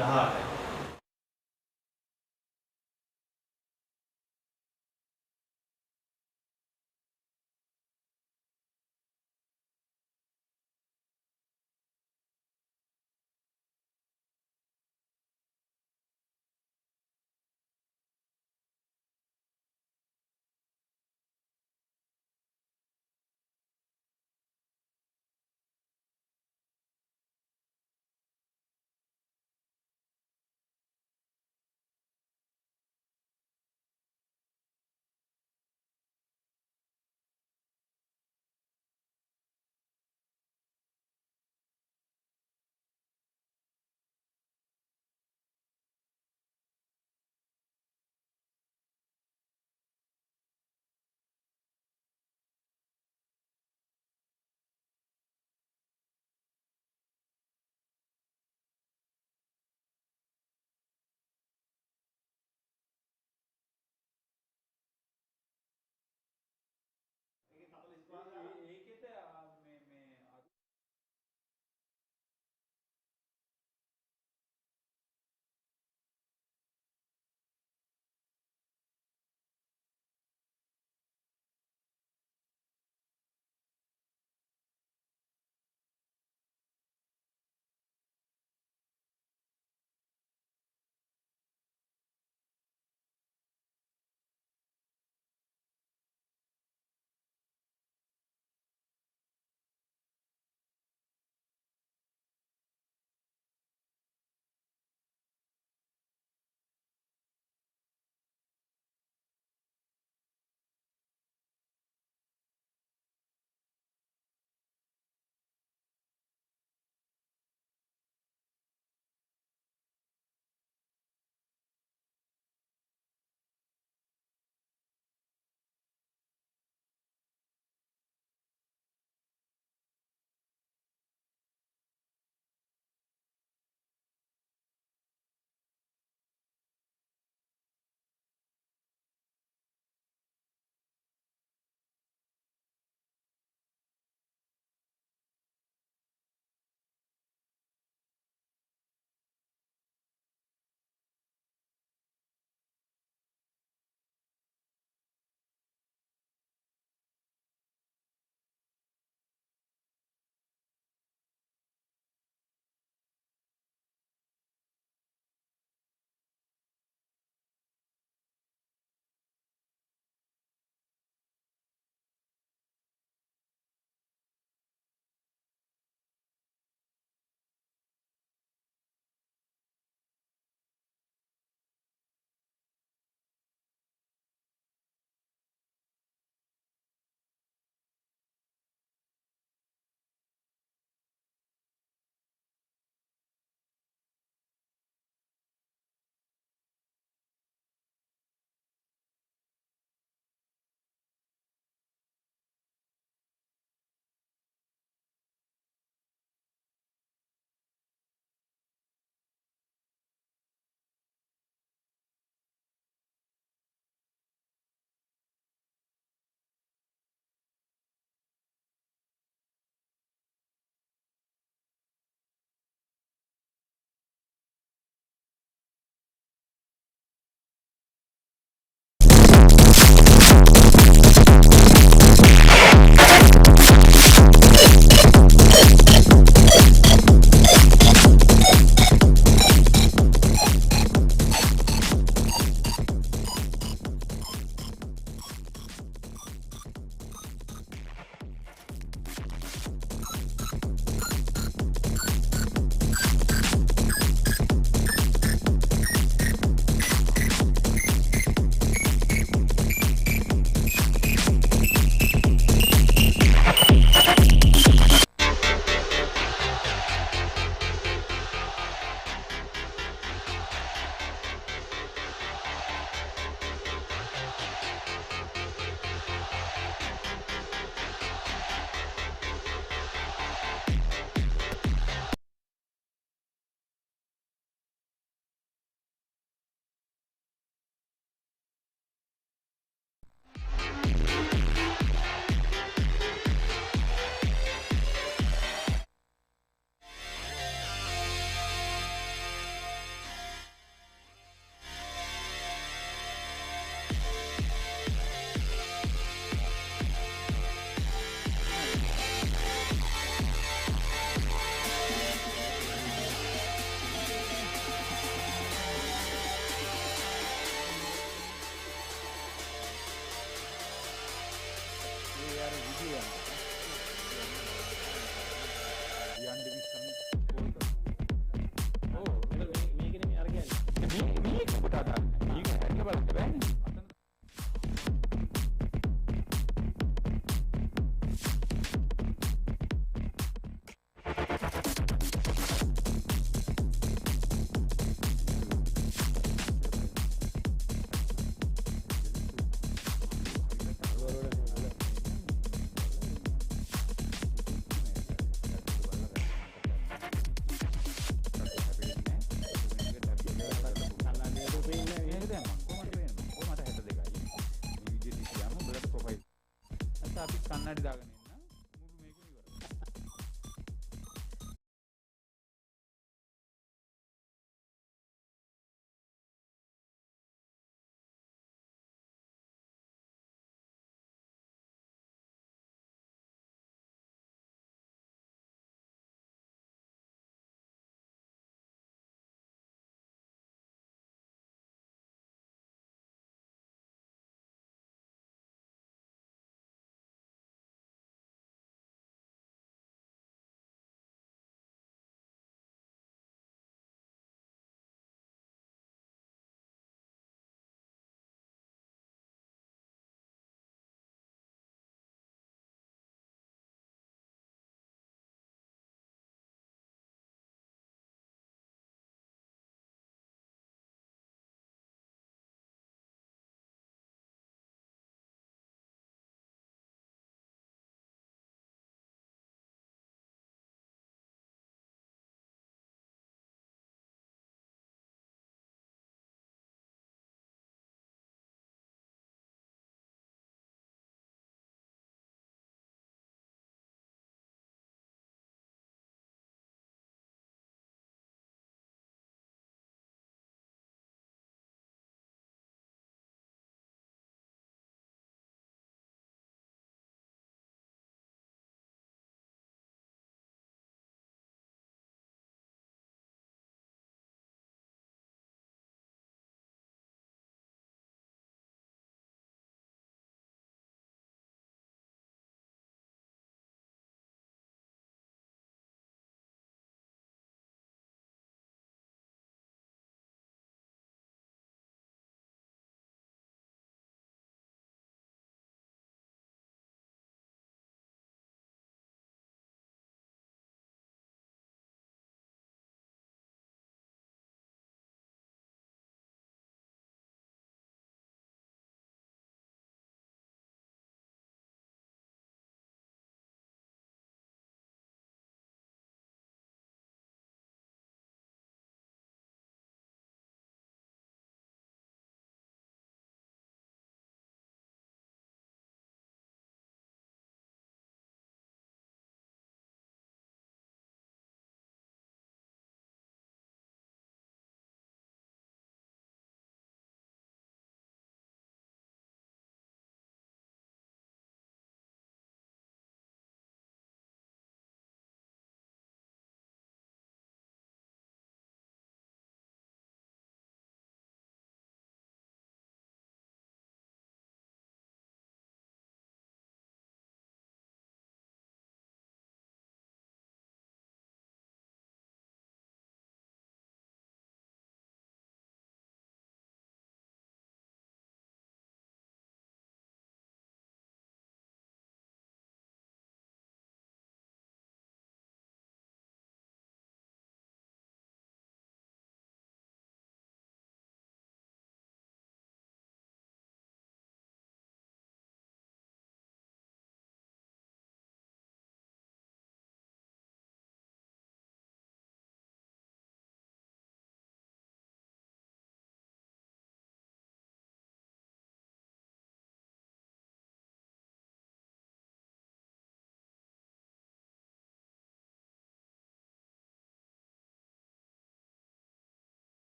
the heart. කන්නඩි දාගෙන ඉන්න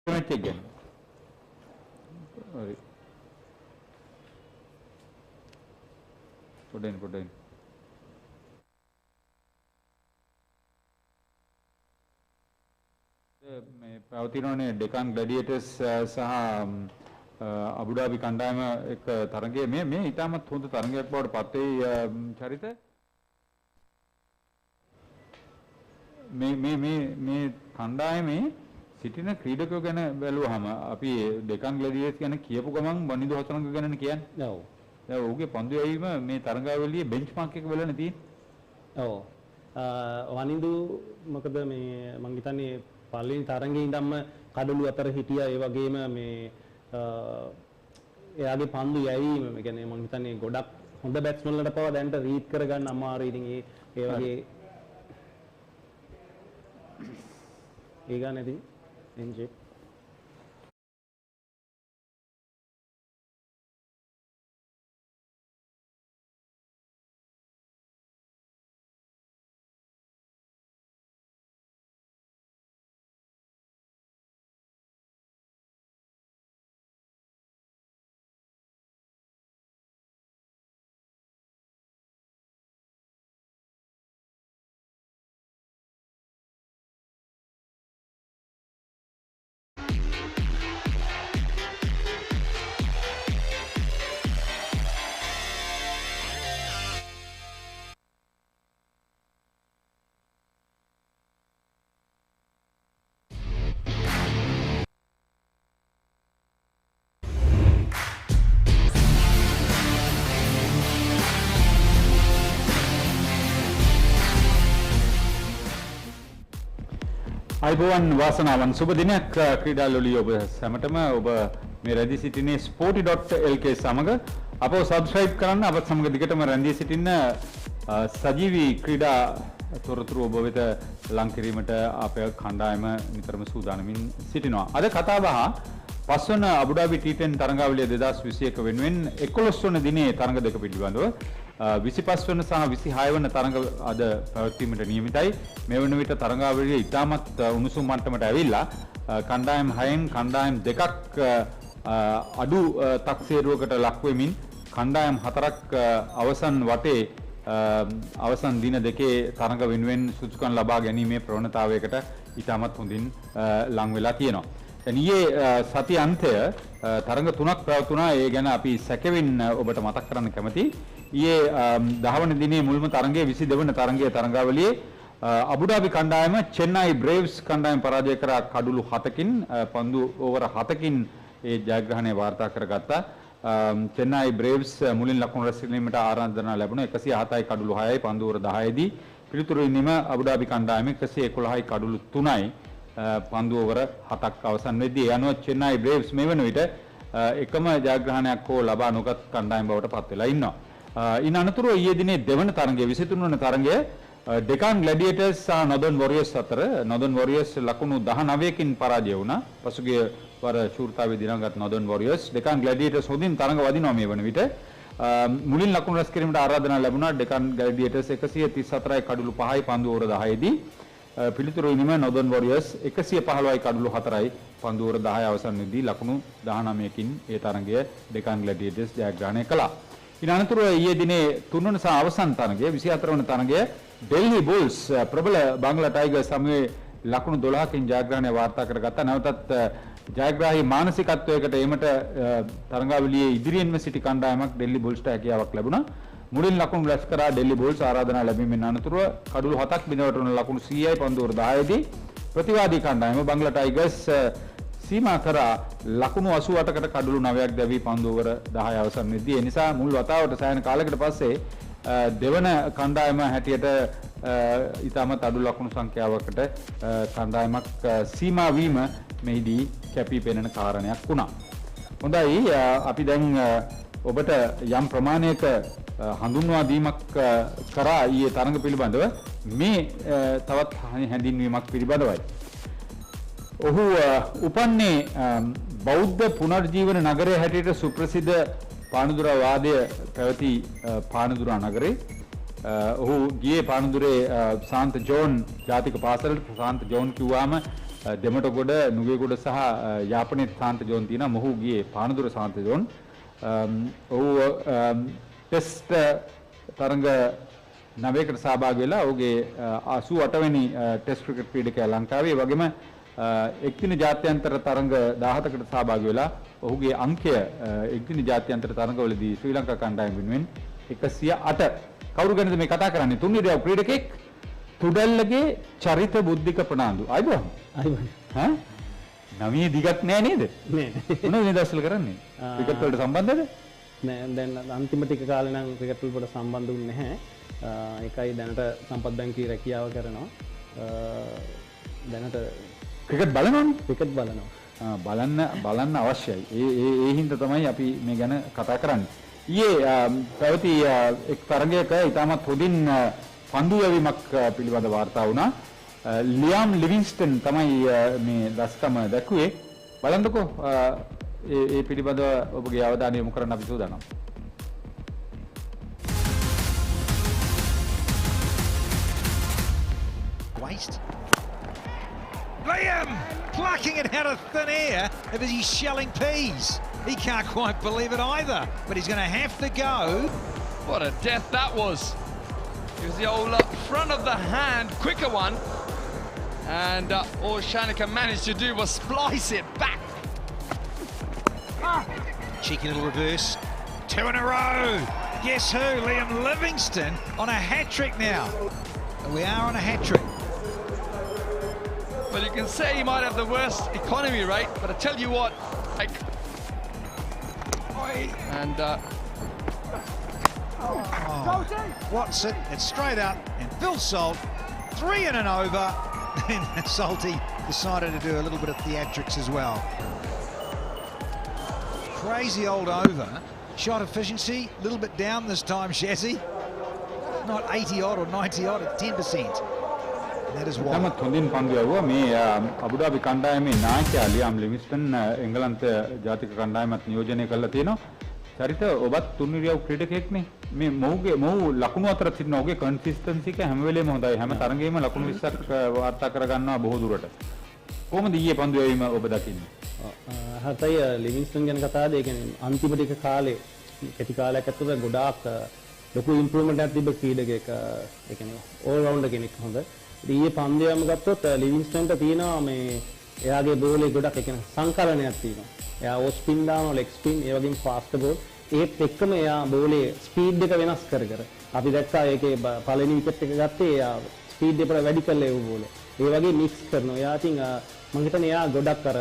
match again. Sorry. Put in. මේ පවතිනෝනේ Deccan Gladiators සහ අබු ධාබි කණ්ඩායම එක තරගයේ මේ ඉතාමත් හොඳ තරගයක් බවට පත් වෙයි චරිත මේ කණ්ඩායමේ සිටින ක්‍රීඩකයෝ ගැන බැලුවාම අපි Deccan Gladiators ගැන කියපු ගමන් බනිදු හතරංග ගැනනේ කියන්නේ. ඔව්. දැන් ඔහුගේ පන්දු යැවීම මේ තරගාවලියේ බෙන්ච්මාර්ක් එක වෙලනේ තියෙන්නේ. ඔව්. වනිදු මොකද මේ මං හිතන්නේ පළවෙනි තරඟේ ඉඳන්ම කඩළු අතර හිටියා. ඒ වගේම මේ එයාගේ පන්දු යැවීම මේ කියන්නේ මම හිතන්නේ ගොඩක් හොඳ බැට්ස්මන්ලට පවා දැන්ට රීඩ් කරගන්න අමාරුයි. ඉතින් ඒ වගේ ඒ ගානේදී එන්ජේ අයිබෝවන් වාසනාවන් සුබ දිනයක් ක්‍රීඩා ලොලිය ඔබ සැමටම ඔබ මේ රැඳී සිටිනේ sporty.lk සමග අපව සබ්ස්ක්‍රයිබ් කරන්න අපත් සමග දිගටම රැඳී සිටින්න සජීවී ක්‍රීඩා තොරතුරු ඔබ වෙත ලං කිරීමට අපේ කණ්ඩායම නිතරම සූදානමින් සිටිනවා. අද කතාබහ පස්වන අබු ධාබි T10 තරඟාවලිය 2021 වෙනුවෙන් 11 වන දිනේ තරඟ දෙක පිළිබඳව 25 වන සහ 26 වන තරඟ අද පැවැත්වීමට නියමිතයි. මේ වන විට තරඟාවලිය ඉතාමත් උණුසුම් මට්ටමට ඇවිල්ලා කණ්ඩායම් 6න් කණ්ඩායම් 2ක් අඩු තක්සේරුවකට ලක් වෙමින් කණ්ඩායම් 4ක් අවසන් වටේ අවසන් දින දෙකේ තරඟ වෙනුවෙන් සුදුසුකම් ලබා ගැනීමේ ප්‍රවණතාවයකට ඉතාමත් හොඳින් ලං වෙලා තියෙනවා. ඊයේ සති අන්තය තරඟ 3ක් පැවතුණා. ඒ ගැන අපි සැකෙවින් ඔබට මතක් කරන්න කැමතියි. ඊයේ 10 වන දිනේ මුල්ම තරඟයේ 22 වන තරඟයේ තරඟාවලියේ අබු ධාබි කණ්ඩායම චෙන්නයි බ්‍රේව්ස් කණ්ඩායම පරාජය කර කඩුළු 7කින් පන්දු ඕවර 7කින් ඒ ජයග්‍රහණය වාර්තා කරගත්තා. චෙන්නයි බ්‍රේව්ස් මුලින් ලකුණු රැස් කිරීමට ආරාධනා ලැබුණා. 107යි කඩුළු 6යි පන්දු ඕවර 10දී. පිළිතුරු ඉන්නම අබු ධාබි කණ්ඩායම 111යි කඩුළු 3යි පන්දු ඕවර 7ක් අවසන් වෙද්දී ඒ අනුව චෙන්නයි බ්‍රේව්ස් මේ වන විට එකම ජයග්‍රහණයක් හෝ ලබා නොගත් කණ්ඩායම බවට පත් වෙලා ඉන්නවා. ඉන් අනතුරුව ඊයේ දිනේ දෙවන තරඟය 23 වන තරඟය Deccan Gladiators සහ Northern Warriors අතර Northern Warriors ලකුණු 19කින් පරාජය වුණා. පසුගිය වර ශූරතාවයේ දිනගත් Northern Warriors Deccan Gladiators හොඳින් තරඟ වදිනවා මේ වන විට. මුලින් ලකුණු රැස් කිරීමට ආරාධනා ලැබුණා. Deccan Gladiators 134යි කඩුළු 5යි පන්දු ඕවර 10දී. පිළිතුරු ඉනිම Northern Warriors 115යි කඩුළු 4යි පන්දු ඕවර 10 අවසන් වෙද්දී ලකුණු 19කින් ඒ තරඟය Deccan Gladiators ජයග්‍රහණය කළා. ඉන් අනතුරුව ඊයේ දිනේ 3 වන සහ අවසන් තරඟය 24 වන තරඟය Delhi Bulls ප්‍රබල බංගලා ටයිගර්ස් සමග ලකුණු 12කින් ජයග්‍රහණය වාර්තා කරගත්තා. නැවතත් ජයග්‍රාහී මානසිකත්වයකට එීමට තරඟාවලියේ ඉදිරියෙන්ම සිටි කණ්ඩායමක් Delhi Bullsට හැකියාවක් ලැබුණා. මුලින් ලකුණු රැස් කරා Delhi Bulls ආරාධනා ලැබීමෙන් අනතුරුව කඩුළු 7ක් බිඳවට වන ලකුණු 100යි පන්දු ඕවර 10දී ප්‍රතිවාදී කණ්ඩායම බංගලා ටයිගර්ස් සීමා කරා ලකුණු 88කට කඩුළු 9ක් දැවී පන්දු ඕවර 10 අවසන් වෙද්දී ඒ නිසා මුල් වතාවට සෑහෙන කාලයකට පස්සේ දෙවන කණ්ඩායම හැටියට ඉතාමත් අඩු ලකුණු සංඛ්‍යාවකට කණ්ඩායමක් සීමා වීම මෙහිදී කැපී පෙනෙන කාරණයක් වුණා. හොඳයි අපි දැන් ඔබට යම් ප්‍රමාණයක හඳුන්වා දීමක් කරා ඊයේ තරඟ පිළිබඳව මේ තවත් හැඳින්වීමක් පිළිබඳවයි. ඔහු උපන්නේ බෞද්ධ පුනර්ජීවන නගරය හැටියට සුප්‍රසිද්ධ පානදුරා වාදය පැවති පානදුරා නගරේ. ඔහු ගියේ පානදුරේ සාන්ත ජෝන් ජාතික පාසලට. සාන්ත ජෝන් කිව්වාම දෙමටගොඩ නුගේගොඩ සහ යාපනයේ සාන්ත ජෝන් තියෙනවා. මොහු ගියේ පානදුර සාන්ත ජෝන්. ඔහු ටෙස්ට් තරඟ 9කට සහභාගී වෙලා ඔහුගේ 88 වෙනි ටෙස්ට් ක්‍රිකට් ක්‍රීඩකයා ලංකාවේ. ඒ වගේම එක්දින ජාත්‍යන්තර තරඟ 17කට සහභාගී වෙලා ඔහුගේ අංකය එක්දින ජාත්‍යන්තර තරඟවලදී ශ්‍රී ලංකා කණ්ඩායම වෙනුවෙන් 108. කවුරු ගැනද මේ කතා කරන්නේ? තුන්වෙනි ක්‍රීඩකෙක් තුඩල්ලගේ චරිත බුද්ධික ප්‍රනාන්දු. අයිබෝන්. අයිබෝන්. ඈ? නවී දිගක් නෑ නේද? නෑ. මොනවද මේ දවස්වල කරන්නේ? ක්‍රිකට් වලට සම්බන්ධද? නෑ දැන් අන්තිම ටික කාලේ නම් ක්‍රිකට් වලට සම්බන්ධ වුනේ නැහැ. ඒකයි දැනට සම්පත් බැංකුවේ රැකියාව කරනවා. දැනට ක්‍රිකට් බලනවනේ. ක්‍රිකට් බලනවා. බලන්න අවශ්‍යයි. ඒ හින්දා තමයි අපි මේ ගැන කතා කරන්නේ. ඊයේ පැවති එක් තරගයක ඉතාමත් හොඳින් පන්දු යැවීමක් පිළිබඳ වාර්තා වුණා. ලියාම් ලිවින්ස්ටන් තමයි මේ දස්කම දැක්ුවේ. බලන්නකෝ ඒ පිළිබඳව ඔබගේ අවධානය යොමු කරන්න අපි සූදානම්. Waste. Liam plucking it out of thin air as he's shelling peas. He can't quite believe it either, but he's going to have to go. What a death that was. It was the old front of the hand, quicker one. And all Shanika managed to do was splice it back. Cheeky little reverse. 2 in a row. Guess who? Liam Livingston on a hat-trick now. We are on a hat-trick. Well, you can say he might have the worst economy rate, but I tell you what, like... And... Watson, it's straight up, and Phil Salt, 3 in and over. And Salty decided to do a little bit of theatrics as well. Crazy old over. Shot efficiency, a little bit down this time, Shazzy. Not 80 odd or 90 odd, at 10%. And that is why. තමත් හොඳින් පන්දු යවුවා. මේ අබුදාබි කණ්ඩායමේ නායකයා ලියාම් Livingston එංගලන්ත ජාතික කණ්ඩායමත් නියෝජනය කරලා තියෙනවා. චරිත ඔබත් තුන්විරියව් ක්‍රීඩකයෙක්නේ. මේ මොහු ලකුණු අතර සිටින ඔහුගේ කන්සිස්ටන්සි එක හැම වෙලේම හොඳයි. හැම තරගෙම ලකුණු 20ක් වාර්තා කර ගන්නවා බොහෝ දුරට. කොහොමද ඊයේ පන්දු යැවීම ඔබ දකින්නේ? හතයි ලිවින්ස්ටන් ගැන කතාවද? ඒ කියන්නේ අන්තිම ටික කාලේ කෙටි කාලයක් ඇතුළත ගොඩාක් ලොකු ඉම්ප්‍රූව්මන්ට් එකක් තිබ්බ ක්‍රීඩකයෙක්. ඒ කියන්නේ ඕල් රවුන්ඩර් කෙනෙක් හොඳ. ඊයේ පන්දු යම ගත්තොත් ලිවින්ස්ටන්ට තියෙනවා මේ එයාගේ බෝලේ ගොඩක් ඒ කියන්නේ සංකලනයක් තියෙනවා. එයා ඕෆ් ස්පින් දානවා, ලෙග් ස්පින්, ඒ වගේම ෆාස්ට් බෝල්. ඒත් එක්කම එයා බෝලේ ස්පීඩ් එක වෙනස් කර අපි දැක්කා ඒකේ පළවෙනි විකට් එක ගත්තේ එයා ස්පීඩ් එක වැඩි කළා ඒ බෝලේ. ඒ වගේ මික්ස් කරනවා. එයා ඉතින් මම හිතන්නේ එයා ගොඩක් අර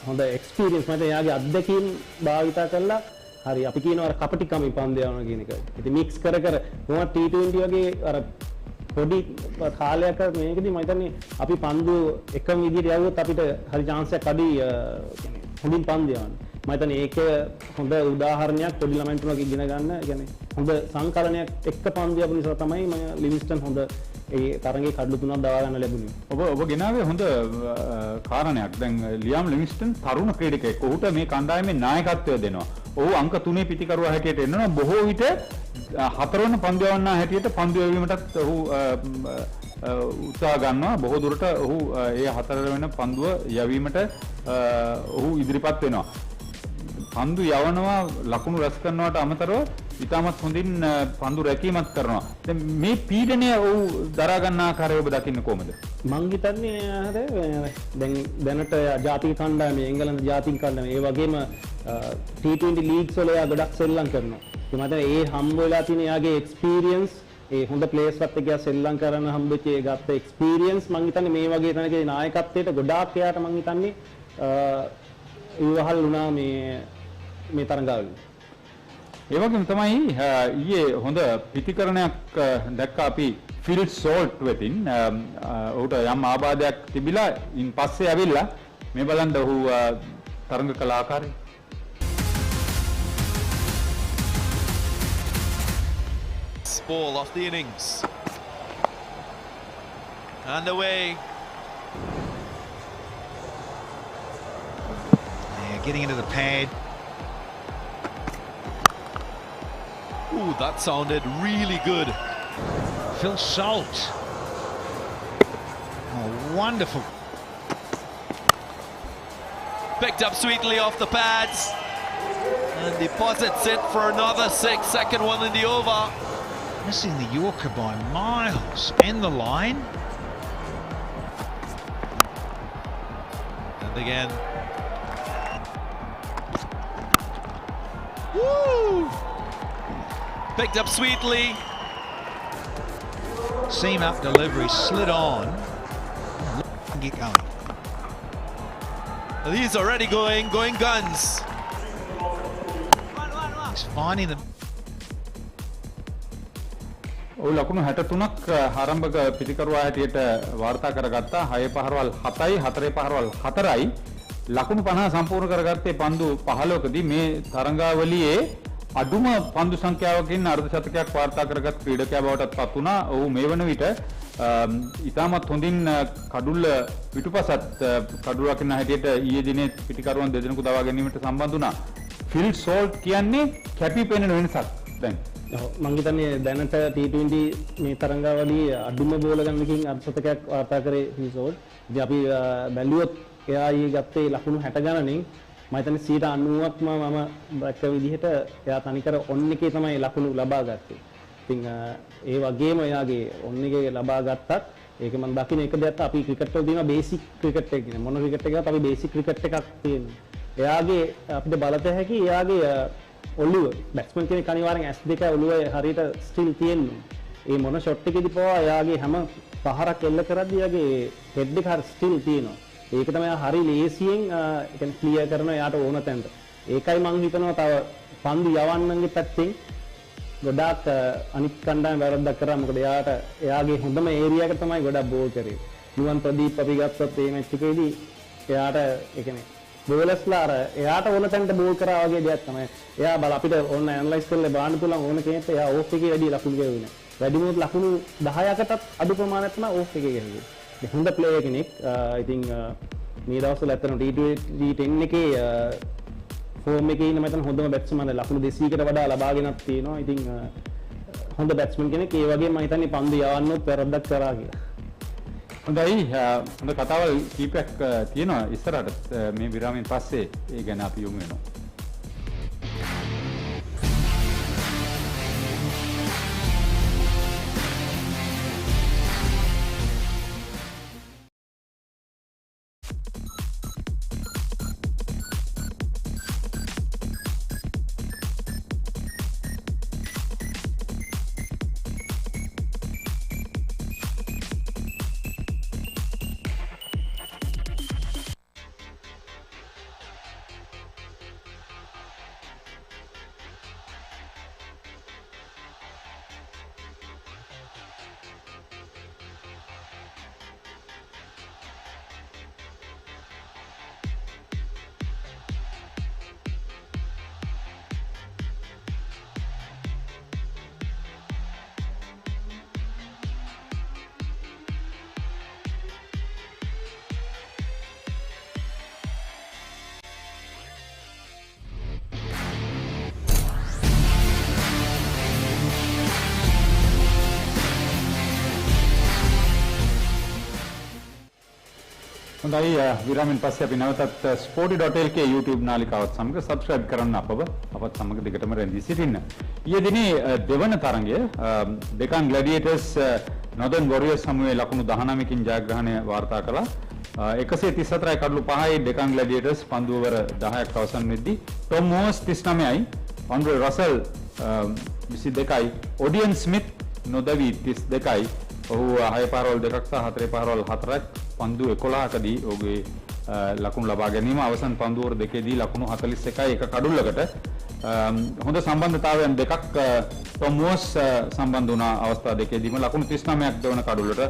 හොඳ එක්ස්පීරියන්ස් මත එයාගේ අත්දැකීම් භාවිතා කරලා හරි අපි කියනවා අර කපටිකම පන්දු යවනවා කියන එක. ඉතින් මික්ස් කර මොකක්ද T20 වගේ අර පොඩි කාලයක මේකදී මම හිතන්නේ අපි පන්දු එකම විදිහට යවුවොත් අපිට හරි chance එකක් අඩුයි කියන්නේ හොඳින් පන්දු යවන්න. මම හිතන්නේ ඒක හොඳ උදාහරණයක් පොඩි ළමයින්ට වගේ ඉගෙන ගන්න. කියන්නේ හොඳ සංකලනයක් එක්ක පන්දු යපු නිසා තමයි මම ලිවින්ස්ටන් හොඳ ඒ තරඟේ කඩලු 3ක් දවා ගන්න ලැබුණේ. ඔබ ගෙනාවේ හොඳ කාරණයක්. දැන් ලියාම් ලිවින්ස්ටන් තරුණ ක්‍රීඩකයෙක්. ඔහුට මේ කණ්ඩායමේ නායකත්වය දෙනවා. ඔහු අංක 3 පිටිකරුවා හැටියට එනවා. බොහෝ විට 4 වන පන්දු යවන්නා හැටියට පන්දු යැවීමටත් ඔහු උත්සාහ ගන්නවා. බොහෝ දුරට ඔහු ඒ 4 වෙන පන්දුව යැවීමට ඔහු ඉදිරිපත් වෙනවා. පන්දු යවනවා ලකුණු රැස් කරනවට අමතරව ඉතාමත් හොඳින් පන්දු රැකීමත් කරනවා. දැන් මේ පීඩනය ඔහු දරා ගන්න ආකාරය ඔබ දකින්නේ කොහොමද? මං හිතන්නේ දැන් දැනට ජාතික කණ්ඩායම එංගලන්ත ජාතික කණ්ඩායම ඒ වගේම T20 ලීග්ස් වල එයා ගොඩක් සෙල්ලම් කරනවා. ඒ මත ඒ හම්බ වෙලා තියෙන එයාගේ එක්ස්පීරියන්ස් ඒ හොඳ ප්ලේයර්ස්වත් එක්ක එයා සෙල්ලම් කරන හම්බෙච්ච ඒ ගත්ත එක්ස්පීරියන්ස් මං හිතන්නේ මේ වගේ තැනකදී නායකත්වයට ගොඩාක් එයාට මං හිතන්නේ ඉවහල් වුණා මේ තරඟවල. ඒ වගේම තමයි ඊයේ හොඳ පිටිකරණයක් දැක්කා අපි ෆිල් සෝල්ට් වෙතින්. ඔහුට යම් ආබාධයක් තිබිලා ඉන් පස්සේ ඇවිල්ලා මේ බලන්න ඔහු තරඟ කළ ආකාරය. Ball off the innings. And away. Yeah, getting into the pad. Ooh, that sounded really good. Phil Salt. Oh, wonderful Picked up sweetly off the pads. And deposits it for another 6. Second one in the over. Missing the Yorker by miles. And the line. And again. Woo! Picked up sweetly. Seam up delivery, slid on. Get going. He's already going guns. He's finding them. ඔව් ලකුණු 63ක් ආරම්භක පිටිකරුවා හැටියට වාර්තා කරගත්තා. 6 පහරවල් 7යි 4 පහරවල් 4යි ලකුණු 50 සම්පූර්ණ කරගත්තේ පන්දු 15කදී. මේ තරඟාවලියේ අඩුම පන්දු සංඛ්‍යාවකින් අර්ධ ශතකයක් වාර්තා කරගත් ක්‍රීඩකයා බවට පත් වුණා. ඔහු මේ වන විට ඉතාමත් හොඳින් කඩුල්ල පිටුපසත් කඩුල රකින්න හැටියට ඊයේ දිනේ පිටිකරුවන් දෙදෙනෙකු දවා ගැනීමට සම්බන්ධ වුණා. ෆිල්ඩ් සෝල්ට් කියන්නේ කැපී පෙනෙන වෙනසක් දැන්. මම හිතන්නේ දැනට T20 මේ තරඟාවලියේ අඩුම බෝල ගන්නකින් අර්ධ ශතකයක් වාර්තා කරේ ෆිල්ඩ් සෝල්ට්. ඉතින් අපි බැලුවොත් එයා ඊයේ ගත්තේ ලකුණු 60 ගණනින් මම හිතන්නේ 90%ක්ම මම දැක්ක විදිහට එයා තනිකර ඔන් එකේ තමයි ලකුණු ලබා ගත්තේ. ඉතින් ඒ වගේම එයාගේ ඔන් එකේ ලබා ගත්තත් ඒක මම දකින්න එක දෙයක් අපි ක්‍රිකට් වල තියෙන බේසික් ක්‍රිකට් එක කියන මොන ක්‍රිකට් එකකත් අපි බේසික් ක්‍රිකට් එකක් තියෙනවා. එයාගේ අපිට බලත හැකි එයාගේ ඔළුව බැට්ස්මන් කෙනෙක් අනිවාර්යෙන් S2 ඔළුවේ හරියට ස්ටිල් තියෙනවා. ඒ මොන ෂොට් එකේදී පවා එයාගේ හැම පහරක් එල්ල කරද්දී එයාගේ හෙඩ් එක හරිය ස්ටිල් තියෙනවා. ඒක තමයි හරි ලේසියෙන් يعني ක්ලියර් කරන යාට ඕන තැනට. ඒකයි මම හිතනවා තව පන්දු යවන්නන්ගේ පැත්තෙන් ගොඩාක් අනිත් කණ්ඩායම වැරද්දක් කරා. මොකද එයාගේ හොඳම ඒරියා එක තමයි ගොඩක් බෝල් කරේ. නුවන් ප්‍රදීප් අපි ගත්තත් මේ මැච් එකේදී එයාට ඒ කියන්නේ බෝලර්ස්ලා එයාට ඕන තැනට බෝල් කරා වගේ දෙයක් තමයි. එයා බල අපිට ඕන ඇනලයිස් කරලා බලන්න පුළුවන් ඕන කෙනෙක් එයා ඕෆ් එකේ වැඩි ලකුණු ගෙවුවේ නැහැ. වැඩිමෝත් ලකුණු 10කටත් අඩු ප්‍රමාණයක් තමයි ඕෆ් එකේ ගෙවුවේ. හොඳ ප්ලේයර් කෙනෙක්. ඉතින් මේ දවස්වල ඇත්තටම T10 එකේ ෆෝම් එකේ ඉන්න මම හොඳම බැට්ස්මන් ලකුණු 200කට වඩා ලබාගෙනත් තියෙනවා. ඉතින් හොඳ බැට්ස්මන් කෙනෙක්. ඒ වගේම මම හිතන්නේ පන්දු යවන්නොත් වැරද්දක් කරා කියලා. හොඳයි. හොඳ කතාවල් කීපයක් තියෙනවා ඉස්සරහට මේ විරාමයෙන් පස්සේ ඒ ගැන අපි යමු වෙනවා. හොඳයි විරාමෙන් පස්සේ අපි නැවතත් sporty.lk YouTube නාලිකාවත් සමග subscribe කරන්න අපත් සමග දෙකටම රැඳී සිටින්න. ඊයේ දිනේ දෙවන තරඟය Deccan Gladiators Northern Warriors සමුවේ ලකුණු 19කින් ජයග්‍රහණය වාර්තා කළා. 134යි කඩලු 5යි Deccan Gladiators පන්දු ඕවර 10ක් අවසන් වෙද්දී Tom Moores 39යි, Andre Russell 22යි, Odion Smith නොදවි 32යි. ඔහු 6 පාරවල් 2ක් සහ 4 පාරවල් 4ක් පන්දු 11කදී ඔහුගේ ලකුණු ලබා ගැනීම අවසන් පන්දු ඕවර දෙකේදී ලකුණු 41යි එක කඩුල්ලකට හොඳ සම්බන්ධතාවයන් දෙකක් Tom Moores සම්බන්ධ වුණ අවස්ථා දෙකේදීම ලකුණු 39ක් දෙවන කඩුල්ලට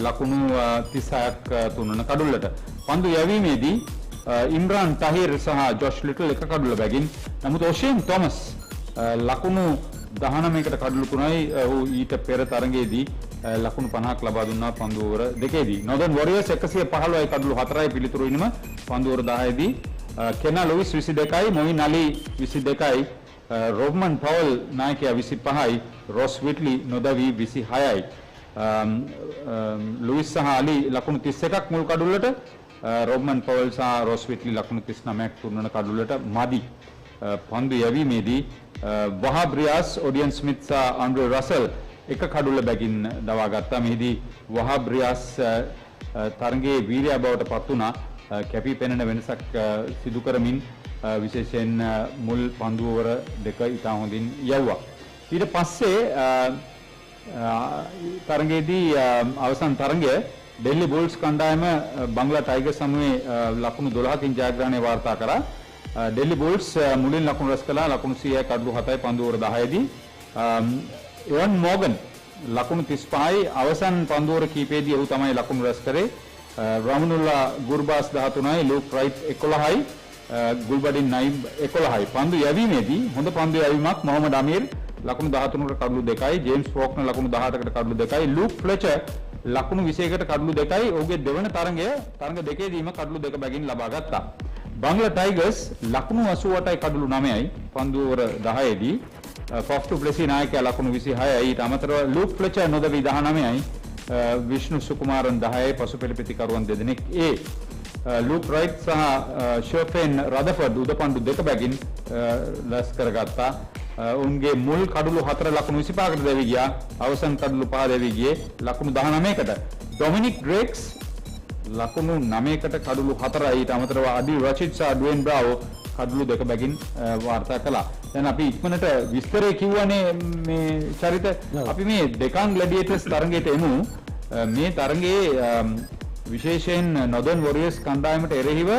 ලකුණු 36ක් තුන්වන කඩුල්ලට පන්දු යැවීමේදී ඉම්රාන් තහිර් සහ ජොෂ් ලිටල් එක කඩුල්ල බැගින් නමුත් ඔෂේන් තොමස් ලකුණු 19කට කඩලු 3යි ඔහු ඊට පෙර තරඟයේදී ලකුණු 50ක් ලබා දුන්නා පන්දු ඕවර දෙකේදී. Northern Warriors 115යි කඩලු 4යි පිළිතුරු වෙනම පන්දු ඕවර 10දී කෙනා ලුයිස් 22යි, මොයින් අලි 22යි, රොබ්මන් පවල් නායකයා 25යි, රොස් විට්ලි නොදවි 26යි. ලුයිස් සහ අලි ලකුණු 31ක් මුල් කඩුල්ලට රොබ්මන් පවල් සහ රොස් විට්ලි ලකුණු 39ක් තුන්වන කඩුලට මදි. පන්දු යැවීමේදී වහබ් රියාස්, ඔඩියන් ස්මිත් සහ ආන්ඩ්‍රේ රසල් එක කඩුල බැගින් දවා ගත්තා. මෙහිදී වහබ් රියාස් තරගයේ වීරයා බවට පත් වුණා. කැපී පෙනෙන වෙනසක් සිදු කරමින් විශේෂයෙන් මුල් පන්දු ඕවර දෙක ඉතා හොඳින් යවුවා. ඊට පස්සේ තරගයේදී අවසන් තරගය ඩෙල්ලි බුල්ස් කණ්ඩායම බංගලා ටයිගර්ස් සමග ලකුණු 12කින් ජයග්‍රහණය වාර්තා කරා. ඩෙල්ලි බුල්ස් මුලින් ලකුණු රැස් කළා ලකුණු 100යි කඩලු 7යි පන්දු ඕවර 10දී. එවන් මෝගන් ලකුණු 35යි අවසන් පන්දු ඕවර කීපයේදී ඔහු තමයි ලකුණු රැස් කරේ. රාමනුල්ලා ගුර්බාස් 13යි, ලූක් රයිට් 11යි, ගුල්බඩින් නයිබ් 11යි. පන්දු යැවීමේදී හොඳ පන්දු යැවීමක් මොහමඩ් අමීර් ලකුණු 13කට කඩලු 2යි, ජේම්ස් ෆෝක්නර් ලකුණු 18කට කඩලු 2යි, ලූක් ෆ්ලෙචර් ලකුණු 21කට කඩලු 2යි. ඔහුගේ දෙවන තරග දෙකේදීම කඩලු 2 බැගින් ලබා ගත්තා. බංගලා ටයිගර්ස් ලකුණු 88යි කඩලු 9යි පන්දු ඕවර 10දී. ෆොෆ් ටු ප්ලෙසි නායකයා ලකුණු 26යි. ඊට අමතරව ලූක් ෆ්ලෙචර් නොදවි 19යි. විෂ්ණු සුකුමාරන් 10යි පසුපෙළ පිතිකරුවන් දෙදෙනෙක් ලූක් රයිට් සහ ෂර්ෆෙන් රදෆර්ඩ් උදපන්දු 2 බැගින් ලස් කරගත්තා. උන්ගේ මුල් කඩලු 4 ලකුණු 25කට දෙවි ගියා. අවසන් කඩලු 5 දෙවි ගියේ ලකුණු 19කට. ඩොමිනික් ඩ්‍රේක්ස් ලකුණු 9කට කඩලු 4යි. ඊට අමතරව අඩි රචිඩ් සහ ඩුවෙන් බ්‍රාවෝ කඩලු 2 බැගින් වාර්තා කළා. දැන් අපි ඉක්මනට විස්තරේ කිව්වනේ මේ චරිත. අපි මේ ඩෙකන් ග්ලැඩියේටර්ස් තරගයට එමු. මේ තරගයේ විශේෂයෙන් නොදර්න් වොරියර්ස් කණ්ඩායමට එරෙහිව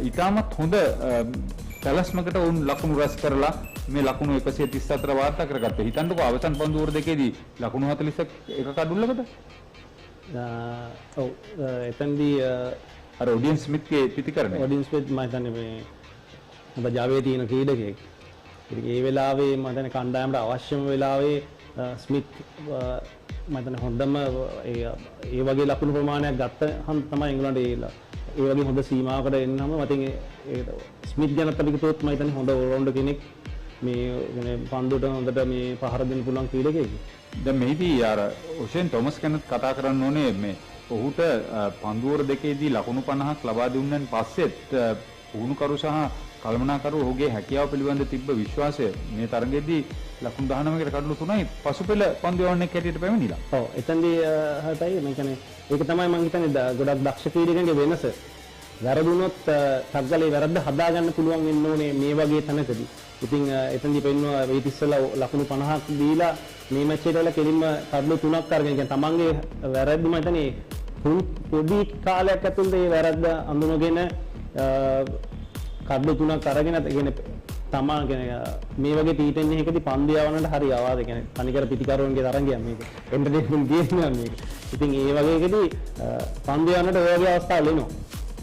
ඉතාමත් හොඳ සැලැස්මකට උන් ලකුණු රැස් කරලා මේ ලකුණු 134 වාර්තා කරගත්තා. හිතන්නකෝ අවසන් පන්දු ඕවර දෙකේදී ලකුණු 41 එක කඩුල්ලකට. ඔව් එතෙන්දී අර ඔඩියන් ස්මිත්ගේ පිතිකරණය. ඔඩියන් ස්මිත් මම හිතන්නේ මේ හොඳ ජවයේ තියෙන ක්‍රීඩකයෙක්. ඉතින් ඒ වෙලාවේ මම හිතන්නේ කණ්ඩායමට අවශ්‍යම වෙලාවේ ස්මිත් මම හිතන්නේ හොඳම ඒ වගේ ලකුණු ප්‍රමාණයක් ගත්ත හන්ද තමයි එංගලන්තේ ඒ වගේ හොඳ සීමාවකට එන්නම මම හිතන්නේ ඒ ස්මිත් ගැන අපි කිව්වොත් මම හිතන්නේ හොඳ ඕල්රවුන්ඩර් කෙනෙක්. මේ කියන්නේ පන්දුට හොඳට මේ පහර දෙන්න පුළුවන් ක්‍රීඩකයෙක්. දැන් මෙහිදී අර ඔෂෙන් තොමස් ගැන කතා කරන්න ඕනේ. මේ ඔහුට පන්දු ඕවර දෙකේදී ලකුණු 50ක් ලබා දුන්නන් පස්සෙත් පුහුණුකරු සහ කළමනාකරු ඔහුගේ හැකියාව පිළිබඳ තිබ්බ විශ්වාසය මේ තරගයේදී ලකුණු 19කට කඩලු 3යි පසුපෙළ පන්දු යවන්නෙක් හැටියට පැමිණිලා. ඔව් එතෙන්දී හතයි මම කියන්නේ ඒක තමයි මම හිතන්නේ ගොඩක් දක්ෂ ක්‍රීඩකයන්ගේ වෙනස. වැරදුනොත් තග්ගලේ වැරද්ද හදාගන්න පුළුවන් වෙන්න ඕනේ මේ වගේ තැනකදී. ඉතින් එතෙන්දී පෙන්නවා වෙයිට් ඉස්සලා ලකුණු 50ක් දීලා මේ මැච් එකට වල කෙලින්ම කඩලු 3ක් අරගෙන කියන්නේ තමන්ගේ වැරද්ද මම හිතන්නේ පොඩි කාලයක් ඇතුළත ඒ වැරද්ද අඳුනගෙන කඩලු 3ක් අරගෙන කියන්නේ තමා කියන්නේ මේ වගේ T10 එකකදී පන්දු යවන්නට හරි ආවාද කියන්නේ තනිකර පිටිකරුවන්ගේ තරංගයක් මේක එන්ටර්ටේන්මන්ට් ගේම් එකක් මේක. ඉතින් ඒ වගේ එකදී පන්දු යවන්නට ඔය වගේ අවස්ථාවල් එනවා.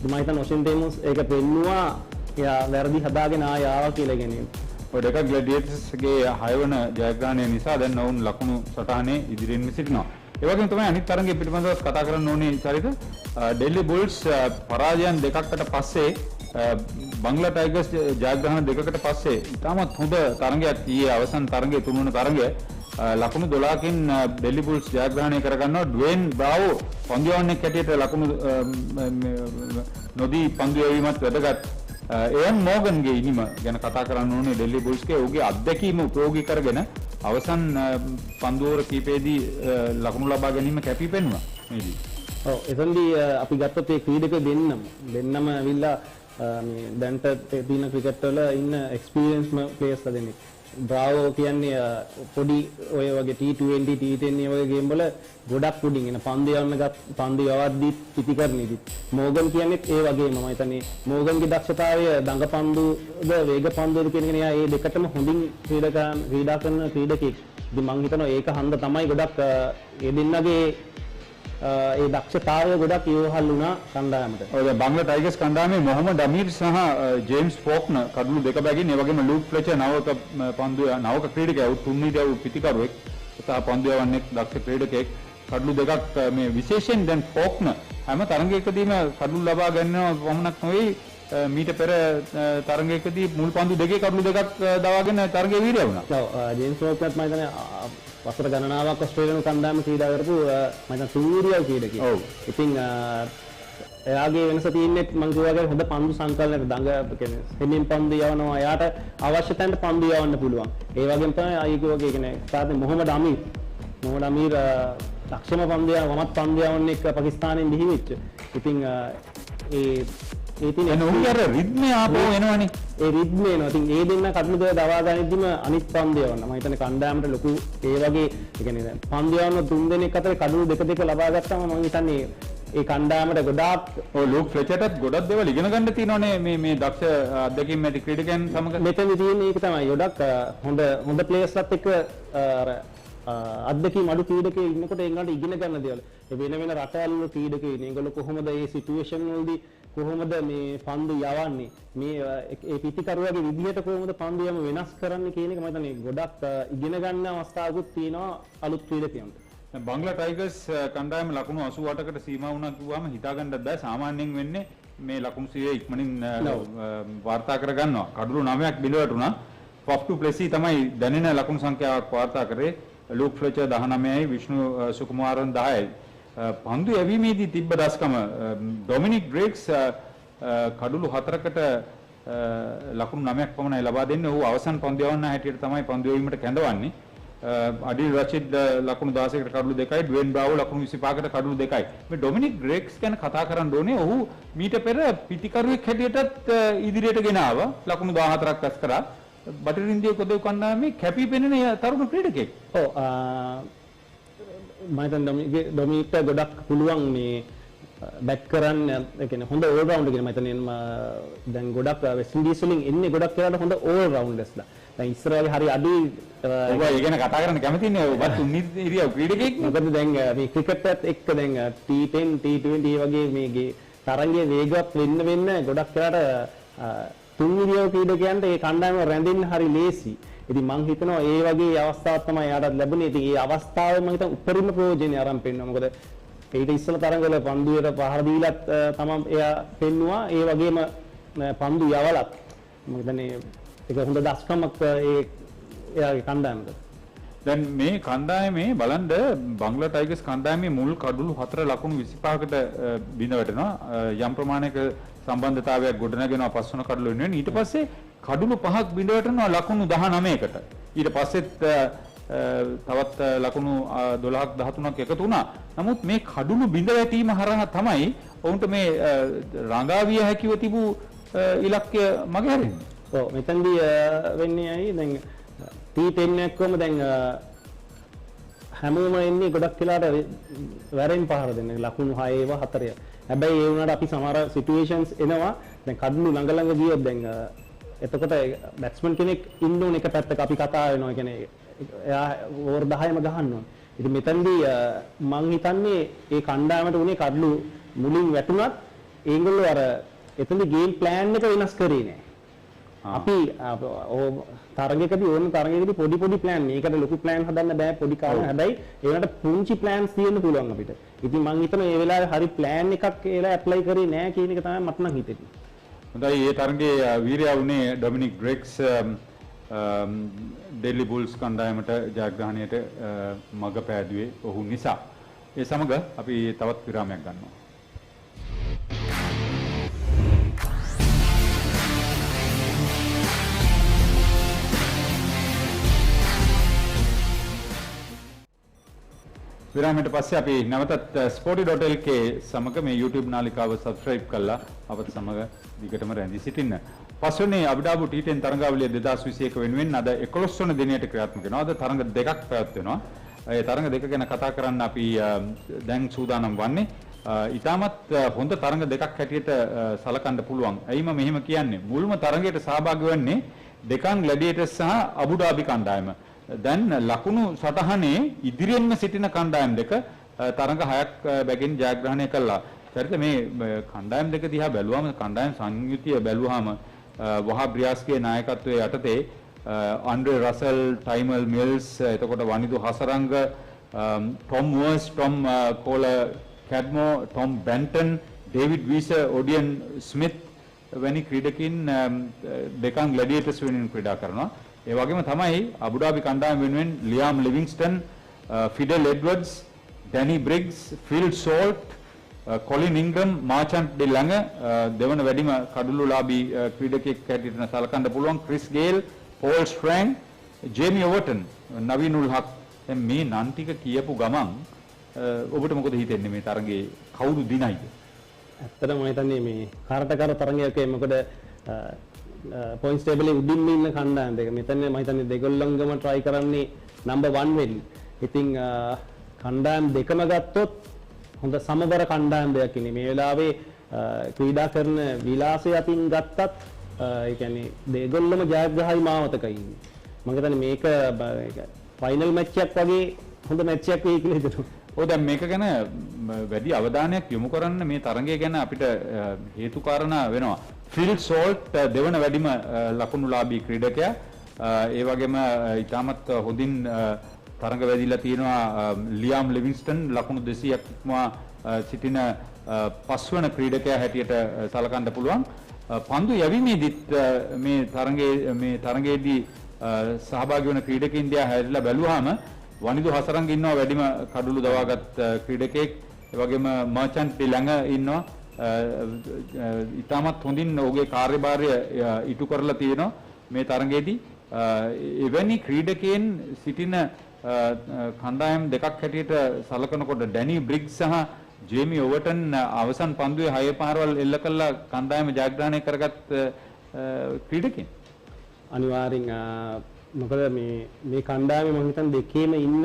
මම හිතන්නේ ඔෂෙන් ටේමස් ඒක පෙන්නවා එයා වැරදි හදාගෙන ආය ආවා කියලා කියන්නේ. ඔය ඩෙකන් ග්ලැඩියේටර්ස්ගේ 6 වන ජයග්‍රහණය නිසා දැන් ඔවුන් ලකුණු සටහනේ ඉදිරියෙන් සිටිනවා. ඒ වගේම තමයි අනිත් තරගයේ පිළිබඳව කතා කරන්න ඕනේ චරිත. ඩෙල්ලි බුල්ස් පරාජයන් දෙකකට පස්සේ බංගලා ටයිගර්ස් ජයග්‍රහණ දෙකකට පස්සේ ඉතාමත් හොඳ තරගයක් ඊයේ අවසන් තරගයේ තුන්වන තරගය ලකුණු 12කින් ඩෙල්ලි බුල්ස් ජයග්‍රහණය කරගන්නවා. ඩුවෙන් බ්‍රාවෝ පන්දු යවන්නෙක් හැටියට ලකුණු නොදී පන්දු යැවීමත් වැදගත්. එයන් මෝගන්ගේ ඉනිම ගැන කතා කරන්න ඕනේ ඩෙල්ලි බුල්ස්ගේ. ඔහුගේ අත්දැකීම උපයෝගී කරගෙන අවසන් පන්දු ඕවර කීපයේදී ලකුණු ලබා ගැනීම කැපී පෙනුණා මේදී. ඔව් එතෙන්දී අපි ගත්තොත් ඒ ක්‍රීඩක දෙන්නම ඇවිල්ලා මේ දැන්ට තියෙන ක්‍රිකට් වල ඉන්න එක්ස්පීරියන්ස් ප්ලේයර්ස්ලා දෙන්නේ. බ්‍රාවෝ කියන්නේ පොඩි ඔය වගේ T20 T10 වගේ ගේම් වල ගොඩක් පුඩින් එන පන්දු යවද්දි පිටිකරණෙදි. මෝගන් කියන්නේ ඒ වගේම මම හිතන්නේ මෝගන්ගේ දක්ෂතාවය දඟ පන්දුද වේග පන්දුද කියන එක ඒ දෙකටම හොඳින් ක්‍රීඩා කරන ක්‍රීඩකෙක්. ඉතින් මම හිතනවා ඒක හන්ද තමයි ගොඩක් ඒ දෙන්නගේ ඒ දක්ෂතාවය ගොඩක් ඉවහල් වුණා කණ්ඩායමට. ඔය බංගලා ටයිගර්ස් කණ්ඩායමේ මොහමඩ් අමීර් සහ ජේම්ස් ෆෝක්නර් කඩලු 2 බැගින් ඒ වගේම ලූක් ෆ්ලෙචර් නවක ක්‍රීඩකයෙක් තුන්වෙනි පිටිකරුවෙක් සහ පන්දු යවන්නෙක් දක්ෂ ක්‍රීඩකයෙක් කඩලු 2ක් මේ විශේෂයෙන් දැන් ෆෝක්නර් හැම තරගයකදීම කඩලු ලබා ගන්නවා පමණක් නෙවෙයි මීට පෙර තරගයකදී මුල් පන්දු දෙකේ කඩලු 2ක් දවාගෙන තරගයේ වීරය වුණා. ඔව් ජේම්ස් ෆෝක්නර්ත් මම හිතන්නේ වසර ගණනාවක් ඔස්ට්‍රේලියානු කණ්ඩායම ක්‍රීඩා කරපු මම හිතන්නේ සූර්යව ක්‍රීඩකයෙක්. ඔව්. ඉතින් එයාගේ වෙනස තියෙන්නේ මම කියවගේ හොඳ පන්දු සංකලනයක දඟ කියන්නේ හෙමින් පන්දු යවනවා. එයාට අවශ්‍ය තැනට පන්දු යවන්න පුළුවන්. ඒ වගේම තමයි අයිකෝ වගේ කියන්නේ සාදේ මොහමඩ් අමීර් ලක්ෂම පන්දු වමත් පන්දු යවන්න එක පාකිස්තානෙන් බිහිවෙච්ච. ඉතින් ඒ තියෙන ඔහුගේ රිද්මේ ආපහු එනවනේ. ඒ රිද්මේ එනවා. ඉතින් ඒ දෙන්න කඩළු දෙක දවා ගනිද්දිම අනිත් පන්දු යවන්න. මම හිතන්නේ කණ්ඩායමට ලොකු ඒ වගේ ඒ කියන්නේ දැන් පන්දු යවන්න තුන් දෙනෙක් අතර කඩළු දෙක ලබා ගත්තාම මම හිතන්නේ ඒ කණ්ඩායමට ගොඩාක් ලූක් ෆ්ලෙචර්ටත් ගොඩක් දේවල් ඉගෙන ගන්න තියෙනවානේ මේ දක්ෂ අත්දැකීම් ඇති ක්‍රීඩකයන් සමග. මෙතනදී තියෙන්නේ ඒක තමයි. ගොඩක් හොඳ ප්ලේයර්ස්ලත් එක්ක අත්දැකීම් අඩු ක්‍රීඩකයෙක් ඉන්නකොට ඒගොල්ලන්ට ඉගෙන ගන්න දේවල්. ඒ වෙන රටවල් වල ක්‍රීඩකයෝ ඉන්නේ. ඒගොල්ලෝ කොහොමද මේ සිටුේෂන් වලදී කොහොමද මේ පන්දු යවන්නේ? මේ ඒ පිටිකරුවගේ විදිහට කොහොමද පන්දු යම වෙනස් කරන්නේ කියන එක මම හිතන්නේ ගොඩක් ඉගෙන ගන්න අවස්ථාවකුත් තියෙනවා අලුත් ක්‍රීඩකයන්ට. බංග්ලා ටයිගර්ස් කණ්ඩායම ලකුණු 88කට සීමා වුණා කිව්වම හිතා ගන්නත් බෑ. සාමාන්‍යයෙන් වෙන්නේ මේ ලකුණු 100 ඉක්මනින් වාර්තා කර ගන්නවා. කඩළු 9ක් බිඳවට උනා. පොප්ටු ප්ලෙසි තමයි දැනෙන ලකුණු සංඛ්‍යාවක් වාර්තා කරේ. ලූක් ෆ්ලෙචර් 19යි, විෂ්ණු සුකුමාරන් 10යි. පන්දු යැවීමේදී තිබ්බ දස්කම ඩොමිනික් ග්‍රේග්ස් කඩළු 4කට ලකුණු 9ක් පමණයි ලබා දෙන්නේ. ඔහු අවසන් පන්දු යවන්න හැටියට තමයි පන්දු යැවීමට කැඳවන්නේ. අඩිල් රෂිඩ් ලකුණු 16කට කඩළු 2යි, ඩ්වෙන් බ්‍රාවෝ ලකුණු 25කට කඩළු 2යි. මේ ඩොමිනික් ග්‍රේග්ස් ගැන කතා කරන්න ඕනේ. ඔහු මීට පෙර පිටිකරුවෙක් හැටියටත් ඉදිරියට ගෙන ආවා. ලකුණු 14ක් රැස් කරා. බටහිර ඉන්දියාවේ කොදෙව් කණ්ඩායමේ කැපී පෙනෙන තරුණ ක්‍රීඩකයෙක්. ඔව් මම හිතන්නේ ඩොමිනික්ට ගොඩක් පුළුවන් මේ බැට් කරන්න. ඒ කියන්නේ හොඳ ඕල් රවුන්ඩර් කියන මම හිතන්නේ දැන් ගොඩක් වෙස්ට් ඉන්ඩීස් වලින් එන්නේ ගොඩක් වෙලාවට හොඳ ඕල් රවුන්ඩර්ස්ලා. දැන් ඉස්සරහේ හරි අඩුයි. ඔබ ඒ ගැන කතා කරන්න කැමති නේ. ඔබත් උන්නිත් ඉරියව් ක්‍රීඩකයෙක්. මොකද දැන් මේ ක්‍රිකට් එක්ක දැන් T10 T20 වගේ මේගේ තරංගයේ වේගවත් වෙන්න ගොඩක් වෙලාවට තුන් ඉරියව් ක්‍රීඩකයන්ට ඒ කණ්ඩායම රැඳෙන්න හරි ලේසි. ඉතින් මම හිතනවා ඒ වගේ අවස්ථාවක් තමයි යාටත් ලැබුණේ. ඉතින් ඒ අවස්ථාවේ මම හිතන උපරිම ප්‍රයෝජනෙ අරන් පෙන්නවා. මොකද ඊට ඉස්සෙල්ලා තරංගවල පන්දුවට පහර දීලත් තමයි එයා පෙන්නවා. ඒ වගේම පන්දු යවලත් මම හිතන්නේ ඒක හොඳ දස්කමක් එයාගේ කණ්ඩායමට. දැන් මේ කණ්ඩායමේ බලන්න බංග්ලා ටයිගර්ස් කණ්ඩායමේ මුල් කඩළු 4 ලකුණු 25කට බිඳ වැටෙනවා. යම් ප්‍රමාණයක සම්බන්ධතාවයක් ගොඩනගෙනවා පස්වන කඩළු වෙනුවෙන්. ඊට පස්සේ කඩළු 5ක් බිඳ වැටෙනවා ලකුණු 19කට. ඊට පස්සෙත් තවත් ලකුණු 12ක් 13ක් එකතු වුණා. නමුත් මේ කඩළු බිඳ වැටීම හරහා තමයි ඔවුන්ට මේ රඟාවිය හැකිව තිබූ ඉලක්කය මගහැරෙන්නේ. ඔව් මෙතනදී වෙන්නේ ඇයි දැන් T10 එකකම දැන් හැමෝම එන්නේ ගොඩක් වෙලාට වැරෙන් පහර දෙන්නේ ලකුණු 6 ඒවා 4. හැබැයි ඒ වුණාට අපි සමහර සිටුේෂන්ස් එනවා දැන් කඩළු ළඟ ගියොත් දැන් එතකොට බැට්ස්මන් කෙනෙක් ඉන්න ඕන එක පැත්තක අපි කතා වෙනවා. ඒ කියන්නේ එයා ඕවර් 10ම ගහන්න ඕන. ඉතින් මෙතනදී මං හිතන්නේ ඒ කණ්ඩායමට උනේ කඩළු මුලින් වැටුණත් ඒගොල්ලෝ අර එතනදී ගේම් ප්ලෑන් එක වෙනස් කරේ නෑ. අපි තරගයකදී ඕන තරගයකදී පොඩි ප්ලෑන් මේකට ලොකු ප්ලෑන් හදන්න බෑ පොඩි කාලේ. හැබැයි ඒකට පුංචි ප්ලෑන්ස් තියෙන්න පුළුවන් අපිට. ඉතින් මම හිතනවා මේ වෙලාවේ හරි ප්ලෑන් එකක් ඒලා ඇප්ලයි කරේ නෑ කියන එක තමයි මට නම් හිතෙන්නේ. හොඳයි මේ තරගයේ වීරයා වුණේ ඩොමිනික් ග්‍රේග්ස් ඩෙල්ලි බුල්ස් කණ්ඩායමට ජයග්‍රහණයට මඟ පෑදුවේ ඔහු නිසා. ඒ සමග අපි තවත් විරාමයක් ගන්නවා. විරාමයට පස්සේ අපි නැවතත් sporty.lk සමග මේ YouTube නාලිකාව subscribe කරලා අපත් සමග දිගටම රැඳී සිටින්න. පස්වනේ අබුඩාබි T10 තරඟාවලිය 2021 වෙනුවෙන් අද 11 වන දිනයට ක්‍රියාත්මක වෙනවා. අද තරඟ දෙකක් පැවැත්වෙනවා. ඒ තරඟ දෙක ගැන කතා කරන්න අපි දැන් සූදානම් වන්නේ. ඊටමත් හොඳ තරඟ දෙකක් හැටියට සලකන්න පුළුවන්. ඇයිම මෙහෙම කියන්නේ? මුල්ම තරඟයට සහභාගී වෙන්නේ Deccan Gladiators සහ අබුඩාබි කණ්ඩායම. දැන් ලකුණු සටහනේ ඉදිරියෙන්ම සිටින කණ්ඩායම් දෙක තරඟ 6ක් බැගින් ජයග්‍රහණය කළා. චරිත මේ කණ්ඩායම් දෙක දිහා බැලුවම කණ්ඩායම් සංයුතිය බැලුවාම වහබ් රියාස්ගේ නායකත්වයේ යටතේ ආන්ඩ්‍රේ රසල්, ටයිමල් මිල්ස්, එතකොට වනිදු හසරංග, ටොම් වර්ස්, Tom Kohler Cadmore, Tom Banton, David Wiese, Odean Smith වැනි ක්‍රීඩකින් Deccan Gladiators වෙනුවෙන් ක්‍රීඩා කරනවා. ඒ වගේම තමයි අබුඩාබි කණ්ඩායම වෙනුවෙන් Liam Livingstone, Fidel Edwards, Danny Briggs, Phil Salt, Colin Ingram Marchant de Lange දෙවන වැඩිම කඩලුලාභී ක්‍රීඩකයෙක් හැටියට සලකන්න පුළුවන්. Chris Gayle, Paul Stirling, Jamie Overton, Naveen ul Haq. දැන් මේ නම් ටික කියපු ගමන් ඔබට මොකද හිතෙන්නේ මේ තරගයේ කවුරු දිනයිද? ඇත්තටම මම හිතන්නේ මේ කාරට කර තරගයක මොකද පොයින්ට්ස් ටේබල් එකේ උඩින් ඉන්න කණ්ඩායම් දෙක. මෙතන මම හිතන්නේ දෙගොල්ලන්ගම try කරන්නේ number 1 වෙන්න. ඉතින් කණ්ඩායම් දෙකම ගත්තොත් හොඳ සමබර කණ්ඩායම් දෙයක් ඉන්නේ. මේ වෙලාවේ ක්‍රීඩා කරන විලාසය අතින් ගත්තත් ඒ කියන්නේ දෙගොල්ලම ජයග්‍රහයි මාවතක ඉන්නේ. මම හිතන්නේ මේක ෆයිනල් මැච් එකක් වගේ හොඳ මැච් එකක් වෙයි කියලා හිතනවා. ඔව් දැන් මේක ගැන වැඩි අවධානයක් යොමු කරන්න මේ තරගය ගැන අපිට හේතු කාරණා වෙනවා. ෆිල් සෝල්ට් දෙවන වැඩිම ලකුණුලාභී ක්‍රීඩකයා. ඒ වගේම ඉතාමත් හොඳින් තරඟ වැදිලා තියෙනවා ලියාම් ලිවින්ස්ටන් ලකුණු 200ක් ඉක්මවා සිටින පස්වන ක්‍රීඩකයා හැටියට සලකන්න පුළුවන්. පන්දු යැවීමේදීත් මේ තරගයේදී සහභාගී වන ක්‍රීඩකයින් දිහා හැරිලා බැලුවාම වනිදු හසරංග ඉන්නවා වැඩිම කඩළු දවාගත් ක්‍රීඩකයෙක්. ඒ වගේම මර්චන්ට් ළඟ ඉන්නවා. ඉතාමත් හොඳින් ඔහුගේ කාර්යභාරය ඉටු කරලා තියෙනවා මේ තරගයේදී. එවැනි ක්‍රීඩකයන් සිටින කණ්ඩායම් දෙකක් හැටියට සලකනකොට ඩැනි බ්‍රිග්ස් සහ ජේමි ඕවර්ටන් අවසන් පන්දුවේ 6 පහරවල් එල්ල කළා කණ්ඩායම ජයග්‍රහණය කරගත් ක්‍රීඩකයන්. අනිවාර්යෙන් මොකද මේ කණ්ඩායමේ මම හිතන්නේ දෙකේම ඉන්න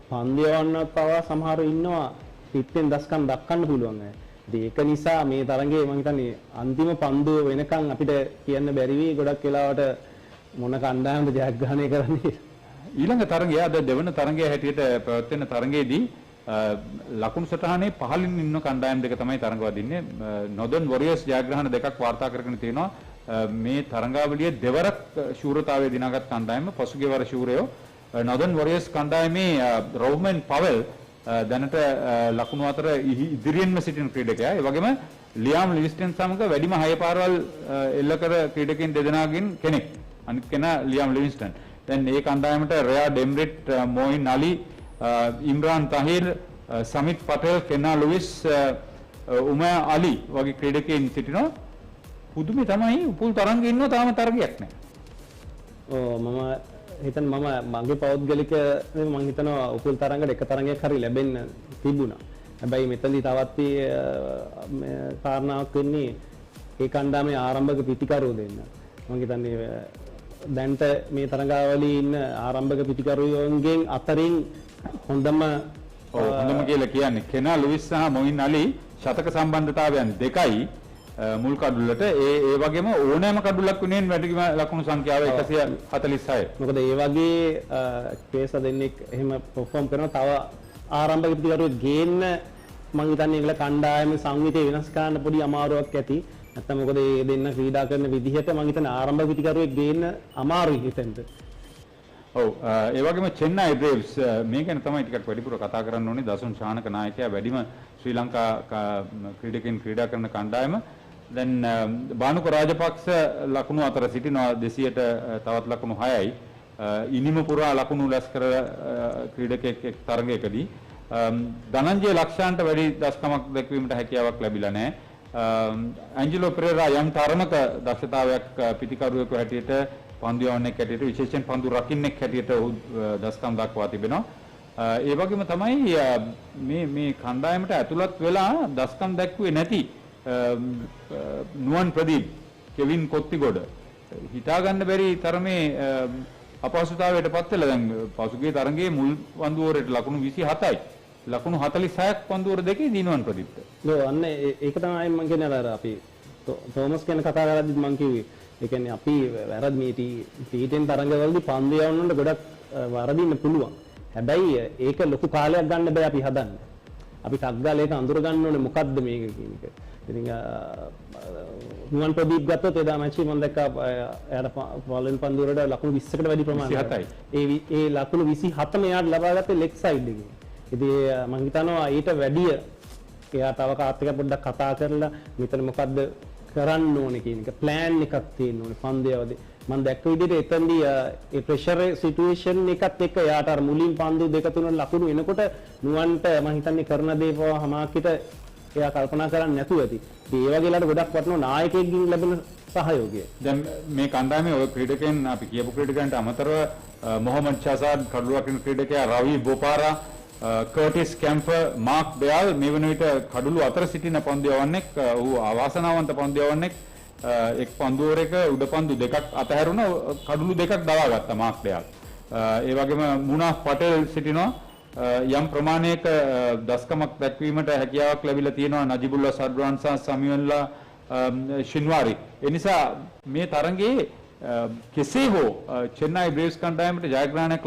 පන්දු යවන්නත් පවා සමහරව ඉන්නවා පිටෙන් දස්කම් දක්වන්න පුළුවන් අය. ඒක නිසා මේ තරඟේ මම හිතන්නේ අන්තිම පන්දුව වෙනකන් අපිට කියන්න බැරි වෙයි ගොඩක් වෙලාවට මොන කණ්ඩායමද ජයග්‍රහණය කරන්නේ. ඊළඟ තරඟය අද දෙවන තරඟය හැටියට පැවැත්වෙන තරඟයේදී ලකුණු සටහනේ පහළින් ඉන්න කණ්ඩායම් දෙක තමයි තරඟ වදින්නේ. නොදර්න් වොරියර්ස් ජයග්‍රහණ දෙකක් වාර්තා කරගෙන තියෙනවා. මේ තරඟාවලියේ දෙවරක් ශූරතාවය දිනාගත් කණ්ඩායම පසුගිය වර ශූරයෝ නොදර්න් වොරියර්ස් කණ්ඩායමේ රෝමන් පවෙල් දැනට ලකුණු අතර ඉදිරියෙන්ම සිටින ක්‍රීඩකයා. ඒ වගේම ලියාම් ලිවිස්ටන් සමග වැඩිම 6 පාරවල් එල්ල කර ක්‍රීඩකයන් දෙදෙනාගෙන් කෙනෙක්. අනිත් කෙනා ලියාම් ලිවිස්ටන්. දැන් මේ කණ්ඩායමට රෙයා ඩෙම්රිට්, මොයින් අලි, ඉම්රාන් තහිර්, සමිත් පටේල්, කෙනා ලුයිස්, උමා අලි වගේ ක්‍රීඩකයන් සිටිනවා. පුදුමේ තමයි උපුල් තරංගෙ ඉන්නවා තාම තරගයක් නැහැ. මම හිතන්නේ මගේ පෞද්ගලික මම හිතනවා උපුල් තරංගට එක තරංගයක් හරි ලැබෙන්න තිබුණා. හැබැයි මෙතනදී තවත් කාරණාවක් වෙන්නේ ඒ කණ්ඩායමේ ආරම්භක පිටිකරුවෝ දෙන්න. මම හිතන්නේ දැන්ට මේ තරඟාවලියේ ඉන්න ආරම්භක පිටිකරුවෝන්ගෙන් අතරින් හොඳම කියලා කියන්නේ කෙනා ලුයිස් සහ මොයින් අලි ශතක සම්බන්ධතාවයන් දෙකයි මුල් කඩුල්ලට. ඒ වගේම ඕනෑම කඩුල්ලක් වෙනුවෙන් වැඩිම ලකුණු සංඛ්‍යාව 146. මොකද ඒ වගේ කේස දෙන්නෙක් එහෙම පර්ෆෝම් කරනවා. තව ආරම්භක පිටිකරුවෝ ගේන්න මම හිතන්නේ ඒගොල්ල කණ්ඩායමේ සංවිතය වෙනස් කරන්න පොඩි අමාරුවක් ඇති. නැත්නම් මොකද මේ දෙන්න ක්‍රීඩා කරන විදිහට මම හිතන්නේ ආරම්භක පිටිකරුවෙක් ගේන්න අමාරුයි හිතෙන්ද. ඔව් ඒ වගේම චෙන්නයි බ්‍රේව්ස් මේ ගැන තමයි ටිකක් වැඩිපුර කතා කරන්න ඕනේ. දසුන් ශානක නායකයා වැඩිම ශ්‍රී ලංකා ක්‍රීඩකයන් ක්‍රීඩා කරන කණ්ඩායම. දැන් බානුක රාජපක්ෂ ලකුණු අතර සිටිනවා 200ට තවත් ලකුණු 6යි. ඉනිම පුරා ලකුණු ලස්කර ක්‍රීඩකයෙක් තරගයකදී ධනංජය ලක්ෂාන්ට වැඩි දස්කමක් දැක්වීමට හැකියාවක් ලැබිලා නැහැ. ඇන්ජලෝ පෙරේරා යම් තරමක දක්ෂතාවයක් පිටිකරුවෙකු හැටියට පන්දු යවන්නෙක් හැටියට විශේෂයෙන් පන්දු රකින්නෙක් හැටියට දස්කම් දක්වා තිබෙනවා. ඒ වගේම තමයි මේ කණ්ඩායමට ඇතුළත් වෙලා දස්කම් දැක්ුවේ නැති නුවන් ප්‍රදීප්, කෙවින් කොත්තිගොඩ හිතා ගන්න බැරි තරමේ අපහසුතාවයට පත් වෙලා දැන් පසුගිය තරගයේ මුල් පන්දුවරට ලකුණු 27යි. ලකුණු 46ක් පන්දුවර දෙකේ දිනුවන් ප්‍රදීප්ට. අන්න ඒක තමයි මම කියන්නේ අර අපි තෝමස් ගැන කතා කරද්දි මම කිව්වේ ඒ කියන්නේ අපි වැරදි මේ T10 තරඟවලදී පන්දු යවන්නට ගොඩක් වරදින්න පුළුවන්. හැබැයි ඒක ලොකු කාලයක් ගන්න බෑ අපි හදන්න. අපි ටක් ගාලා ඒක අඳුර ගන්න ඕනේ මොකද්ද මේක කියන එක. ඉතින් නුවන් ප්‍රදීප් ගත්තොත් එදා මැච් එක මම දැක්කා එයාට පළවෙනි පන්දුවරට ලකුණු 20කට වැඩි ප්‍රමාණයක්. 27යි. ඒ ලකුණු 27ම එයාට ලබා ගත්තේ ලෙග් සයිඩ් එකේ. ඉතින් මම හිතනවා ඊට වැඩිය එයා තව කාත් එක පොඩ්ඩක් කතා කරලා මෙතන මොකද්ද කරන්න ඕනේ කියන එක ප්ලෑන් එකක් තියෙන්න ඕනේ පන්දුවේදී. මම දැක්ක විදිහට එතනදී ඒ ප්‍රෙෂර් සිටුේෂන් එකත් එක්ක එයාට අර මුලින් පන්දු දෙක තුන ලකුණු එනකොට නුවන්ට මම හිතන්නේ කරන දේ පවා හමාකිට එයා කල්පනා කරන්නේ නැතුව ඇති. ඉතින් ඒ වගේලාට ගොඩක් වටිනා නායකයෙක්ගෙන් ලැබෙන සහයෝගය. දැන් මේ කණ්ඩායමේ ඔය ක්‍රීඩකයන් අපි කියපු ක්‍රීඩකයන්ට අමතරව මොහොමඩ් ෂහසාද් කඩුළු රකින්න ක්‍රීඩකයා රවි බොපාරා කර්ටිස් කැම්පර් මාක් ඩයාල් මේ වන විට කඩුළු අතර සිටින පන්දු යවන්නෙක් ඔහු අවාසනාවන්ත පන්දු යවන්නෙක් එක් පන්දුවරයක උඩ පන්දු දෙකක් අතහැරුණ කඩුළු දෙකක් දවා ගත්තා මාක් ඩයාල්. ඒ වගේම මුනාෆ් පටේල් සිටිනවා යම් ප්‍රමාණයක දස්කමක් දැක්වීමට හැකියාවක් ලැබිලා තියෙනවා නජිබුල්ලා සඩ්රාන් සහ සමියුල්ලා ශින්වාරි. ඒ නිසා මේ තරගයේ කෙසේ හෝ චෙන්නයි බ්‍රේව්ස් කණ්ඩායමට ජයග්‍රහණයක්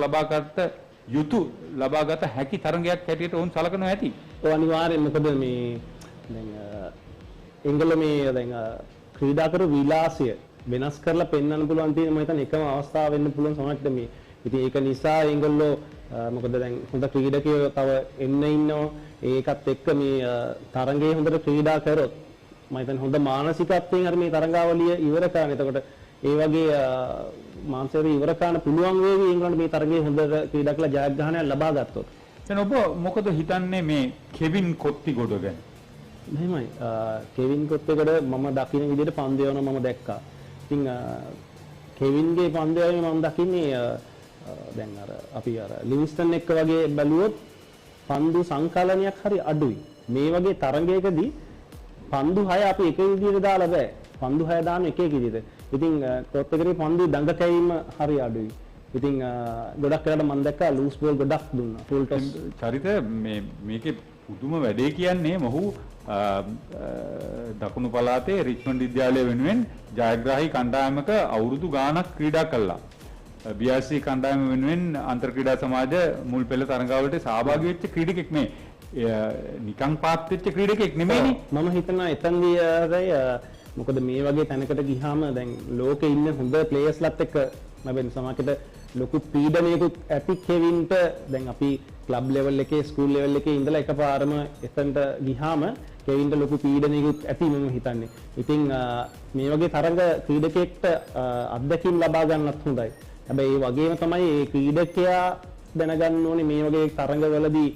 ලබාගත හැකි තරගයක් හැටියට ඔවුන් සලකනවා ඇති. ඔව් අනිවාර්යයෙන් මොකද මේ දැන් එංගලමේ දැන් ක්‍රීඩාකරු විලාසය වෙනස් කරලා පෙන්වන්න පුළුවන් තියෙන මම හිතන්නේ එකම අවස්ථාව වෙන්න පුළුවන් සමහරට මේ. ඉතින් ඒක නිසා ඒගොල්ලෝ මොකද දැන් හොඳ ක්‍රීඩකයෝ තව එන්න ඉන්නවා. ඒකත් එක්ක මේ තරගයේ හොඳට ක්‍රීඩා කරොත් මම හිතන්නේ හොඳ මානසිකත්වයෙන් හරි මේ තරගාවලිය ඉවර කරන්න. එතකොට ඒ වගේ මානසිකව ඉවර කරන්න පුළුවන් වේවි ඉංග්‍රීසි මේ තරගයේ හොඳ ක්‍රීඩා කළ ජයග්‍රහණයක් ලබා ගත්තොත්. දැන් ඔබ මොකද හිතන්නේ මේ කෙවින් කොත්තිගොඩ ගැන? මෙහෙමයි කෙවින් කොත්තිගොඩ මම දකින්න විදිහට පන්දු යවනවා මම දැක්කා. ඉතින් කෙවින්ගේ පන්දු යවීම මම දකින්නේ දැන් අපි ලිවිස්ටන් එක්ක වගේ බැලුවොත් පන්දු සංකලනයක් හරි අඩුයි. මේ වගේ තරගයකදී පන්දු 6 අපි එක විදිහට දාලා බෑ. පන්දු 6 දාන එක විදිහට. ඉතින් කොත්තකරේ පන්දු දඟ කැවීම හරි අඩුයි. ඉතින් ගොඩක් වෙලාවට මම දැක්කා ලූස් බෝල් ගොඩක් දුන්නා. ෆුල් ටොස් චරිත මේකේ පුදුම වැඩේ කියන්නේ මොහු දකුණු පළාතේ රිච්මන්ඩ් විද්‍යාලය වෙනුවෙන් ජයග්‍රාහී කණ්ඩායමක අවුරුදු ගාණක් ක්‍රීඩා කළා. BRC කණ්ඩායම වෙනුවෙන් අන්තර් ක්‍රීඩා සමාජ මුල් පෙළ තරඟවලට සහභාගී වෙච්ච ක්‍රීඩකෙක් මේ නිකන් පාත් වෙච්ච ක්‍රීඩකෙක් නෙමෙයිනේ. මම හිතනවා එතනදී මොකද මේ වගේ තැනකට ගියාම දැන් ලෝකේ ඉන්න හොඳ ප්ලේයර්ස්ලත් එක්ක ලැබෙන සමාජයට ලොකු පීඩනයකුත් ඇති කෙවින්ට දැන් අපි ක්ලබ් ලෙවල් එකේ ස්කූල් ලෙවල් එකේ ඉඳලා එකපාරම එතනට ගියාම කෙවින්ට ලොකු පීඩනයකුත් ඇති මම හිතන්නේ. ඉතින් මේ වගේ තරඟ ක්‍රීඩකෙක්ට අත්දැකීම් ලබා ගන්නත් හොඳයි. හැබැයි ඒ වගේම තමයි මේ ක්‍රීඩකයා දැනගන්න ඕනේ මේ වගේ තරඟවලදී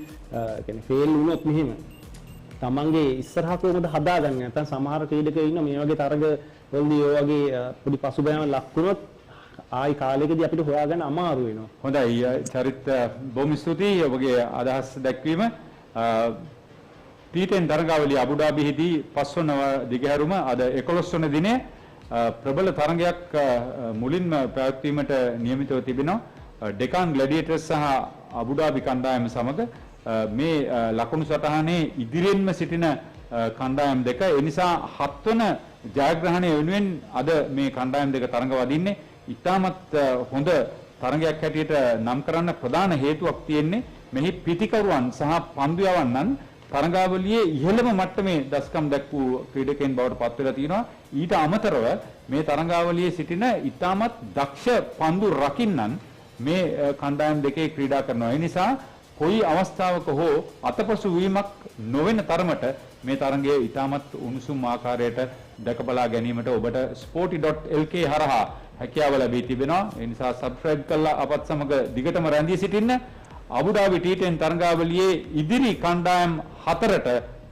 කියන්නේ ෆේල් වුණොත් මෙහෙම තමන්ගේ ඉස්සරහ කොහොමද හදාගන්නේ. නැත්නම් සමහර ක්‍රීඩකයෝ ඉන්න මේ වගේ තරඟ වලදී ඔය වගේ පොඩි පසුබෑමක් ලක් වුණොත් ආයි කාලෙකදී අපිට හොයාගන්න අමාරු වෙනවා. හොඳයි චරිත බොහොම ස්තුතියි ඔබගේ අදහස් දැක්වීම. T10 තරගාවලිය අබුඩාබිහිදී 5 වන දිගහැරුම අද 11 වන දිනේ ප්‍රබල තරගයක් මුලින්ම පැවැත්වීමට නියමිතව තිබෙනවා. Deccan Gladiators සහ අබුඩාබි කණ්ඩායම සමග මේ ලකුණු සටහනේ ඉදිරියෙන්ම සිටින කණ්ඩායම් දෙක. ඒ නිසා 7 වන ජයග්‍රහණය වෙනුවෙන් අද මේ කණ්ඩායම් දෙක තරඟ වදින්නේ. ඉතාමත් හොඳ තරගයක් හැටියට නම් කරන්න ප්‍රධාන හේතුවක් තියෙන්නේ මෙහි පිටිකරුවන් සහ පන්දු යවන්නන් තරගාවලියේ ඉහළම මට්ටමේ දස්කම් දක්වූ ක්‍රීඩකයන් බවට පත් වෙලා තියෙනවා. ඊට අමතරව මේ තරගාවලියේ සිටින ඉතාමත් දක්ෂ පන්දු රකින්නන් මේ කණ්ඩායම් දෙකේ ක්‍රීඩා කරනවා. ඒ නිසා කොයි අවස්ථාවක හෝ අතපසු වීමක් නොවන තරමට මේ තරගයේ ඉතාමත් උණුසුම් ආකාරයට දැකබලා ගැනීමට ඔබට sporty.lk හරහා හැකියාව ලැබී තිබෙනවා. ඒ නිසා subscribe කරලා අපත් සමග දිගටම රැඳී සිටින්න. අබුඩාබි T10 තරගාවලියේ ඉදිරි කණ්ඩායම් 4ට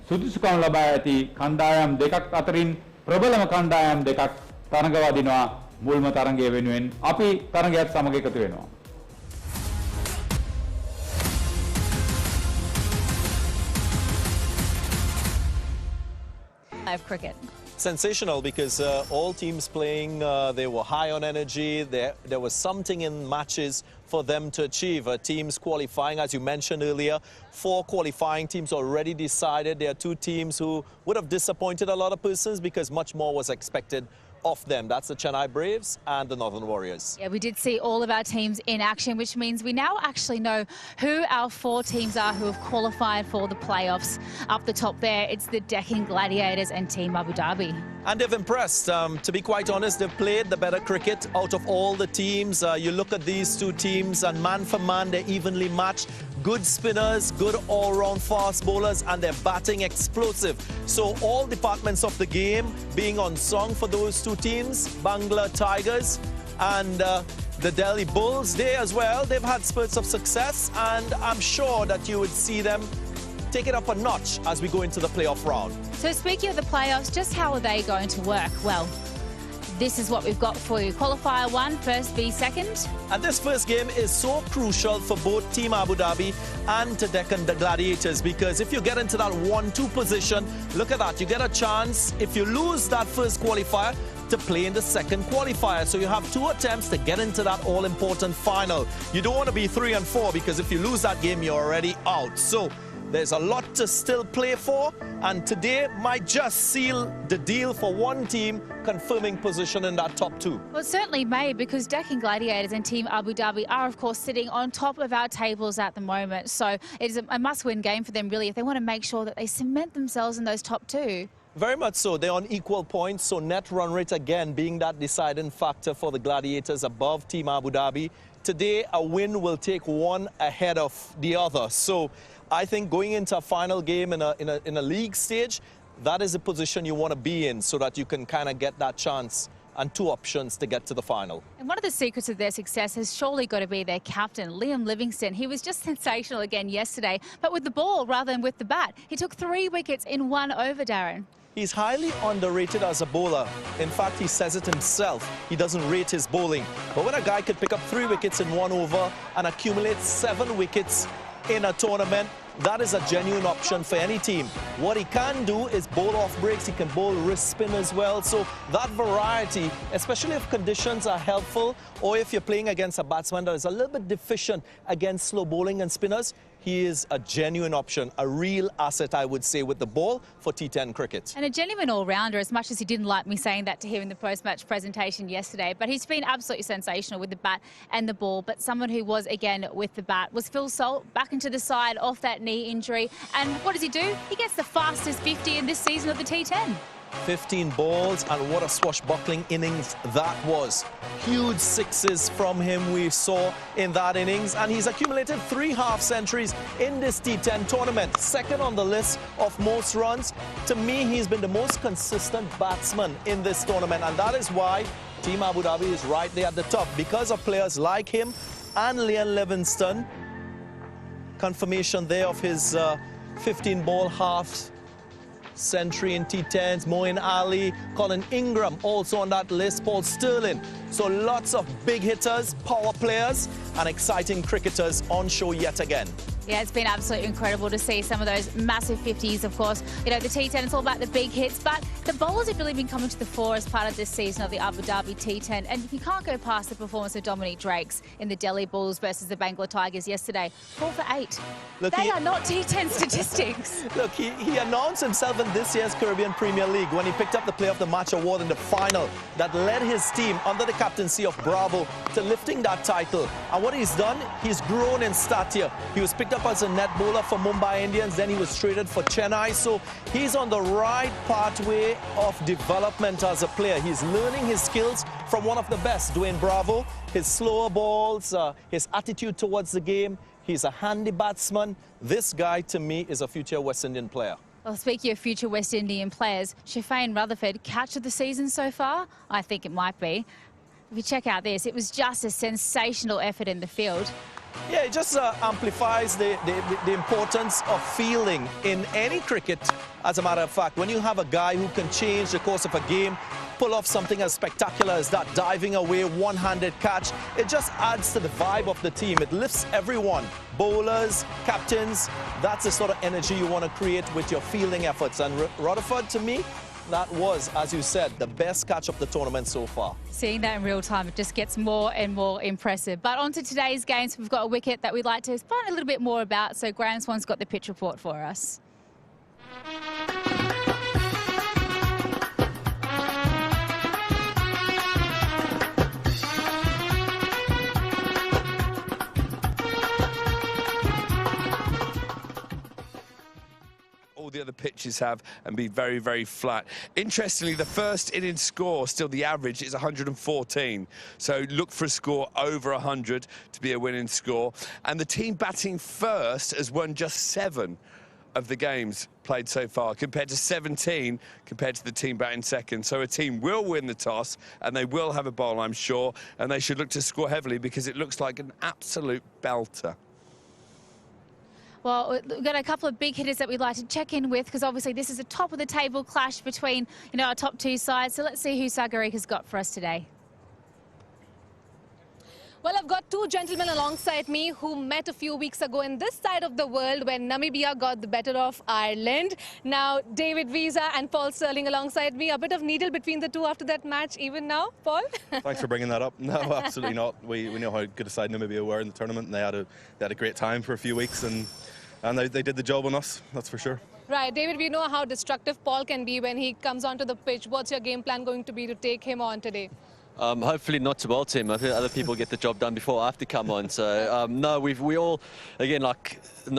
සුදුසුකම් ලබා ඇති කණ්ඩායම් දෙකක් අතරින් ප්‍රබලම කණ්ඩායම් දෙකක් තරඟ වදිනවා. මුල්ම තරගය වෙනුවෙන් අපි තරගයත් සමග එකතු වෙනවා. Live cricket. Sensational because all teams playing, they were high on energy. There was something in matches for them to achieve. Teams qualifying, as you mentioned earlier, 4 qualifying teams already decided. There are 2 teams who would have disappointed a lot of persons because much more was expected of them. That's the Chennai Braves and the Northern Warriors. Yeah, we did see all of our teams in action, which means we now actually know who our 4 teams are who have qualified for the playoffs. Up the top there, it's the Deccan Gladiators and Team Abu Dhabi. And they've impressed. To be quite honest, they've played the better cricket out of all the teams. You look at these 2 teams and man for man, they're evenly matched. Good spinners, good all-round fast bowlers, and they're batting explosive. So all departments of the game being on song for those 2 teams, Bangla Tigers and the Delhi Bulls. They as well, they've had spurts of success, and I'm sure that you would see them take it up a notch as we go into the playoff round. So speaking of the playoffs, just how are they going to work? Well, this is what we've got for you. Qualifier 1, first v second. And this first game is so crucial for both Team Abu Dhabi and Deccan Gladiators, because if you get into that 1-2 position, look at that, you get a chance, if you lose that first qualifier, to play in the second qualifier. So you have 2 attempts to get into that all-important final. You don't want to be 3 and 4, because if you lose that game, you're already out. So there's a lot to still play for, and today might just seal the deal for one team confirming position in that top 2. Well, it certainly may, because Deccan Gladiators and Team Abu Dhabi are, of course, sitting on top of our tables at the moment. So it is a must-win game for them, really, if they want to make sure that they cement themselves in those top 2. Very much so. They're on equal points, so net run rate again being that deciding factor for the Gladiators above Team Abu Dhabi. Today, a win will take one ahead of the other. So I think going into a final game in a league stage, that is the position you want to be in, so that you can kind of get that chance and 2 options to get to the final. And one of the secrets of their success has surely got to be their captain, Liam Livingston. He was just sensational again yesterday, but with the ball rather than with the bat. He took 3 wickets in 1 over, Darren. He's highly underrated as a bowler. In fact, he says it himself. He doesn't rate his bowling. But when a guy could pick up 3 wickets in 1 over and accumulate 7 wickets in a tournament, that is a genuine option for any team. What he can do is bowl off breaks. He can bowl wrist spin as well. So that variety, especially if conditions are helpful, or if you're playing against a batsman that is a little bit deficient against slow bowling and spinners, he is a genuine option, a real asset, I would say, with the ball for T10 cricket. And a genuine all-rounder, as much as he didn't like me saying that to him in the post-match presentation yesterday. But he's been absolutely sensational with the bat and the ball. But someone who was, again, with the bat was Phil Salt, back into the side off that knee injury. And what does he do? He gets the fastest 50 in this season of the T10. 15 balls, and what a swashbuckling innings that was. Huge 6s from him we saw in that innings, and he's accumulated 3 half-centuries in this T10 tournament. Second on the list of most runs. To me, he's been the most consistent batsman in this tournament, and that is why Team Abu Dhabi is right there at the top, because of players like him and Liam Livingston. Confirmation there of his 15-ball half century in T10s, Moeen Ali, Colin Ingram also on that list, Paul Sterling. So lots of big hitters, power players, and exciting cricketers on show yet again. Yeah, it's been absolutely incredible to see some of those massive 50s, of course. You know, the T10, it's all about the big hits, but the bowlers have really been coming to the fore as part of this season of the Abu Dhabi T10. And you can't go past the performance of Dominic Drakes in the Delhi Bulls versus the Bangalore Tigers yesterday. 4 for 8. Look, they are not T10 statistics. Look, he announced himself in this year's Caribbean Premier League when he picked up the Player of the Match award in the final that led his team under the captaincy of Bravo to lifting that title. And what he's done, he's grown in stature. He was picked up as a net bowler for Mumbai Indians, then he was traded for Chennai. So he's on the right pathway of development as a player. He's learning his skills from one of the best, Dwayne Bravo. His slower balls, his attitude towards the game. He's a handy batsman. This guy, to me, is a future West Indian player. Well, speaking of future West Indian players, Shafane Rutherford, catch of the season so far? I think it might be. If you check out this, it was just a sensational effort in the field. Yeah, it just amplifies the importance of fielding in any cricket. As a matter of fact, when you have a guy who can change the course of a game, pull off something as spectacular as that diving away one-handed catch, it just adds to the vibe of the team. It lifts everyone, bowlers, captains. That's the sort of energy you want to create with your fielding efforts. And Rutherford, to me, that was, as you said, the best catch of the tournament so far. Seeing that in real time, it just gets more and more impressive. But on to today's games, we've got a wicket that we'd like to find a little bit more about. So Graham Swan's got the pitch report for us. The other pitches have and be very, very flat. Interestingly, the first innings score, still the average, is 114. So look for a score over 100 to be a winning score. And the team batting first has won just 7 of the games played so far, compared to 17 compared to the team batting second. So a team will win the toss and they will have a bowl, I'm sure, and they should look to score heavily because it looks like an absolute belter. Well, we've got a couple of big hitters that we'd like to check in with, because obviously this is a top of the table clash between, our top two sides. So let's see who Sagarika's got for us today. Well, I've got two gentlemen alongside me who met a few weeks ago in this side of the world when Namibia got the better of Ireland. Now, David Visa and Paul Sterling alongside me. A bit of needle between the two after that match, even now, Paul? Thanks for bringing that up. No, absolutely not. We know how good a side Namibia were in the tournament, and they had a great time for a few weeks, and they did the job on us, that's for sure. Right, David, we know how destructive Paul can be when he comes onto the pitch. What's your game plan going to be to take him on today? Hopefully not to bolt him. I feel other people get the job done before I have to come on. So no, we all again know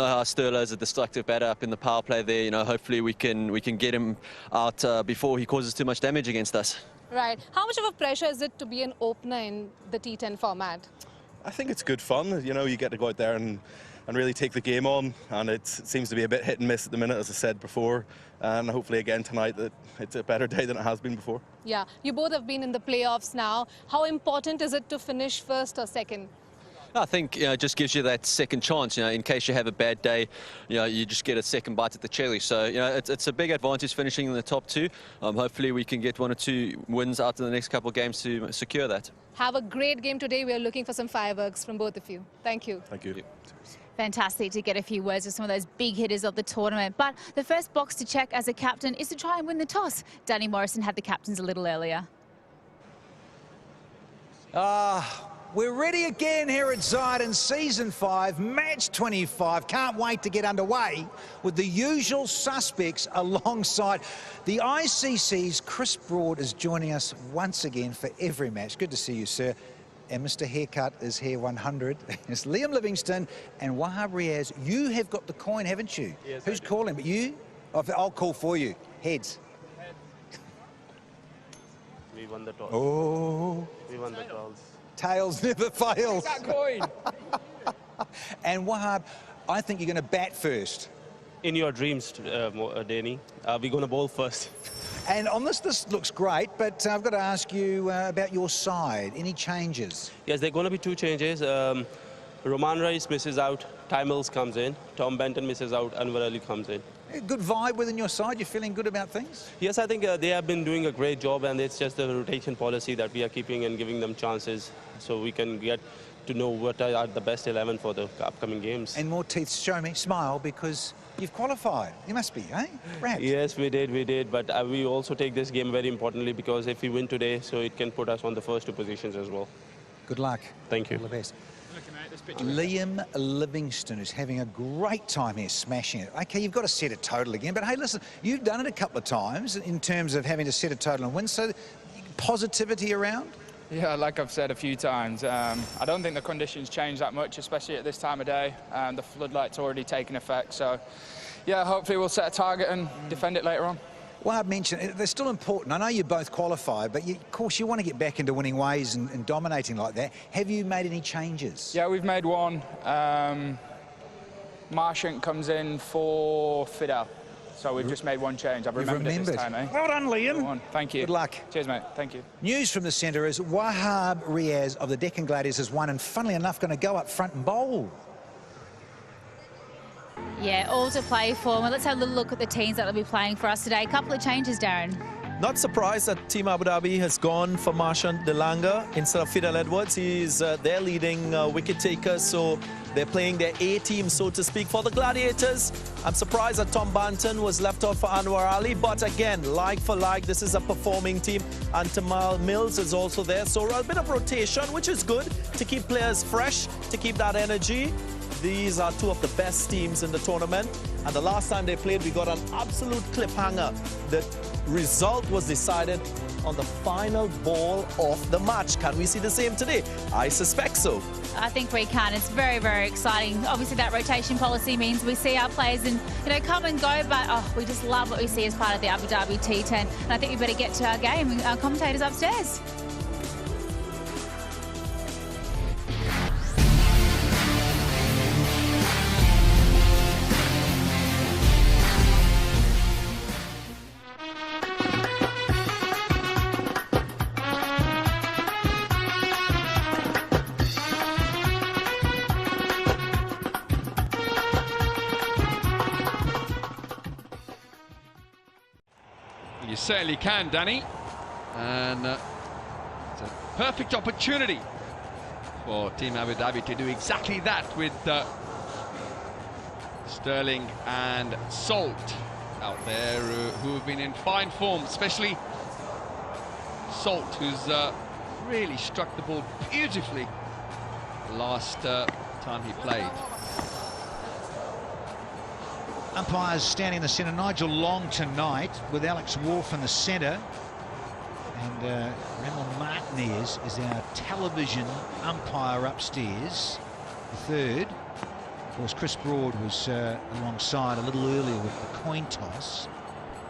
how Sterlo is a destructive batter up in the power play there. Hopefully we can get him out before he causes too much damage against us. Right. How much of a pressure is it to be an opener in the T10 format? I think it's good fun. You get to go out there and really take the game on, and it seems to be a bit hit and miss at the minute, as I said before, and hopefully again tonight that it's a better day than it has been before. Yeah, you both have been in the playoffs now. How important is it to finish first or second? I think it just gives you that second chance. In case you have a bad day, you just get a second bite at the cherry. So it's a big advantage finishing in the top two. Hopefully we can get 1 or 2 wins out in the next couple of games to secure that. Have a great game today. We're looking for some fireworks from both of you. Thank you. Thank you. Fantastic to get a few words with some of those big hitters of the tournament. But the first box to check as a captain is to try and win the toss. Danny Morrison had the captains a little earlier. We're ready again here at Zidane, Season 5, Match 25. Can't wait to get underway with the usual suspects alongside. The ICC's Chris Broad is joining us once again for every match. Good to see you, sir. And Mr. Haircut is here 100. It's Liam Livingston and Wahab Riaz. You have got the coin, haven't you? Yes. Who's calling? But you? I'll call for you. Heads. We won the toss. Oh. We won the toss. Tails never fails. That coin. And Wahab, I think you're going to bat first. In your dreams, Danny, we're going to bowl first. And on this looks great, but I've got to ask you about your side. Any changes? Yes, there are going to be 2 changes. Roman Rice misses out, Ty Mills comes in. Tom Benton misses out, Anwar Ali comes in. Good vibe within your side? You're feeling good about things? Yes, I think they have been doing a great job, and it's just the rotation policy that we are keeping and giving them chances so we can get to know what are the best 11 for the upcoming games. And more teeth. Show me, smile, because you've qualified. You must be, eh? Right. Yes, we did. But we also take this game very importantly, because if we win today, so it can put us on the first 2 positions as well. Good luck. Thank you. All the best. Liam Livingston is having a great time here, smashing it. OK, you've got to set a total again. But, hey, listen, you've done it a couple of times in terms of having to set a total and win. So positivity around? Yeah, like I've said a few times, I don't think the conditions change that much, especially at this time of day. The floodlight's already taken effect. So, yeah, hopefully we'll set a target and defend it later on. Well, I've mentioned they're still important. I know you both qualified, but of course you want to get back into winning ways and dominating like that. Have you made any changes? Yeah, we've made one. Marchant comes in for Fidel. So we've just made one change. I've remembered it this time, eh? Well done, Liam. Thank you. Good luck. Cheers, mate. Thank you. News from the centre is Wahab Riaz of the Deccan Gladiators has won, and funnily enough, going to go up front and bowl. Yeah, all to play for. Well, let's have a little look at the teams that will be playing for us today. A couple of changes, Darren. Not surprised that Team Abu Dhabi has gone for Marchant de Lange instead of Fidel Edwards. He's their leading wicket taker, so they're playing their A team, so to speak, for the Gladiators. I'm surprised that Tom Banton was left out for Anwar Ali, but again, like for like, this is a performing team, and Tamal Mills is also there, so a bit of rotation, which is good to keep players fresh, to keep that energy. These are 2 of the best teams in the tournament, and the last time they played, we got an absolute cliffhanger. The result was decided on the final ball of the match. Can we see the same today? I suspect so. I think we can. It's very, very exciting. Obviously, that rotation policy means we see our players and come and go, but we just love what we see as part of the Abu Dhabi T10. And I think we better get to our game. Our commentators upstairs. certainly can, Danny. And it's a perfect opportunity for Team Abu Dhabi to do exactly that with Sterling and Salt out there who have been in fine form, especially Salt, who's really struck the ball beautifully the last time he played. Umpires standing in the centre. Nigel Long tonight with Alex Wolf in the centre. And Ramon Martinez is our television umpire upstairs, the third. Of course, Chris Broad was alongside a little earlier with the coin toss,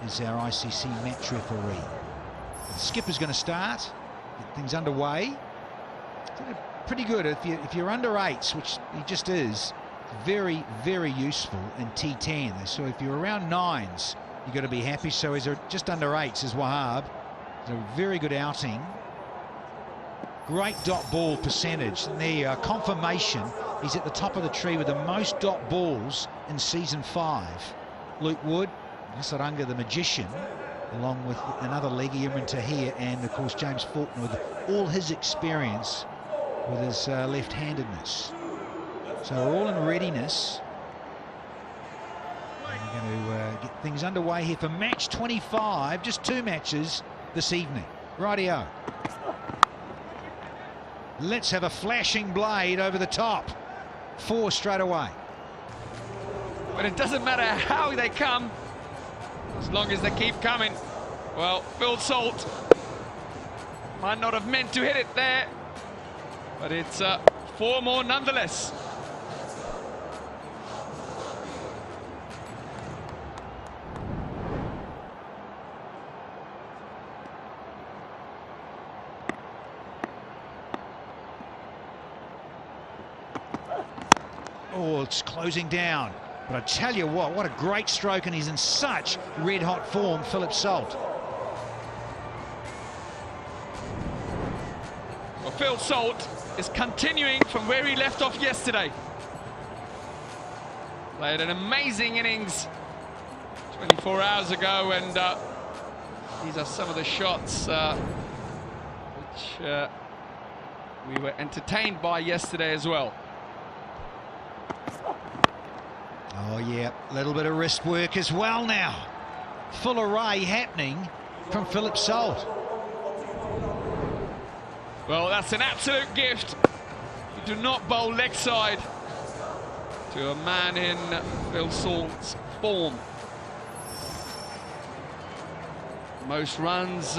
is our ICC match referee. The skipper's going to start, get things underway. Pretty good. If you're under 8s, which he just is, very, very useful in T10. So if you're around 9s, you've got to be happy. So he's just under 8s is Wahab. It's a very good outing. Great dot ball percentage. And there you are, confirmation. He's at the top of the tree with the most dot balls in season 5. Luke Wood, Nasaranga the Magician, along with another leggy, Imran Tahir, and of course James Fulton with all his experience with his left-handedness. So we're all in readiness. And we're going to get things underway here for match 25, just 2 matches this evening. Rightio. Let's have a flashing blade over the top. 4 straight away. But it doesn't matter how they come, as long as they keep coming. Well, Phil Salt might not have meant to hit it there, but it's 4 more nonetheless. Oh, it's closing down. But I tell you what a great stroke, and he's in such red-hot form, Philip Salt. Well, Phil Salt is continuing from where he left off yesterday. Played an amazing innings 24 hours ago, and these are some of the shots which we were entertained by yesterday as well. Oh yeah, a little bit of wrist work as well now. Full array happening from Philip Salt. Well, that's an absolute gift. You do not bowl leg side to a man in Phil Salt's form. Most runs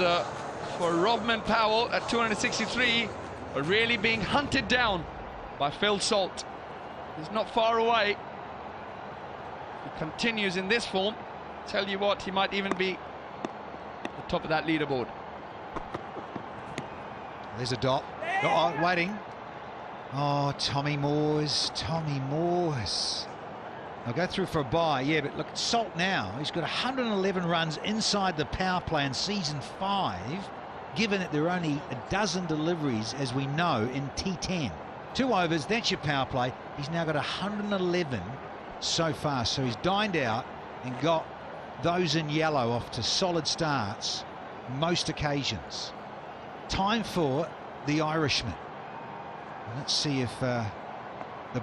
for Robman Powell at 263 are really being hunted down by Phil Salt. He's not far away. He continues in this form. Tell you what, he might even be at the top of that leaderboard. There's a dot. Oh, waiting. Oh, Tommy Moores. I'll go through for a bye. Yeah, but look at Salt now. He's got 111 runs inside the power play in season 5, given that there are only a dozen deliveries, as we know, in T10. 2 overs, that's your power play. He's now got 111 so far, so he's dined out and got those in yellow off to solid starts most occasions. Time for the Irishman. Let's see if the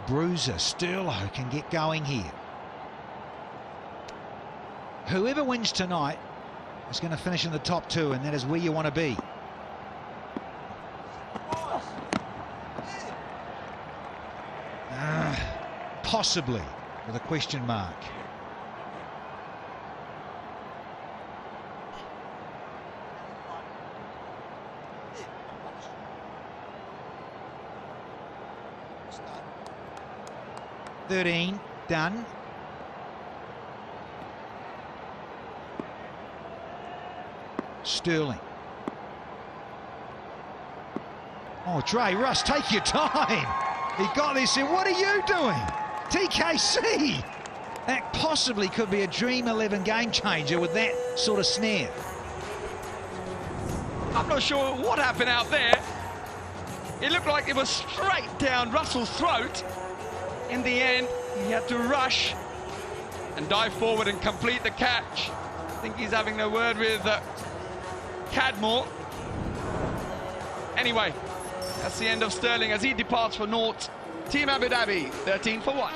bruiser Sterlo can get going here. Whoever wins tonight is going to finish in the top 2, and that is where you want to be. Possibly, with a question mark. $13 done. Sterling. Oh, Dre Russ, take your time. He got this in. What are you doing? TKC. That possibly could be a Dream 11 game changer with that sort of snare. I'm not sure what happened out there. It looked like it was straight down Russell's throat. In the end, he had to rush and dive forward and complete the catch. I think he's having a word with Cadmore. Anyway, that's the end of Sterling as he departs for naught. Team Abu Dhabi, 13 for 1.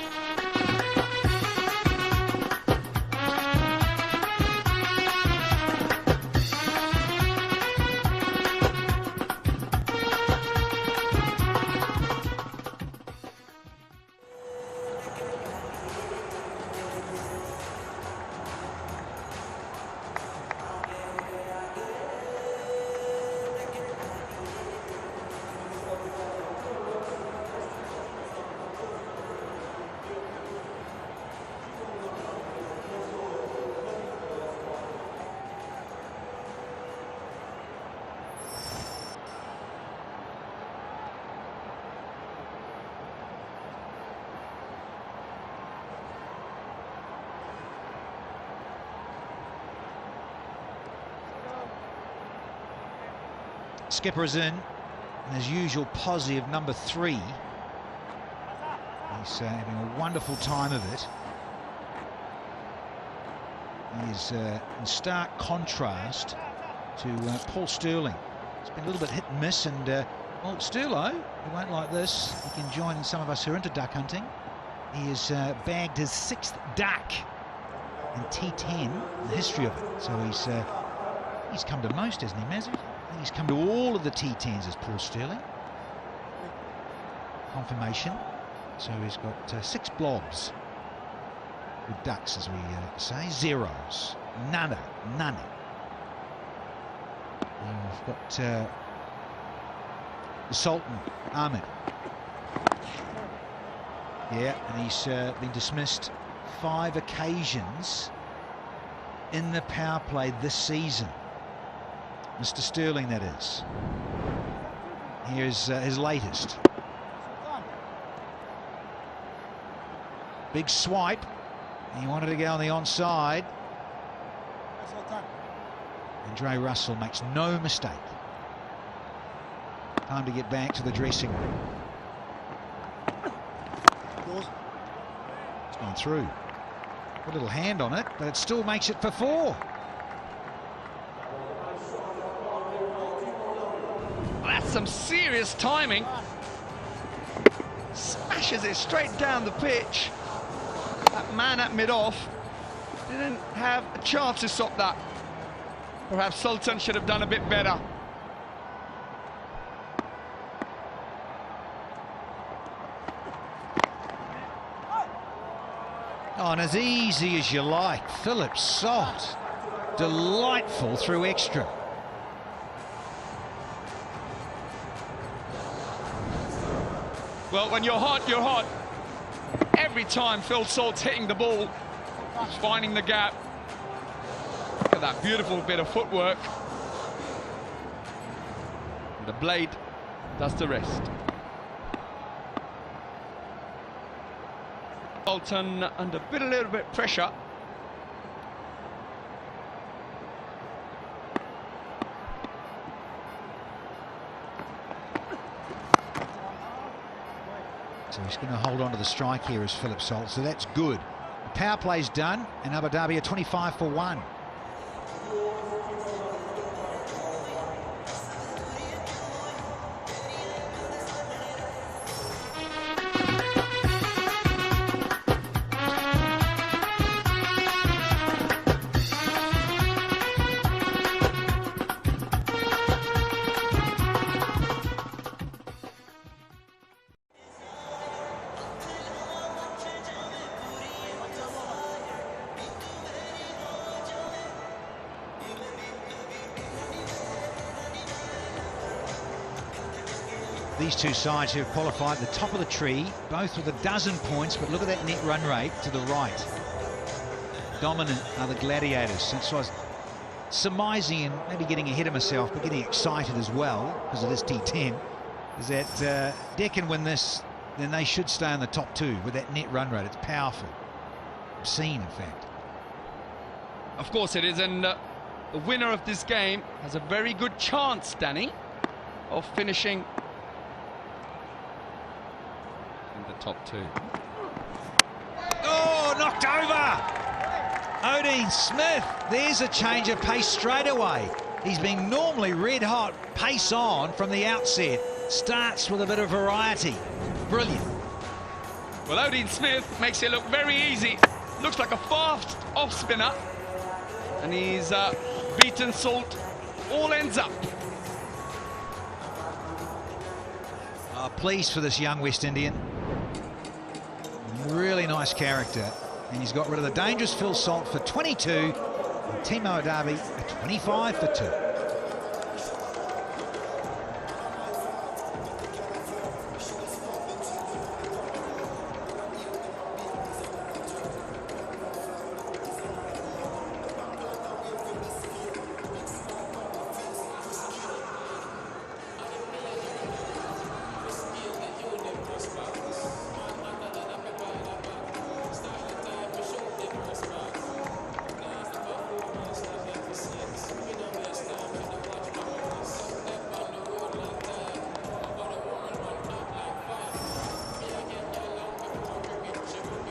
Skipper's in, and his usual posse of number 3. He's having a wonderful time of it. He is in stark contrast to Paul Sterling. It's been a little bit hit and miss, and well, Sterlo, he won't like this. He can join some of us who are into duck hunting. He has bagged his 6th duck in T10 in the history of it. So he's come to most, hasn't he, Mazzy? He's come to all of the T10s as Paul Sterling. Confirmation. So he's got 6 blobs with ducks, as we say. Zeros. None. And we've got the Sultan, Ahmed. Yeah, and he's been dismissed 5 occasions in the power play this season. Mr. Sterling, that is. Here's his latest. Big swipe. He wanted to go on the onside. And Dre Russell makes no mistake. Time to get back to the dressing room. It's gone through. A little hand on it, but it still makes it for 4. That's some serious timing. Smashes it straight down the pitch. That man at mid-off didn't have a chance to stop that. Perhaps Sultan should have done a bit better. Oh, and as easy as you like. Philip Salt. Delightful through extra. Well, when you're hot, you're hot. Every time Phil Salt's hitting the ball, he's finding the gap. Look at that beautiful bit of footwork. And the blade does the rest. Sultan under a little bit pressure. So he's going to hold on to the strike here as Philip Salt, so that's good. The power play's done, and Abu Dhabi are 25 for 1. These two sides who have qualified at the top of the tree, both with 12 points, but look at that net run rate to the right. Dominant are the Gladiators. That's why I was surmising and maybe getting ahead of myself, but getting excited as well, because of this T10, is that Deccan win this, then they should stay in the top 2 with that net run rate. It's powerful. Obscene, in fact. Of course it is, and the winner of this game has a very good chance, Danny, of finishing in the top 2. Oh, knocked over! Odin Smith, there's a change of pace straight away. He's been normally red hot, pace on from the outset. Starts with a bit of variety. Brilliant. Well, Odin Smith makes it look very easy. Looks like a fast off spinner. And he's beaten Salt all ends up. Pleased for this young West Indian. Really nice character. And he's got rid of the dangerous Phil Salt for 22. And Team Abu Dhabi at 25 for 2.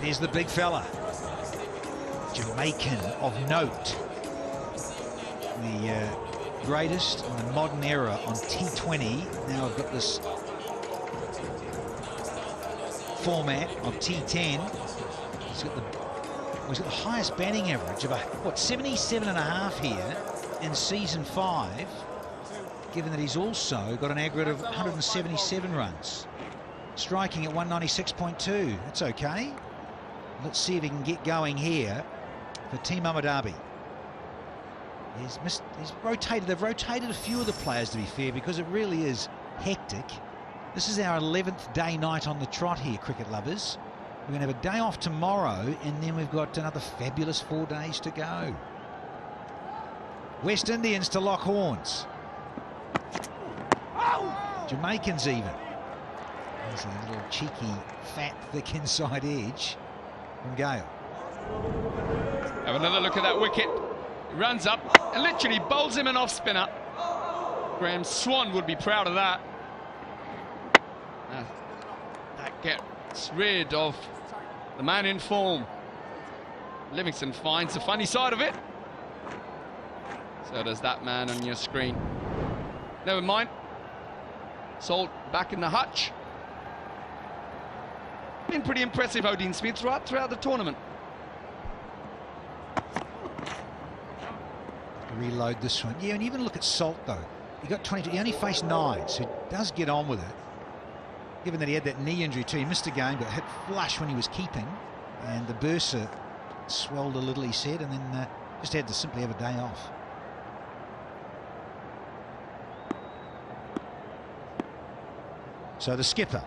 Here's the big fella, Jamaican of note, the greatest in the modern era on T20. Now I've got this format of T10. He's got the highest batting average of what, 77.5 here in season 5, given that he's also got an aggregate of 177 runs, striking at 196.2. That's okay. Let's see if he can get going here for Team Abu Dhabi. They've rotated a few of the players, to be fair, because it really is hectic. This is our 11th day night on the trot here, cricket lovers. We're going to have a day off tomorrow, and then we've got another fabulous 4 days to go. West Indians to lock horns. Jamaicans even. There's a little cheeky, fat, thick inside edge from Gale. Have another look at that wicket. He runs up and literally bowls him an off spinner. Graham Swan would be proud of that. That gets rid of the man in form. Livingston finds the funny side of it. So does that man on your screen. Never mind. Salt back in the hutch. Been pretty impressive, Odin Smith, throughout the tournament. Reload this one. Yeah, and even look at Salt, though. He got 22. He only faced 9, so he does get on with it. Given that he had that knee injury too, he missed a game, got hit flush when he was keeping, and the bursa swelled a little, he said, and then just had to simply have a day off. So the skipper,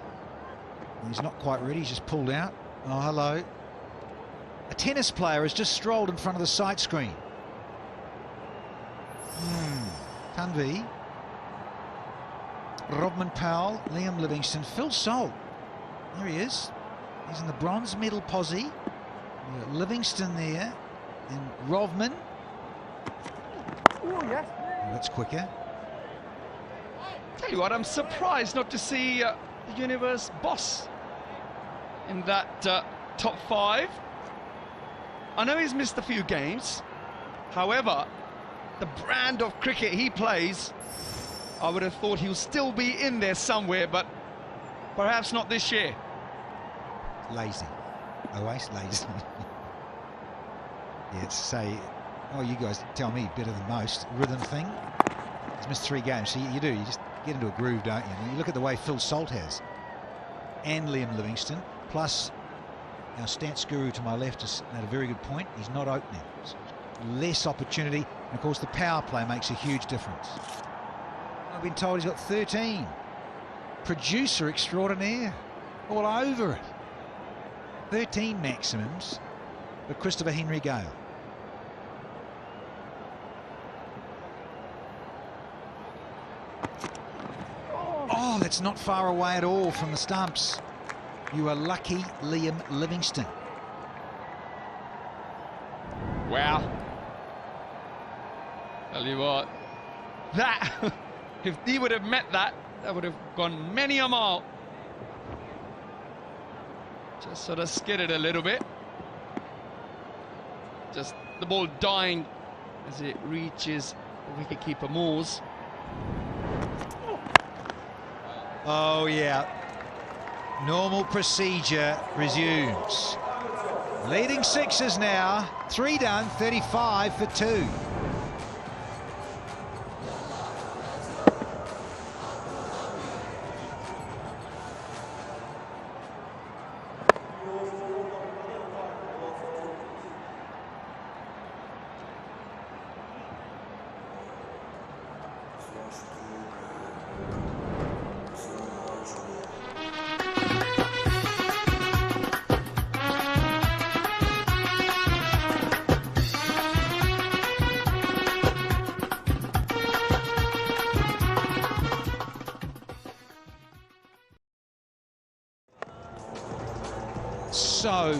he's not quite ready, he's just pulled out. Oh, hello. A tennis player has just strolled in front of the sight screen. Tanvi, Robman Powell, Liam Livingston, Phil Salt. There he is. He's in the bronze medal posse. We've got Livingston there, and Rovman. Oh, that's quicker. Tell you what, I'm surprised not to see the universe boss in that top 5. I know he's missed a few games. However, the brand of cricket he plays, I would have thought he'll still be in there somewhere, but perhaps not this year. Lazy. Always lazy. Yeah, to say, oh, you guys tell me better than most. Rhythm thing. He's missed 3 games, so you do. You just get into a groove, don't you? And you look at the way Phil Salt has, and Liam Livingston, plus our stats guru to my left has made a very good point. He's not opening. So less opportunity. And of course, the power play makes a huge difference. I've been told he's got 13. Producer extraordinaire. All over it. 13 maximums for Christopher Henry Gale. Oh, that's not far away at all from the stumps. You are lucky, Liam Livingston. Wow. Tell you what, that, if he would have met that, that would have gone many a mile. Just sort of skidded a little bit. Just the ball dying as it reaches wicketkeeper Moores. Oh, yeah. Normal procedure resumes. Leading sixes now. 3 done, 35 for 2.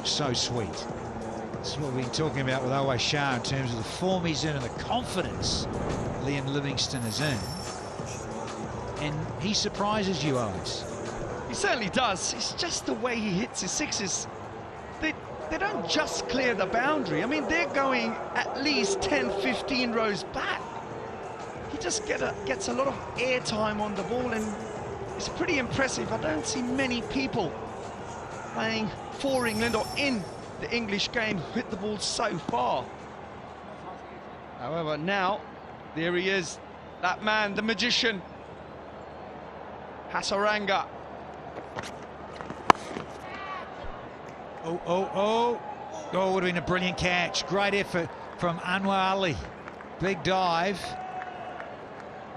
So sweet. This is what we've been talking about with Owe Shah in terms of the form he's in and the confidence Liam Livingstone is in. And he surprises you, Owens. He certainly does. It's just the way he hits his sixes. They don't just clear the boundary. I mean, they're going at least 10, 15 rows back. He just gets a lot of airtime on the ball, and it's pretty impressive. I don't see many people playing for England or in the English game hit the ball so far. However, now there he is, that man, the magician, Hasaranga. Oh, would have been a brilliant catch. Great effort from Anwar Ali. Big dive.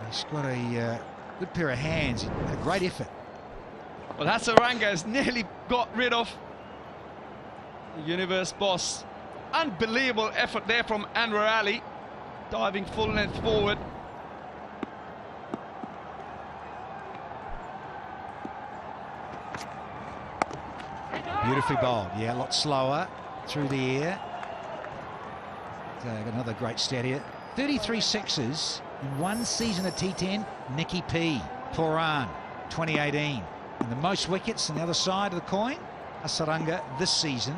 He's got a good pair of hands. A great effort. Well, Hasaranga has nearly got rid of the Universe boss. Unbelievable effort there from Anwar Ali, diving full length forward. Beautifully bowled. Yeah, a lot slower through the air. Got another great stat here. 33 sixes in one season at T10. Nicky P. Pooran, 2018. And the most wickets on the other side of the coin, Hasaranga this season.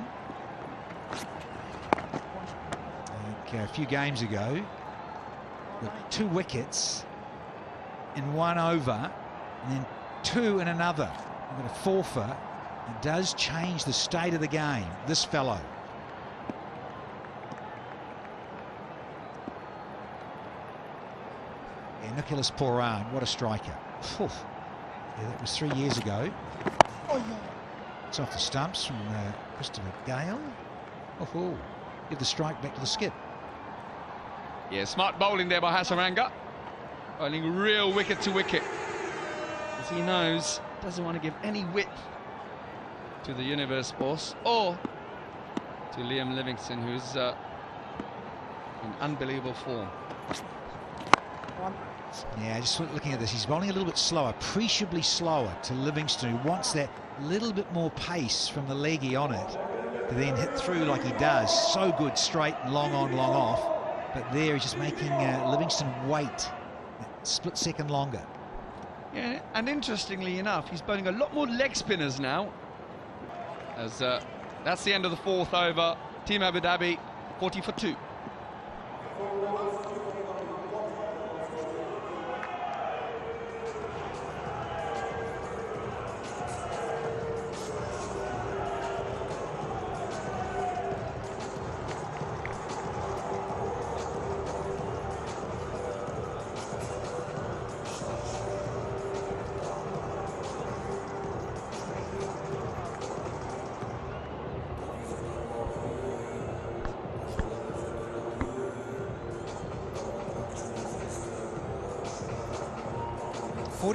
A few games ago, got 2 wickets in 1 over, and then 2 in another. We've got a forfeit. It does change the state of the game, this fellow. Yeah, Nicholas Pooran, what a striker. Yeah, that was 3 years ago. It's off the stumps from Christopher Gale. Give the strike back to the skip. Yeah, smart bowling there by Hasaranga. Bowling real wicket to wicket. As he knows, doesn't want to give any width to the Universe boss or to Liam Livingstone, who's in unbelievable form. Yeah, just looking at this, he's bowling a little bit slower, appreciably slower to Livingstone, who wants that little bit more pace from the leggy on it to then hit through like he does. So good, straight, long on, long off. But there he's just making Livingstone wait a split second longer. Yeah, and interestingly enough, he's bowling a lot more leg spinners now. As that's the end of the 4th over. Team Abu Dhabi, 40 for 2.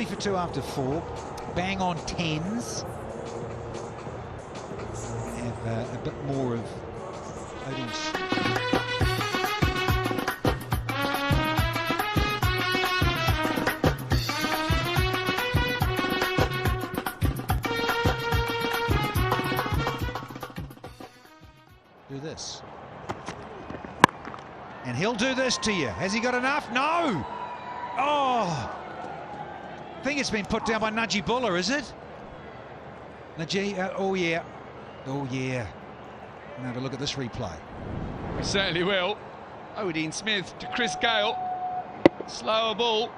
For 2 after 4, bang on 10s. Have a bit more of Odin's. Do this. And he'll do this to you. Has he got enough? No! Oh! I think it's been put down by Najee Buller, is it? Najee, oh yeah. We'll have a look at this replay. We certainly will. Odin Smith to Chris Gale. Slower ball.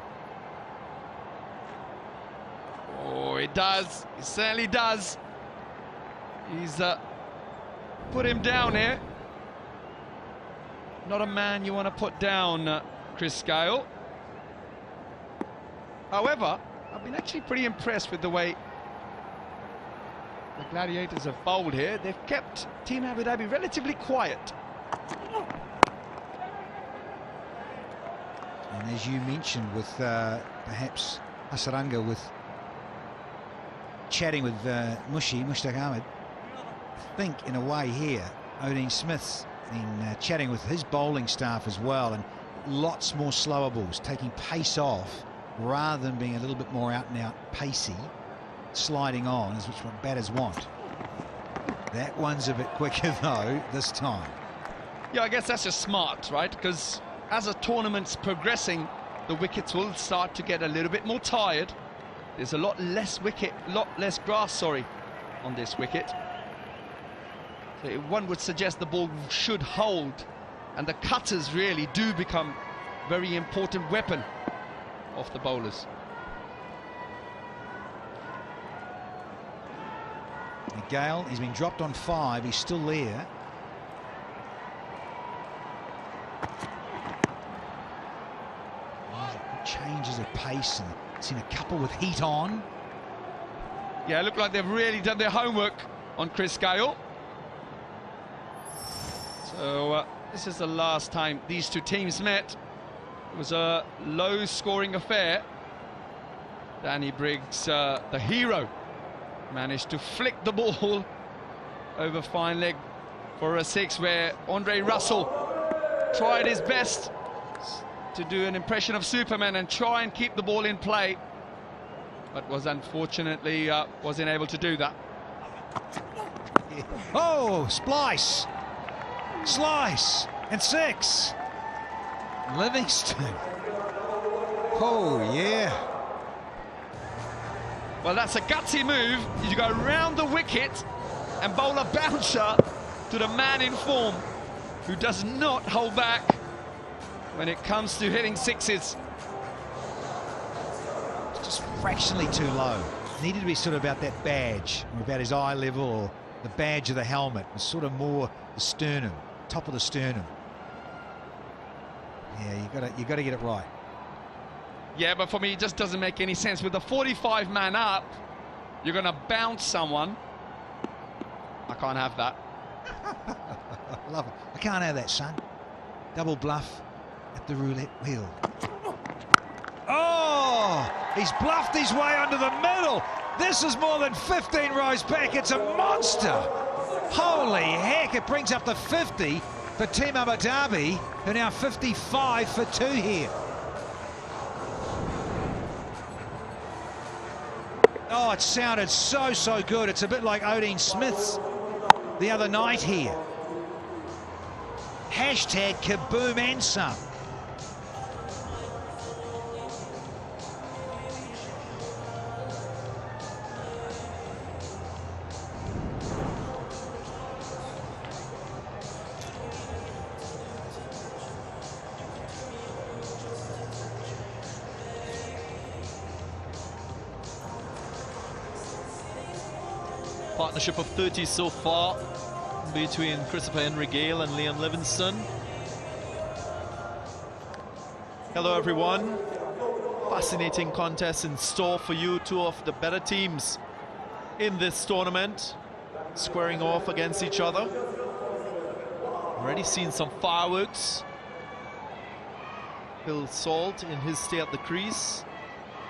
Oh, it does. It certainly does. He's put him down here. Not a man you want to put down, Chris Gayle. However, I've been actually pretty impressed with the way the Gladiators have bowled here. They've kept Team Abu Dhabi relatively quiet. And as you mentioned, with perhaps Hasaranga with chatting with Mushtaq Ahmed, I think in a way here, Odean Smith's been chatting with his bowling staff as well, and lots more slower balls, taking pace off rather than being a little bit more out and out pacey, sliding on, is what batters want. That one's a bit quicker though this time. Yeah, I guess that's just smart, right? Because as the tournament's progressing, the wickets will start to get a little bit more tired. There's a lot less grass, on this wicket. So one would suggest the ball should hold, and the cutters really do become very important weapon of the bowlers. Gayle, he's been dropped on 5, he's still there. Changes of pace, and seen a couple with heat on. Yeah, it looked like they've really done their homework on Chris Gayle. So this is the last time these two teams met. It was a low-scoring affair. Danny Briggs, the hero, managed to flick the ball over fine leg for a 6, where Andre Russell tried his best to do an impression of Superman and try and keep the ball in play, but was unfortunately wasn't able to do that. Oh, splice, and 6. Livingston. Oh yeah. Well, that's a gutsy move. You go round the wicket and bowl a bouncer to the man in form, who does not hold back when it comes to hitting 6s. It's just fractionally too low. Needed to be sort of about that badge, or about his eye level, or the badge of the helmet. It was sort of more the sternum, top of the sternum. Yeah, you gotta get it right. Yeah, but for me, it just doesn't make any sense. With the 45 man up, you're gonna bounce someone. I can't have that. Love it. I can't have that, son. Double bluff at the roulette wheel. Oh, he's bluffed his way under the middle. This is more than 15 rows back. It's a monster. Holy heck, it brings up the 50 for Team Abu Dhabi, who are now 55 for 2 here. Oh, it sounded so good. It's a bit like Odean Smith's the other night here. Hashtag kaboom and some. Partnership of 30 so far between Christopher Henry Gayle and Liam Livingstone. Hello everyone. Fascinating contest in store for you. 2 of the better teams in this tournament squaring off against each other. Already seen some fireworks. Phil Salt in his stay at the crease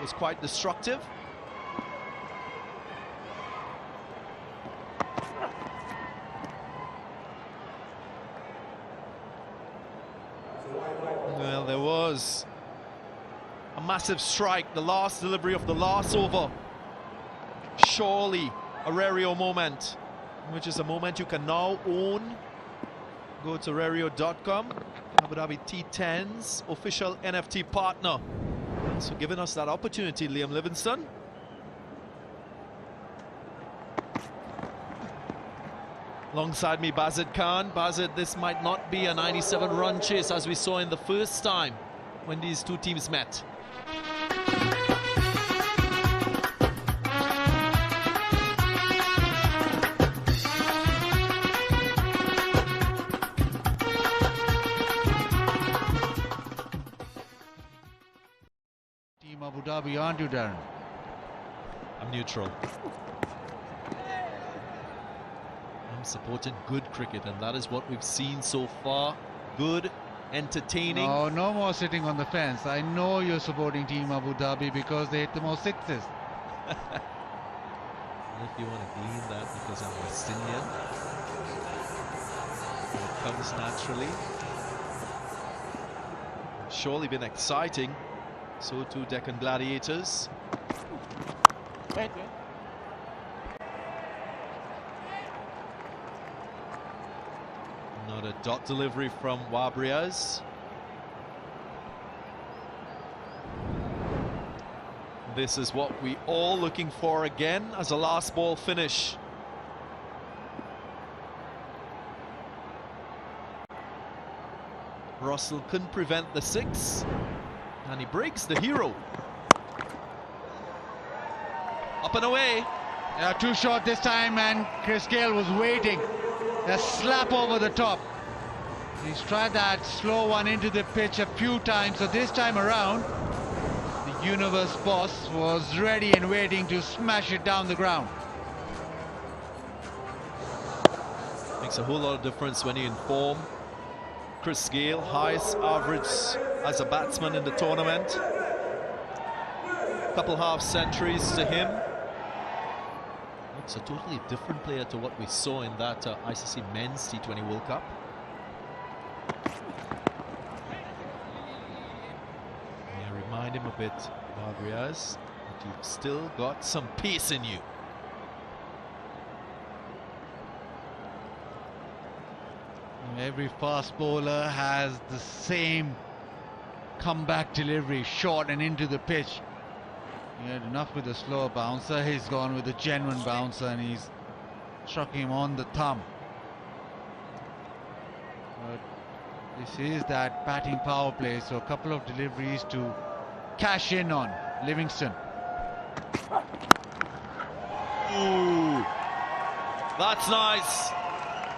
was quite destructive. Well, there was a massive strike, the last delivery of the last over. Surely a Rario moment, which is a moment you can now own. Go to rario.com, Abu Dhabi T10's official NFT partner. So giving us that opportunity, Liam Livingstone. Alongside me, Bazid Khan. Bazid, this might not be a 97-run chase as we saw in the first time. when these two teams met. Team Abu Dhabi, aren't you, Darren? I'm neutral. I'm supporting good cricket, and that is what we've seen so far. Good, entertaining. No, no more sitting on the fence. I know you're supporting Team Abu Dhabi because they hit the most sixes. If you want to glean that because I'm West Indian, it comes naturally. Surely been exciting. So too Deccan Gladiators. Wait. Not a dot delivery from Wabriaz. This is what we all looking for again as a last ball finish. Russell couldn't prevent the six, and he breaks the hero. Up and away. Yeah, too short this time, and Chris Gale was waiting. A slap over the top. He's tried that slow one into the pitch a few times, so this time around, the universe boss was ready and waiting to smash it down the ground. Makes a whole lot of difference when you inform. Chris Gale, highest average as a batsman in the tournament. Couple half centuries to him. Looks a totally different player to what we saw in that ICC Men's T20 World Cup. Yeah, remind him a bit, Wabriaz, that you've still got some pace in you. Every fast bowler has the same comeback delivery, short and into the pitch. He had enough with the slower bouncer. He's gone with a genuine bouncer, and he's struck him on the thumb. But this is that batting power play, so a couple of deliveries to cash in on Livingston. Ooh, that's nice.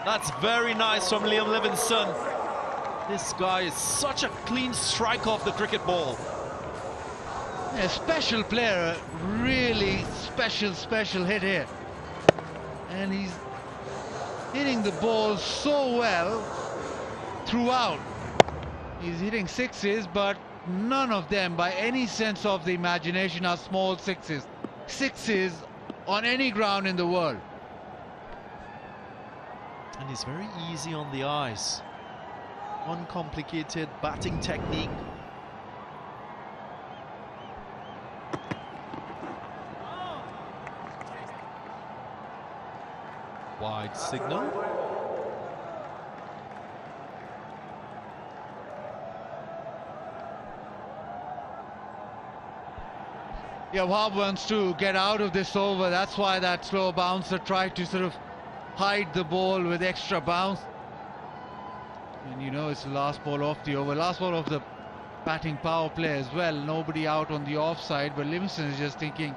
That's very nice from Liam Livingston. This guy is such a clean strike off the cricket ball. A special player, really special hit here. And he's hitting the ball so well throughout. He's hitting sixes, but none of them, by any sense of the imagination, are small sixes. Sixes on any ground in the world. And he's very easy on the eyes. Uncomplicated batting technique. Wide signal. Yeah, Wahab wants to get out of this over. That's why that slow bouncer tried to sort of hide the ball with extra bounce. And you know, it's the last ball off the over, last ball of the batting power play as well. Nobody out on the offside, but Livingston is just thinking,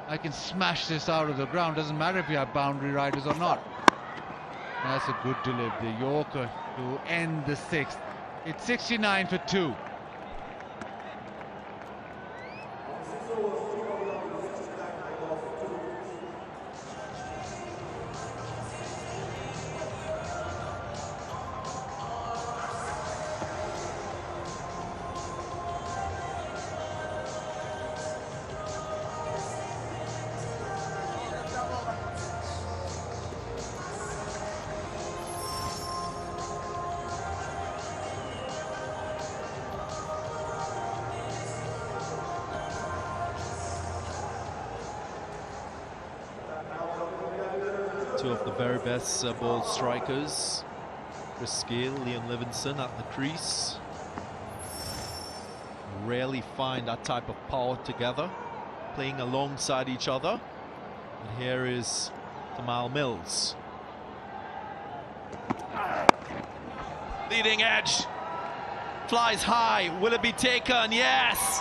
I can smash this out of the ground. Doesn't matter if you have boundary riders or not. And that's a good delivery, the Yorker to end the sixth. It's 69 for 2. Two of the very best ball strikers. Chris Gale, Liam Livingston at the crease. Rarely find that type of power together, playing alongside each other. And here is Tamal Mills. Leading edge. Flies high. Will it be taken? Yes!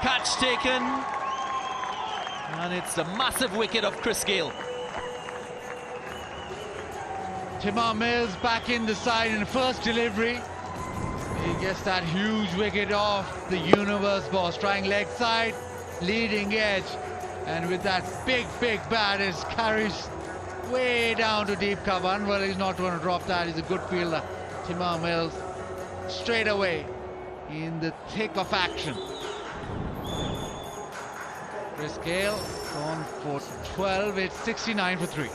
Catch taken. And it's the massive wicket of Chris Gayle. Timar Mills back in the side in the first delivery. He gets that huge wicket off the universe ball, trying leg side, leading edge. And with that big bat, it carries way down to deep cover. Well, he's not going to drop that. He's a good fielder. Timar Mills straight away in the thick of action. Chris Gayle on for 12. It's 69 for 3.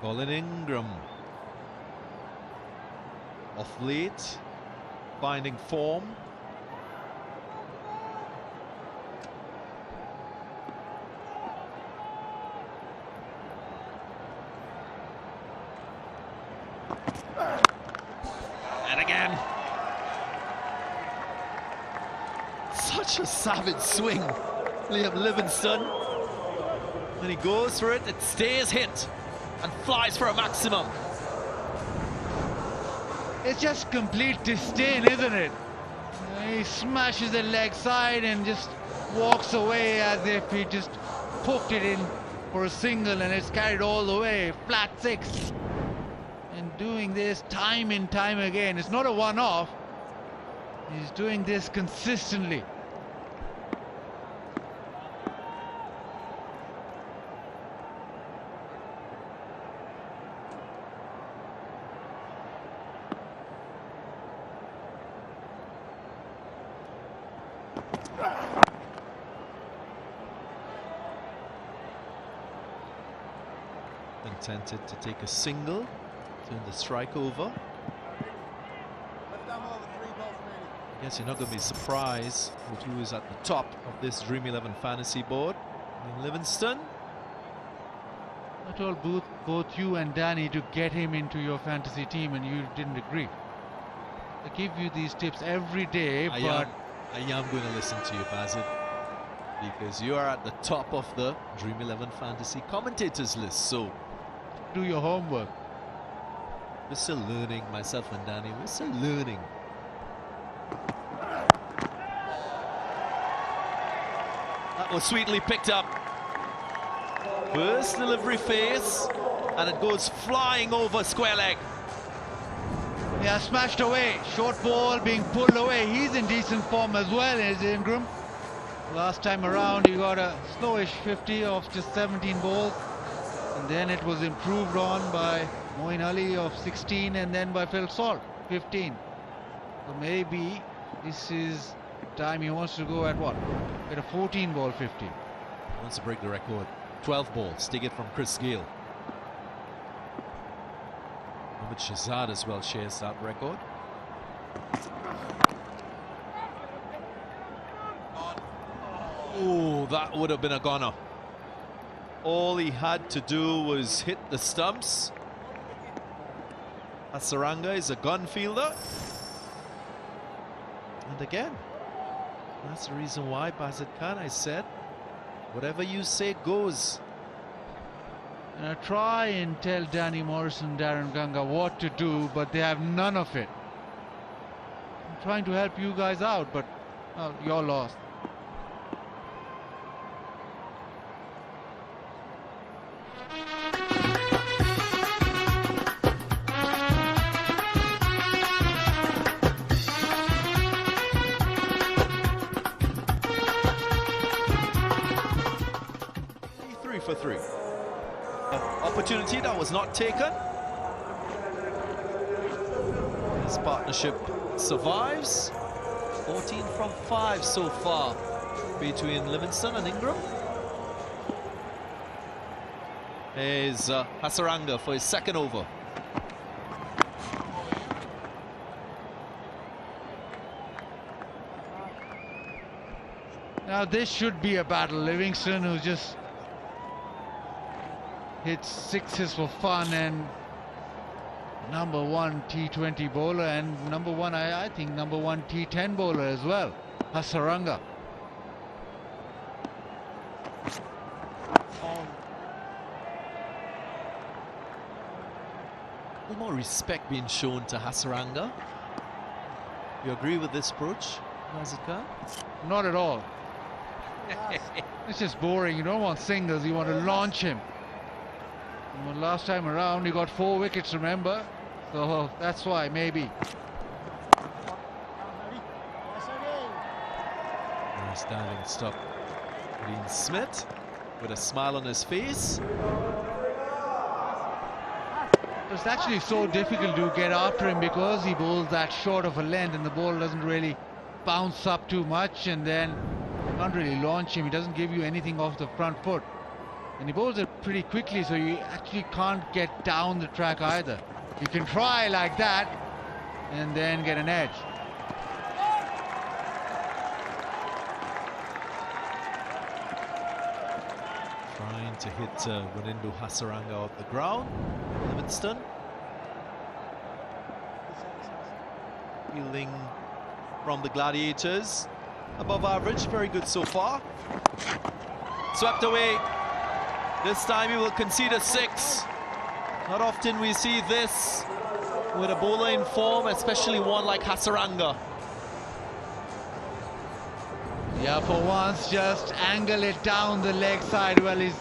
Colin Ingram, off late, finding form. And again. Such a savage swing, Liam Livingstone. When he goes for it, it stays hit and flies for a maximum. It's just complete disdain, isn't it? He smashes the leg side and just walks away as if he just poked it in for a single, and it's carried all the way, flat 6. And doing this time and time again. It's not a one-off. He's doing this consistently. Intended to take a single, turn the strike over. I guess you're not going to be surprised with who is at the top of this Dream 11 fantasy board. Livingstone. I told both you and Danny to get him into your fantasy team, and you didn't agree. I give you these tips every day, but I am going to listen to you, Bazit, because you are at the top of the Dream 11 fantasy commentators list. So do your homework. We're still learning, myself and Danny. We're still learning. That was sweetly picked up. First delivery phase, and it goes flying over square leg. Yeah, smashed away. Short ball being pulled away. He's in decent form as well, is Ingram. Last time around, he got a slowish 50 off just 17 balls. And then it was improved on by Moeen Ali of 16, and then by Phil Salt, 15. So maybe this is time he wants to go at what? At a 14 ball 50. He wants to break the record. 12 balls, take it from Chris Gayle. Mohammad Shahzad as well shares that record. Oh, that would have been a goner. All he had to do was hit the stumps. Hasaranga is a gun fielder. And again, that's the reason why, Bazit Khan, I said, whatever you say goes. And I try and tell Danny Morrison, Darren Ganga what to do, but they have none of it. I'm trying to help you guys out, but you're lost. For 3. Opportunity that was not taken. This partnership survives. 14 from 5 so far between Livingstone and Ingram. Here's Hasaranga for his second over. Now this should be a battle. Livingston, who just hits sixes for fun, and #1 T20 bowler, and #1, I think #1 T10 bowler as well, Hasaranga. A little more respect being shown to Hasaranga. You agree with this approach, Mazid Khan? Not at all. It's just boring. You don't want singles, you want to launch him. And last time around he got 4 wickets, remember? So that's why, maybe. Nice diving stop. Dean Smith with a smile on his face. It's actually so difficult to get after him because he bowls that short of a length and the ball doesn't really bounce up too much, and then you can't really launch him. He doesn't give you anything off the front foot. And he bowls it pretty quickly, so you actually can't get down the track either. You can try like that and then get an edge. Trying to hit Wanindu Hasaranga off the ground. Livingston. Fielding from the Gladiators. Above average, very good so far. Swept away. This time he will concede a 6. Not often we see this with a bowler in form, especially one like Hasaranga. Yeah, for once, just angle it down the leg side. Well, he's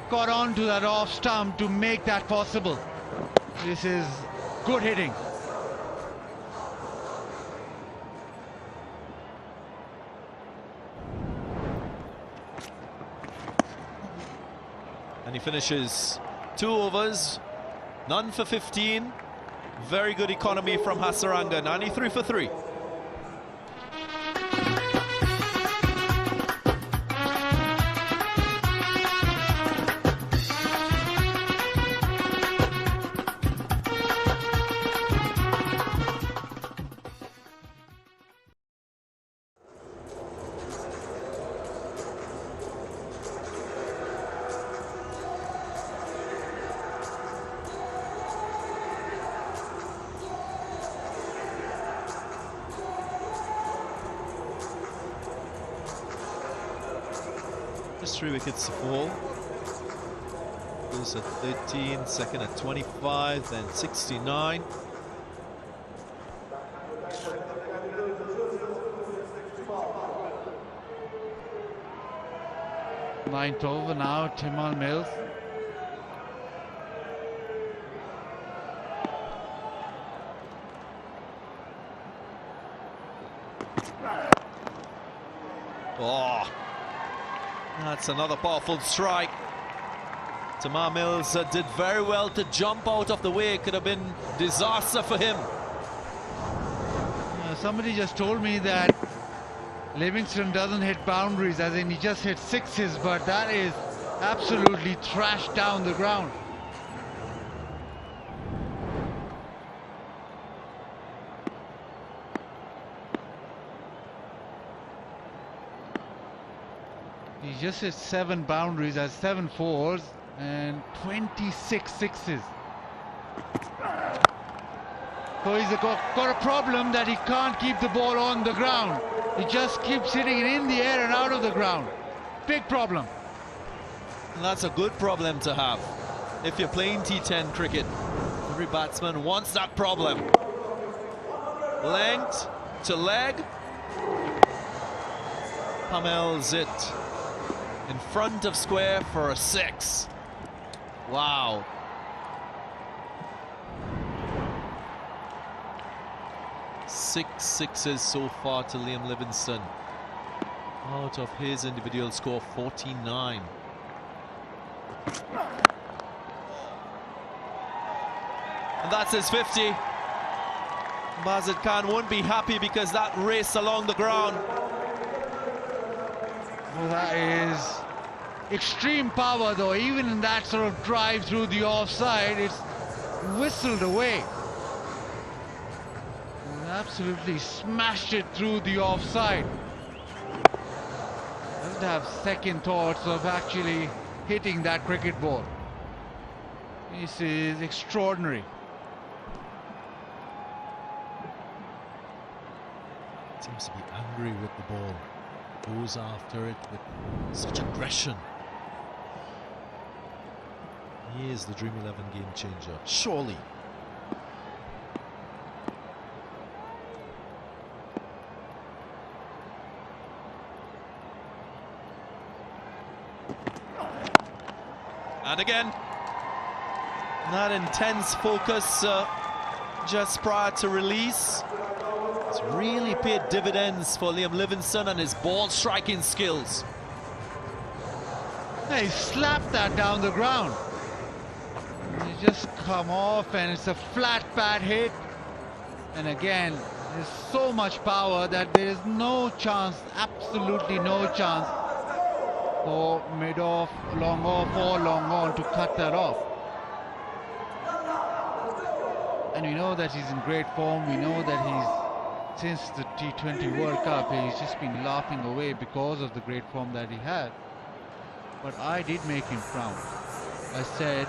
got onto that off stump to make that possible. This is good hitting. And he finishes 2 overs, none for 15. Very good economy from Hasaranga, 93 for 3. Just 3 wickets to fall. First at 13, second at 25, then 69. Ninth over now, Timon Mills. Oh, that's another powerful strike. Tamar Mills did very well to jump out of the way. It could have been disaster for him. Somebody just told me that Livingston doesn't hit boundaries, as in he just hits sixes, but that is absolutely trashed down the ground. He just hit 7 boundaries, has 7 fours and 26 sixes. So he's got a problem that he can't keep the ball on the ground. He just keeps hitting it in the air and out of the ground. Big problem. And that's a good problem to have. If you're playing T10 cricket, every batsman wants that problem. Length to leg. Pamels it in front of square for a 6. Wow. Six sixes so far to Liam Livingstone. Out of his individual score, 49. And that's his 50. Mazid Khan won't be happy because that race along the ground. Well, that is extreme power though. Even in that sort of drive through the offside, it's whistled away. And absolutely smashed it through the offside. Doesn't have second thoughts of actually hitting that cricket ball. This is extraordinary. Seems to be angry with the ball. Goes after it with such aggression. He is the Dream 11 game changer, surely. And again, that intense focus just prior to release. It's really paid dividends for Liam Livingstone and his ball striking skills. Yeah, he slapped that down the ground. He just come off and it's a flat pad hit. And again, there's so much power that there is no chance, absolutely no chance for mid-off, long off or long on to cut that off. And we know that he's in great form. We know that he's, since the T20 World Cup, he's just been laughing away because of the great form that he had. But I did make him frown. I said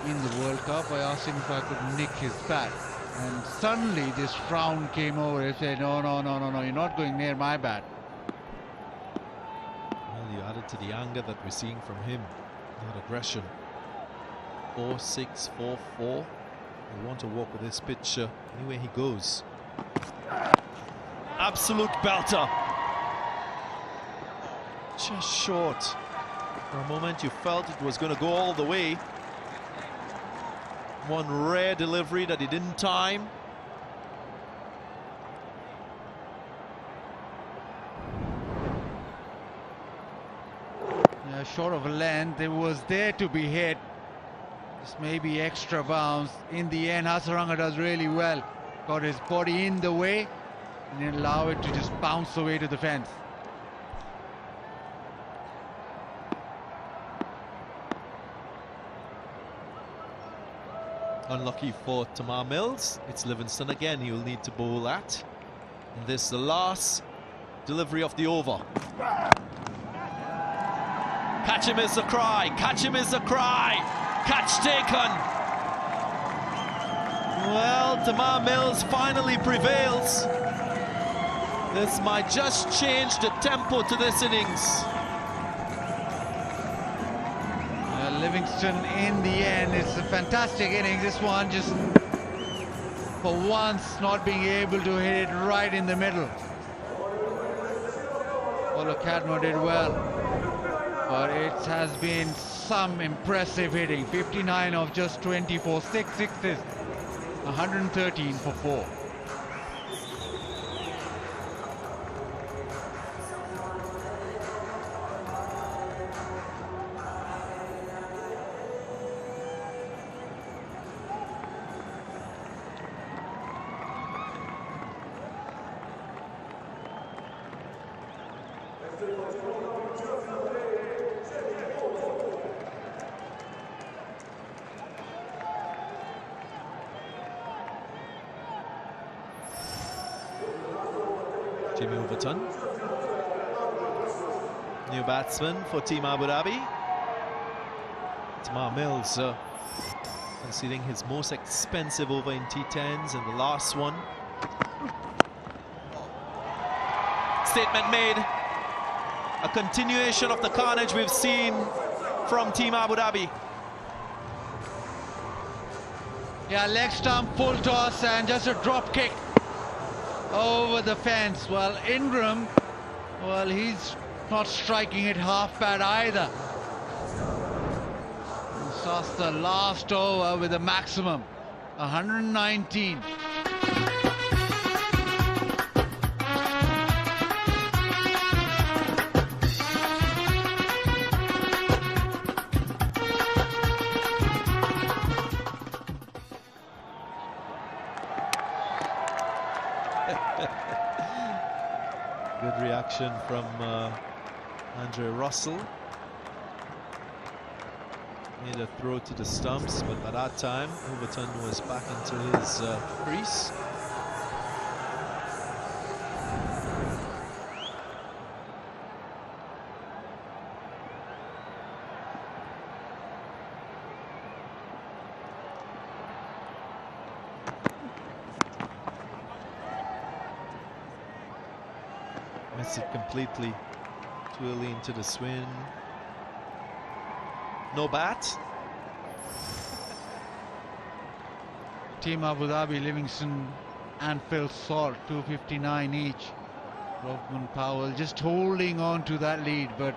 in the World Cup, I asked him if I could nick his bat. And suddenly this frown came over. He said, no, no, no, no, no, you're not going near my bat. Well, you added to the anger that we're seeing from him, that aggression. 4-6, 4-4. We want to walk with this pitch anywhere he goes. Absolute belter. Just short. For a moment you felt it was going to go all the way. One rare delivery that he didn't time. Yeah, short of a length, it was there to be hit. Just maybe extra bounce. In the end, Hasaranga does really well. Got his body in the way and then allow it to just bounce away to the fence. Unlucky for Tamar Mills. It's Livingstone again. He will need to bowl at. And this is the last delivery of the over. Catch him is the cry. Catch him is the cry. Catch taken. Well, Tamar Mills finally prevails. This might just change the tempo to this innings. Livingstone in the end, it's a fantastic innings. This one just for once not being able to hit it right in the middle. Paulo Cadmo did well, but it has been some impressive hitting. 59 of just 24, 6 sixes, 113 for 4. Jimmy Overton, new batsman for Team Abu Dhabi. Tamar Mills conceding his most expensive over in T10s and the last one. Statement made. A continuation of the carnage we've seen from Team Abu Dhabi. Yeah, leg stump, full toss and just a drop kick over the fence. Well, Ingram, well, he's not striking it half bad either. Starts the last over with a maximum, 119. Good reaction from Andre Russell. Made a throw to the stumps, but by that time, Overton was back into his crease. Missed it completely. Too early into the swing. No bat. Team Abu Dhabi, Livingston and Phil Salt, 259 each. Rothman Powell just holding on to that lead, but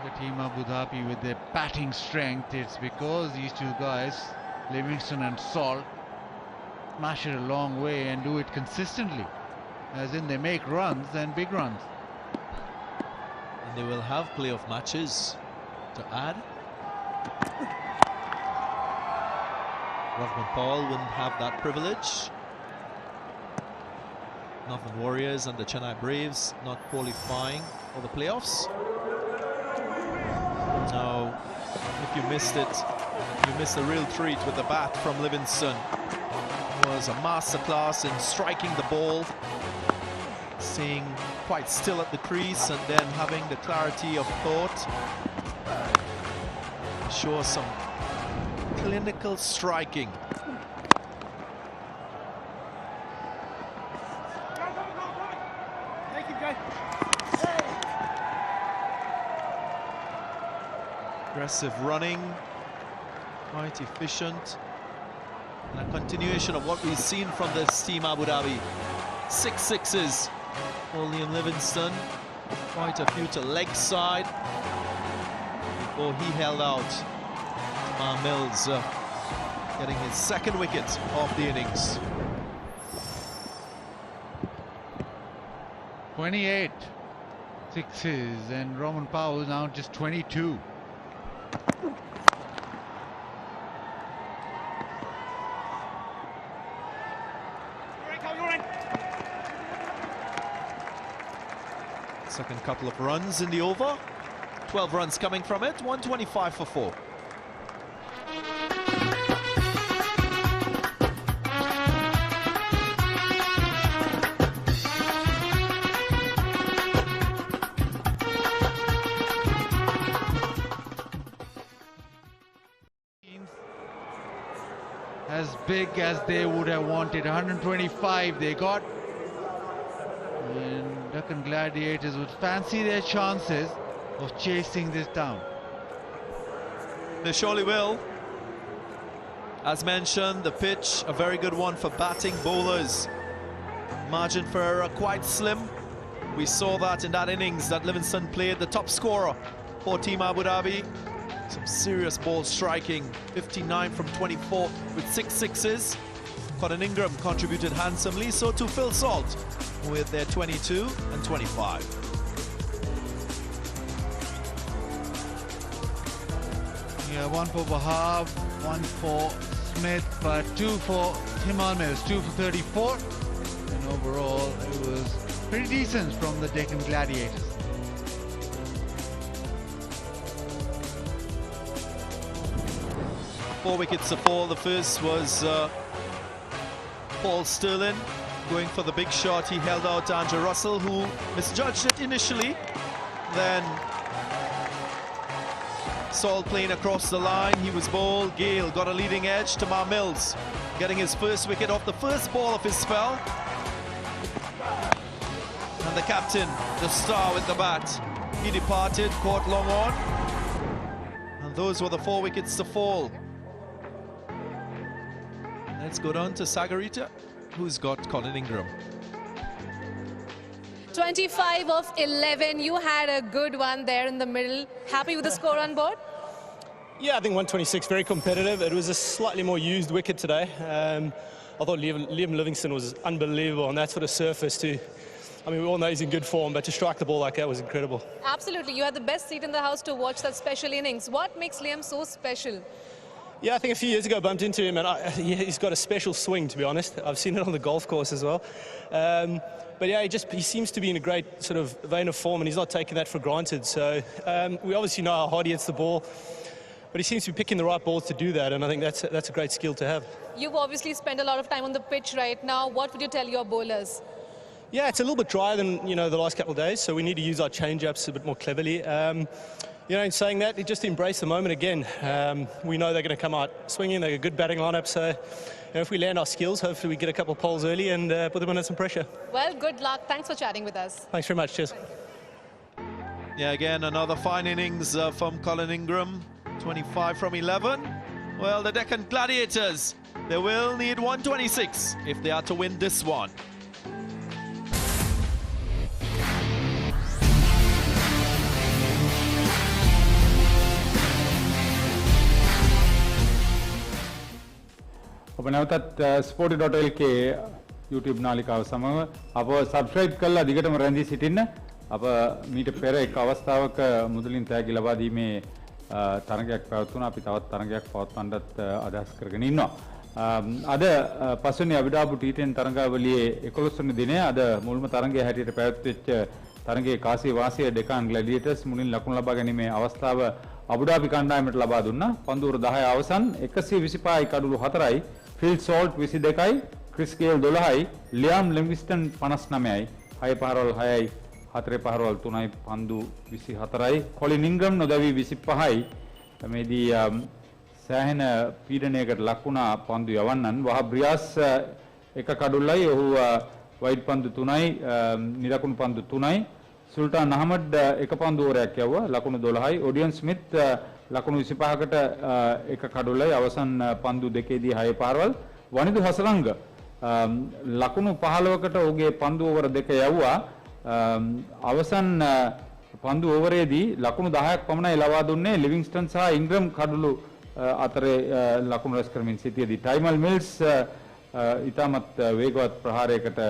the Team Abu Dhabi with their batting strength, it's because these two guys, Livingston and Salt, smash it a long way and do it consistently. As in, they make runs and big runs. And they will have playoff matches to add. Rothman Powell wouldn't have that privilege. Northern Warriors and the Chennai Braves not qualifying for the playoffs. Now, if you missed it, you missed a real treat with the bat from Livingston. It was a masterclass in striking the ball, staying quite still at the crease, and then having the clarity of thought. Show some clinical striking. Aggressive running, quite efficient, and a continuation of what we've seen from this team Abu Dhabi. 6 sixes for Liam Livingston, quite a few to leg side before he held out. Tamar Mills getting his second wicket of the innings. 28 sixes, and Roman Powell now just 22. Second couple of runs in the over. 12 runs coming from it, 125 for 4. As big as they would have wanted, 125 they got. And Deccan Gladiators would fancy their chances of chasing this down. They surely will. As mentioned, the pitch, a very good one for batting bowlers. Margin for error quite slim. We saw that in that innings that Livingston played, the top scorer for Team Abu Dhabi. Some serious ball striking, 59 from 24 with 6 sixes. Colin Ingram contributed handsomely, so too Phil Salt with their 22 and 25. Yeah, 1 for Wahab, 1 for Smith, but 2 for Tamar Mills, 2 for 34. And overall, it was pretty decent from the Deccan Gladiators. Four wickets to fall. The first was Paul Sterling going for the big shot. He held out to Andrew Russell, who misjudged it initially. Then Salt playing across the line. He was bowled. Gale got a leading edge. Tamar Mills getting his first wicket off the first ball of his spell. And the captain, the star with the bat. He departed, caught long on. And those were the 4 wickets to fall. Let's go down to Sagarita, who's got Colin Ingram. 25 of 11. You had a good one there in the middle. Happy with the score on board? Yeah, I think 126, very competitive. It was a slightly more used wicket today. I thought Liam Livingston was unbelievable on that sort of surface too. I mean, we all know he's in good form, but to strike the ball like that was incredible. Absolutely. You had the best seat in the house to watch that special innings. What makes Liam so special? Yeah, I think a few years ago I bumped into him, and he's got a special swing, to be honest. I've seen it on the golf course as well. But yeah, he seems to be in a great sort of vein of form, and he's not taking that for granted. So we obviously know how hard he hits the ball. but he seems to be picking the right balls to do that, and I think that's a great skill to have. You've obviously spent a lot of time on the pitch right now. What would you tell your bowlers? Yeah, it's a little bit drier than the last couple of days, so we need to use our change-ups a bit more cleverly. In saying that, just embrace the moment again. We know they're going to come out swinging. They've got a good batting lineup, so if we land our skills, hopefully we get a couple of poles early and put them under some pressure. Well, good luck. Thanks for chatting with us. Thanks very much. Cheers. Yeah, again, another fine innings from Colin Ingram. 25 from 11. Well, the Deccan Gladiators, they will need 126 if they are to win this one. ඔබ නැවතත් sporty.lk YouTube නාලිකාව සමග අප subscribe කරලා දිගටම රැඳී සිටින්න. අප මීට පෙර එක් අවස්ථාවක මුදලින් තෑගි ලබා දීමේ තරගයක් පැවැත්වුණා. අපි තවත් තරගයක් පවත්වන්නත් අදහස් කරගෙන ඉන්නවා. අද පස්වෙනි අබුදාබි T10 තරගාවලියේ 11 වෙනි දිනය අද මුල්ම තරගය හැටියට පැවැත්වෙච්ච තරගයේ කාසිය වාසිය Deccan Gladiators මුලින් ලකුණු ලබා ගැනීමේ අවස්ථාව අබුදාබි කණ්ඩායමට ලබා දුන්නා. පන්දුවර 10 අවසන් 125යි කඩලු 4යි ෆිල් සෝල්ට් 22යි ක්‍රිස් ගේල් 12යි ලියාම් ලිවිස්ටන් 59යි 6 පහරවල් 6යි 4 පහරවල් 3යි පන්දු 24යි කොලින් ඉන්ග්‍රම් නොදවි 25යි මේදී සෑහෙන පීඩනයකට ලකුණා පන්දු යවන්නන් වහබ් රියාස් එක කඩුල්ලයි ඔහු වයිඩ් පන්දු 3යි නිරකුණු පන්දු 3යි සුල්තාන් අහමඩ් එක පන්දු ඕරයක් යවුවා ලකුණු 12යි ඔඩියන් ස්මිත් ලකුණු 25කට එක කඩුල්ලයි අවසන් පන්දු දෙකේදී 6 පාරවල් වනිදු හසලංග ලකුණු 15කට ඔහුගේ පන්දු ඕවර දෙක යවුවා අවසන් පන්දු ඕවරේදී ලකුණු 10ක් පමණයි ලබා දුන්නේ ලිවිංස්ටන් සහ ඉන්ග්‍රම් කඩුළු අතරේ ලකුණු රැස් කරමින් සිටියේදී ටයිමල් මිල්ස් ඉතාමත් වේගවත් ප්‍රහාරයකට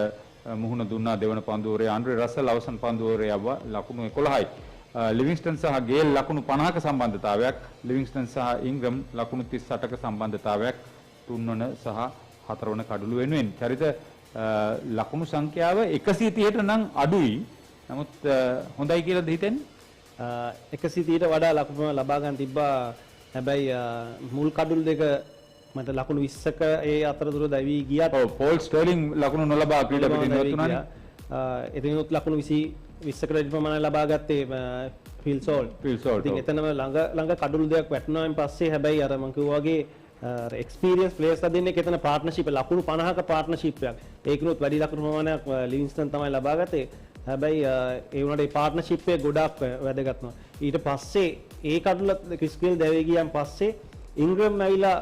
මුහුණ දුන්නා දෙවන පන්දු ඕවරේ ආන්ඩ්‍රේ රසල් අවසන් පන්දු ඕවරේ යවුවා ලකුණු 11යි ලිවිංස්ටන් සහ ගේල් ලකුණු 50ක සම්බන්ධතාවයක් ලිවිංස්ටන් සහ ඉන්ග්‍රම් ලකුණු 38ක සම්බන්ධතාවයක් තුන්වන සහ හතරවන කඩළු වෙනුවෙන් චරිත ලකුණු සංඛ්‍යාව 130ට නම් අඩුයි. නමුත් හොඳයි කියලාද හිතෙන්නේ? 130ට වඩා ලකුණු ලබා ගන්න තිබ්බා. හැබැයි මුල් කඩළු දෙක මට ලකුණු 20ක ඒ අතරතුර දැවි ගියා. ඔව් පෝල් ස්ටර්ලින් ලකුණු නොලබා ක්‍රීඩා පිටින් ඉවත් වුණානේ. එතනොත් ලකුණු 20කට වැඩි ප්‍රමාණයක් ලබා ගත්තේ ෆිල් සෝල්ට්. ඉතින් එතනම ළඟ කඩළු දෙකක් වැටුණායින් පස්සේ හැබැයි අර මම කිව්වා වගේ එක්ස්පීරියන්ස් ප්ලේයර්ස්ලා දෙන්නේ එතන පාර්ට්නර්ෂිප් ලකුණු 50ක පාර්ට්නර්ෂිප් එකක්. ඒකිනුත් වැඩි ලකුණු ප්‍රමාණයක් ලිවින්ස්ටන් තමයි ලබා ගත්තේ. හැබැයි ඒ වුණාට ඒ පාර්ට්නර්ෂිප් එක ගොඩක් වැදගත් වෙනවා. ඊට පස්සේ ඒ කඩුල ක්‍රිස්කේල් දැවේ ගියන් පස්සේ ඉන්ග්‍රම් ඇවිලා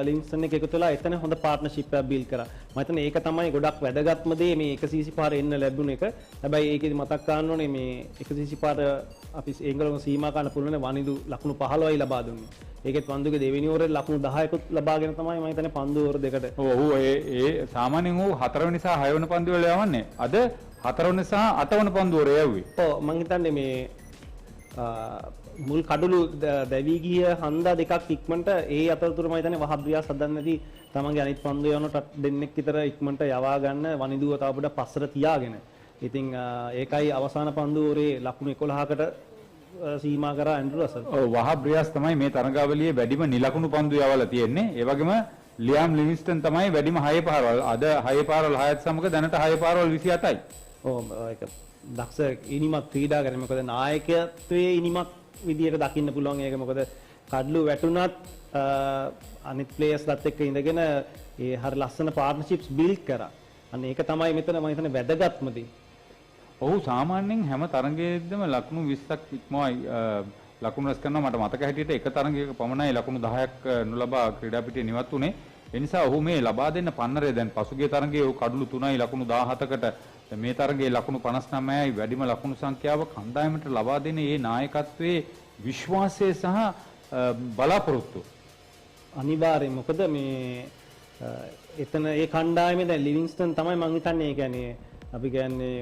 ලිවින්ස්ටන් එක එකතු වෙලා එතන හොඳ පාර්ට්නර්ෂිප් එකක් බිල්ඩ් කරා. මම හිතන්නේ ඒක තමයි ගොඩක් වැදගත්ම දේ මේ 125 එන්න ලැබුණ එක. හැබැයි ඒකෙදි මතක් කරන්න ඕනේ මේ 125 අපි ඉංග්‍රම් සීමා කරන්න පුළුවන් වනිදු ලකුණු 15යි ලබා දුන්නේ. ඒකෙත් පන්දුගේ දෙවෙනි ඕවරේ ලකුණු 10කුත් ලබාගෙන තමයි මම හිතන්නේ පන්දු ඕවර දෙකට. ඔව් ඒ සාමාන්‍යයෙන් ඌ 4 වෙනි සහ 6 වෙනි පන්දු වල යවන්නේ. අද 4 වෙනි සහ 8 වෙනි පන්දු වල යවුවේ. ඔව් මම හිතන්නේ මේ මුල් කඩළු දැවි ගිය හන්දා දෙකක් ඉක්මනට ඒ අතරතුර මම හිතන්නේ වහබ් රියාස් හදන්න නැති තමන්ගේ අනිත් පන්දු යවනට දෙන්නෙක් විතර ඉක්මනට යවා ගන්න වනිදුව තව පොඩක් පස්සට තියාගෙන. ඉතින් ඒකයි අවසාන පන්දු ඕවරේ ලකුණු 11කට සීමා කරා ඇන්ඩ්‍රු රසල්. ඔව් වහබ් රියාස් තමයි මේ තරගාවලියේ වැඩිම නිලකුණු පන්දු යවලා තියෙන්නේ. ඒ වගේම ලියාම් ලිවින්ස්ටන් තමයි වැඩිම 6 පාරවල්. අද 6 පාරවල් 6ත් සමග දැනට 6 පාරවල් 27යි. ඔව් ඒක දක්ෂ ඉනිමක් ක්‍රීඩාකරන මොකද නායකත්වයේ ඉනිමක් විදියට දකින්න පුළුවන් ඒක මොකද කඩළු වැටුණත් අනිත් ප්ලේයර්ස්ලත් එක්ක ඉඳගෙන ඒ හරිය ලස්සන පාර්ට්නර්ෂිප්ස් බිල්ඩ් කරා. අන්න ඒක තමයි මෙතන මම හිතන්නේ වැදගත්ම දේ. ඔහු සාමාන්‍යයෙන් හැම තරගයකදීම ලකුණු 20ක් ඉක්මවයි ලකුණු රැස් කරනවා. මට මතක හැටියට එක තරගයක පමණයි ලකුණු 10ක් නොලබා ක්‍රීඩා පිටියේ නිවත් වුණේ. ඒ නිසා ඔහු මේ ලබා දෙන්න පන්නරේ දැන් පසුගිය තරගයේ ඔහු කඩළු 3යි ලකුණු 17කට මේ තරගයේ ලකුණු 59යි වැඩිම ලකුණු සංඛ්‍යාව කණ්ඩායමට ලබා දෙන මේ නායකත්වයේ විශ්වාසය සහ බලාපොරොත්තු අනිවාර්යයෙන් මොකද මේ එතන ඒ කණ්ඩායමේ දැන් ලිවින්ස්ටන් තමයි මම හිතන්නේ ඒ කියන්නේ අපි කියන්නේ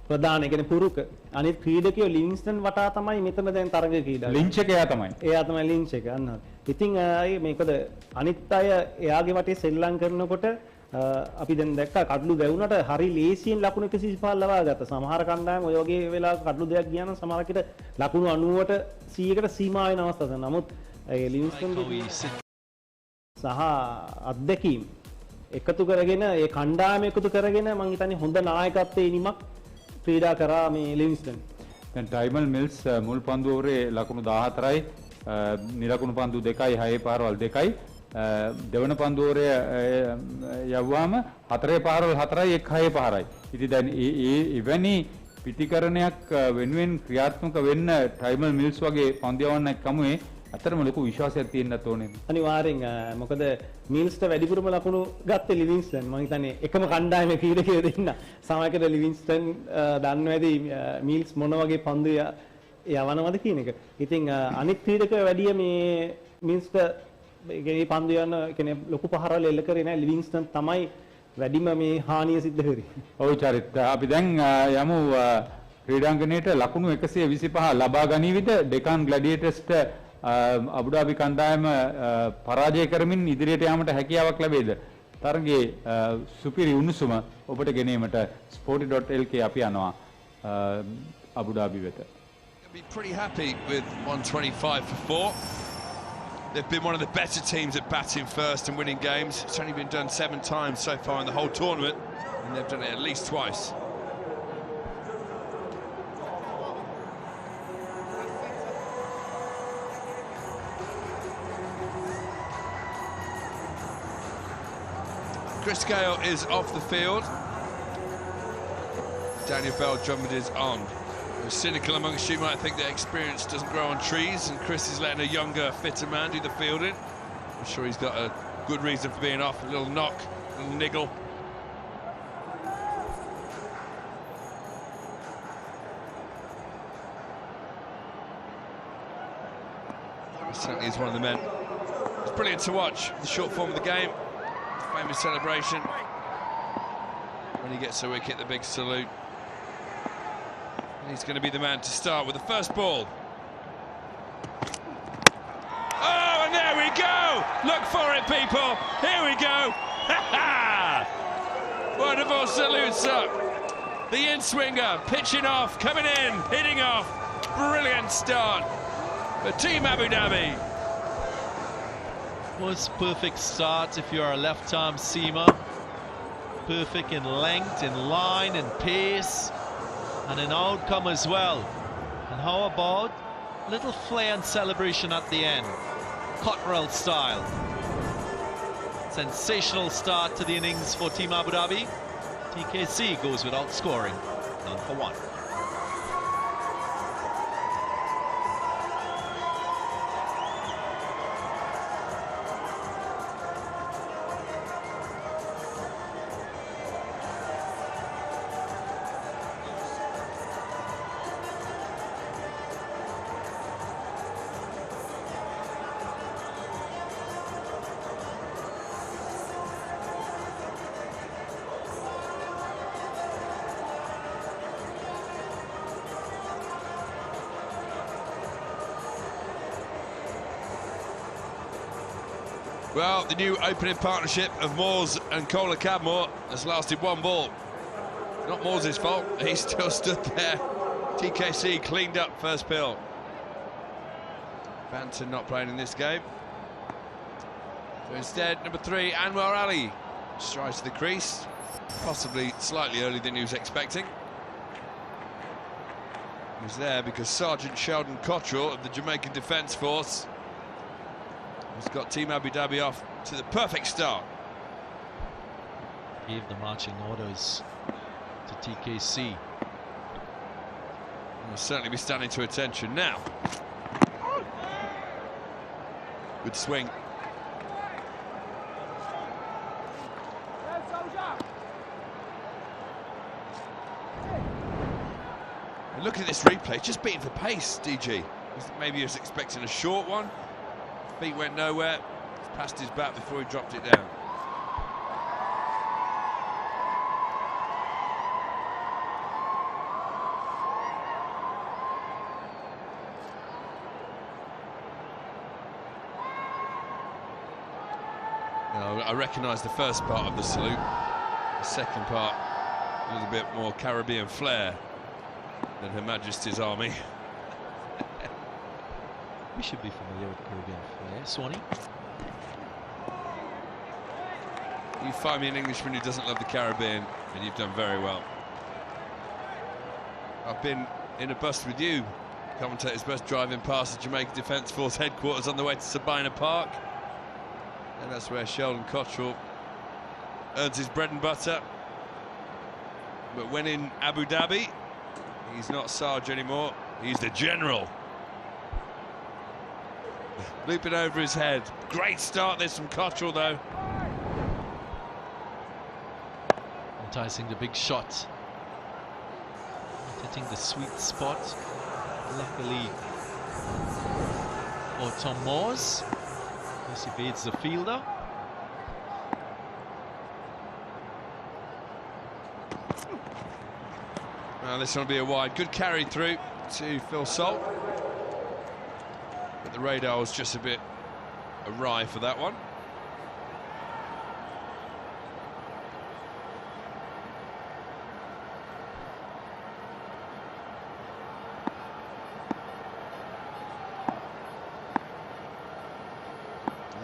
ප්‍රධාන ඒ කියන්නේ පුරුක අනිත් ක්‍රීඩකයෝ ලිවින්ස්ටන් වටා තමයි මෙතන දැන් තරග ක්‍රීඩා. ලින්ච් එක එයා තමයි. එයා තමයි ලින්ච් එක අන්න. ඉතින් මේකද අනිත් අය එයාගේ වටේ සෙල්ලම් කරනකොට අපි දැන් දැක්කා කඩලු දැවුනට හරි ලේසියෙන් ලකුණු 125 ලබා ගත්තා. සමහර කණ්ඩායම් ඔය වගේ වෙලාවක කඩලු දෙයක් ගියා නම් සමහරකට ලකුණු 90ට 100කට සීමා වෙන අවස්ථා තියෙනවා. නමුත් ඒ ලිවින්ස්ටන්ගේ සහ අත්දැකීම් එකතු කරගෙන ඒ කණ්ඩායම එකතු කරගෙන මම හිතන්නේ හොඳ නායකත්වයේ ඉනිමක් ක්‍රීඩා කරා මේ ලිවින්ස්ටන්. දැන් ටයිමල් මිල්ස් මුල් පන්දු ඕවරේ ලකුණු 14යි නිලකුණු පන්දු 2යි 6 පාරවල් 2යි දෙවන පන්දු ඕවරේ යවුවාම 4 පාරවල් 4යි 1 6 පාරයි. ඉතින් දැන් එවැනි පිටිකරණයක් වෙනුවෙන් ක්‍රියාත්මක වෙන්න ටයිමල් මිල්ස් වගේ පන්දියවන්න කමුවේ අතරම ලොකු විශ්වාසයක් තියෙන්නත් ඕනේ. අනිවාර්යෙන් මොකද මිල්ස්ට වැඩිපුරම ලකුණු ගත්තේ ලිවින්ස්ටන්. මම හිතන්නේ එකම කණ්ඩායමේ ක්‍රීඩකයෝ දෙන්න. සමහරකට ලිවින්ස්ටන් දන්නව ඇති මිල්ස් මොන වගේ පන්දු යවනවද කියන එක. ඉතින් අනිත් ක්‍රීඩකයෝ වැඩිය මේ මිල්ස්ට මේ පන්දු යන කියන්නේ ලොකු පහරවල් එල්ල කරේ නැහැ. ලිවින්ස්ටන් තමයි වැඩිම මේ හානිය සිද්ධ කරේ. ඔව් චරිත. අපි දැන් යමු ක්‍රීඩාංගණයට ලකුණු 125 ලබා ගනිවිද ඩෙකන් ග්ලැඩියේටර්ස්ට අබුඩාබි කණ්ඩායම පරාජය කරමින් ඉදිරියට යාමට හැකියාවක් ලැබෙයිද? තරගයේ සුපිරි උණුසුම ඔබට ගෙනීමට sporty.lk අපි යනවා අබුඩාබි වෙත. Be pretty happy with 125 for 4. They've been one of the better teams at batting first and winning games. It's only been done 7 times so far in the whole tournament, and they've done it at least twice. Chris Gale is off the field. Daniel Bell Drummond is on. The cynical amongst you might think that experience doesn't grow on trees, and Chris is letting a younger, fitter man do the fielding. I'm sure he's got a good reason for being off. A little knock, a little niggle. He certainly is one of the men. It's brilliant to watch the short form of the game. Famous celebration. When he gets a wicket, the big salute. He's going to be the man to start with the first ball. Oh, and there we go! Look for it, people! Here we go! Wonderful salutes up. The in-swinger, pitching off, coming in, hitting off. Brilliant start for Team Abu Dhabi. Was perfect start if you're a left-arm seamer. Perfect in length, in line, in pace. And an outcome as well. And how about little flair and celebration at the end? Cottrell style. Sensational start to the innings for Team Abu Dhabi. TKC goes without scoring. 0 for 1. Well, the new opening partnership of Moores and Kohler Cadmore has lasted 1 ball. Not Moores' fault, he still stood there. TKC cleaned up first pill. Banton not playing in this game. So instead, number 3, Anwar Ali strides to the crease, possibly slightly earlier than he was expecting. He was there because Sergeant Sheldon Cottrell of the Jamaican Defence Force has got Team Abu Dhabi off to the perfect start. Gave the marching orders to TKC. Will certainly be standing to attention now. Good swing. And look at this replay, just beating for pace, DG. Maybe he was expecting a short one. Feet went nowhere, past his bat before he dropped it down. You know, I recognise the first part of the salute. The second part, a little bit more Caribbean flair than Her Majesty's Army. We should be familiar with Caribbean flair. Swanee? You find me an Englishman who doesn't love the Caribbean, and you've done very well. I've been in a bus with you, commentator's bus, driving past the Jamaica Defence Force headquarters on the way to Sabina Park. And that's where Sheldon Cottrell earns his bread and butter. But when in Abu Dhabi, he's not Sarge anymore, he's the General. Looping over his head. Great start this from Cottrell, though. Enticing the big shot. Not hitting the sweet spot. Luckily for Tom Moores. This evades the fielder. Well, this one will be a wide. Good carry through to Phil Salt. But the radar was just a bit awry for that one.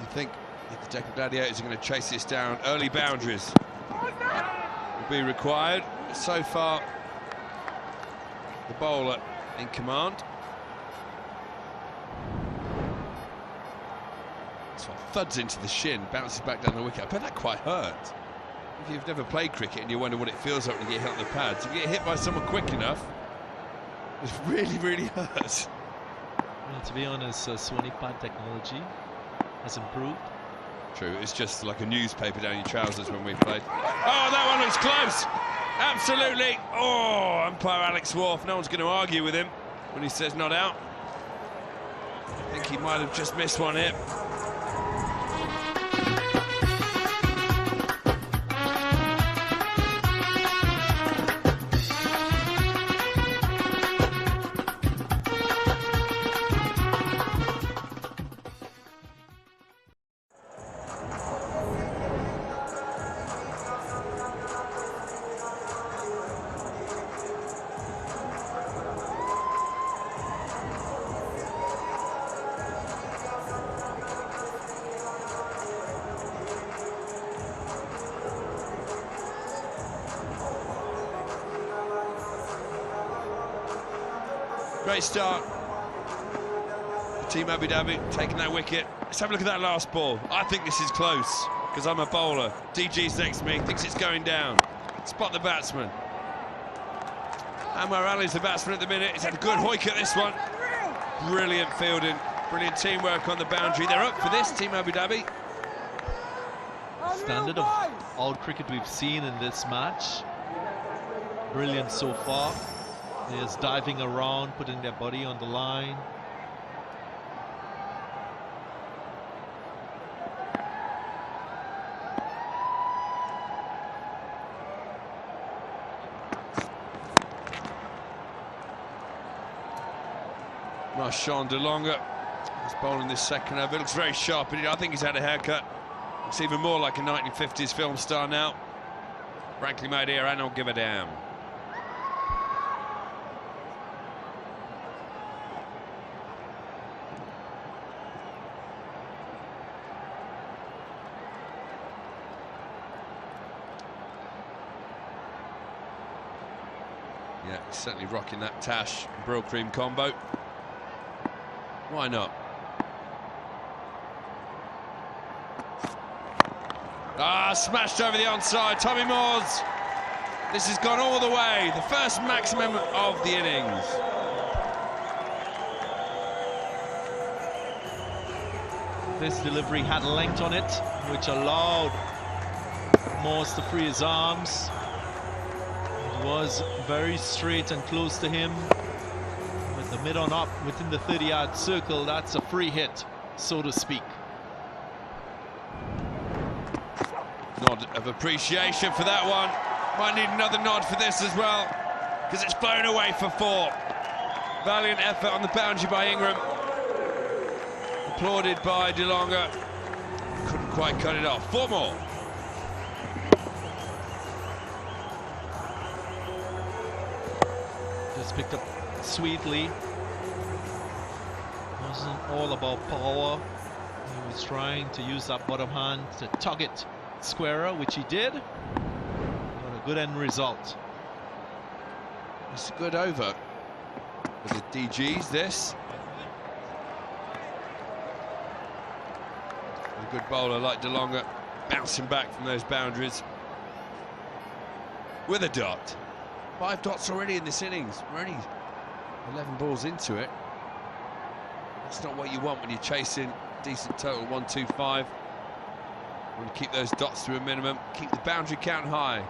I think if the Deccan Gladiators are going to chase this down, early boundaries will be required. So far, the bowler in command. This one thuds into the shin, bounces back down the wicket. I bet that quite hurt. If you've never played cricket and you wonder what it feels like when you get hit on the pads, if you get hit by someone quick enough, it really, really hurts. Well, to be honest, Swanee pad technology has improved. True, it's just like a newspaper down your trousers when we played. Oh, that one looks close! Absolutely! Oh, umpire Alex Wharf, no one's going to argue with him when he says not out. I think he might have just missed one here. Great start. Team Abu Dhabi taking that wicket. Let's have a look at that last ball. I think this is close because I'm a bowler. DG's next to me, thinks it's going down. Spot the batsman. Anwar Ali's the batsman at the minute. He's had a good hoik at this one. Brilliant fielding, brilliant teamwork on the boundary. They're up for this, Team Abu Dhabi. Standard of all cricket we've seen in this match. Brilliant so far. Players diving around, putting their body on the line. Marshawn DeLonga is bowling this second over. It looks very sharp. I think he's had a haircut. Looks even more like a 1950s film star now. Frankly, my dear, I don't give a damn. Yeah, he's certainly rocking that Tash Brill Cream combo. Why not? Ah, smashed over the onside. Tommy Moores. This has gone all the way. The first maximum of the innings. This delivery had length on it, which allowed Moores to free his arms. It was very straight and close to him. With the mid on up within the 30-yard circle, that's a free hit, so to speak. Nod of appreciation for that one. Might need another nod for this as well, because it's blown away for 4. Valiant effort on the boundary by Ingram. Applauded by DeLonga. Couldn't quite cut it off. 4 more. Just picked up sweetly. Wasn't all about power. He was trying to use that bottom hand to tug it squarer, which he did. Got a good end result. It's a good over for the DGs, this. A good bowler like DeLonga, bouncing back from those boundaries with a dot. 5 dots already in this innings. We're only 11 balls into it. That's not what you want when you're chasing decent total 125. You want to keep those dots to a minimum, keep the boundary count high.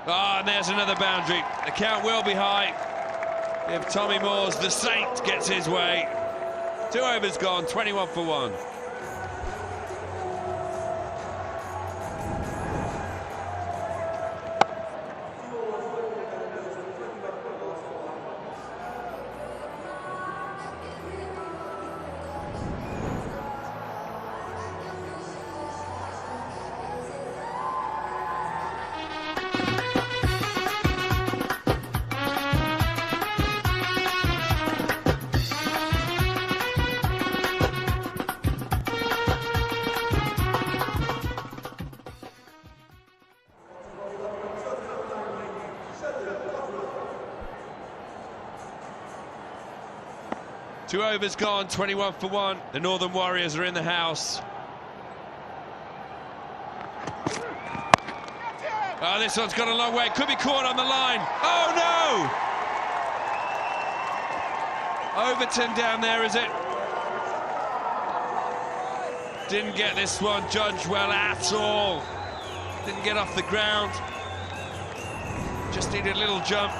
Ah, and there's another boundary. The count will be high if Tommy Moore's the Saint gets his way. 2 overs gone, 21 for 1. Two overs gone, 21 for 1. The Northern Warriors are in the house. Oh, this one's gone a long way. Could be caught on the line. Oh, no! Overton down there, is it? Didn't get this one judged well at all. Didn't get off the ground. Just needed a little jump.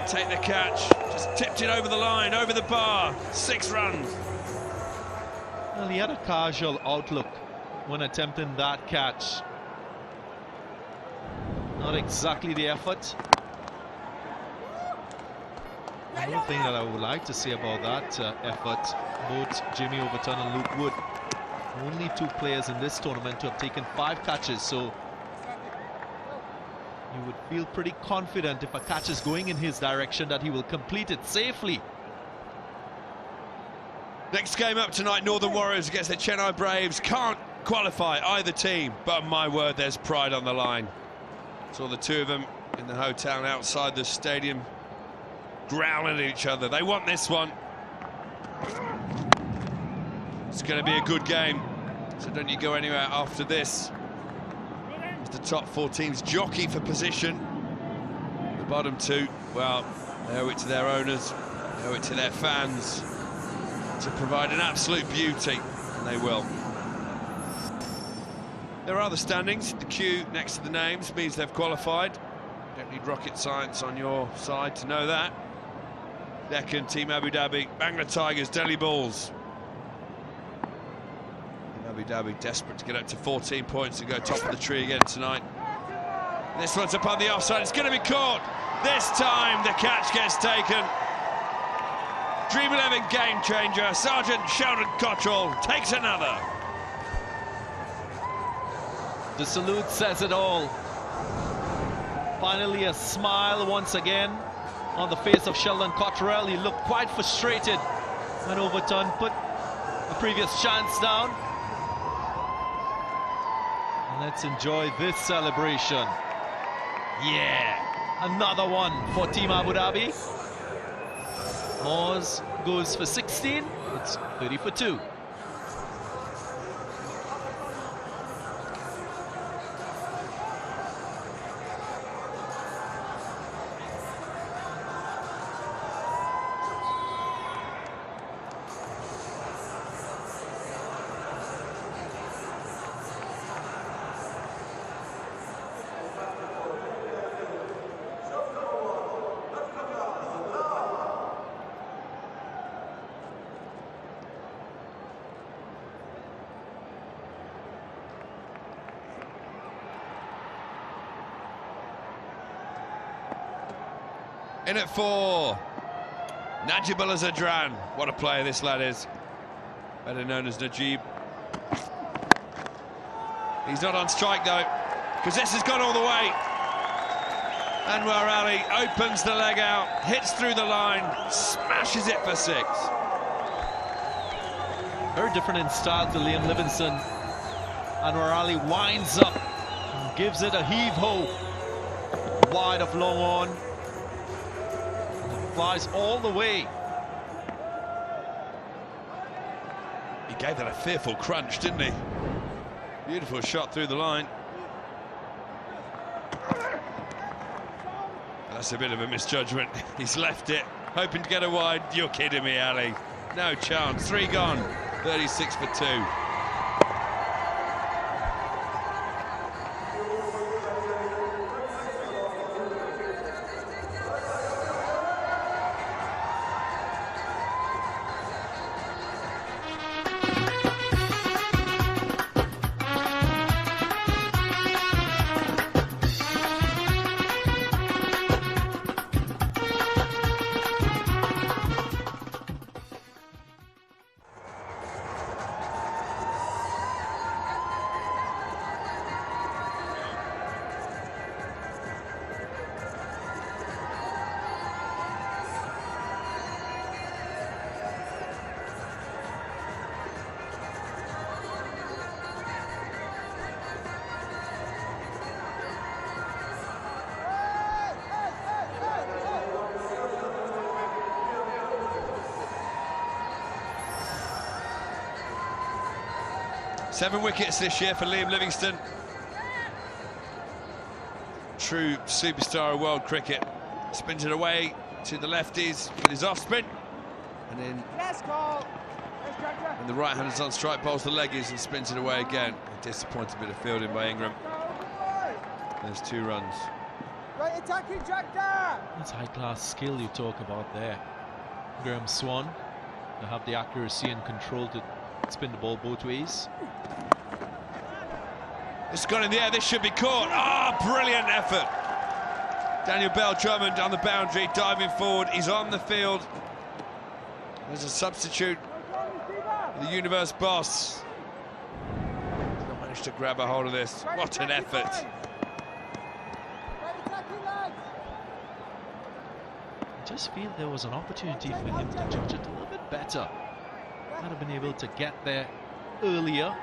Take the catch. Just tipped it over the line, over the bar. 6 runs. Well, he had a casual outlook when attempting that catch. Not exactly the effort. One thing that I would like to say about that effort, both Jimmy Overton and Luke Wood, only 2 players in this tournament to have taken 5 catches, so you would feel pretty confident if a catch is going in his direction that he will complete it safely. Next game up tonight, Northern Warriors against the Chennai Braves. Can't qualify either team, but my word, there's pride on the line. Saw the 2 of them in the hotel outside the stadium, growling at each other. They want this one. It's going to be a good game, so don't you go anywhere after this. The top 4 teams jockey for position. The bottom 2, well, they owe it to their owners, they owe it to their fans to provide an absolute beauty, and they will. There are the standings. The Q next to the names means they've qualified. Don't need rocket science on your side to know that. Deccan, Team Abu Dhabi, Bangla Tigers, Delhi Bulls. Abu Dhabi desperate to get up to 14 points and go top of the tree again tonight. This one's upon the offside. It's going to be caught. This time the catch gets taken. Dream 11 game changer. Sergeant Sheldon Cottrell takes another. The salute says it all. Finally a smile once again on the face of Sheldon Cottrell. He looked quite frustrated when Overton put the previous chance down. Let's enjoy this celebration. Yeah, another one for Team Abu Dhabi. Moores goes for 16. It's 30 for 2. In at 4, Najib Al-Zadran. What a player this lad is. better known as Najib. He's not on strike though, because this has gone all the way. Anwar Ali opens the leg out, hits through the line, smashes it for 6. Very different in style to Liam Livingston. Anwar Ali winds up, gives it a heave-ho, wide of long on, flies all the way. He gave that a fearful crunch, didn't he? Beautiful shot through the line. That's a bit of a misjudgment. He's left it, hoping to get a wide. You're kidding me, Ali. No chance. 3 gone. 36 for 2. Seven wickets this year for Liam Livingston. True superstar of world cricket. Spins it away to the lefties with his off spin. And then when the right hand is on strike, bowls the leggies and spins it away again. A disappointing bit of fielding by Ingram. There's 2 runs. Right attacking Jack there. That's high-class skill you talk about there. Graham Swan to have the accuracy and control to spin the ball both ways. It's gone in the air, this should be caught. Ah, brilliant effort. Daniel Bell-Drummond on the boundary, diving forward. He's on the field. There's a substitute. The universe boss. He'll manage to grab a hold of this. What an effort. I just feel there was an opportunity for him to judge it a little bit better. Might have been able to get there earlier.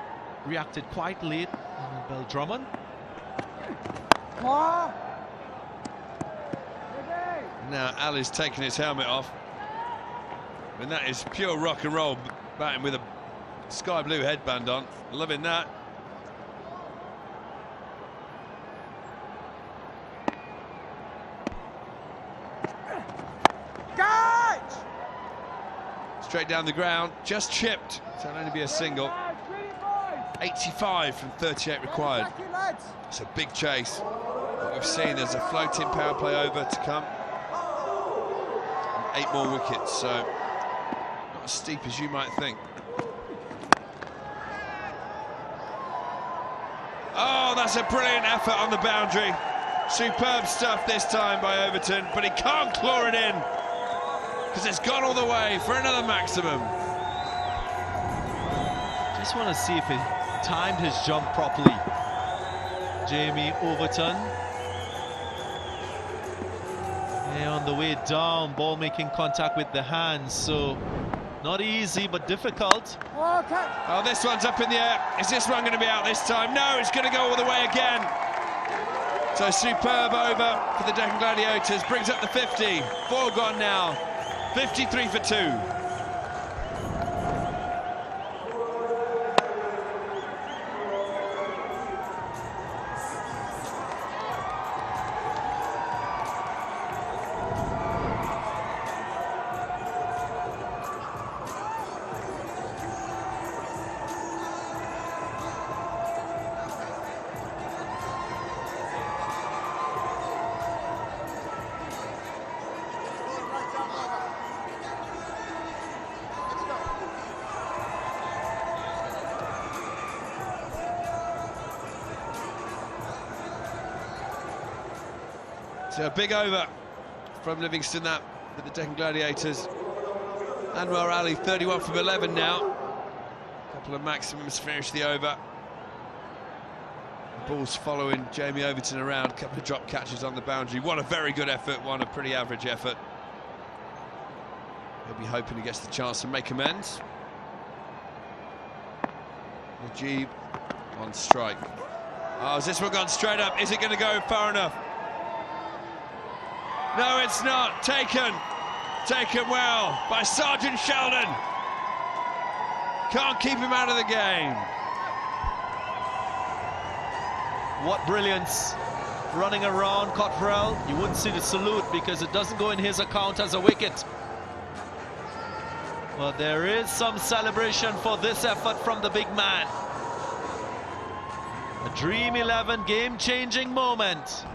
Reacted quite late. Bell-Drummond. Now Ali's taking his helmet off. And that is pure rock and roll, batting with a sky blue headband on. Loving that. Catch! Straight down the ground, just chipped. So it'll only be a single. 85 from 38 required. It's a big chase. What we've seen, there's a floating power play over to come. And 8 more wickets, so not as steep as you might think. Oh, that's a brilliant effort on the boundary. Superb stuff this time by Overton, but he can't claw it in because it's gone all the way for another maximum. Just want to see if he timed his jump properly. Jamie Overton. Yeah, on the way down, ball making contact with the hands, so not easy but difficult. Oh, this one's up in the air. Is this one going to be out this time? No, it's going to go all the way again. So superb over for the Deccan Gladiators, brings up the 50. 4 gone now, 53 for 2. So a big over from Livingston, that with the Deccan Gladiators. Anwar Ali 31 from 11 now. Couple of maximums finish the over. Ball's following Jamie Overton around, couple of drop catches on the boundary. One a very good effort, one a pretty average effort. He'll be hoping he gets the chance to make amends. Najib on strike. Oh, has this one gone straight up? Is it going to go far enough? No, it's not. Taken well by Sergeant Sheldon. Can't keep him out of the game. What brilliance. Running around Cottrell. You wouldn't see the salute because it doesn't go in his account as a wicket. But there is some celebration for this effort from the big man. A Dream 11 game-changing moment.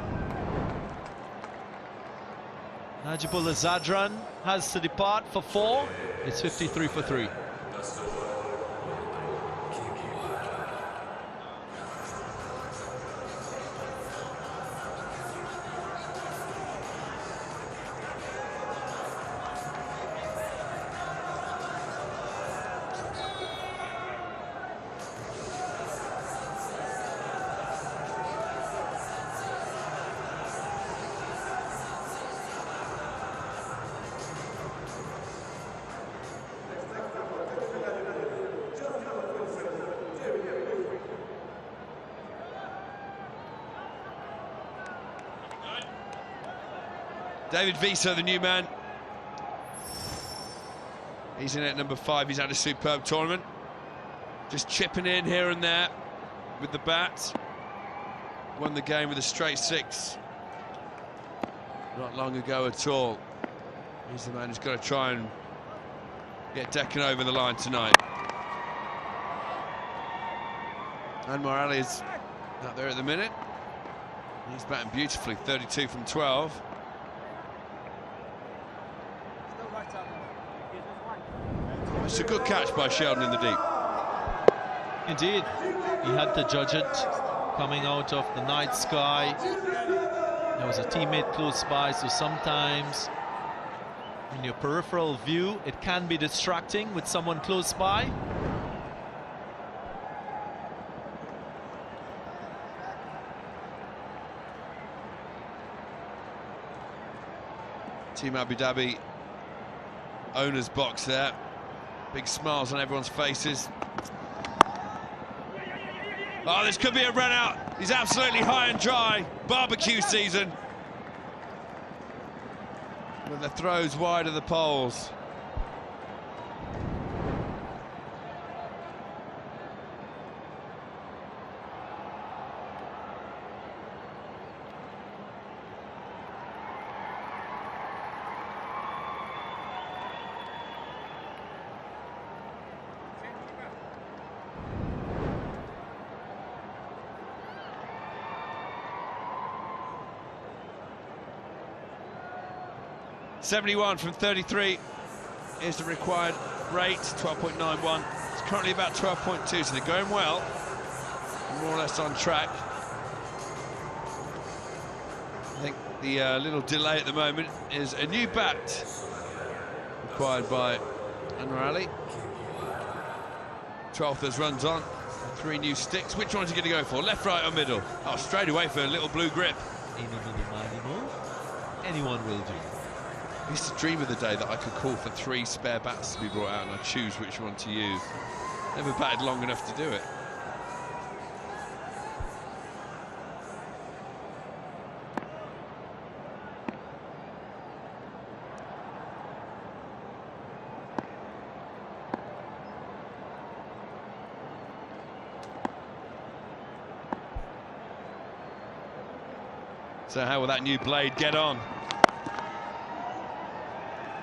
Najibullah Zadran has to depart for 4. It's 53 for 3. David Visa, the new man. He's in at number 5. He's had a superb tournament. Just chipping in here and there with the bat. Won the game with a straight 6 not long ago at all. He's the man who's got to try and get Deccan over the line tonight. Anwar Ali is out there at the minute. He's batting beautifully, 32 from 12. It's a good catch by Sheldon in the deep. Indeed, he had to judge it coming out of the night sky. There was a teammate close by, so sometimes in your peripheral view it can be distracting with someone close by. Team Abu Dhabi owner's box there. Big smiles on everyone's faces. Oh, this could be a run out. He's absolutely high and dry. Barbecue season. With the throws wide of the poles. .71 from 33 is the required rate, 12.91. It's currently about 12.2, so they're going well. More or less on track. I think the little delay at the moment is a new bat required by Anwar Ali. 12th as runs on, 3 new sticks. Which one is he going to go for? Left, right or middle? Oh, straight away for a little blue grip. Anyone will do. I used to dream of the day that I could call for 3 spare bats to be brought out and I'd choose which one to use. Never batted long enough to do it. So how will that new blade get on?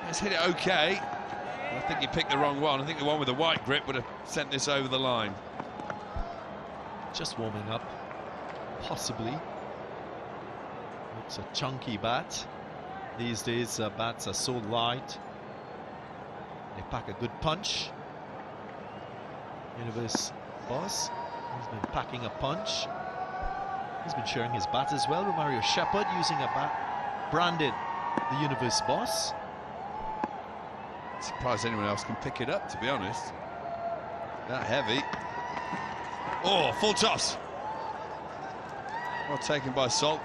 He's hit it okay. I think he picked the wrong one. I think the one with the white grip would have sent this over the line. Just warming up, possibly. It's a chunky bat. These days bats are so light. They pack a good punch. Universe boss, he's been packing a punch. He's been sharing his bat as well. Romario Shepherd using a bat branded the Universe boss. Surprised anyone else can pick it up, to be honest. That heavy. Oh, full toss. Well taken by Salt.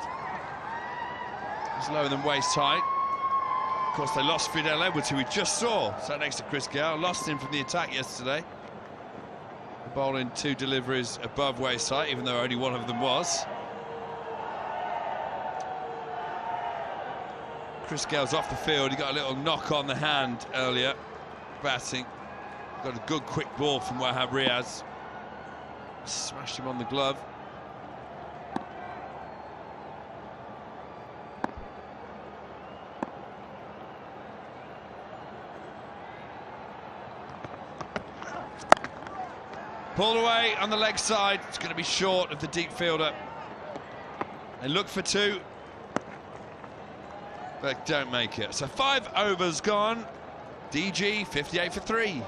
It's lower than waist height. Of course, they lost Fidel Edwards, who we just saw. Sat next to Chris Gale. Lost him from the attack yesterday. Bowling 2 deliveries above waist height, even though only one of them was. Chris Gale's off the field. He got a little knock on the hand earlier, batting. Got a good quick ball from Wahab Riaz. Smashed him on the glove. Pulled away on the leg side. It's going to be short of the deep fielder. They look for 2, but don't make it. So 5 overs gone. DG 58 for 3.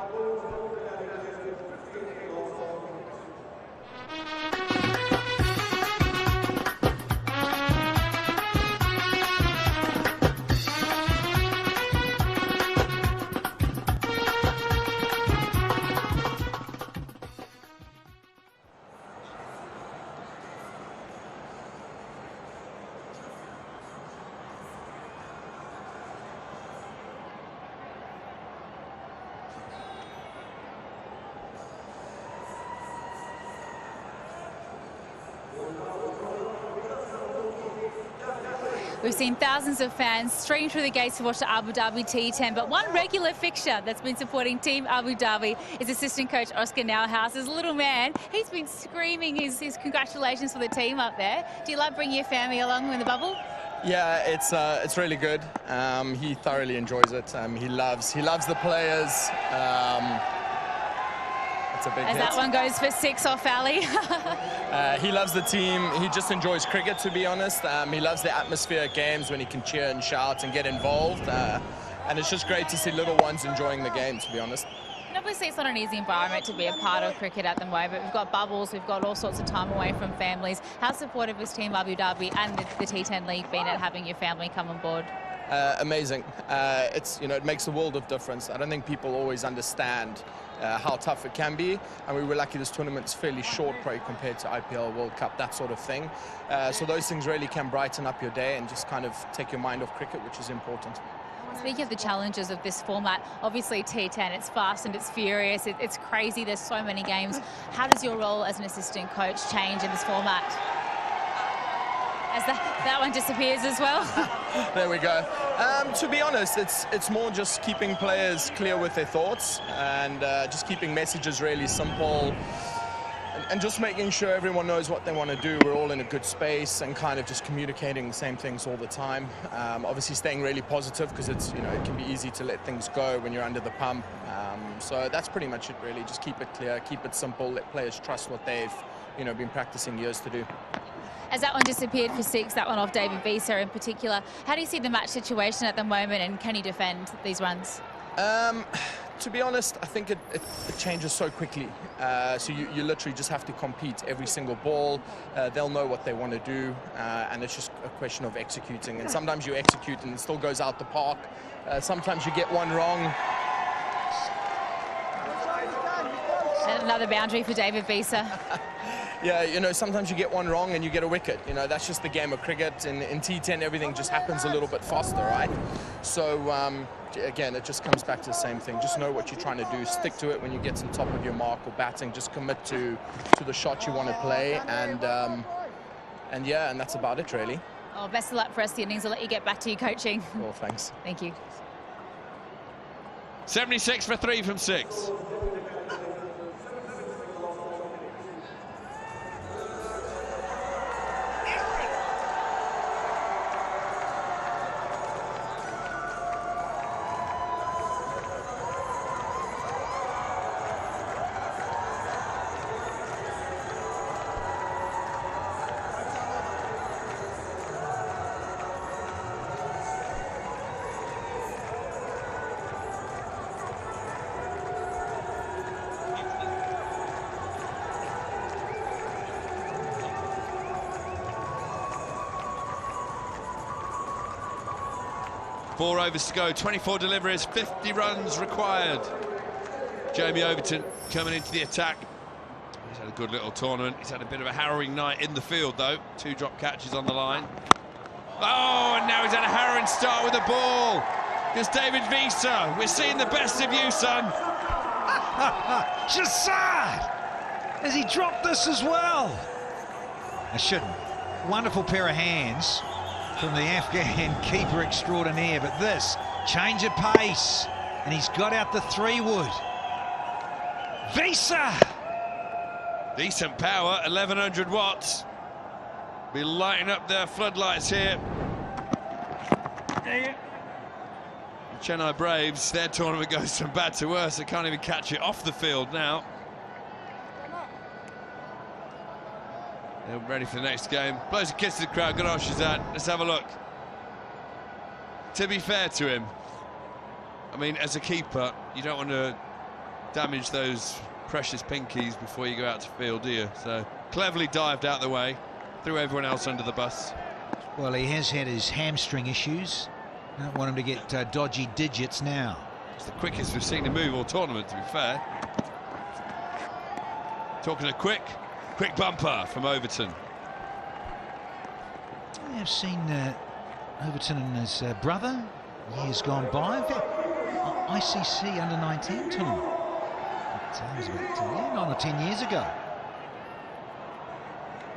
We've seen thousands of fans stream through the gates to watch the Abu Dhabi T10, but one regular fixture that's been supporting Team Abu Dhabi is assistant coach Oscar Nauhaus. His little man, he's been screaming his congratulations for the team up there. Do you like bringing your family along in the bubble? Yeah, it's really good. He thoroughly enjoys it. He loves the players. It's a big As hit. that one goes for 6 off Ali. He loves the team. He just enjoys cricket, to be honest. He loves the atmosphere at games when he can cheer and shout and get involved. And it's just great to see little ones enjoying the game, to be honest. And obviously, it's not an easy environment to be a part of cricket at the moment. We've got bubbles, we've got all sorts of time away from families. How supportive has Team Abu Dhabi and the T10 League been at having your family come on board? Amazing. It makes a world of difference. I don't think people always understand how tough it can be, and we were lucky this tournament's fairly short probably compared to IPL, World Cup, that sort of thing. So those things really can brighten up your day and just kind of take your mind off cricket, which is important. Speaking of the challenges of this format, obviously T10, it's fast and it's furious, it's crazy, there's so many games. How does your role as an assistant coach change in this format? As that one disappears as well. There we go. To be honest, it's more just keeping players clear with their thoughts and just keeping messages really simple and just making sure everyone knows what they want to do. We're all in a good space and kind of just communicating the same things all the time. Obviously staying really positive because it can be easy to let things go when you're under the pump. So that's pretty much it really. Just keep it clear, keep it simple, let players trust what they've been practicing years to do. As that one disappeared for 6, that one off David Visa in particular, how do you see the match situation at the moment and can you defend these runs? To be honest, I think it changes so quickly. So you literally just have to compete every single ball. They'll know what they want to do, and it's just a question of executing. And sometimes you execute and it still goes out the park. Sometimes you get one wrong. And another boundary for David Visa. Yeah, sometimes you get one wrong and you get a wicket. That's just the game of cricket. In T10, everything just happens a little bit faster, right? So, again, it just comes back to the same thing. Just know what you're trying to do. Stick to it when you get to the top of your mark or batting. Just commit to the shot you want to play. And that's about it, really. Oh, best of luck for us, the innings. I'll let you get back to your coaching. Well, thanks. Thank you. 76 for 3 from 6. Four overs to go, 24 deliveries, 50 runs required. Jamie Overton coming into the attack. He's had a good little tournament. He's had a bit of a harrowing night in the field, though. 2 drop catches on the line. Oh, and now he's had a harrowing start with the ball. Here's David Visa. We're seeing the best of you, son. Shazad! Has he dropped this as well? I shouldn't. Wonderful pair of hands from the Afghan keeper extraordinaire, but this, change of pace, and he's got out the 3-wood. Visa! Decent power, 1100 watts. Be lighting up their floodlights here. Chennai Braves, their tournament goes from bad to worse. They can't even catch it off the field now. They're ready for the next game. Blows a kiss to the crowd. Good on Shazad. Let's have a look. To be fair to him, I mean, as a keeper, you don't want to damage those precious pinkies before you go out to field, do you? So cleverly dived out the way, threw everyone else under the bus. Well, he has had his hamstring issues. I don't want him to get dodgy digits now. It's the quickest we've seen him move all tournament, to be fair. Talking a quick bumper from Overton. I have seen Overton and his brother years gone by. In fact, ICC under-19 tournament. That was about 9 or 10 years ago.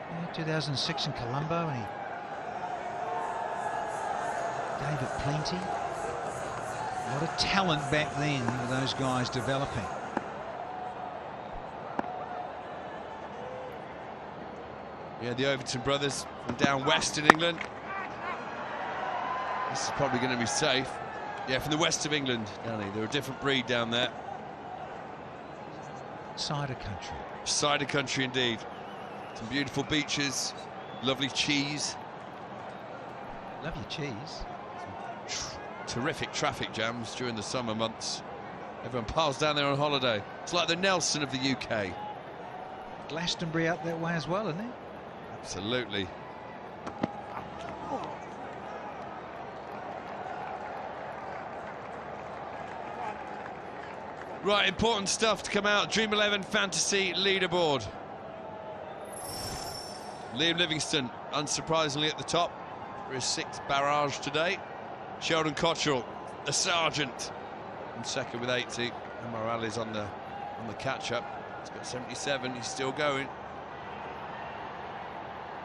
Yeah, 2006 in Colombo, and he gave it plenty. A lot of talent back then with those guys developing. Yeah, the Overton brothers from down west in England. This is probably going to be safe. Yeah, from the west of England, Danny. They're a different breed down there. Cider country. Cider country indeed. Some beautiful beaches, lovely cheese. Love your cheese. Terrific traffic jams during the summer months. Everyone piles down there on holiday. It's like the Nelson of the UK. Glastonbury out that way as well, isn't it? Absolutely. Right, important stuff to come out. Dream 11 Fantasy Leaderboard. Liam Livingstone, unsurprisingly, at the top for his 6th barrage today. Sheldon Cottrell, the sergeant, in second with 80. And Morales on the catch-up. He's got 77. He's still going.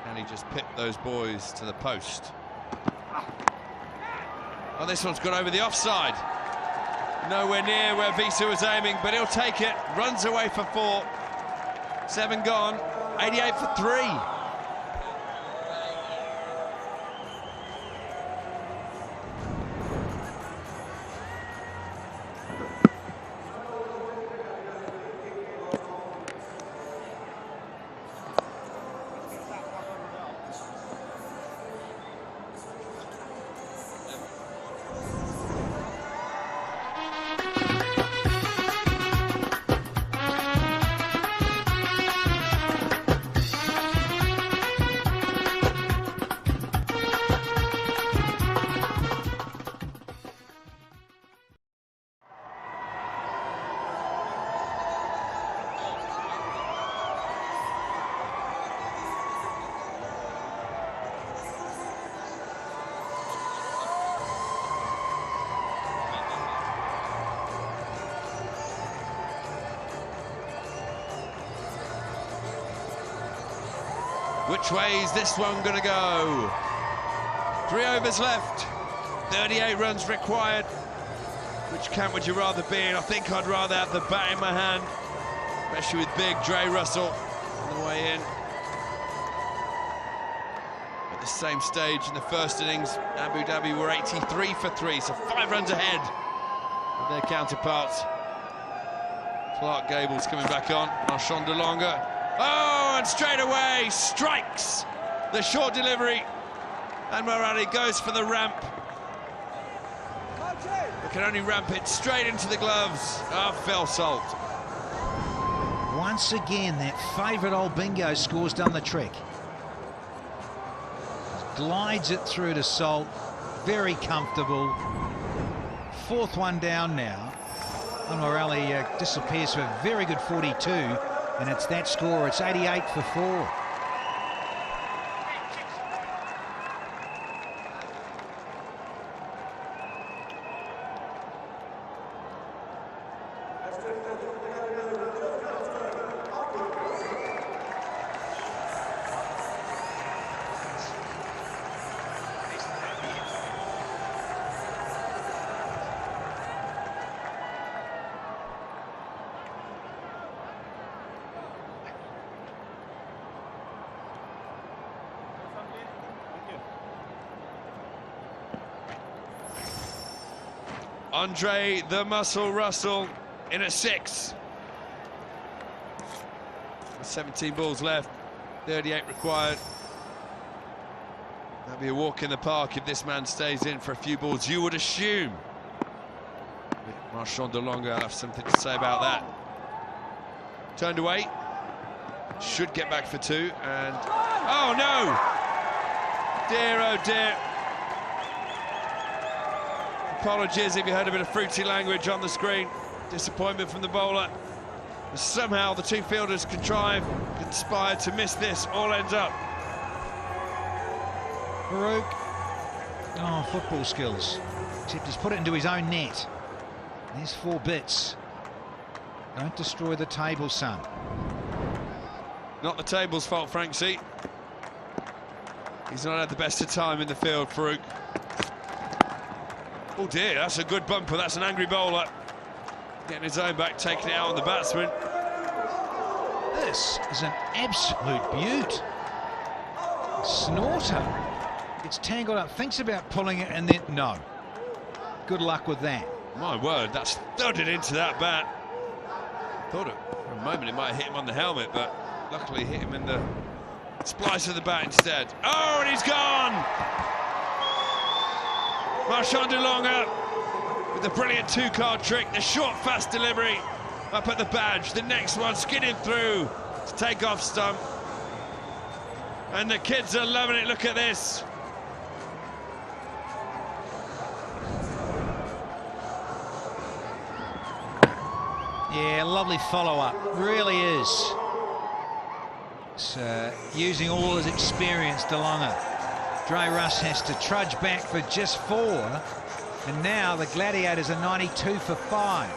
And he just pipped those boys to the post. Oh, this one's gone over the offside. Nowhere near where Visa was aiming, but he'll take it. Runs away for 4. 7 gone. 88 for 3. Which way is this one going to go? 3 overs left, 38 runs required. Which camp would you rather be in? I think I'd rather have the bat in my hand, especially with big Dre Russell on the way in. At the same stage in the first innings, Abu Dhabi were 83 for 3, so 5 runs ahead of their counterparts. Clark Gable's coming back on, Marchand de Longa. Oh, and straight away strikes the short delivery, and Morali goes for the ramp. But can only ramp it straight into the gloves of Phil Salt. Once again, that favourite old bingo score's done the trick. Glides it through to Salt, very comfortable. 4th one down now. Morelli disappears for a very good 42, and it's that score. It's 88 for 4. Andre the Muscle Russell in at 6. 17 balls left, 38 required. That'll be a walk in the park if this man stays in for a few balls, you would assume. Marchand de Longa will have something to say about that. Turned away. Should get back for 2, and... oh, no! Dear, oh, dear. Apologies if you heard a bit of fruity language on the screen. Disappointment from the bowler. Somehow the 2 fielders conspired to miss this. All ends up. Farouk. Oh, football skills. Except he's put it into his own net. There's 4 bits. Don't destroy the table, son. Not the table's fault, Franksy. He's not had the best of time in the field, Farouk. Oh dear, that's a good bumper. That's an angry bowler. Getting his own back, taking it out on the batsman. This is an absolute beaut. Snorter. Gets tangled up, thinks about pulling it, and then no. Good luck with that. My word, that's thudded into that bat. Thought for a moment it might have hit him on the helmet, but luckily hit him in the splice of the bat instead. Oh, and he's gone! Marchand de Longa with the brilliant 2-card trick, the short, fast delivery up at the badge. The next one skidding through to take off stump. And the kids are loving it. Look at this. Yeah, lovely follow-up. Really is. It's, using all his experience, De Longa. Dre Russ has to trudge back for just 4, and now the Gladiators are 92 for 5.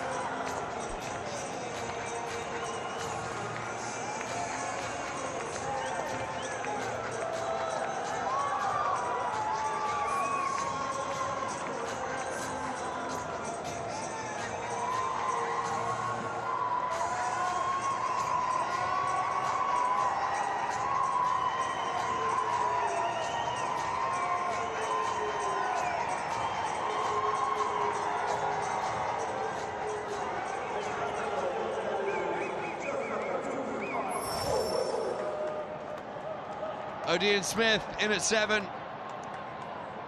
Odean Smith in at 7.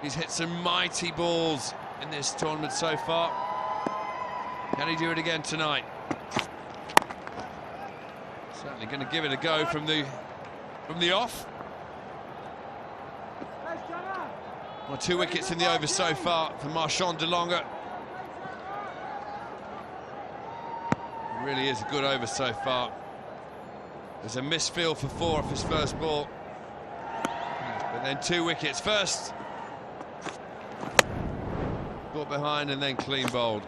He's hit some mighty balls in this tournament so far. Can he do it again tonight? Certainly going to give it a go from the off. Well, 2 wickets in the over so far for Marchand de Longa. It really is a good over so far. There's a misfield for 4 off his first ball. But then 2 wickets. First, caught behind and then clean bowled.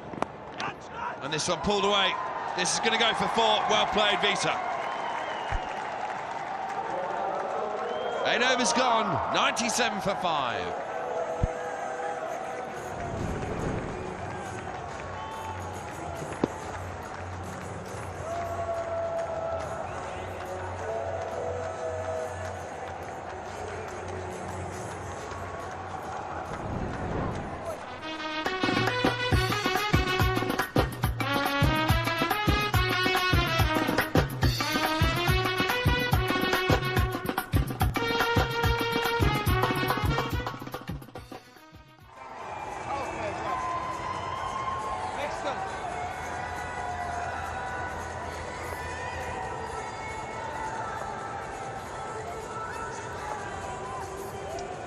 And this one pulled away. This is going to go for 4. Well played, Vita. 8 overs gone. 97 for 5.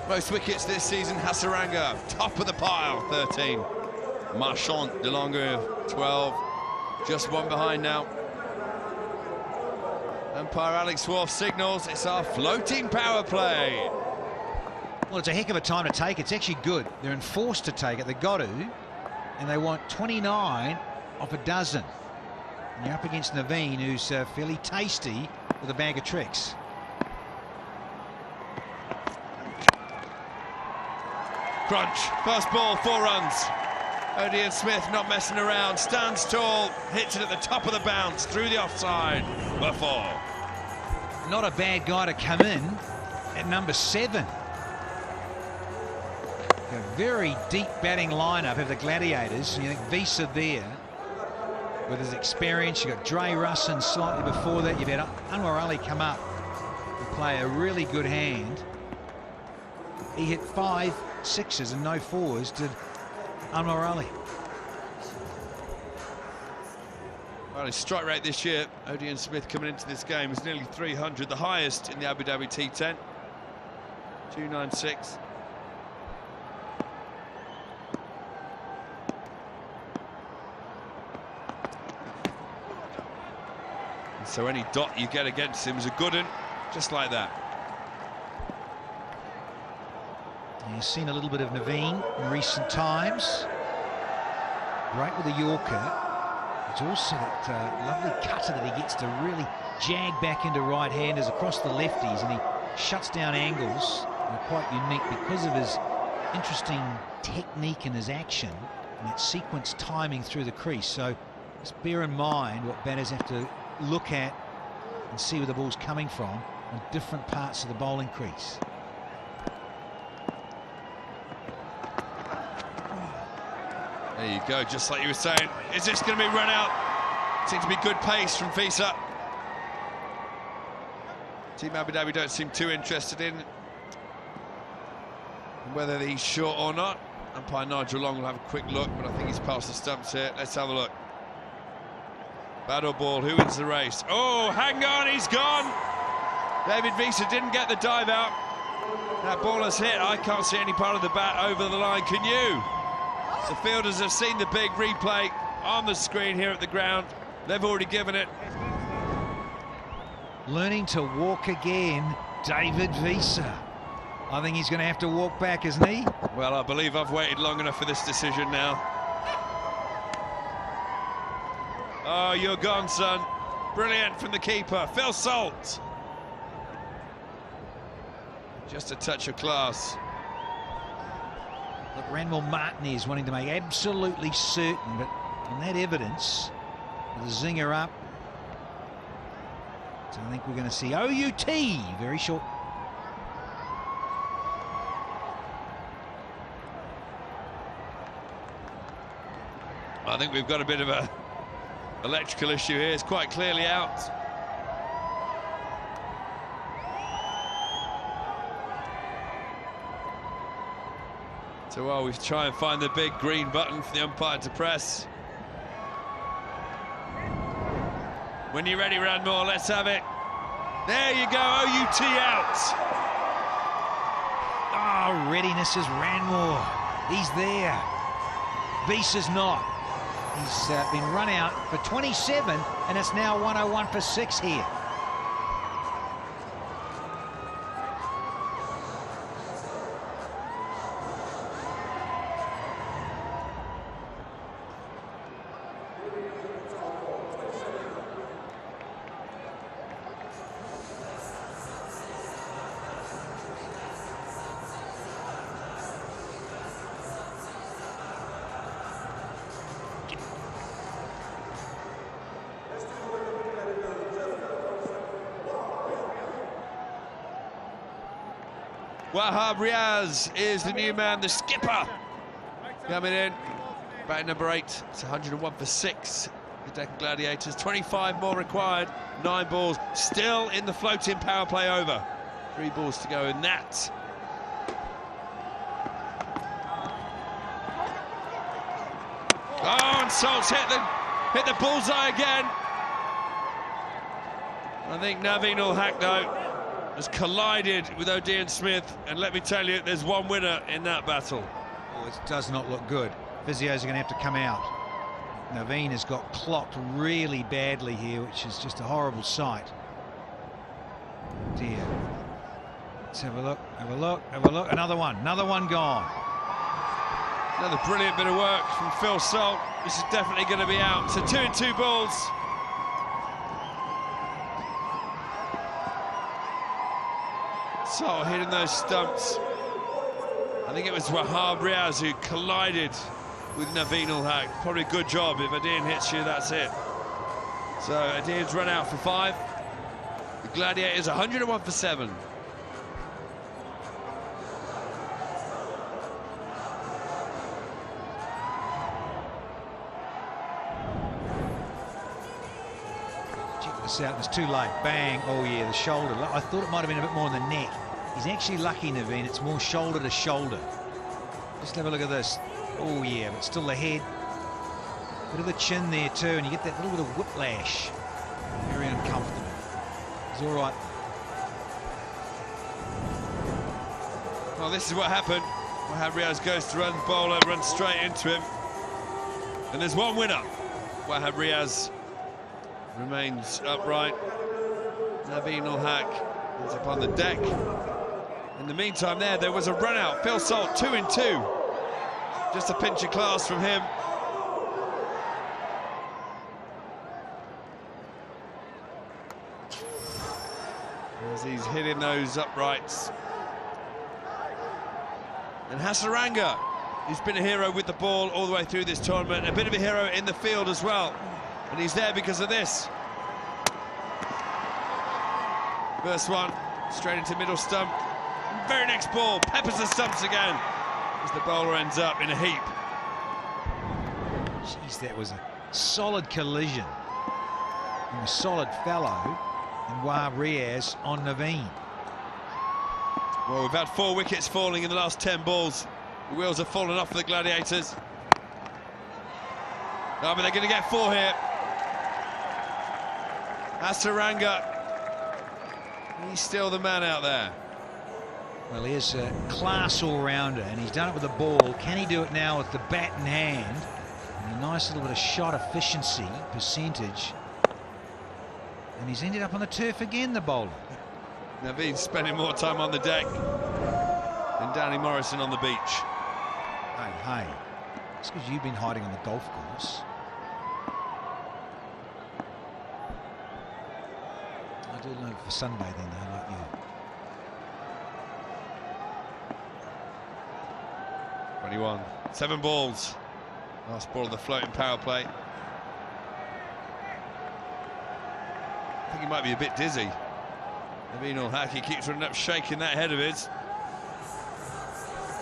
Most wickets this season, Hasaranga, top of the pile, 13. Marchand de Longa, 12. Just one behind now. Umpire Alex Wolf signals it's our floating power play. Well, it's a heck of a time to take. It's actually good. They're enforced to take it. They've got to. And they want 29 off a dozen. And you're up against Naveen, who's fairly tasty with a bag of tricks. Crunch. First ball, 4 runs. Odean Smith not messing around. Stands tall. Hits it at the top of the bounce. Through the offside. For 4. Not a bad guy to come in at number 7. A very deep batting lineup of the Gladiators. You think Visa there with his experience. You've got Dre Russin slightly before that. You've had Anwar Ali come up and play a really good hand. He hit 5 6s and no 4s, did Anwar Ali. Well, his strike rate this year, Odean Smith coming into this game, is nearly 300, the highest in the Abu Dhabi T10. 296. So any dot you get against him is a good one, just like that. You've seen a little bit of Naveen in recent times. Great with the Yorker. It's also that lovely cutter that he gets to really jag back into right-handers across the lefties, and he shuts down angles. They're quite unique because of his interesting technique and his action and that sequence timing through the crease. So just bear in mind what batters have to look at and see where the ball's coming from on different parts of the bowling crease. There you go, just like you were saying. Is this going to be run out? Seems to be good pace from Visa. Team Abu Dhabi don't seem too interested in whether he's short or not. Umpire Nigel Long will have a quick look, but I think he's past the stumps here. Let's have a look. Battle ball, who wins the race? Oh, hang on, he's gone. David Visa didn't get the dive out. That ball has hit. I can't see any part of the bat over the line. Can you? The fielders have seen the big replay on the screen here at the ground. They've already given it. Learning to walk again, David Visa. I think he's going to have to walk back, isn't he? Well, I believe I've waited long enough for this decision now. Oh, you're gone, son. Brilliant from the keeper, Phil Salt. Just a touch of class. Look, Ranmore Martinez wanting to make absolutely certain, but on that evidence, with the zinger up, so I think we're going to see OUT very short. I think we've got a bit of a electrical issue here. It's quite clearly out. So while we try and find the big green button for the umpire to press. When you're ready, Ranmore, let's have it. There you go, OUT out. Oh, readiness is Ranmore. He's there. Visa's not. He's been run out for 27, and it's now 101 for 6 here. Wahab Riaz is the new man, the skipper, coming in. Batting number 8, it's 101 for 6. The Deccan Gladiators, 25 more required, 9 balls, still in the floating power play over. 3 balls to go in that. Oh, and Salt's hit the bullseye again. I think Naveen ul Haq, though, has collided with Odean Smith, and let me tell you, there's one winner in that battle. Oh, it does not look good. Physios are going to have to come out. Naveen has got clocked really badly here, which is just a horrible sight. Dear. Let's have a look, have a look, have a look. Another one gone. Another brilliant bit of work from Phil Salt. This is definitely going to be out. So 2 and 2 balls. Salt hitting those stumps. I think it was Wahab Riaz who collided with Naveen Ul-Haq. Probably a good job. If Adin hits you, that's it. So Adin's run out for 5. The Gladiators 101 for 7. Check this out, it's too late. Bang, oh yeah, the shoulder. I thought it might have been a bit more in the neck. He's actually lucky, Naveen, it's more shoulder to shoulder. Just have a look at this. Oh yeah, but still the head. Bit of the chin there too, and you get that little bit of whiplash. Very uncomfortable. He's all right. Well, this is what happened. Wahab Riaz goes to run, bowler runs straight into him. And there's one winner. Wahab Riaz remains upright. Naveen Ul-Haq is up on the deck. In the meantime there was a run out. Phil Salt 2 and 2. Just a pinch of class from him. As he's hitting those uprights. And Hasaranga, who's been a hero with the ball all the way through this tournament, a bit of a hero in the field as well. And he's there because of this. First one, straight into middle stump. Very next ball, peppers the stumps again, as the bowler ends up in a heap. Jeez, that was a solid collision. And a solid fellow, and Wahab Riaz on Naveen. Well, we've had 4 wickets falling in the last 10 balls. The wheels have fallen off for the Gladiators. No, but they're going to get 4 here. Hasaranga, he's still the man out there. Well, here's a class all-rounder, and he's done it with the ball. Can he do it now with the bat in hand? And a nice little bit of shot efficiency percentage. And he's ended up on the turf again, the bowler. Naveen's spending more time on the deck than Danny Morrison on the beach. Hey, it's because you've been hiding on the golf course. I do know for sunbathing, though, like you. One, 7 balls. Last ball of the floating power play. I think he might be a bit dizzy. Naveen Ul-Haq, he keeps running up, shaking that head of his.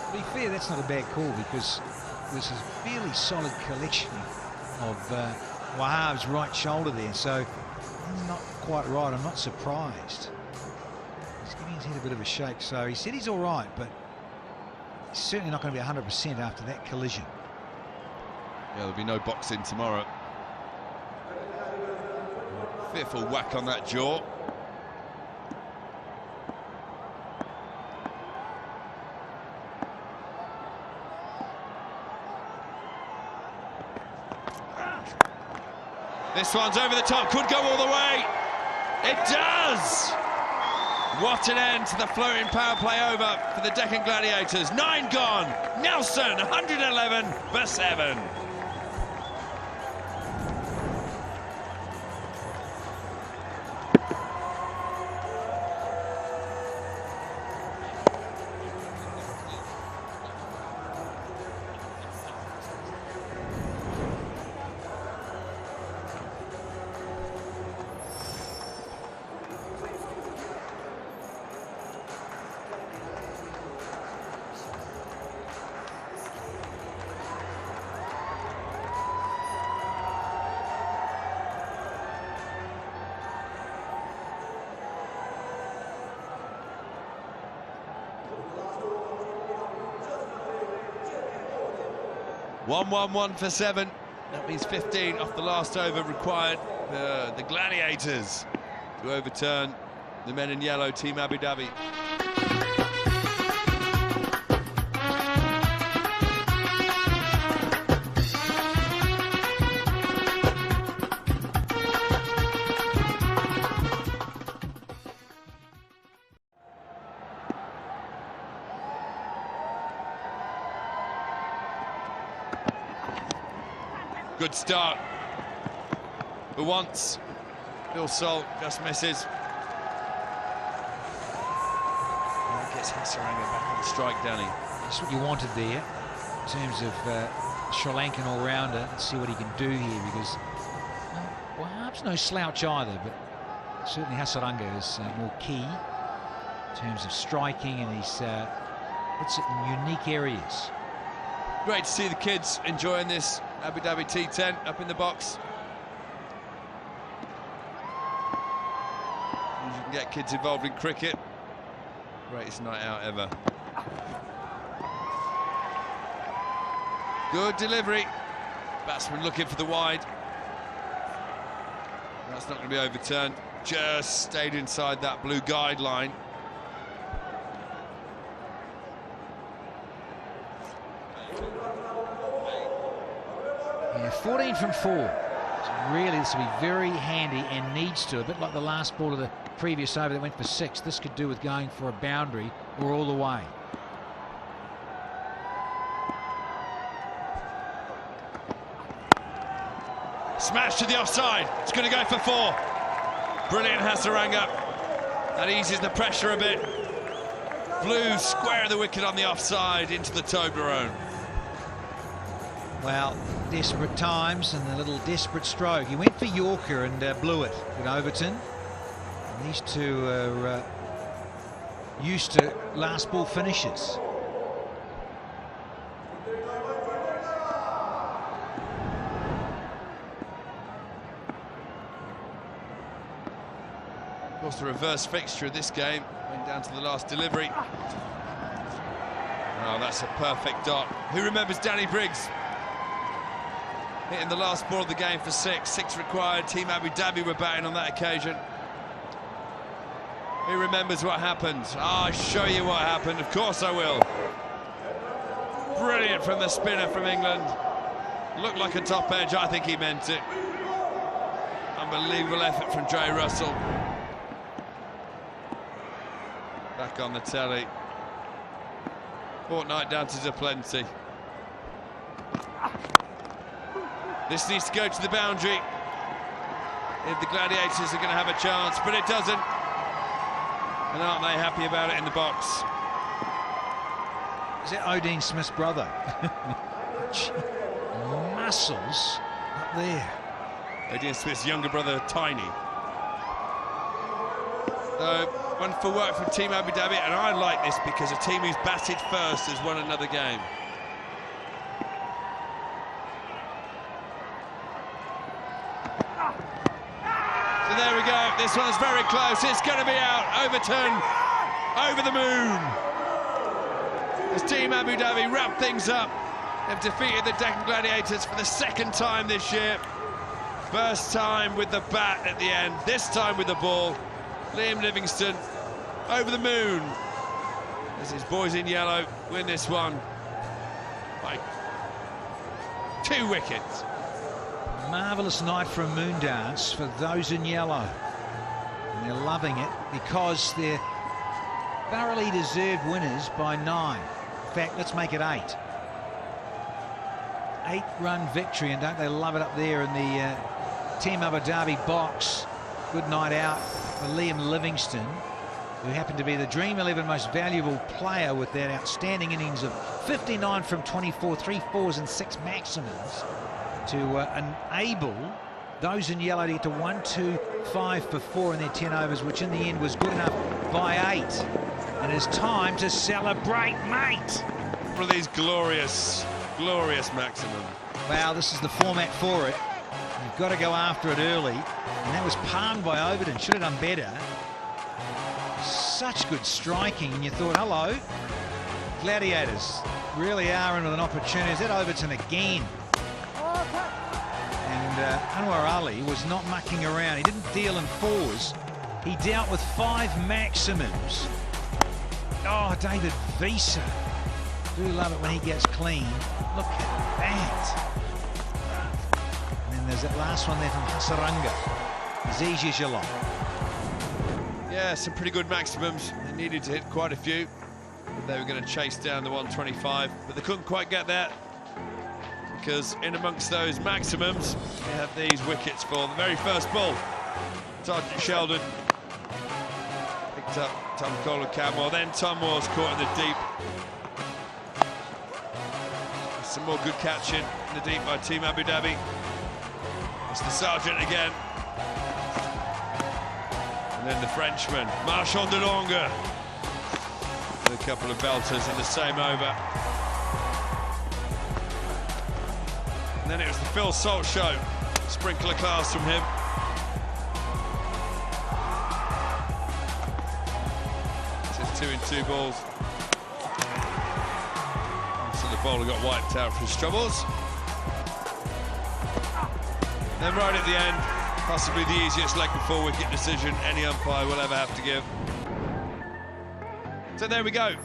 To be fair, that's not a bad call, because this is a fairly solid collection of Wahab's right shoulder there, so he's not quite right. I'm not surprised. He's giving his head a bit of a shake, so he said he's all right, but he's certainly not going to be 100% after that collision. Yeah, there'll be no boxing tomorrow. Fearful whack on that jaw. This one's over the top, could go all the way. It does! What an end to the floating power play over for the Deccan Gladiators. 9 gone. Nelson, 111 for 7. One for 7. That means 15 off the last over required. The Gladiators to overturn the men in yellow, Team Abu Dhabi. Good start. For once, Phil Salt just misses. That gets Hasaranga back on strike, Danny. That's what you wanted there in terms of Sri Lankan all-rounder. Let's see what he can do here, because well, Harp's no slouch either, but certainly Hasaranga is more key in terms of striking, and he's hits it in unique areas. Great to see the kids enjoying this Abu Dhabi T10 up in the box. And you can get kids involved in cricket. Greatest night out ever. Good delivery. Batsman looking for the wide. That's not going to be overturned. Just stayed inside that blue guideline. Yeah, 14 from 4. So really, this will be very handy and needs to, a bit like the last ball of the previous over that went for 6. This could do with going for a boundary or all the way. Smash to the offside. It's going to go for 4. Brilliant Hasaranga. That eases the pressure a bit. Blue square of the wicket on the offside into the Toblerone. Well, desperate times and a little desperate stroke. He went for Yorker and blew it with Overton. And these two are used to last ball finishes. Of course, the reverse fixture of this game went down to the last delivery. Oh, that's a perfect dot. Who remembers Danny Briggs hitting the last ball of the game for 6? 6 required. Team Abu Dhabi were batting on that occasion. Who remembers what happened? I'll show you what happened. Of course I will. Brilliant from the spinner from England. Looked like a top edge. I think he meant it. Unbelievable effort from Dre Russell. Back on the telly. Fortnight down to Zaplenty. This needs to go to the boundary if the Gladiators are going to have a chance, but it doesn't. And aren't they happy about it in the box? Is that Odin Smith's brother? Muscles up there. Odin Smith's younger brother, Tiny. So, wonderful work from Team Abu Dhabi, and I like this because a team who's batted first has won another game. So there we go, this one's very close, it's going to be out, overturned, over the moon. As Team Abu Dhabi wrap things up, they've defeated the Deccan Gladiators for the 2nd time this year. First time with the bat at the end, this time with the ball. Liam Livingstone over the moon as his boys in yellow win this one by 2 wickets. Marvellous night for a moon dance for those in yellow. And they're loving it because they're thoroughly deserved winners by 9. In fact, let's make it 8. 8-run victory, and don't they love it up there in the Team Abu Dhabi box. Good night out for Liam Livingstone, who happened to be the Dream 11 most valuable player with that outstanding innings of 59 from 24, 3 fours and 6 maximums to enable those in yellow to get to 1, 2, 5 for 4 in their 10 overs, which in the end was good enough by 8. And it's time to celebrate, mate. One of these glorious, glorious maximums. Wow, this is the format for it. You've got to go after it early, and that was palmed by Overton. Should have done better. Such good striking, and you thought, hello, Gladiators really are in with an opportunity. Is that Overton again? And Anwar Ali was not mucking around. He didn't deal in 4s. He dealt with 5 maximums. Oh, David Visa. Do love it when he gets clean. Look at that. There's that last one there from Hasaranga. As easy as you like. Yeah, some pretty good maximums. They needed to hit quite a few. They were going to chase down the 125, but they couldn't quite get there. because in amongst those maximums, we have these wickets for the very first ball. Sergeant Sheldon picked up Tom Cole and Camwell, then Tom was caught in the deep. Some more good catching in the deep by Team Abu Dhabi. It's the Sergeant again. And then the Frenchman, Marchand de Longue. With a couple of belters in the same over. And then it was the Phil Salt show. Sprinkler class from him. It's 2 in 2 balls. So the bowler got wiped out for his troubles. Then right at the end, possibly the easiest leg before wicket decision any umpire will ever have to give. So there we go.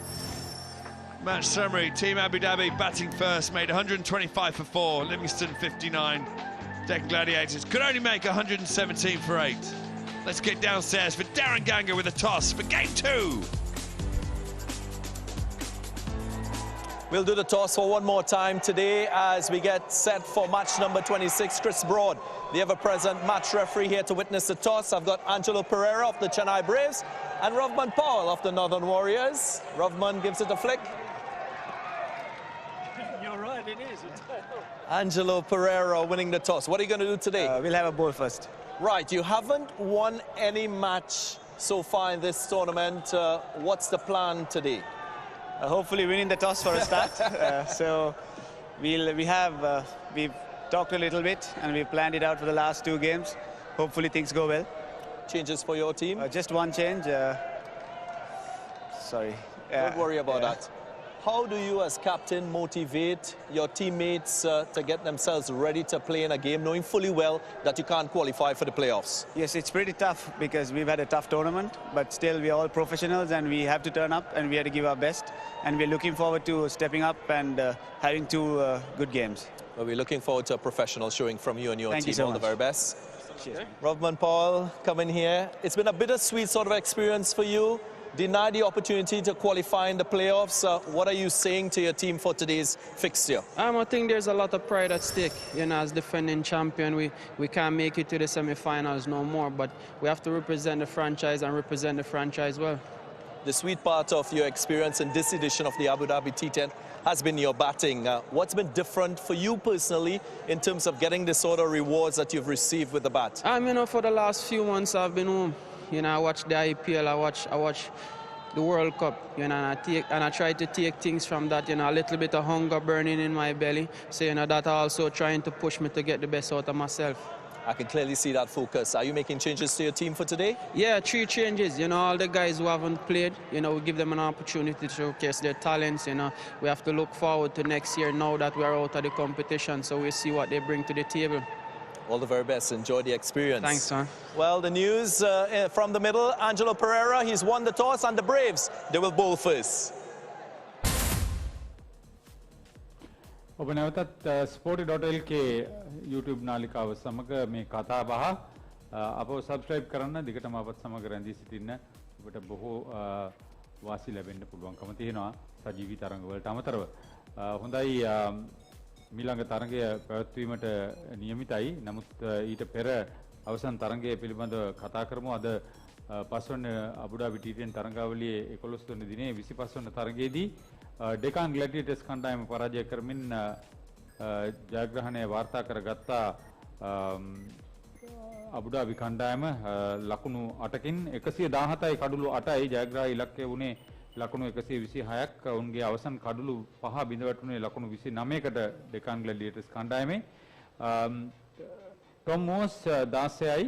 Match summary, Team Abu Dhabi batting first, made 125 for 4, Livingston 59. Deccan Gladiators could only make 117 for 8. Let's get downstairs for Darren Ganga with a toss for game 2. We'll do the toss for one more time today as we get set for match number 26. Chris Broad, the ever-present match referee, here to witness the toss. I've got Angelo Pereira of the Chennai Braves and Rovman Powell of the Northern Warriors. Rovman gives it a flick. You're right, it is. Angelo Pereira winning the toss. What are you going to do today? We'll have a ball first. Right, you haven't won any match so far in this tournament. What's the plan today? Hopefully winning the toss for a start. So we've talked a little bit and we've planned it out for the last 2 games. Hopefully things go well. Changes for your team? Just one change. Sorry. Don't worry about that. How do you as captain motivate your teammates to get themselves ready to play in a game, knowing fully well that you can't qualify for the playoffs? Yes, it's pretty tough because we've had a tough tournament, but still we're all professionals and we have to turn up and we have to give our best. And we're looking forward to stepping up and having 2 good games. Well, we're looking forward to a professional showing from you and your Thank team. you so all much. the very best. Cheers. Rovman Powell coming here. It's been a bittersweet sort of experience for you. Denied the opportunity to qualify in the playoffs. What are you saying to your team for today's fixture? I think there's a lot of pride at stake. You know, as defending champion, we can't make it to the semi-finals no more, but we have to represent the franchise and represent the franchise well. The sweet part of your experience in this edition of the Abu Dhabi T10 has been your batting. What's been different for you personally in terms of getting the sort of rewards that you've received with the bat? You know, for the last few months I've been home. You know, I watch the IPL, I watch the World Cup, you know, and I try to take things from that, you know, a little bit of hunger burning in my belly. So, you know, that also trying to push me to get the best out of myself. I can clearly see that focus. Are you making changes to your team for today? Yeah, 3 changes. You know, all the guys who haven't played, you know, we give them an opportunity to showcase their talents, you know. We have to look forward to next year now that we are out of the competition, so we'll see what they bring to the table. All the very best. Enjoy the experience. Thanks, son. Well, the news from the middle, Angelo Pereira, he's won the toss, and the Braves, they will bowl first. ඔබ නැවතත් sporty.lk YouTube නාලිකාව සමග මේ කතා බහ අපව subscribe කරන්න දිගටම අපත් සමග රැඳී සිටින්න ඔබට බොහෝ වාසි ලැබෙන්න පුළුවන්කම තියෙනවා සජීවී තරංග වලට අමතරව හොඳයි මීළඟ තරඟය පැවැත්වීමට නියමිතයි නමුත් ඊට පෙර අවසන් තරඟය පිළිබඳව කතා කරමු අද පස්වන අබු ඩාබි T10 තරඟාවලියේ 11 වෙනි දිනේ 25 වන තරඟයේදී Deccan Gladiators කණ්ඩායම පරාජය කරමින් ජයග්‍රහණය වාර්තා කරගත්තා අබු ඩාබි කණ්ඩායම ලකුණු 8කින් 117යි කඩලු 8යි ජයග්‍රාහී ඉලක්කය වුණේ ලකුණු 126ක් උන්ගේ අවසන් කඩලු 5 බිඳ වැටුනේ ලකුණු 29කට Deccan Gladiators කණ්ඩායමේ ටොම් මෝස් 16යි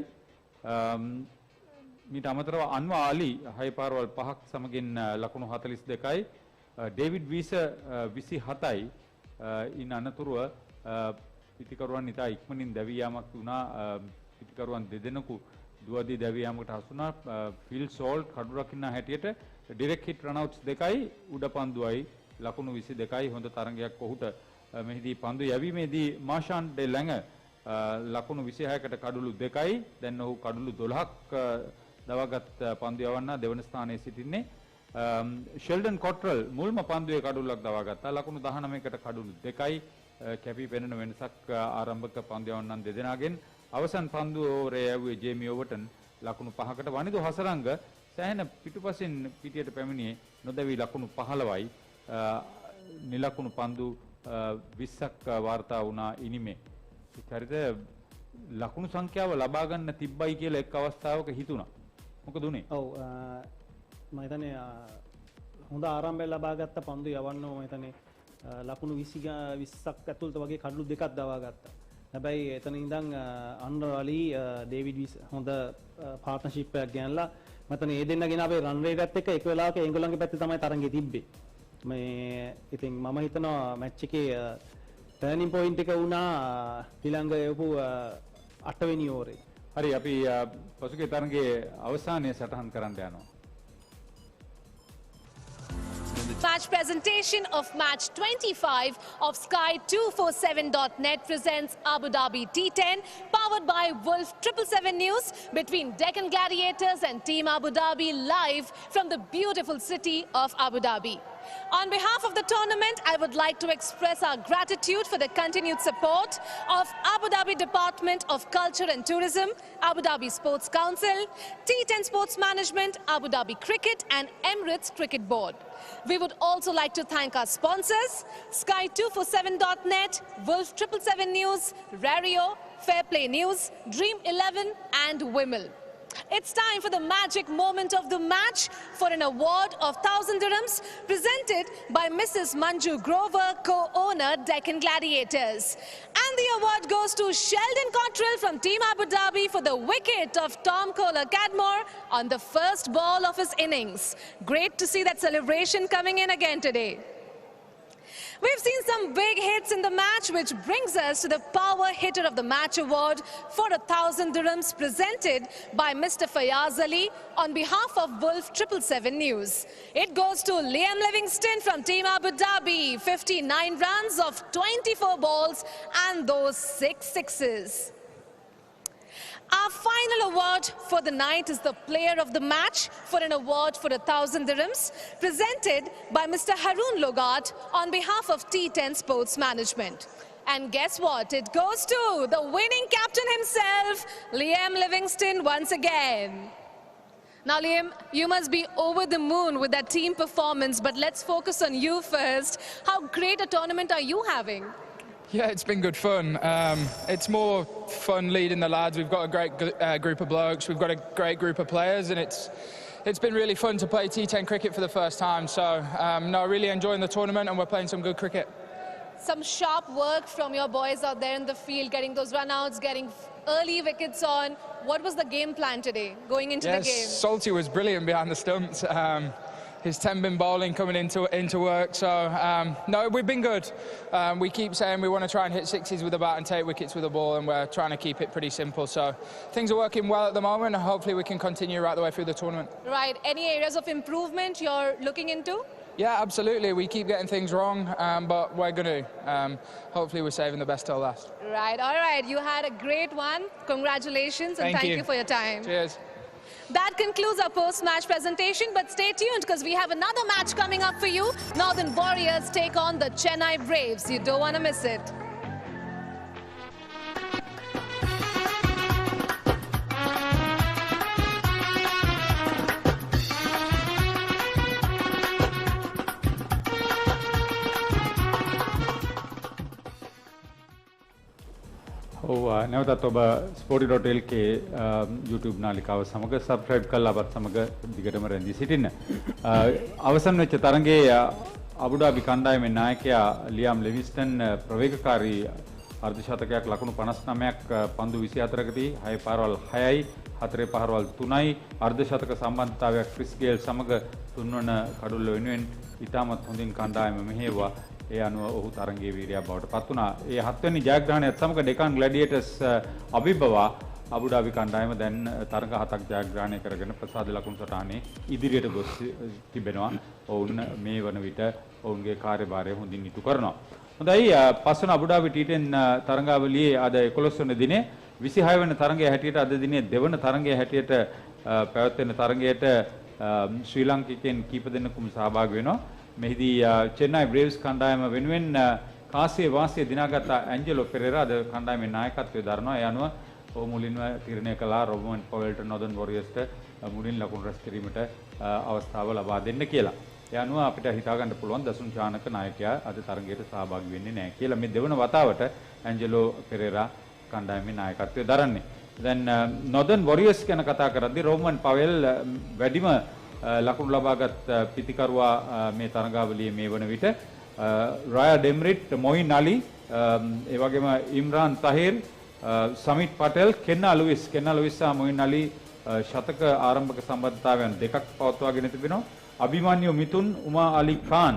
මීට අමතරව අන්වා ආලි 6 පාරවල් 5ක් සමගින් ලකුණු 42යි ඩේවිඩ් වීස 27යි ඉන් අනතුරුව පිටිකරුවන් ඉතා ඉක්මනින් දැවී යාමක් වුණා පිටිකරුවන් දෙදෙනෙකු දුවදී දැවී යාමකට හසු වුණා ෆිල් සෝල්ට් කඩු රකින්න හැටියට ඩිරෙක්ට් හිට් රන් අවුට්ස් 2යි උඩ පන්දුවයි ලකුණු 22යි හොඳ තරඟයක් ඔහුට මෙහිදී පන්දු යැවීමේදී මාෂාන් ඩෙ ලැඟ ලකුණු 26කට කඩලු 2යි දැන් ඔහු කඩලු 12ක් දවාගත් පන්දු යවන්න දෙවන ස්ථානයේ සිටින්නේ ෂෙල්ඩන් කොට්‍රල් මුල්ම පන්දුවේ කඩුල්ලක් දවා ගත්තා ලකුණු 19කට කඩුළු 2යි කැපී පෙනෙන වෙනසක් ආරම්භක පන්දු යවන්නන් දෙදෙනාගෙන් අවසන් පන්දු ඕවරේ යවුවේ ජේමි ඕවර්ටන් ලකුණු 5කට වනිදු හසරංග සෑහෙන පිටුපසින් පිටියට පැමිණියේ නොදැවි ලකුණු 15යි නිලකුණු පන්දු 20ක් වාර්තා වුණා ඉනිමේ. චරිත ලකුණු සංඛ්‍යාව ලබා ගන්න තිබ්බයි කියලා එක් අවස්ථාවක හිතුණා. මොකද උනේ? ඔව් මම හිතන්නේ හොඳ ආරම්භය ලබා ගත්ත පන්දු යවන්න මම හිතන්නේ ලකුණු 20ක් ඇතුළත වගේ කඩලු දෙකක් දවා ගත්තා. හැබැයි එතන ඉඳන් අන්වර් අලි ඩේවිඩ් විස් හොඳ පාර්ට්නර්ෂිප් එකක් ගෙනලා මම හිතන්නේ ඒ දෙන්නගෙන අපේ රන් රේට් එකත් එක්ක එක වෙලාවක ඒගොල්ලන්ගේ පැත්තේ තමයි තරංගේ තිබ්බේ. මේ ඉතින් මම හිතනවා මැච් එකේ ටර්නින් පොයින්ට් එක වුණා ශ්‍රී ලංකාව යවපු 8 වෙනි ඕවරේ. හරි අපි පසුගිය තරඟයේ අවසානයේ සටහන් කරන්න යනවා. Match presentation of match 25 of Sky247.net presents Abu Dhabi T10 powered by Wolf 777 News between Deccan Gladiators and Team Abu Dhabi live from the beautiful city of Abu Dhabi. On behalf of the tournament, I would like to express our gratitude for the continued support of Abu Dhabi Department of Culture and Tourism, Abu Dhabi Sports Council, T10 Sports Management, Abu Dhabi Cricket and Emirates Cricket Board. We would also like to thank our sponsors, Sky247.net, Wolf 777 News, Rario, Fair Play News, Dream 11 and Wimel. It's time for the magic moment of the match for an award of 1,000 dirhams presented by Mrs. Manju Grover, co-owner Deccan Gladiators. And the award goes to Sheldon Cottrell from Team Abu Dhabi for the wicket of Tom Kohler-Cadmore on the first ball of his innings. Great to see that celebration coming in again today. We've seen some big hits in the match, which brings us to the Power Hitter of the Match award for 1,000 dirhams presented by Mr. Fayaz Ali on behalf of Wolf 777 News. It goes to Liam Livingston from Team Abu Dhabi, 59 runs of 24 balls and those 6 sixes. Our final award for the night is the Player of the Match for an award for 1,000 dirhams presented by Mr. Haroon Logat on behalf of T10 Sports Management. And guess what? It goes to the winning captain himself, Liam Livingston once again. Now, Liam, you must be over the moon with that team performance, but let's focus on you first. How great a tournament are you having? Yeah, it's been good fun. It's more fun leading the lads. We've got a great group of blokes. We've got a great group of players, and it's been really fun to play T10 cricket for the first time. So, no, really enjoying the tournament, and we're playing some good cricket. Some sharp work from your boys out there in the field, getting those run-outs, getting early wickets on. What was the game plan today, going into the game? Salty was brilliant behind the stumps. His 10-bin bowling coming into work. So, no, we've been good. We keep saying we want to try and hit sixes with the bat and take wickets with the ball, and we're trying to keep it pretty simple. So things are working well at the moment, and hopefully we can continue right the way through the tournament. Right. Any areas of improvement you're looking into? Yeah, absolutely. We keep getting things wrong, but we're going to. Hopefully we're saving the best till last. Right. All right. You had a great one. Congratulations, and thank you for your time. Cheers. That concludes our post-match presentation, but stay tuned because we have another match coming up for you. Northern Warriors take on the Chennai Braves. You don't want to miss it. නැවතත් ඔබ sporty.lk YouTube නාලිකාව සමග subscribe කරලා අපත් සමග දිගටම රැඳී සිටින්න. අවසන් වෙච්ච තරඟයේ අබුඩාබි කණ්ඩායමේ නායකයා ලියම් ලිවිස්ටන් ප්‍රවේගකාරී අර්ධශතකයක් ලකුණු 59ක් පන්දු 24කදී 6 පාරවල් 6යි 4 පාරවල් 3යි අර්ධශතක සම්බන්ධතාවයක් ක්‍රිස් ගේල් සමග තුන්වන කඩුල්ල වෙනුවෙන් ඉතාමත් හොඳින් කණ්ඩායම මෙහෙයුවා. ඒ අනුව ඔහු තරඟයේ වීරයා බවට පත් වුණා. ඒ 7 වෙනි ජයග්‍රහණයත් සමග ඩෙකන් ග්ලැඩියේටර්ස් අභිබවා අබුඩාබි කණ්ඩායම දැන් තරඟ 7ක් ජයග්‍රහණය කරගෙන ප්‍රසාද ලකුණු සටහනේ ඉදිරියට ගොස් තිබෙනවා. ඔවුන් මේ වන විට ඔවුන්ගේ කාර්යභාරය හොඳින් ඉටු කරනවා. හොඳයි පස්වන අබුඩාබි T10 තරඟාවලියේ අද 11 වෙනි දිනේ 26 වෙනි තරඟයේ හැටියට අද දිනේ දෙවන තරඟයේ හැටියට පැවැත්වෙන තරඟයට ශ්‍රී ලංකිකයන් කීප දෙනෙකුම සහභාගී වෙනවා. මෙහිදී චෙන්නයි බ්‍රේව්ස් කණ්ඩායම වෙනුවෙන් කාසිය වාසිය දිනාගත් ඇන්ජලෝ පෙරේරා අද කණ්ඩායමේ නායකත්වය දරනවා. ඒ අනුව ඔහු මුලින්ම තීරණය කළා රොබර්ට් පවෙල්ට නොදන් වොරියර්ස්ට මුලින් ලකුණු රැස් කිරීමට අවස්ථාව ලබා දෙන්න කියලා. ඒ අනුව අපිට හිතා ගන්න පුළුවන් දසුන් චානක නායකයා අද තරගයට සහභාගී වෙන්නේ නැහැ කියලා. මේ දෙවන වතාවට ඇන්ජලෝ පෙරේරා කණ්ඩායමේ නායකත්වය දරන්නේ. දැන් නොදන් වොරියර්ස් ගැන කතා කරද්දී රොබර්ට් පවෙල් වැඩිම ලකුණු ලබාගත් පිතිකරුවා මේ තරගාවලියේ මේ වන විට රායා ඩෙම්රිට්, මොයින් අලි, ඒ වගේම ඉම්රාන් තහීර්, සමිත් පටෙල්, කෙන්නා ලුයිස් සහ මොයින් අලි ශතක ආරම්භක සම්බන්ධතාවයන් දෙකක් පවත්වාගෙන තිබෙනවා. අභිමන්යු මිතුන්, උමා අලි ඛාන්,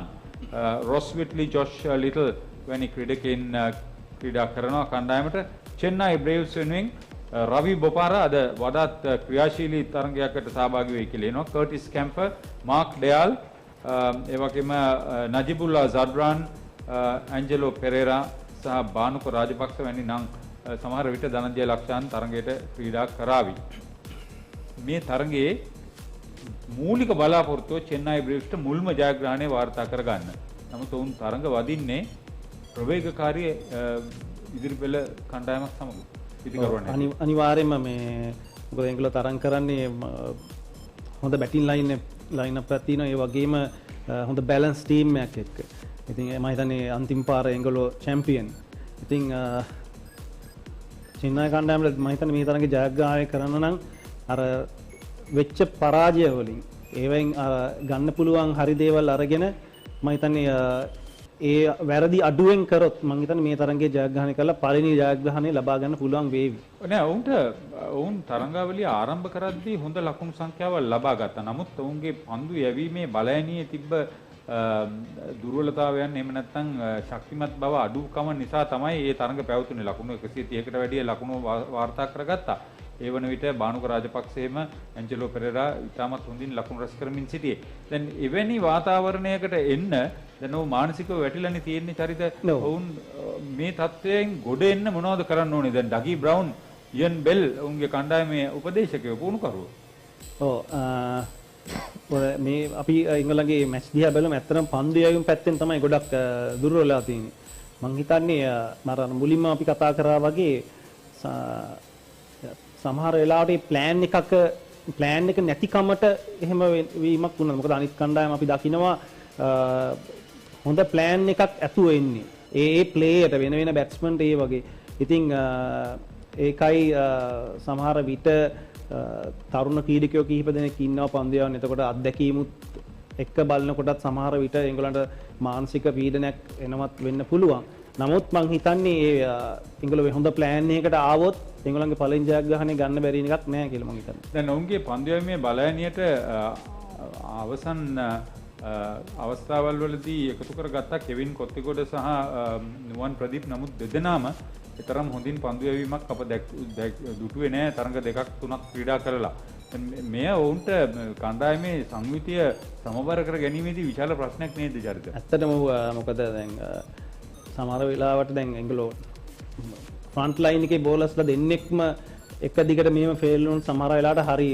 රොස් විට්ලි, ජොෂ් ලිටල් වැනි ක්‍රීඩකයන් ක්‍රීඩා කරනවා කණ්ඩායමට. චෙන්නයි බ්‍රේව්ස් වෙනුවෙන් රවි බොපාරා අද වඩාත් ක්‍රියාශීලී තරගයකට සහභාගී වෙයි කියලා එනවා. කර්ටිස් කැම්පර්, මාක් ඩෙයාල්, ඒ වගේම නජිබුල්ලා ઝඩ්රාන්, ඇන්ජලෝ පෙරේරා සහ බානුක රාජපක්ෂ වැනි නම් සමහර විට ධනංජය ලක්ෂාන් තරගයට ක්‍රීඩා කරાવી. මේ තරගයේ මූලික බලාපොරොත්තුව චෙන්නයි බ්‍රේව්ස්ට මුල්ම ජයග්‍රහණය වාර්තා කරගන්න. නමුත් ඔවුන් තරග වදින්නේ ප්‍රවේගකාරී ඉදිරිපෙළ කණ්ඩායමක් සමග. අනිවාර්යයෙන්ම මේ මොකද ඒගොල්ලෝ තරම් කරන්නේ හොඳ බැටින් ලයින් අප් එකක් තියෙනවා. ඒ වගේම හොඳ බැලන්ස් ටීම් එකක් එක්ක. ඉතින් මම හිතන්නේ අන්තිම පාර ඒගොල්ලෝ චැම්පියන්. ඉතින් චීනය කණ්ඩායමට මම හිතන්නේ මේ තරගේ ජයග්‍රහණය කරන්න නම් අර වෙච්ච පරාජය වලින් ඒවෙන් ගන්න පුළුවන් හරි දේවල් අරගෙන මම හිතන්නේ ඒ වැරදි අඩුවෙන් කරොත් මම හිතන්නේ මේ තරගයේ ජයග්‍රහණය කරලා පළවෙනි ජයග්‍රහණය ලබා ගන්න පුළුවන් වේවි. නෑ ඔවුන් තරගාවලිය ආරම්භ කරද්දී හොඳ ලකුණු සංඛ්‍යාවක් ලබා ගත්තා. නමුත් ඔවුන්ගේ පන්දු යැවීමේ බලයනියේ තිබ්බ දුර්වලතාවයන් එහෙම නැත්නම් ශක්තිමත් බව අඩුකම නිසා තමයි මේ තරග පැවතුනේ. ලකුණු 130කට වැඩිය ලකුණු වාර්තා කරගත්තා. ඒ වන විට බානුක රාජපක්ෂේම ඇන්ජලෝ පෙරේරා ඉතාමත් හොඳින් ලකුණු රැස් කරමින් සිටියේ. දැන් එවැනි වාතාවරණයකට එන්න දැන් ඔව් මානසිකව වැටිලානේ තියෙන්නේ චරිත. ඔවුන් මේ තත්ත්වයෙන් ගොඩ එන්න මොනවද කරන්න ඕනේ? දැන් ඩගී බ්‍රවුන්, ඉයන් බෙල් ඔවුන්ගේ කණ්ඩායමේ උපදේශකයෝ පුහුණුකරුවෝ. මේ අපි ඉංගලන්තගේ මැච් දිහා බලමු. ඇත්තටම පන්දු යැවීම පැත්තෙන් තමයි ගොඩක් දුර්වලලා තියෙන්නේ. මං හිතන්නේ මර මුලින්ම අපි කතා කරා වගේ සමහර වෙලාවට ප්ලෑන් එක නැතිකමට එහෙම වීමක් වුණා. මොකද අනිත් කණ්ඩායම අපි දකිනවා හොඳ ප්ලෑන් එකක් ඇතුව එන්නේ. ඒ ප්ලේයට වෙන බැට්ස්මන්ට ඒ වගේ. ඉතින් ඒකයි සමහර විට තරුණ ක්‍රීඩකයෝ කිහිප දෙනෙක් ඉන්නවා පන්දු යවන්න. එතකොට අත්දැකීමුත් එක්ක බලනකොටත් සමහර විට ඒගොල්ලන්ට මානසික පීඩනයක් එනවත් වෙන්න පුළුවන්. නමුත් මං හිතන්නේ ඒගොල්ලෝ හොඳ ප්ලෑන් එකකට ආවොත් ඒගොල්ලන්ගේ පළවෙනි ජයග්‍රහණය ගන්න බැරි එකක් නෑ කියලා මං හිතන්නේ. දැන් ඔවුන්ගේ පන්දු යැවීමේ බලයනියට අවසන් අවස්ථාවල් වලදී එකතු කරගත්තා කෙවින් කොත්තිගොඩ සහ නුවන් ප්‍රදීප්. නමුත් දෙදෙනාම තරම් හොඳින් පන්දු යැවීමක් අප දුටුවේ නෑ. තරඟ දෙකක් තුනක් ක්‍රීඩා කරලා මෙය ඔවුන්ට කණ්ඩායමේ සංවිතිය සමබර කර ගැනීමේදී විශාල ප්‍රශ්නයක් නේද චරිත? ඇත්තටම මොකද දැන් සමහර වෙලාවට දැන් ඒගොල්ලෝ ෆ්‍රන්ට් ලයින් එකේ බෝලර්ස්ලා දෙන්නෙක්ම එක දිගට මෙහෙම ෆේල් වුණොත් සමහර වෙලාවට හරි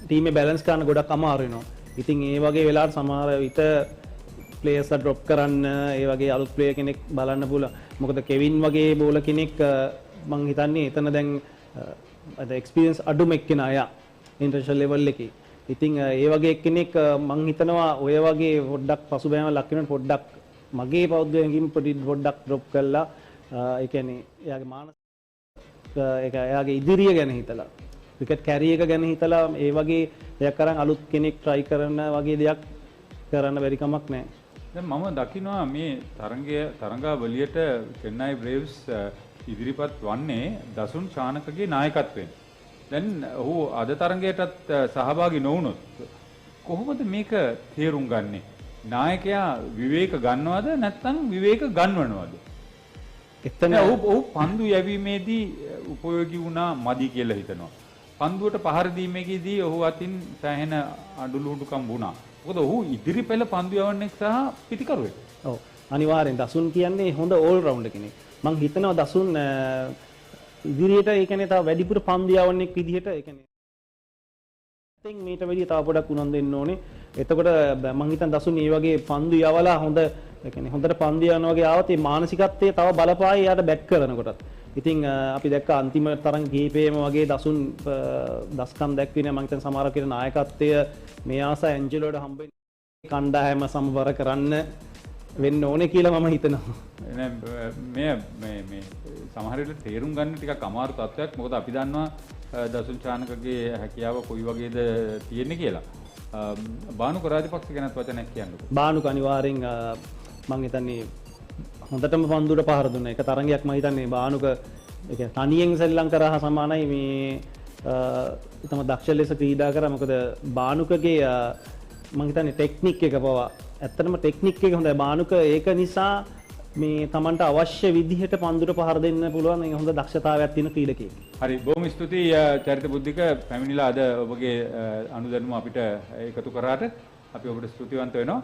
ටීමේ බැලන්ස් කරන්න ගොඩක් අමාරු වෙනවා. ඉතින් ඒ වගේ වෙලාවට සමහර විට ප්ලේයර්ස්ලා ඩ්‍රොප් කරන්න ඒ වගේ අලුත් ප්ලේයර් කෙනෙක් බලන්න පුළුවන්. මොකද කෙවින් වගේ බෝලර් කෙනෙක් මං හිතන්නේ එතන දැන් එක්ස්පීරියන්ස් අඩුම එක්කෙනා අය ඉන්ටර්නැෂනල් ලෙවල් එකේ. ඉතින් ඒ වගේ කෙනෙක් මං හිතනවා ඔය වගේ පොඩ්ඩක් පසුබෑම ලක් වෙනකොට පොඩ්ඩක් මගේ පෞද්ගලිකව පොඩ්ඩක් ඩ්‍රොප් කරලා ඒ කියන්නේ එයාගේ මානසික එයාගේ ඉදිරිය ගැන හිතලා ක්‍රිකට් කැරියර් එක ගැන හිතලා ඒ වගේ දෙයක් අරන් අලුත් කෙනෙක් try කරන වගේ දෙයක් කරන්න බැරි කමක් නැහැ. දැන් මම දකිනවා මේ තරඟාවලියට චෙන්නයි බ්‍රේව්ස් ඉදිරිපත් වන්නේ දසුන් චානකගේ නායකත්වයෙන්. දැන් ඔහු අද තරඟයටත් සහභාගී නොවුනොත් කොහොමද මේක තේරුම් ගන්නේ? නායකයා විවේක ගන්නවද නැත්නම් විවේක ගන්වනවද? එතන ඔහු පන්දු යැවීමේදී උපයෝගී වුණා මදි කියලා හිතනවා. පන්දුවට පහර දීමේදී ඔහු අතින් සෑහෙන අඩුලුහුඩුකම් වුණා. මොකද ඔහු ඉදිරිපෙළ පන්දු යවන්නෙක් සහ පිටිකරුවෙක්. ඔව් අනිවාර්යෙන් දසුන් කියන්නේ හොඳ ඕල් රවුන්ඩර් කෙනෙක්. මම හිතනවා දසුන් ඉදිරියට ඒ කියන්නේ තව වැඩිපුර පන්දු යවන්නෙක් විදිහට ඒ කියන්නේ ඉතින් මේට වැඩිය තව පොඩක් උනන්දු වෙන්න ඕනේ. එතකොට මම හිතන දසුන් මේ වගේ පන්දු යවලා හොඳ ඒ කියන්නේ හොඳට පන්දු යනවා වගේ ආවත් ඒ මානසිකත්වයේ තව බලපායි යාට බැට් කරනකොටත්. ඉතින් අපි දැක්ක අන්තිම තරඟ කිහිපෙම වගේ දස්කම් දැක්විනේ මම හිතන සමහර කෙනෙක් නායකත්වය මේ ආසා ඇන්ජලෝට හම්බෙන්නේ කණ්ඩායම සමබර කරන්න වෙන්න ඕනේ කියලා මම හිතනවා. මේ සමහර වෙලාවට තේරුම් ගන්න ටිකක් අමාරු තත්ත්වයක්. මොකද අපි දන්නවා දසුන් චානකගේ හැකියාව කොයි වගේද තියෙන්නේ කියලා. බානුක රාජපක්ෂ ගැනත් වචනයක් කියන්නකෝ. බානුක අනිවාර්යෙන් මම හිතන්නේ හොඳටම පන්දුවට පහර දුන්නා. එක තරඟයක් මම හිතන්නේ බානුක ඒ කියන්නේ තනියෙන් ශ්‍රීලංකා රහ සමානයි මේ තම දක්ෂ ලෙස ක්‍රීඩා කරා. මොකද බානුකගේ මම හිතන්නේ ටෙක්නික් එක පවා ඇත්තටම ටෙක්නික් එක හොඳයි. බානුක ඒක නිසා මේ Tamanට අවශ්‍ය විදිහට පන්දුට පහර දෙන්න පුළුවන් මේ හොඳ දක්ෂතාවයක් තියෙන ක්‍රීඩකයෙක්. හරි බොහොම ස්තුතියි චරිත බුද්ධික පැමිණිලා අද ඔබගේ අනුදැනුම අපිට එකතු කරාට අපි ඔබට ස්තුතිවන්ත වෙනවා.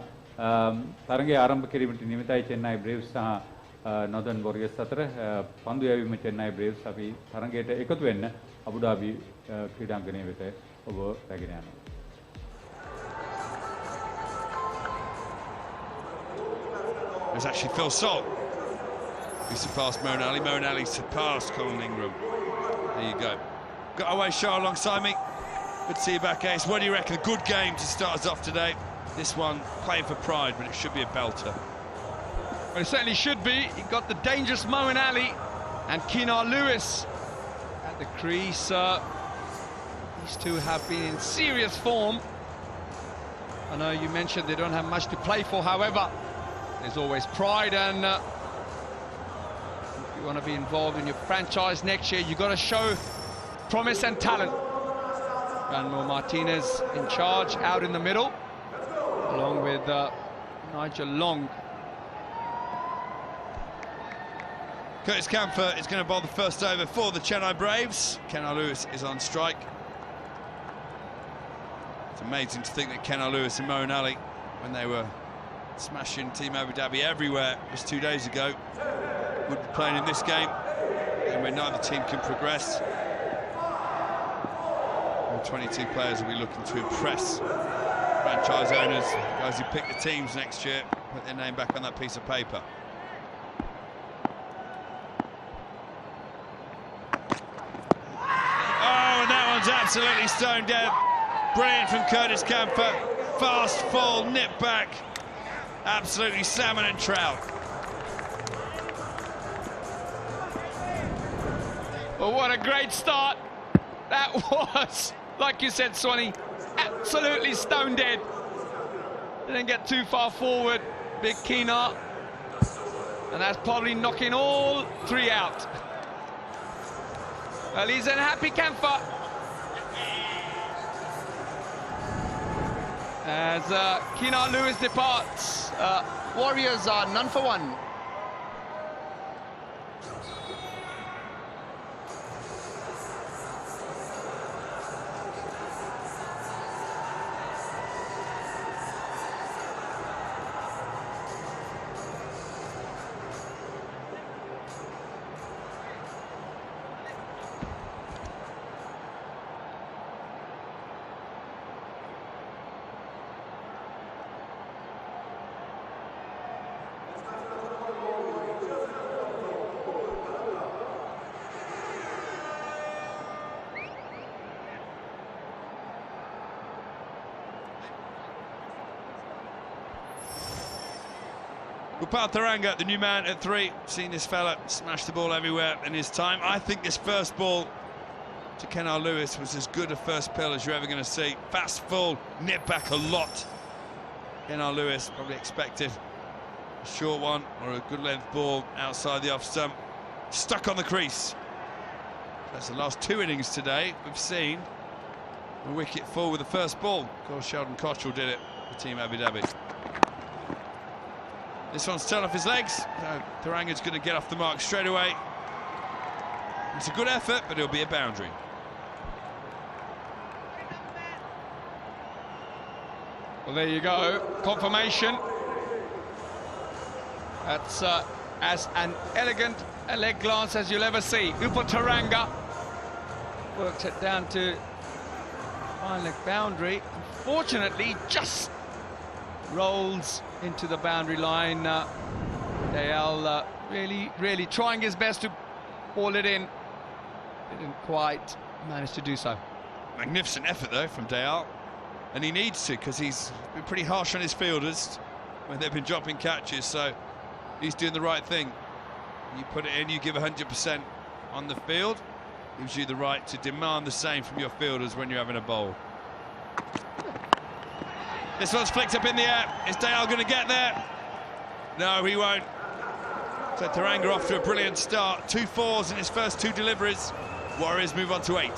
තරගයේ ආරම්භ කිරීමට නියමිතයි චෙන්නයි බ්‍රේව්ස් සහ නොදර්න් වොරියර්ස් අතර පන්දු යැවීම චෙන්නයි බ්‍රේව්ස් අපි තරගයට එකතු වෙන්න අබු ඩාබි ක්‍රීඩාංගණය වෙත ඔබ රැගෙන යනවා. It's actually Phil Salt who surpassed Moeen Ali. Moeen Ali surpassed Colin Ingram. There you go. Got away Shah alongside me. Good to see you back, Ace. What do you reckon? A good game to start us off today. This one playing for pride, but it should be a belter. Well, it certainly should be. You've got the dangerous Moeen Ali and Keenar Lewis at the crease. These two have been in serious form. I know you mentioned they don't have much to play for, however, there's always pride, and if you want to be involved in your franchise next year, you've got to show promise and talent. Granmore Martinez in charge out in the middle, along with Nigel Long. Curtis Camphor is going to bowl the first over for the Chennai Braves. Keenar Lewis is on strike. It's amazing to think that Keenar Lewis and Moeen Ali, when they were smashing Team Abu Dhabi everywhere just 2 days ago, would be playing in this game, and when neither team can progress, all 22 players will be looking to impress franchise owners, guys who pick the teams next year, put their name back on that piece of paper. Oh, and that one's absolutely stone dead. Brilliant from Curtis Camphor. Fast full nip back. Absolutely salmon and trout. Well, what a great start. That was, like you said, Swanee, absolutely stone dead. Didn't get too far forward, big Keenar. And that's probably knocking all three out. Well, he's an happy Camphor. As Keenar Lewis departs, Warriors are none for one. Gopal Tharanga, the new man at 3, seen this fella smash the ball everywhere in his time. I think this first ball to Keenar Lewis was as good a first pill as you're ever going to see. Fast, full, nip back a lot. Keenar Lewis probably expected a short one or a good length ball outside the off stump. Stuck on the crease. That's the last 2 innings today. We've seen a wicket fall with the first ball. Of course, Sheldon Cottrell did it for Team Abu Dhabi. This one's turned off his legs. Tharanga's going to get off the mark straight away. It's a good effort, but it'll be a boundary. well, there you go, confirmation. That's as an elegant a leg glance as you'll ever see. Upal Tharanga works it down to fine leg boundary. Unfortunately, just rolls into the boundary line. Dale really trying his best to ball it in. Didn't quite manage to do so. Magnificent effort though from Dale, and he needs to, because he's been pretty harsh on his fielders when they've been dropping catches, so he's doing the right thing. You put it in, you give 100% on the field, gives you the right to demand the same from your fielders when you're having a bowl. This one's flicked up in the air. Is Dale going to get there? No, he won't. So Thuranga off to a brilliant start. 2 fours in his first 2 deliveries. Warriors move on to 8.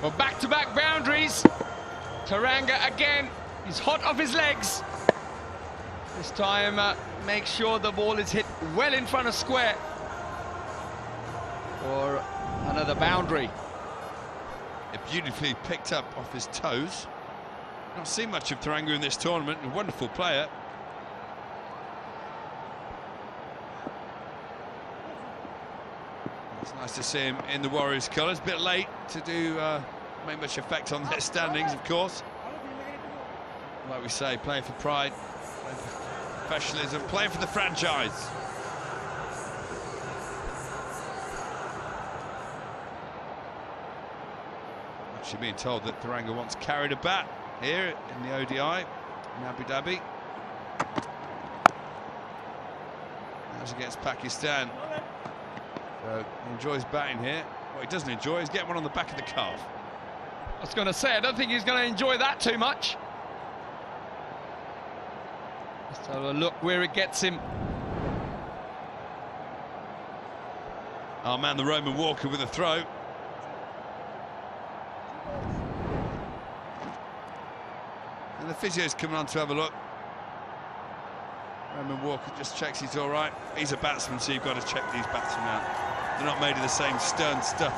Well, back-to-back boundaries. Thuranga again. He's hot off his legs. This time, make sure the ball is hit well in front of square for another boundary. It beautifully picked up off his toes. Not seen much of Thuranga in this tournament. A wonderful player. It's nice to see him in the Warriors colours. A bit late to do make much effect on their standings, of course. Like we say, playing for pride, playing for professionalism, playing for the franchise. Actually being told that Thuranga once carried a bat here in the ODI in Abu Dhabi. As against Pakistan. So he enjoys batting here. What he doesn't enjoy is getting one on the back of the calf. I was going to say, I don't think he's going to enjoy that too much. Let's have a look where it gets him. Our man, the Roman Walker, with a throw. And the physio's coming on to have a look. Roman Walker just checks he's all right. He's a batsman, so you've got to check these batsmen out. They're not made of the same stern stuff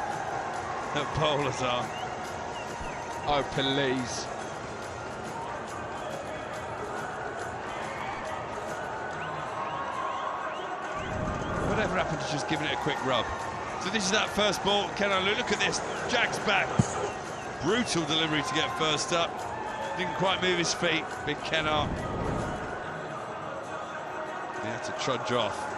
that bowlers are. Oh, please. Whatever happened to just giving it a quick rub? So this is that first ball. Kenalu, look at this. Jack's back. Brutal delivery to get first up. Didn't quite move his feet. Big Kennar. He had to trudge off.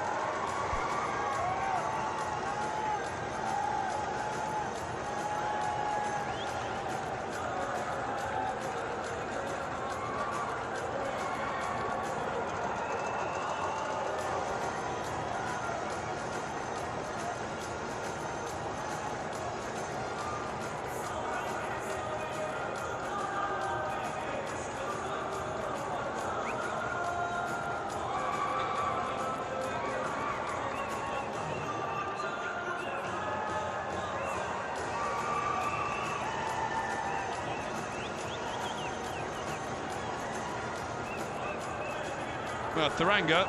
Well, Thuranga,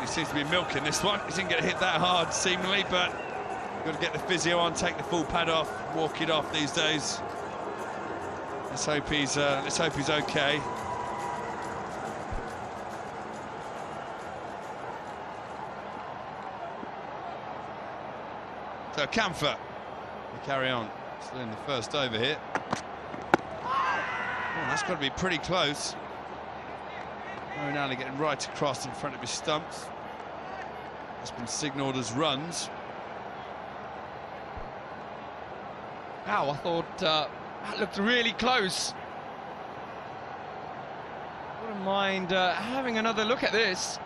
he seems to be milking this one. He didn't get hit that hard, seemingly, but got to get the physio on, take the full pad off, walk it off these days. Let's hope he's okay. So Camphor, we carry on. Still in the first over here. Oh, that's got to be pretty close. Ronaldo getting right across in front of his stumps. That's been signalled as runs. Wow, I thought that looked really close. Wouldn't mind having another look at this.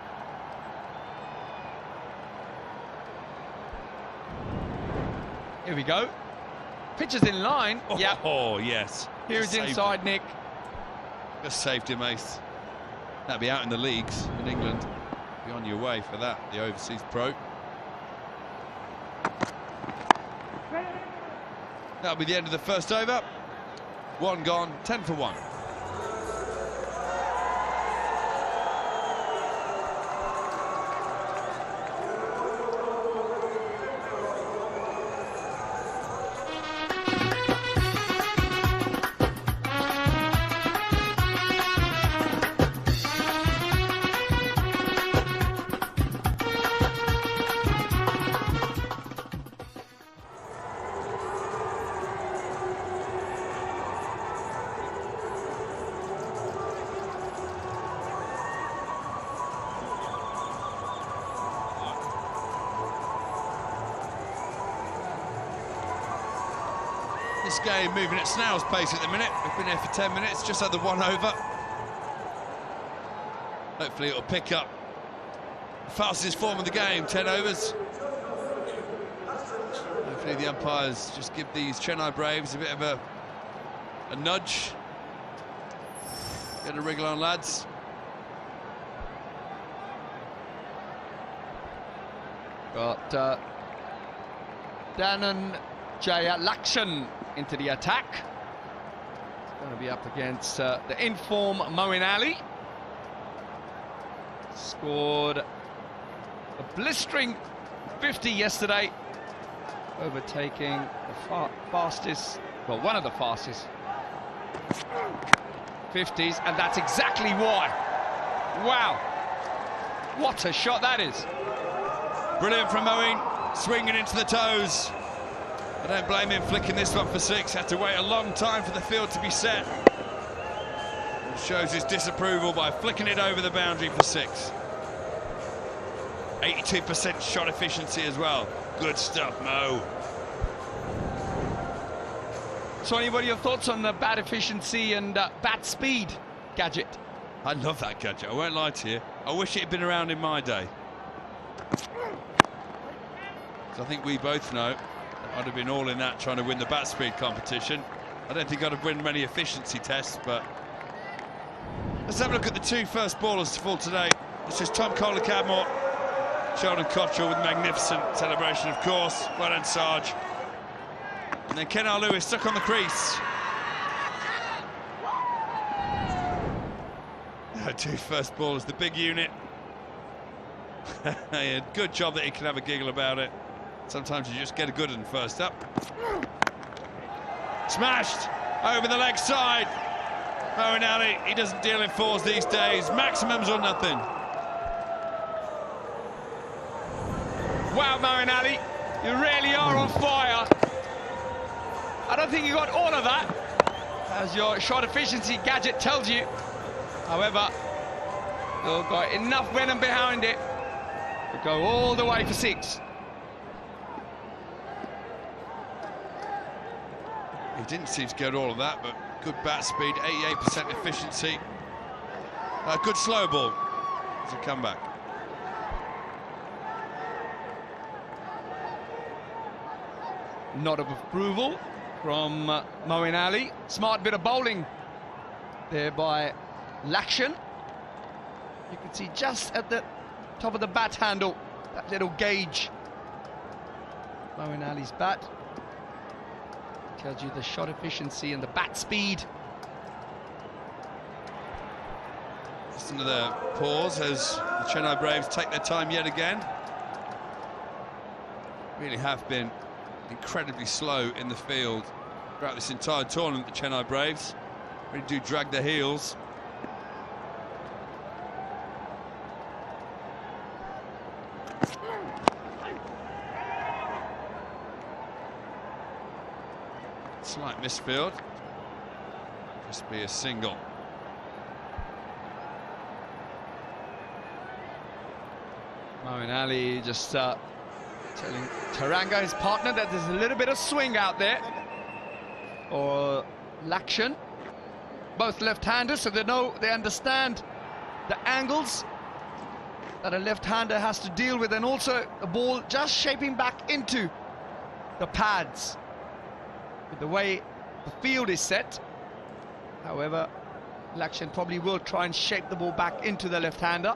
Here we go. Pitch is in line. Oh, yeah. Oh, yes. Here's inside, Nick. Just saved him, Ace. That'll be out in the leagues in England. Be on your way for that, the overseas pro. That'll be the end of the first over. 1 gone, 10 for 1. This game moving at snail's pace at the minute. We've been here for 10 minutes, just had the 1 over. Hopefully it'll pick up. Fastest form of the game, 10 overs. Hopefully the umpires just give these Chennai Braves a bit of a nudge. Get a wriggle on, lads. Got Danan Jayalakshan into the attack. It's going to be up against the in-form Moeen Ali. Scored a blistering 50 yesterday, overtaking the fastest, well, one of the fastest 50s, and that's exactly why. Wow, what a shot that is. Brilliant from Moeen, swinging into the toes. I don't blame him flicking this one for 6. Had to wait a long time for the field to be set. Shows his disapproval by flicking it over the boundary for 6. 82% shot efficiency as well. Good stuff, Mo. Sonny, what are your thoughts on the bat efficiency and bat speed gadget? I love that gadget, I won't lie to you. I wish it had been around in my day. I think we both know I'd have been all in that trying to win the bat speed competition. I don't think I'd have won many efficiency tests, but let's have a look at the 2 first ballers to fall today. This is Tom Kohler-Cadmore, Sheldon Cottrell with magnificent celebration, of course. Well done, Sarge. And then Kenar Lewis stuck on the crease. The 2 first ballers, the big unit. Yeah, good job that he can have a giggle about it. Sometimes you just get a good one first up. Smashed over the leg side. Moeen Ali, he doesn't deal in 4s these days. Maximums or nothing. Wow, Moeen Ali, you really are on fire. I don't think you got all of that, as your shot efficiency gadget tells you. However, you've got enough venom behind it to go all the way for 6. He didn't seem to get all of that, but good bat speed, 88% efficiency. Good slow ball as a comeback. Nod of approval from Moeen Ali. Smart bit of bowling there by Lakshan. You can see just at the top of the bat handle, that little gauge. Moeen Ali's bat tells you the shot efficiency and the bat speed. Just another pause as the Chennai Braves take their time yet again. Really have been incredibly slow in the field throughout this entire tournament, the Chennai Braves. Really do drag their heels. Slight misfield. Just be a single. Moeen Ali just telling Taranga, his partner, that there's a little bit of swing out there. Or Lakshan. Both left-handers, so they understand the angles that a left-hander has to deal with, and also the ball just shaping back into the pads. With the way the field is set. However, Lakshan probably will try and shape the ball back into the left-hander.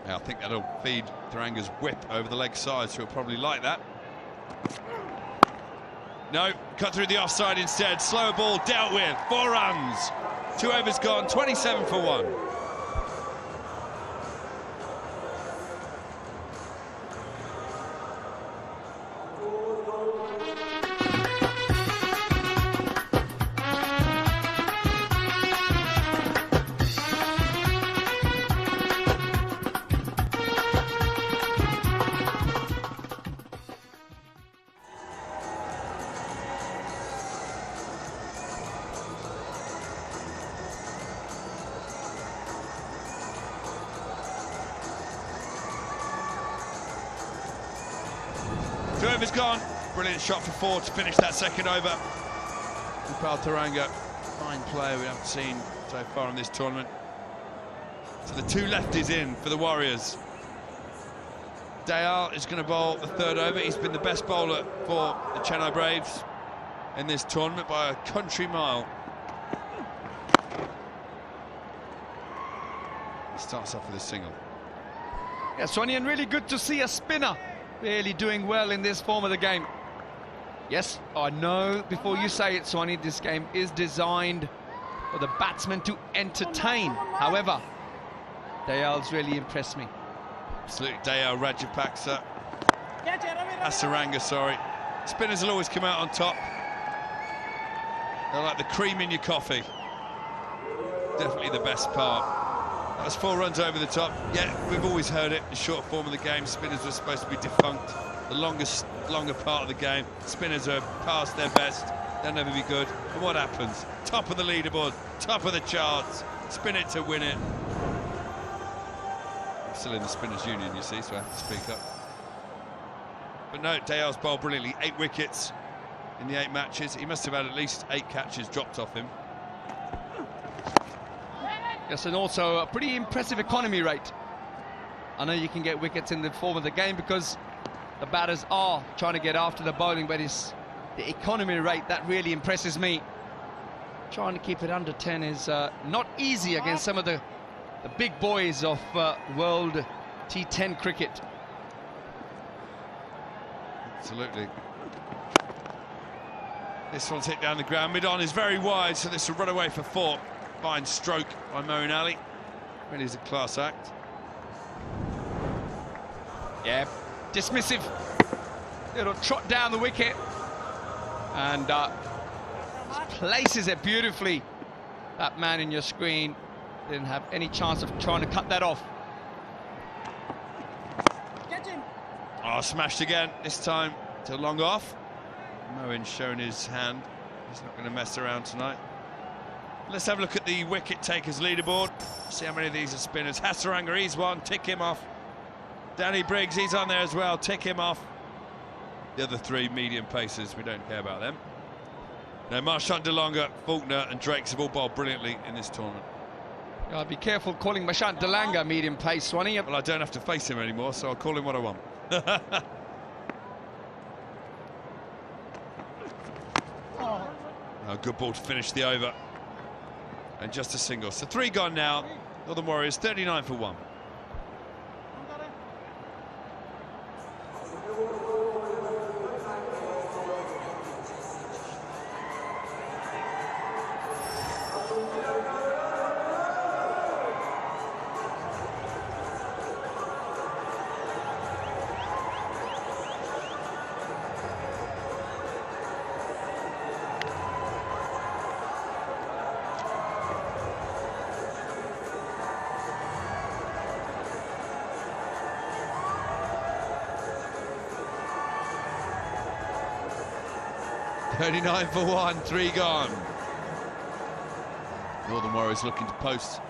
Yeah, I think that'll feed Taranga's whip over the leg side, so he'll probably like that. No, cut through the offside instead. Slower ball dealt with. 4 runs. 2 overs gone, 27 for 1. Two overs gone. Brilliant shot for 4 to finish that second over. Taranga, fine player we haven't seen so far in this tournament. So the two lefties in for the Warriors. Dayal is going to bowl the third over. He's been the best bowler for the Chennai Braves in this tournament by a country mile. He starts off with a single. Yeah, Swanee, and really good to see a spinner really doing well in this form of the game. Yes, I know before you say it, Swanee, this game is designed for the batsman to entertain. However, Dayal's really impressed me. Absolutely, Dayal, Rajapaksa, Hasaranga, sorry. Spinners will always come out on top. They're like the cream in your coffee. Definitely the best part. That was 4 runs over the top. Yeah, we've always heard it, the short form of the game. Spinners were supposed to be defunct. The longer part of the game. Spinners are past their best. They'll never be good. And what happens? Top of the leaderboard, top of the charts. Spin it to win it. I'm still in the Spinners Union, you see, so I have to speak up. But no, Dayal's bowled brilliantly. 8 wickets in the 8 matches. He must have had at least 8 catches dropped off him. Yes, and also a pretty impressive economy rate. I know you can get wickets in the form of the game because the batters are trying to get after the bowling, but it's the economy rate that really impresses me. Trying to keep it under 10 is not easy against some of the big boys of world T10 cricket. Absolutely. This one's hit down the ground. Mid-on is very wide, so this will run away for 4. Fine stroke by Moeen Ali. Really is a class act. Yeah, dismissive. It'll trot down the wicket and places it beautifully. That man in your screen didn't have any chance of trying to cut that off. Oh, smashed again, this time to long off. Moeen's shown his hand. He's not going to mess around tonight. Let's have a look at the wicket takers leaderboard. See how many of these are spinners. Hasaranga, he's one, tick him off. Danny Briggs, he's on there as well, tick him off. The other 3 medium pacers, we don't care about them. Now, Marchant de Longa, Faulkner and Drakes have all bowled brilliantly in this tournament. Be careful calling Marchant de Longa medium pace, Swanee. Well, I don't have to face him anymore, so I'll call him what I want. Oh, good ball to finish the over. And just a single. So 3 gone now. Northern Warriors 39 for 1. For 1, 3 gone. Northern Warriors looking to post.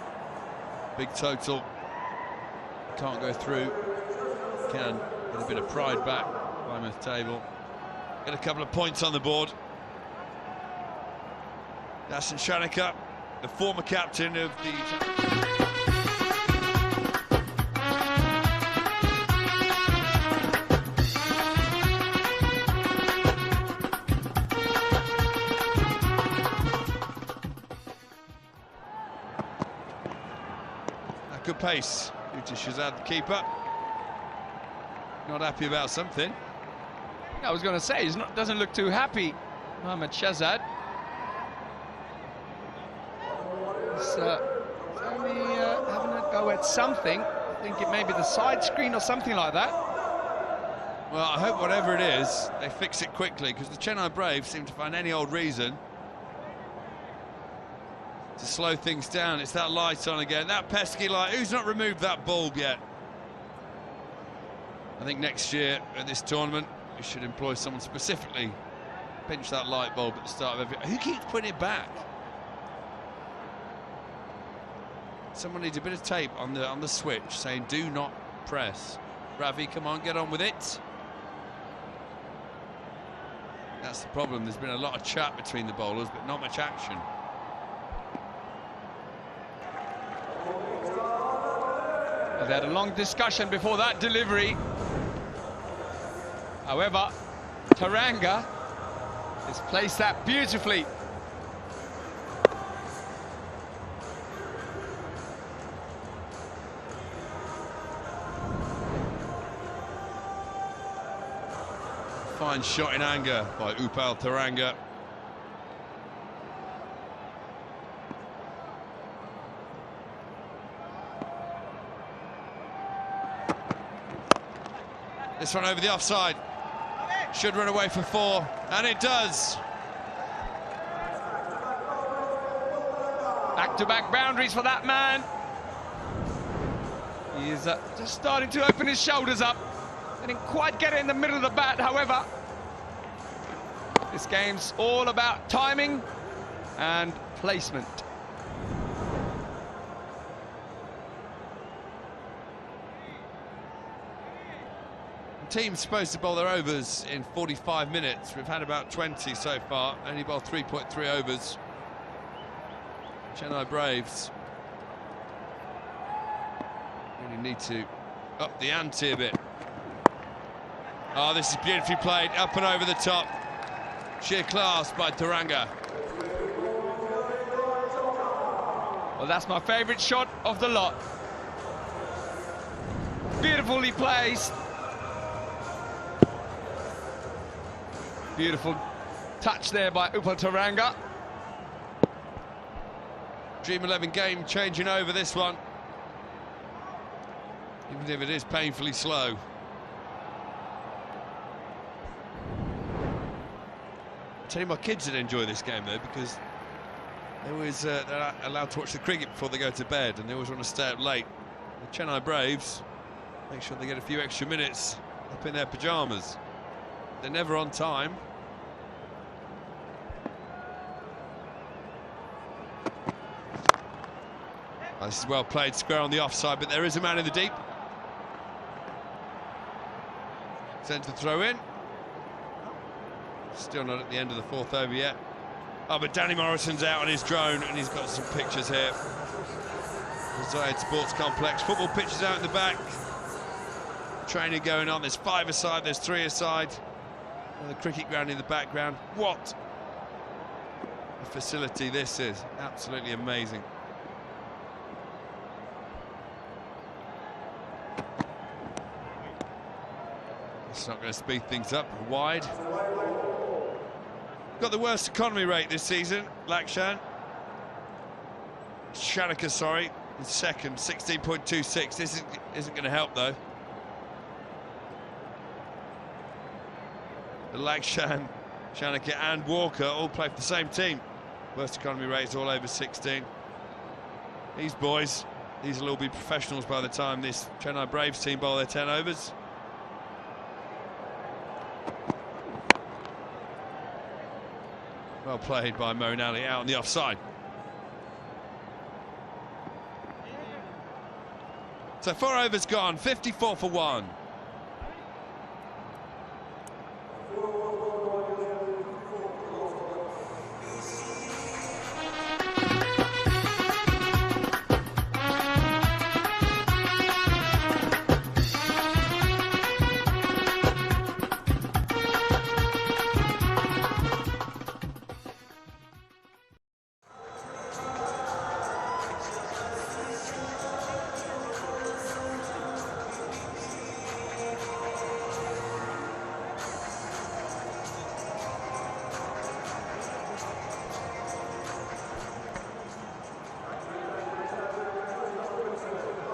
Big total. Can't go through. Can get a bit of pride back. Plymouth table. Get a couple of points on the board. Dasan Shanaka, the former captain of the... Good pace. Uta Shazad, the keeper. Not happy about something. I was going to say, he doesn't look too happy, Mohammad Shazad. He's only having a go at something. I think it may be the side screen or something like that. Well, I hope whatever it is, they fix it quickly, because the Chennai Braves seem to find any old reason to slow things down. It's that light on again, that pesky light. Who's not removed that bulb yet? I think next year at this tournament we should employ someone specifically pinch that light bulb at the start of every... Who keeps putting it back? Someone needs a bit of tape on the switch saying do not press. Ravi, come on, get on with it. that's the problem. There's been a lot of chat between the bowlers, but not much action. Well, they had a long discussion before that delivery. However, Taranga has placed that beautifully. Fine shot in anger by Upal Taranga. This one over the offside. Should run away for 4, and it does. Back-to-back boundaries for that man. He is just starting to open his shoulders up. Didn't quite get it in the middle of the bat, however. This game's all about timing and placement. The team's supposed to bowl their overs in 45 minutes. We've had about 20 so far. Only bowled 3.3 overs. Chennai Braves really need to up the ante a bit. Oh, this is beautifully played, up and over the top. Sheer class by Taranga. Well, that's my favourite shot of the lot. Beautifully placed. Beautiful touch there by Upal Taranga. Dream 11 game changing over this one. Even if it is painfully slow. I tell you, my kids would enjoy this game though, because they always they're allowed to watch the cricket before they go to bed, and they always want to stay up late. The Chennai Braves make sure they get a few extra minutes up in their pyjamas. They're never on time. Oh, this is well played, square on the offside, but there is a man in the deep. Sent to throw in. Still not at the end of the 4th over yet. Oh, but Danny Morrison's out on his drone, and he's got some pictures here. The Zayed Sports Complex. Football pitches out in the back. Training going on. There's 5 aside, there's 3 aside. And the cricket ground in the background. What a facility this is. Absolutely amazing. It's not going to speed things up. Wide. Got the worst economy rate this season, Lakshan. Shanaka, sorry, in second, 16.26. This isn't going to help though. The Lakshan, Shanaka and Walker all play for the same team. Worst economy rates all over 16. These boys, these will all be professionals by the time this Chennai Braves team bowl their 10 overs. Well played by Moeen Ali, out on the offside. So 4 overs gone, 54 for 1.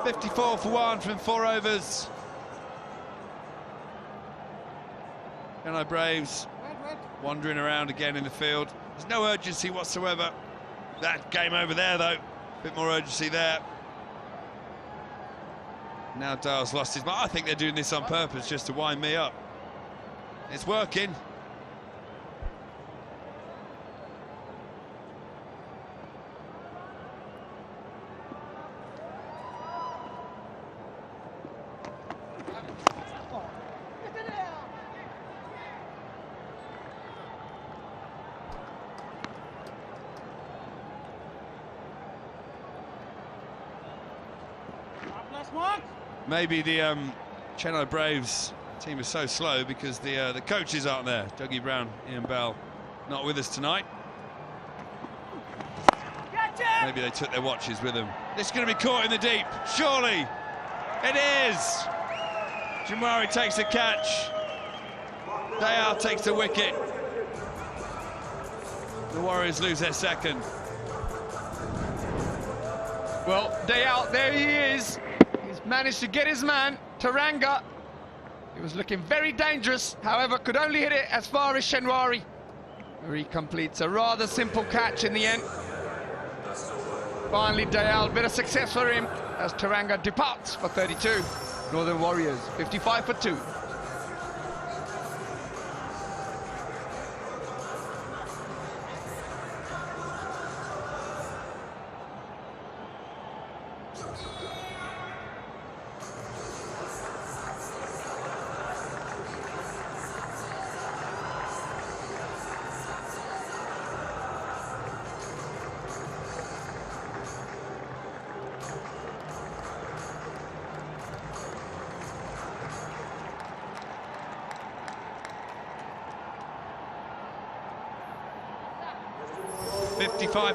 .54 for 1 from 4 overs. Chennai Braves wandering around again in the field. There's no urgency whatsoever. That game over there, though. A bit more urgency there. Now Dale's lost his mind. I think they're doing this on purpose just to wind me up. It's working. maybe the Chennai Braves team is so slow because the coaches aren't there. Dougie Brown, Ian Bell, not with us tonight. Maybe they took their watches with them. This is going to be caught in the deep, surely. It is. Jamari takes the catch. Dayal takes the wicket. The Warriors lose their second. Well, Dayal, there he is. He's managed to get his man, Taranga. He was looking very dangerous, however, could only hit it as far as Shenwari, where he completes a rather simple catch in the end. Finally, Dayal, bit of success for him as Taranga departs for 32. Northern Warriors, 55 for 2.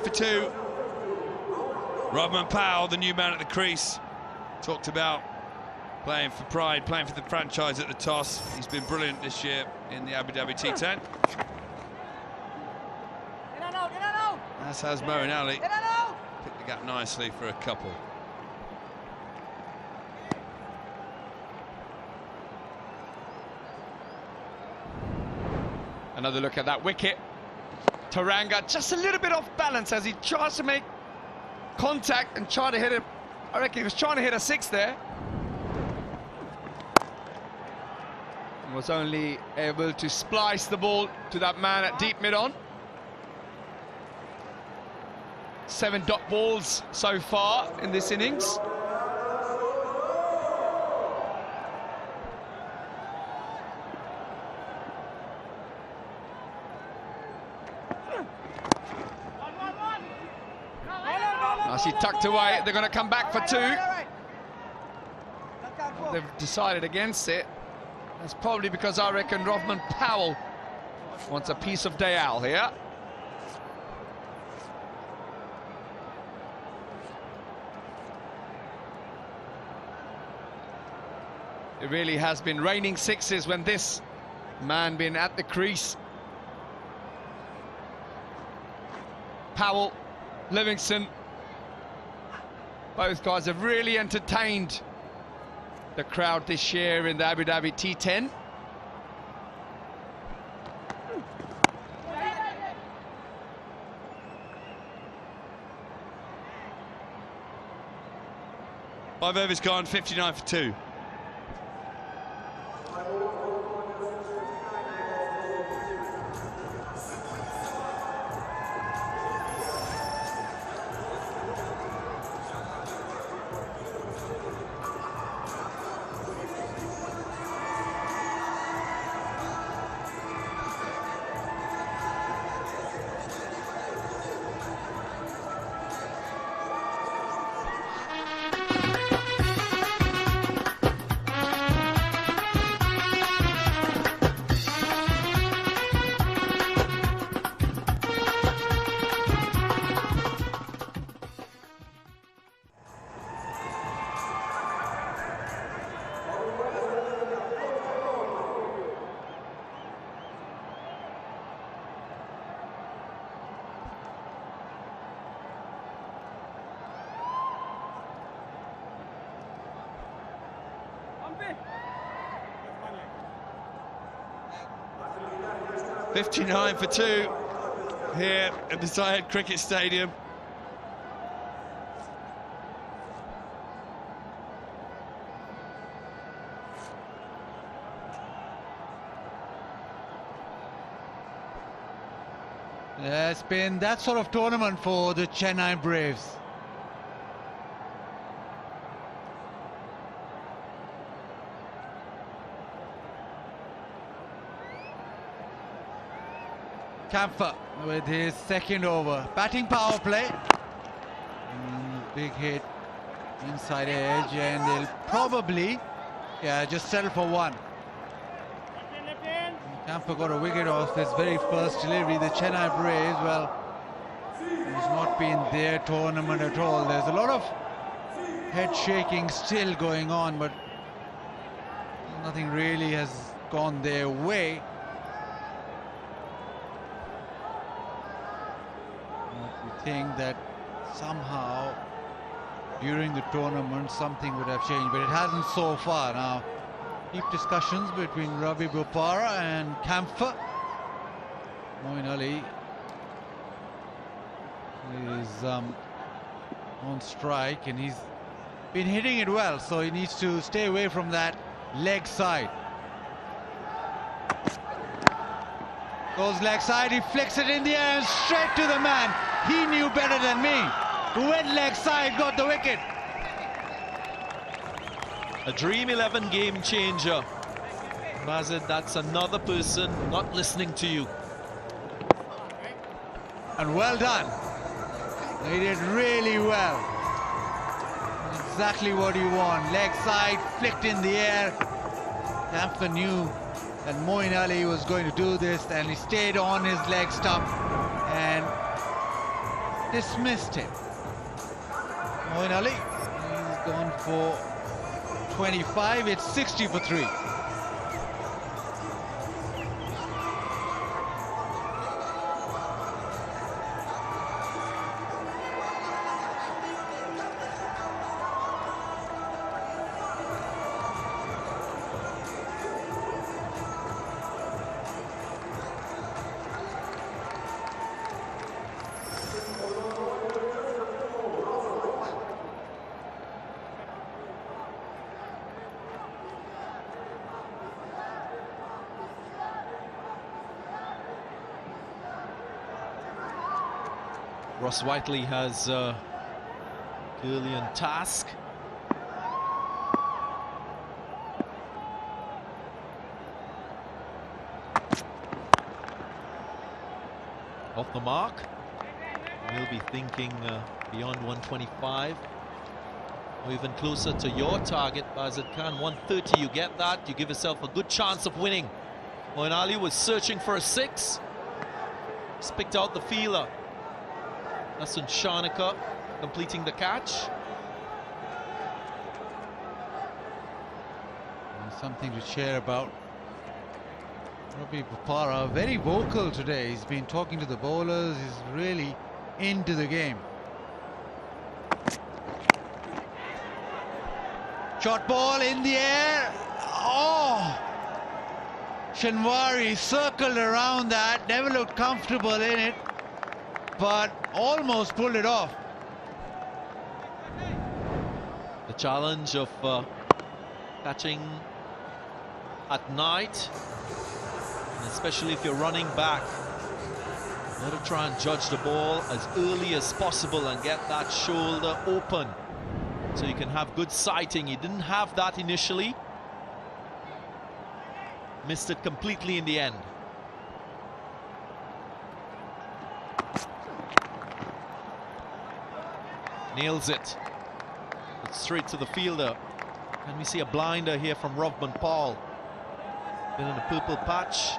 For 2. Rodman Powell, the new man at the crease, talked about playing for pride, playing for the franchise at the toss. He's been brilliant this year in the Abu Dhabi T10. As has Moeen Ali. Picked the gap nicely for a couple. Another look at that wicket. Taranga just a little bit off balance as he tries to make contact and try to hit it. I reckon he was trying to hit a 6 there. And was only able to splice the ball to that man at deep mid-on. 7 dot balls so far in this innings. Nicely tucked away. They're going to come back for 2. They've decided against it. That's probably because I reckon Rodman Powell wants a piece of Dayal here. It really has been raining 6s when this man been at the crease. Powell, Livingston, both guys have really entertained the crowd this year in the Abu Dhabi T10. Five overs gone, 59 for 2. .59 for 2 here at the Zayed Cricket Stadium. Yeah, it's been that sort of tournament for the Chennai Braves. Camphor with his second over. Batting power play. Big hit inside edge, and they'll probably, just settle for one. Camper got a wicket off his very first delivery. The Chennai Braves, well, he's not been their tournament at all. There's a lot of head shaking still going on, but nothing really has gone their way. We think that somehow during the tournament something would have changed, but it hasn't so far. Now, deep discussions between Ravi Bopara and Camphor. Moeen Ali is on strike, and he's been hitting it well, so he needs to stay away from that leg side. Goes leg side, he flicks it in the air and straight to the man. He knew better than me. Who went leg side, got the wicket. A Dream 11 game changer. Mazid, that's another person not listening to you. And well done. They did really well. Exactly what you want. Leg side, flicked in the air. Camphor knew that Moeen Ali was going to do this, and he stayed on his leg stump and dismissed him. Moeen Ali, he's gone for 25, it's 60 for 3. Ross Whiteley has Gillian task. Off the mark. We'll be thinking beyond 125. Or even closer to your target, Bazid Khan. 130, you get that. You give yourself a good chance of winning. Moeen Ali was searching for a 6. He's picked out the feeler. Hasan Sharnika completing the catch. Something to share about. Ravi Bopara, very vocal today. He's been talking to the bowlers. He's really into the game. Shot ball in the air. Oh! Shanwari circled around that. Never looked comfortable in it, but almost pulled it off. The challenge of catching at night, especially if you're running back. You got to try and judge the ball as early as possible and get that shoulder open so you can have good sighting. He didn't have that initially. Missed it completely in the end. Nails it. It's straight to the fielder. Can we see a blinder here from Rovman Paul? Been in a purple patch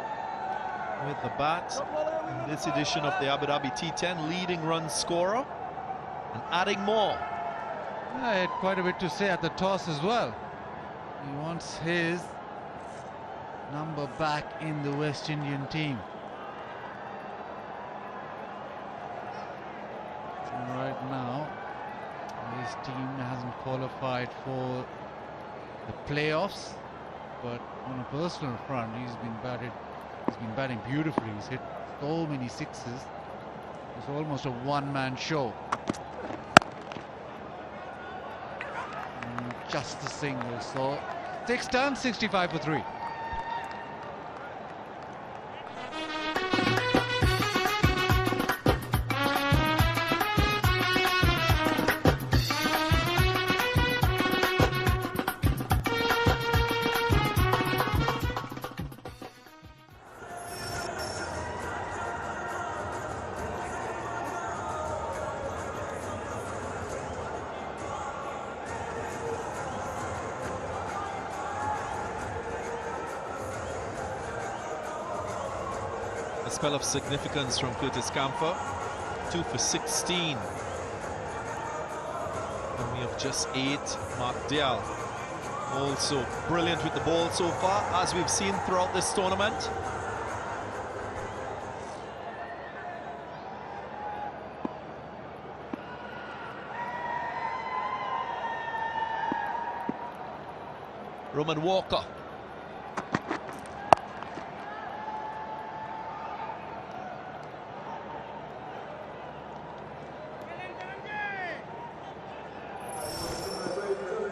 with the bat in this edition of the Abu Dhabi T10, leading run scorer and adding more. I had quite a bit to say at the toss as well. He wants his number back in the West Indian team. And right now, his team hasn't qualified for the playoffs, but on a personal front, he's been batting beautifully. He's hit so many sixes. It's almost a one-man show. And just the single, so 6 done, 65 for 3. spell of significance from Curtis Camphor. 2 for 16. Only of just 8. Mark Dial also brilliant with the ball so far, as we've seen throughout this tournament. Roman Walker.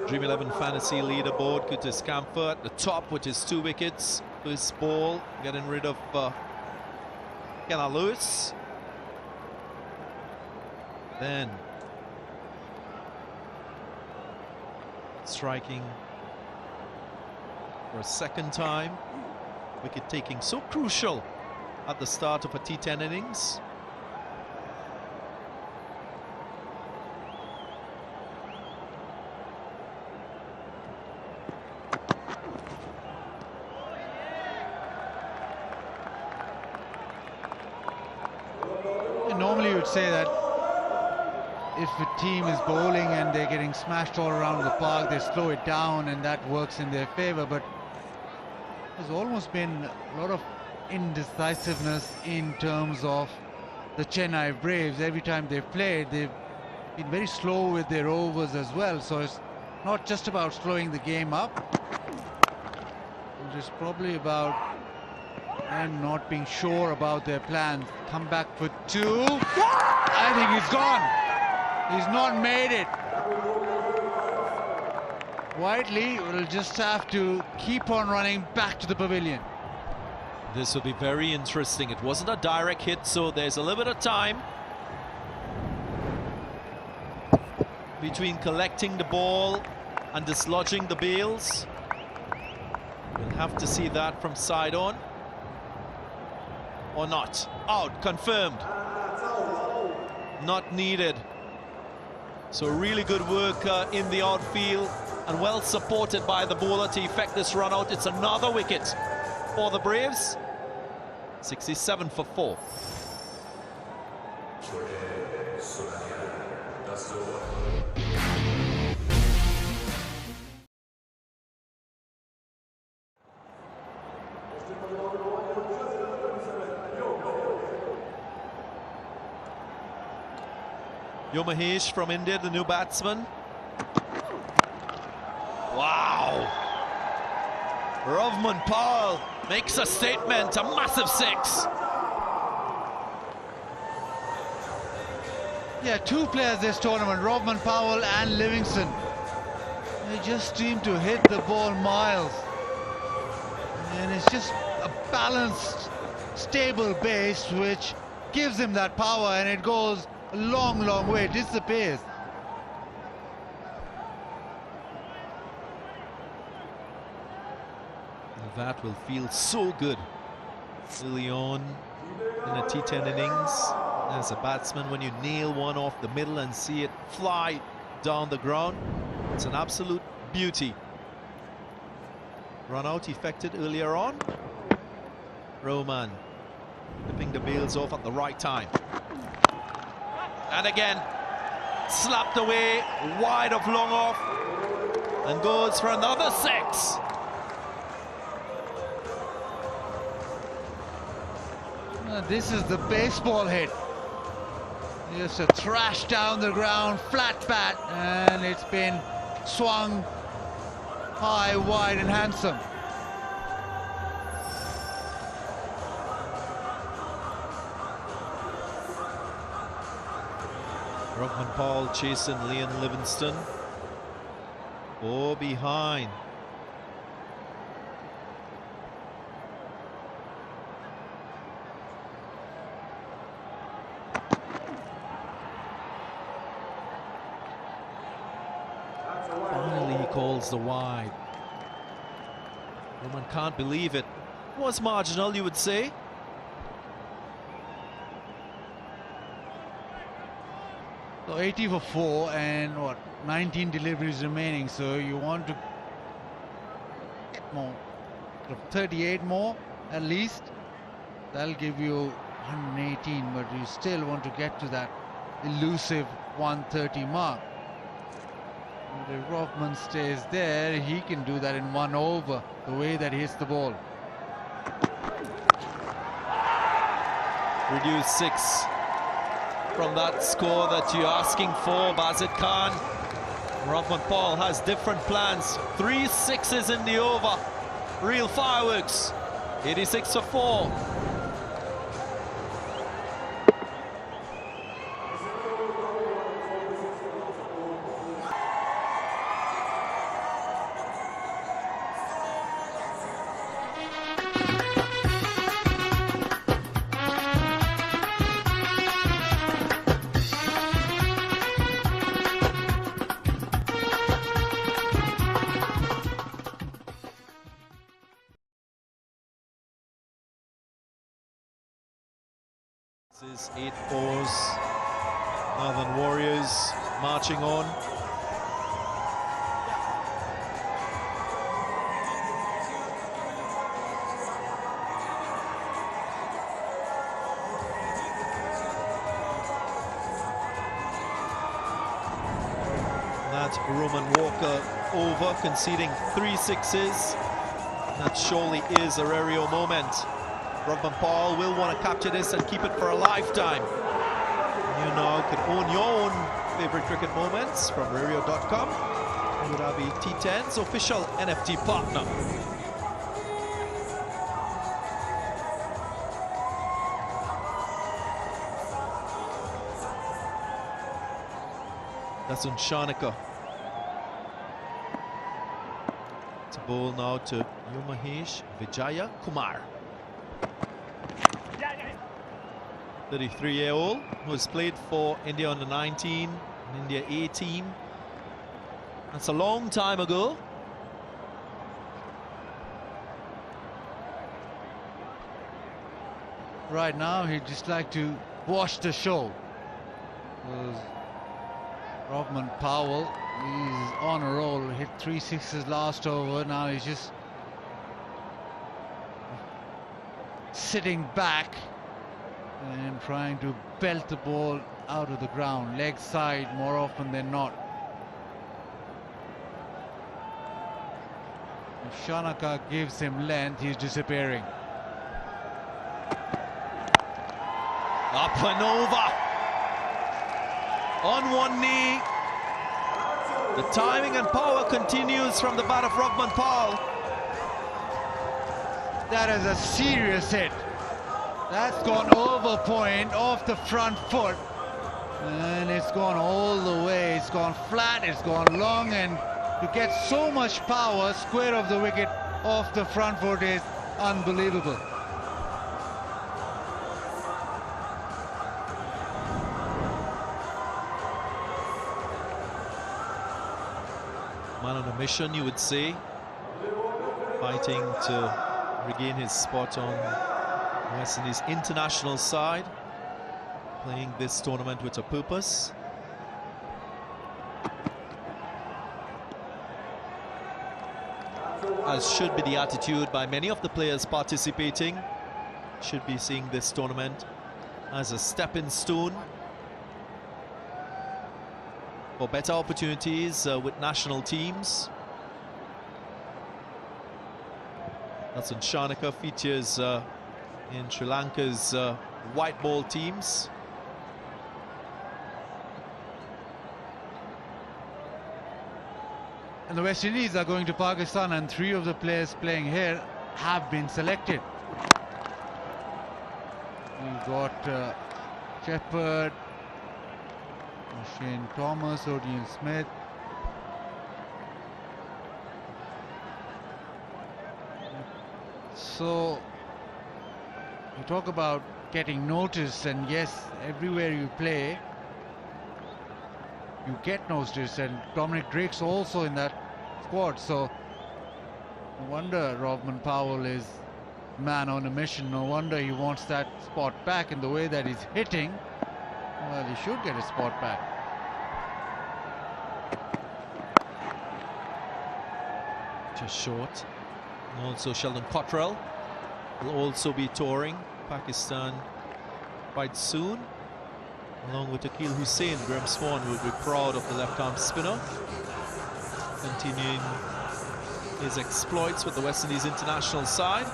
Dream 11 fantasy leaderboard. Curtis Camphor at the top with his 2 wickets. First ball, getting rid of Kenna Lewis. Then striking for a second time. Wicket taking so crucial at the start of a T10 innings. Normally you would say that if a team is bowling and they're getting smashed all around the park, they slow it down and that works in their favor, but there's almost been a lot of indecisiveness in terms of the Chennai Braves. Every time they've played, they've been very slow with their overs as well, so it's not just about slowing the game up, it's probably about and not being sure about their plans. Come back for 2. I think he's gone. He's not made it. Whiteley will just have to keep on running back to the pavilion. This will be very interesting. It wasn't a direct hit, so there's a little bit of time between collecting the ball and dislodging the bails. We'll have to see that from side on. Or not. Out, confirmed. Not needed. So really good work in the outfield and well supported by the bowler to effect this run out. It's another wicket for the Braves. 67 for 4. Yo Mahesh from India, the new batsman. Wow! Rovman Powell makes a statement, a massive 6. Yeah, 2 players this tournament, Rovman Powell and Livingston. They just seem to hit the ball miles. And it's just a balanced, stable base which gives him that power, and it goes a long, long way. It disappears. That will feel so good early on in a T10 innings as a batsman when you nail one off the middle and see it fly down the ground. It's an absolute beauty. Run out effected earlier on. Roman nipping the bails off at the right time. And again, slapped away, wide of long off, and goes for another 6. This is the baseball hit. Just a thrash down the ground, flat bat, and it's been swung high, wide, and handsome. Rovman Powell chasing Liam Livingston. 4 behind. Finally he calls the wide. Roman can't believe it. It was marginal, you would say. So 80 for 4 and what, 19 deliveries remaining, so you want to get more, 38 more at least. That'll give you 118, but you still want to get to that elusive 130 mark. And if Rothman stays there, he can do that in 1 over, the way that he hits the ball. Reduce 6 from that score that you're asking for, Bazid Khan. Rothman Paul has different plans. 3 sixes in the over. Real fireworks. 86 for 4. This is 8 fours. Northern Warriors marching on. That Roman Walker over, conceding 3 sixes. That surely is a Aurelio moment. Rothman Paul will want to capture this and keep it for a lifetime. You now can own your own favorite cricket moments from radio.com, Dhabi T10's official NFT partner. That's Shanika. It's a ball now to Yumahesh Vijaya Kumar. 33-year-old who has played for India under 19 and India A team. That's a long time ago. Right now, he'd just like to watch the show. Rothman Powell, he's on a roll, hit 3 sixes last over. Now he's just sitting back and trying to belt the ball out of the ground, leg side more often than not. If Shanaka gives him length, he's disappearing. Up and over. On one knee. The timing and power continues from the bat of Rothman Paul. That is a serious hit. That's gone over point off the front foot, and it's gone all the way. It's gone flat, it's gone long, and to get so much power square of the wicket off the front foot is unbelievable. Man on a mission, you would say, fighting to regain his spot on West Indies international side, playing this tournament with a purpose. As should be the attitude by many of the players participating. Should be seeing this tournament as a stepping stone for better opportunities with national teams. That's Shanika features in Sri Lanka's white ball teams. And the West Indies are going to Pakistan, and 3 of the players playing here have been selected. We've got Shepherd, Shane Thomas, Odion Smith. So you talk about getting noticed, and yes, everywhere you play you get noticed, and Dominic Drake's also in that squad, so no wonder Rothman Powell is man on a mission. No wonder he wants that spot back, in the way that he's hitting. Well, he should get his spot back. Just short. And also Sheldon Cottrell will also be touring Pakistan quite soon. Along with Akil Hussain, Graham Swan will be proud of the left-arm spinner, continuing his exploits with the West Indies international side.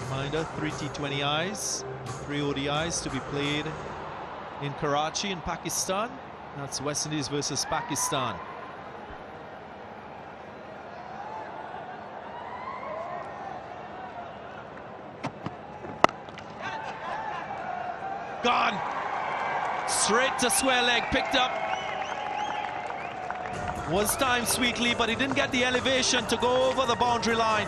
Reminder, 3 T20Is, 3 ODIs to be played in Karachi in Pakistan. That's West Indies versus Pakistan. Gone. Straight to square leg, picked up. Was timed sweetly, but he didn't get the elevation to go over the boundary line.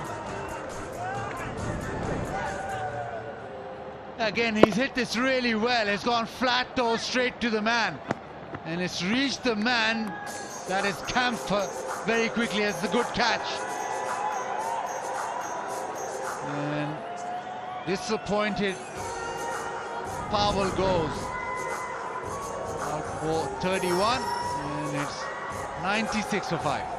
Again, he's hit this really well. It's gone flat toe straight to the man. And it's reached the man. That is Camphor very quickly. It's a good catch. And disappointed Powell goes out for 31, and it's 96 for 5.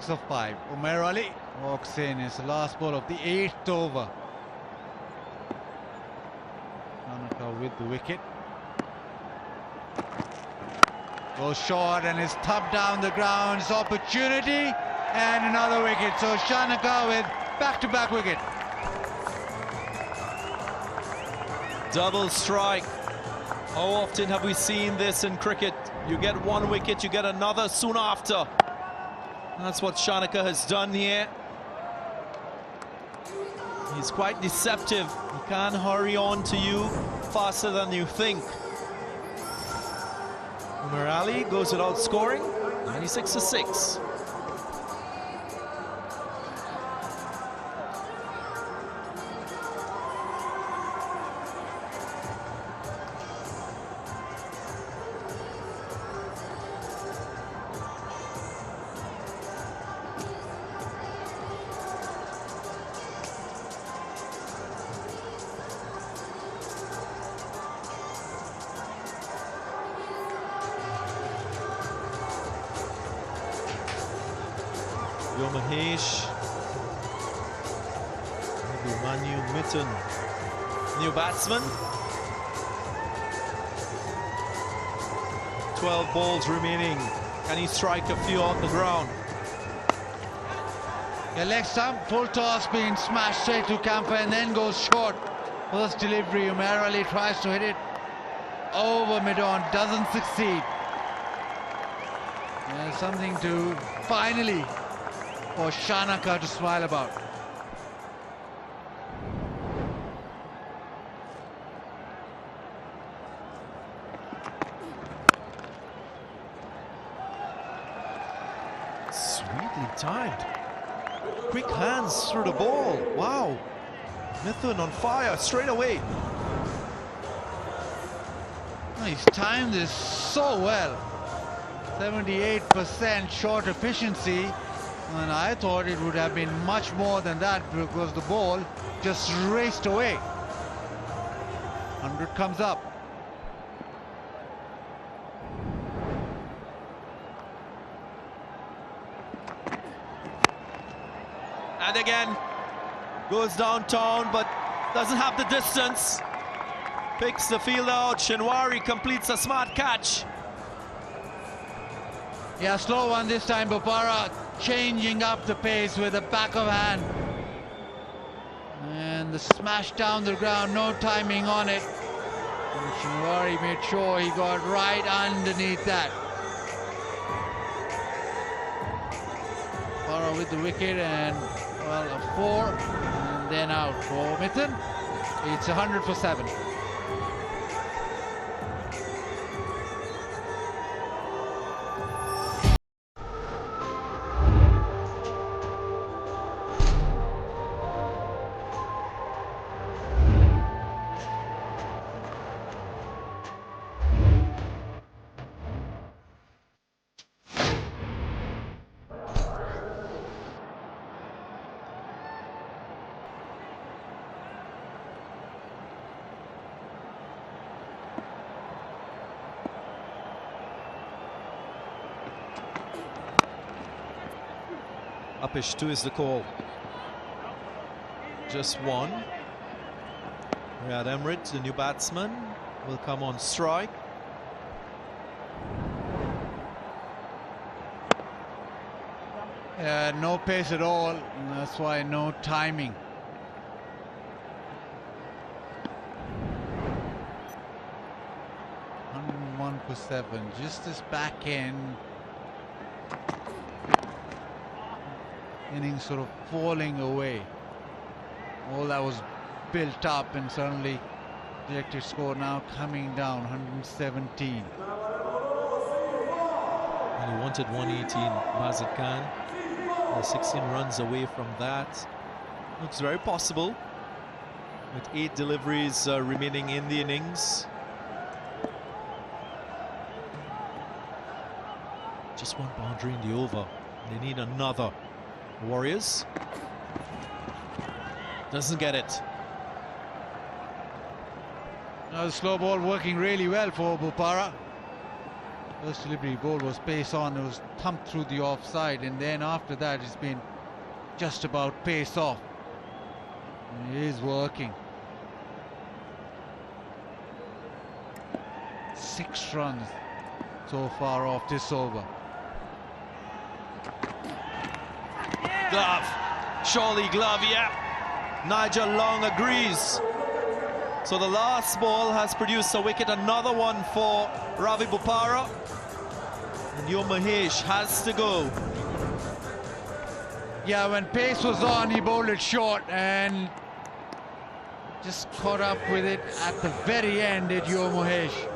Of 5. Umair Ali walks in. It's the last ball of the 8th over. Shanaka with the wicket. Goes short and is thumped down the ground. It's opportunity and another wicket. So Shanaka with back-to-back wicket. Double strike. How often have we seen this in cricket? You get one wicket, you get another soon after. That's what Shanaka has done here. He's quite deceptive. He can't hurry on to you faster than you think. Umair Ali goes without scoring, 96 for 6. Mahesh, Manu Mitten, new batsman. 12 balls remaining. Can he strike a few on the ground? Yeah, leg stump, full toss being smashed straight to Camphor and then goes short. First delivery, Umair Ali tries to hit it over mid-on, doesn't succeed. There's something to finally for Shanaka to smile about. Sweetly timed. Quick hands through the ball. Wow. Mithun on fire straight away. He's timed this so well. 78% shot efficiency. And I thought it would have been much more than that because the ball just raced away. 100 comes up. And again, goes downtown but doesn't have the distance. Picks the field out. Shinwari completes a smart catch. Yeah, slow one this time. Bopara changing up the pace with the back of hand. And the smash down the ground, no timing on it. And Shinwari made sure he got right underneath that. Bopara with the wicket and, well, a 4 and then out for Mithun. It's 100 for 7. Uppish 2 is the call. Just one. Riyad Emrit, the new batsman, will come on strike. No pace at all, and that's why no timing. For 7, just this back end innings sort of falling away. All that was built up, and suddenly projected score now coming down 117. And he wanted 118, Mazid Khan. 16 runs away from that. Looks very possible with 8 deliveries remaining in the innings. Just one boundary in the over. They need another. Warriors doesn't get it. Now the slow ball working really well for Bopara. First delivery ball was pace on, it was thumped through the offside, and then after that it's been just about pace off. And it is working. 6 runs so far off this over. Glove, surely glove, yeah. Nigel Long agrees. So the last ball has produced a wicket, another one for Ravi Bopara. And Yo Mahesh has to go. Yeah, when pace was on, he bowled it short and just caught up with it at the very end at Yo Mahesh.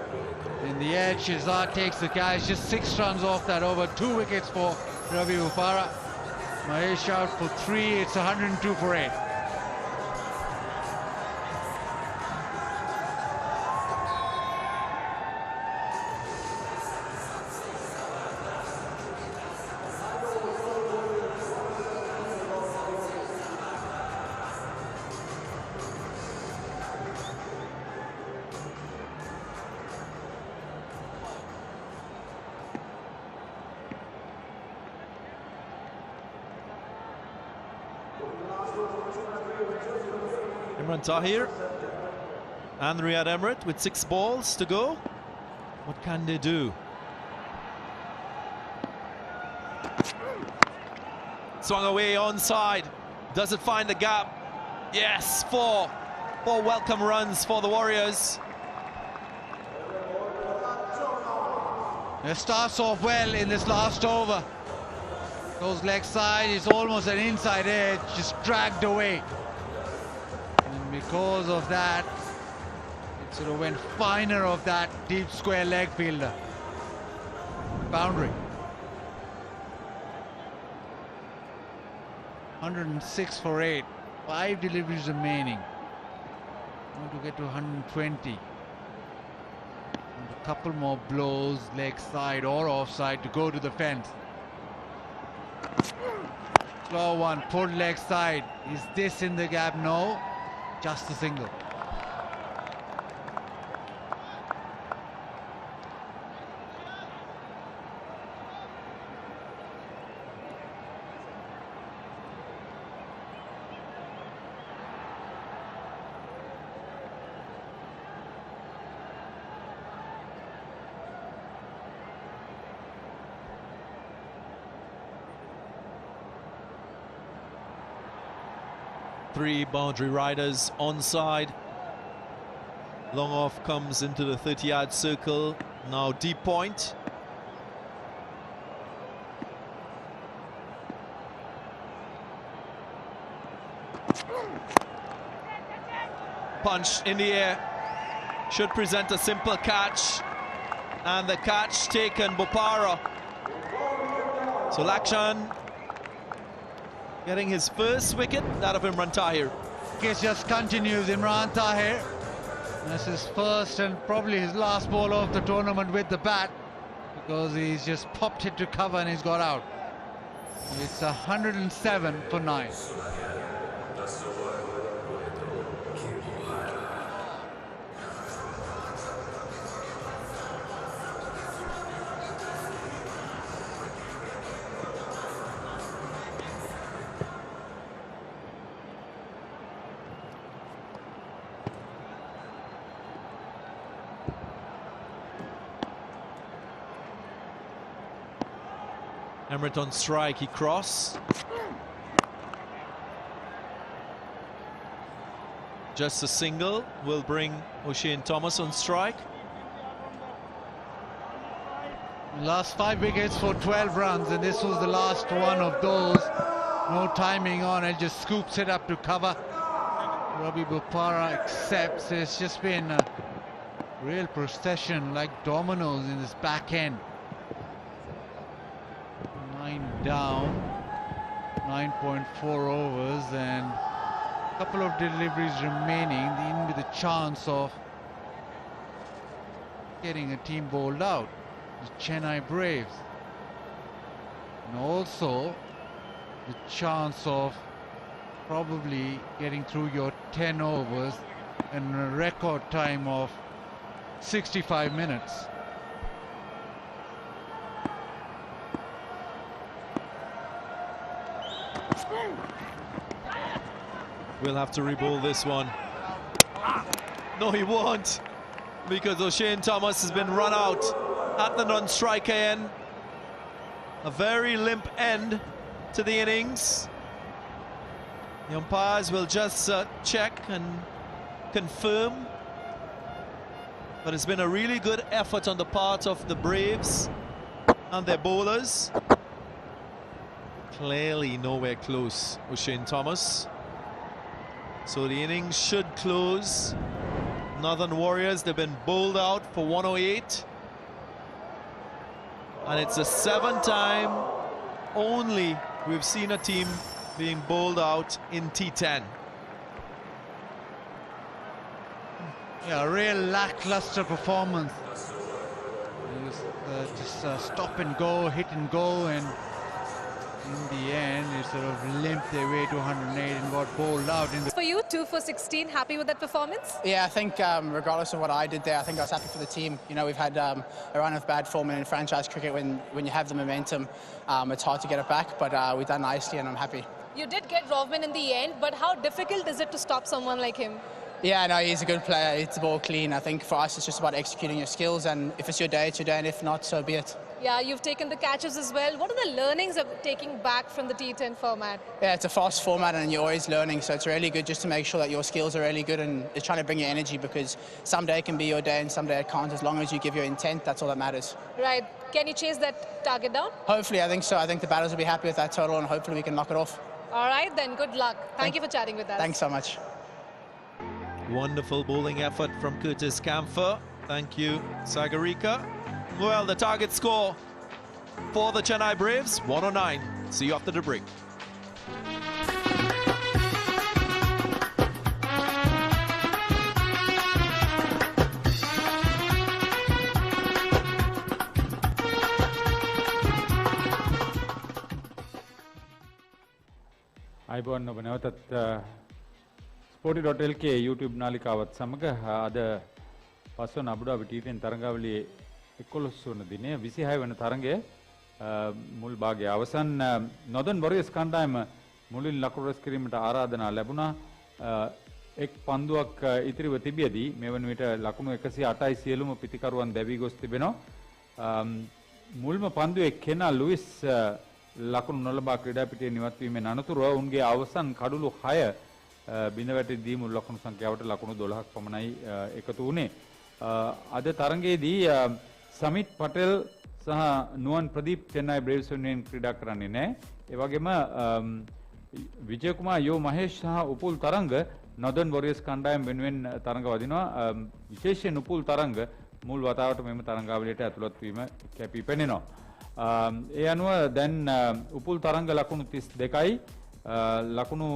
In the edge, Shahzad takes the catch, just 6 runs off that over, 2 wickets for Ravi Bopara. Mahesh out for 3, it's 102 for 8. Imran Tahir and Riyad Emrit with 6 balls to go. What can they do? Swung away onside. Does it find the gap? Yes, 4 welcome runs for the Warriors. It starts off well in this last over. Goes leg side, it's almost an inside edge, just dragged away. And because of that, it sort of went finer of that deep square leg fielder. Boundary. 106 for 8. 5 deliveries remaining. Want to get to 120. And a couple more blows, leg side or offside to go to the fence. Slow one, pulled leg side. Is this in the gap? No, just a single. Three boundary riders onside. Long off comes into the 30-yard circle. Now deep point. Punch in the air. Should present a simple catch. And the catch taken, Bopara. So Lakshan getting his first wicket, that of Imran Tahir. It just continues. Imran Tahir. That's his first and probably his last ball of the tournament with the bat, because he's just popped it to cover and he's got out. It's 107 for 9. Emirates on strike, he cross. Just a single will bring O'Shane Thomas on strike. Last 5 wickets for 12 runs, and this was the last one of those. No timing on it, just scoops it up to cover. Robbie Bopara accepts. It's just been a real procession like dominoes in this back end. 9 down, 9.4 overs, and a couple of deliveries remaining, in with a chance of getting a team bowled out. The Chennai Braves, and also the chance of probably getting through your 10 overs in a record time of 65 minutes. We'll have to re-bowl this one. No, he won't, because O'Shane Thomas has been run out at the non-striker end. A very limp end to the innings. The umpires will just check and confirm. But it's been a really good effort on the part of the Braves and their bowlers. Clearly nowhere close, O'Shane Thomas. So the innings should close. Northern Warriors, they've been bowled out for 108. And it's the 7th time only we've seen a team being bowled out in T10. Yeah, a real lackluster performance. Just stop and go, hit and go, and in the end, they sort of limped their way to 108 and got bowled out. In the For you, 2 for 16, happy with that performance? Yeah, I think regardless of what I did there, I think I was happy for the team. You know, we've had a run of bad form in franchise cricket. When you have the momentum, it's hard to get it back, but we've done nicely and I'm happy. You did get Rovman in the end, but how difficult is it to stop someone like him? Yeah, no, he's a good player. Hits the ball clean. I think for us, it's just about executing your skills, and if it's your day, it's your day, and if not, so be it. Yeah, you've taken the catches as well. What are the learnings of taking back from the T10 format? Yeah, it's a fast format and you're always learning, so it's really good just to make sure that your skills are really good, and it's trying to bring your energy, because someday it can be your day and someday it can't. As long as you give your intent, that's all that matters. Right. Can you chase that target down? Hopefully, I think so. I think the batters will be happy with that total, and hopefully we can knock it off. All right, then good luck. Thank you for chatting with us. Thanks so much. Wonderful bowling effort from Curtis Camphor. Thank you, Sagarika. Well, the target score for the Chennai Braves, 109. See you after the break. අයිබෝන් ඔබ නැවතත් sporty.lk YouTube නාලිකාවත් සමග අද පස්වන Abu ධාබි T10 තරඟාවලියේ 11 වන දිනය 26 වන තරඟය මුල් භාගයේ අවසන් Northern Warriors කණ්ඩායම මුලින් ලකුණු රැස් කිරීමට ආරාධනා ලැබුණා එක් පන්දුවක් ඉතිරිව තිබියදී මේ වන විට ලකුණු 108යි සියලුම පිටිකරුවන් දැවි ගොස් තිබෙනවා මුල්ම පන්දුවේ කෙනා ලුයිස් ලකුණු නොලබා ක්‍රීඩා පිටියේ නිවත් වීමෙන් අනතුරුව උන්ගේ අවසන් කඩුළු 6 බිඳවැටෙද්දී මුල් ලකුණු සංඛ්‍යාවට ලකුණු 12ක් පමණයි එකතු වුණේ. අද තරඟයේදී සමිත් පටෙල් සහ නුවන් ප්‍රදීප් චෙන්නයි බ්‍රේව්ස් වෙනුවෙන් ක්‍රීඩා කරන්නේ නැහැ. ඒ වගේම විජය කුමාර් යෝ මහේෂ් සහ උපුල් තරංග Northern Warriors කණ්ඩායම වෙනුවෙන් තරඟ වදිනවා. විශේෂයෙන් උපුල් තරංග මුල් වතාවට මෙම තරඟාවලියට ඇතුළත් වීම කැපී පෙනෙනවා. ඒ අනුව දැන් උපුල් තරංග ලකුණු 32යි ලකුණු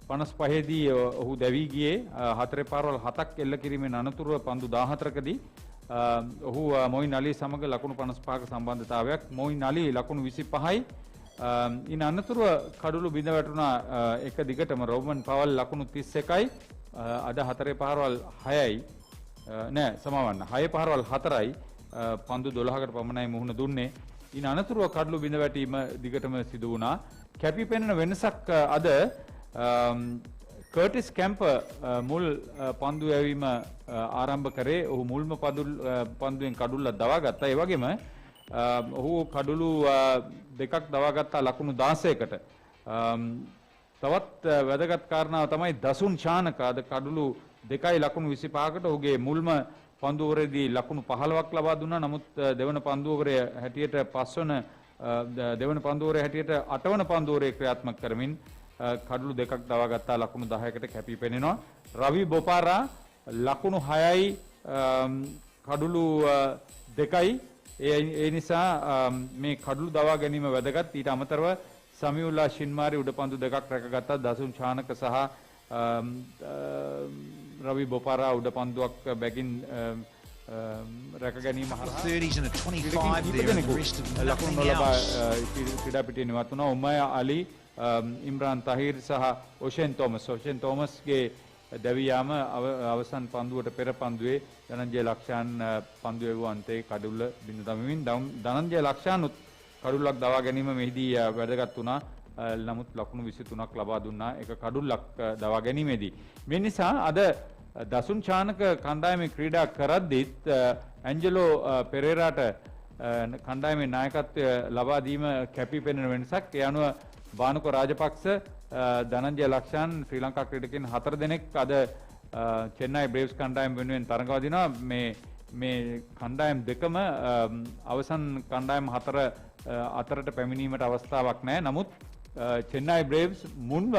55 දී ඔහු දැවි ගියේ 4 පාරවල් 7ක් එල්ල කිරීමෙන් අනතුරුව පන්දු 14කදී ඔහු මොයින් අලි සමග ලකුණු 55ක සම්බන්ධතාවයක් මොයින් අලි ලකුණු 25යි ඉන් අනතුරුව කඩුළු බිඳ වැටුණා එක දිගටම රොබන් පවල් ලකුණු 31යි අද 4 පාරවල් 6යි නෑ සමවන්න 6 පාරවල් 4යි පන්දු 12කට පමණයි මුහුණ දුන්නේ ඉන් අනතුරුව කඩුළු බිඳ වැටීම දිගටම සිදු වුණා කැපී පෙනෙන වෙනසක් අද කර්ටිස් කැම්පර් මුල් පන්දු යැවීම ආරම්භ කරේ ඔහු මුල්ම පන්දුවෙන් කඩුල්ලක් දවා ගත්තා ඒ වගේම ඔහු කඩුළු දෙකක් දවාගත්තා ලකුණු 16කට. තවත් වැදගත් කාරණාව තමයි දසුන් ශානක අද කඩුළු 2යි ලකුණු 25කට ඔහුගේ මුල්ම පන්දු ඕවරේදී ලකුණු 15ක් ලබා දුන්නා. නමුත් දෙවන පන්දු ඕවරේ හැටියට දෙවන පන්දු ඕවරේ හැටියට 8 වන පන්දු ඕවරේ ක්‍රියාත්මක කරමින් කඩුළු දෙකක් දවාගත්තා ලකුණු 10කට කැපී පෙනෙනවා. රවි බොපාරා ලකුණු 6යි කඩුළු 2යි. ඒ නිසා මේ කඩුළු දවා ගැනීම වැදගත්. ඊට අමතරව සමියුල්ලා ශින්මාරි උඩපන්දු දෙකක් රැකගත්තා. දසුන් ශානක සහ රවි බොපාරා උඩපන්දුවක් බැගින් රැක ගැනීම හරහා 30s and a 25 there and the rest of nothing else. ක්‍රීඩා පිටියේ නිවත් වුණා. උමයා අලි, ඉම්රාන් තහීර් සහ ඔෂෙන් තෝමස්ගේ දැවී යාම අවසන් පන්දුවට පෙර පන්දුවේ ධනංජය ලක්ෂාන් පන්දුව එවූ අන්තයේ කඩුල්ල බිඳ දමමින් ධනංජය ලක්ෂානුත් කඩුල්ලක් දවා ගැනීම මෙහිදී වැදගත් වුණා. නමුත් ලකුණු 23ක් ලබා දුන්නා එක කඩුල්ලක් දවා ගැනීමේදී. මේ නිසා අද දසුන් ශානක කණ්ඩායමේ ක්‍රීඩා කරද්දිත් ඇන්ජලෝ පෙරේරාට කණ්ඩායමේ නායකත්වය ලබා දීම කැපී පෙනෙන වෙනසක්. ඒ අනුව බානුක රාජපක්ෂ, ධනංජය ලක්ෂාන් ශ්‍රී ලංකා ක්‍රීඩකයන් 4 දෙනෙක් අද චෙන්නයි බ්‍රේව්ස් කණ්ඩායම වෙනුවෙන් තරඟ වදිනවා. මේ කණ්ඩායම් දෙකම අවසන් කණ්ඩායම් 4 අතරට පැමිණීමට අවස්ථාවක් නැහැ. නමුත් චෙන්නයි බ්‍රේව්ස් මුන්ව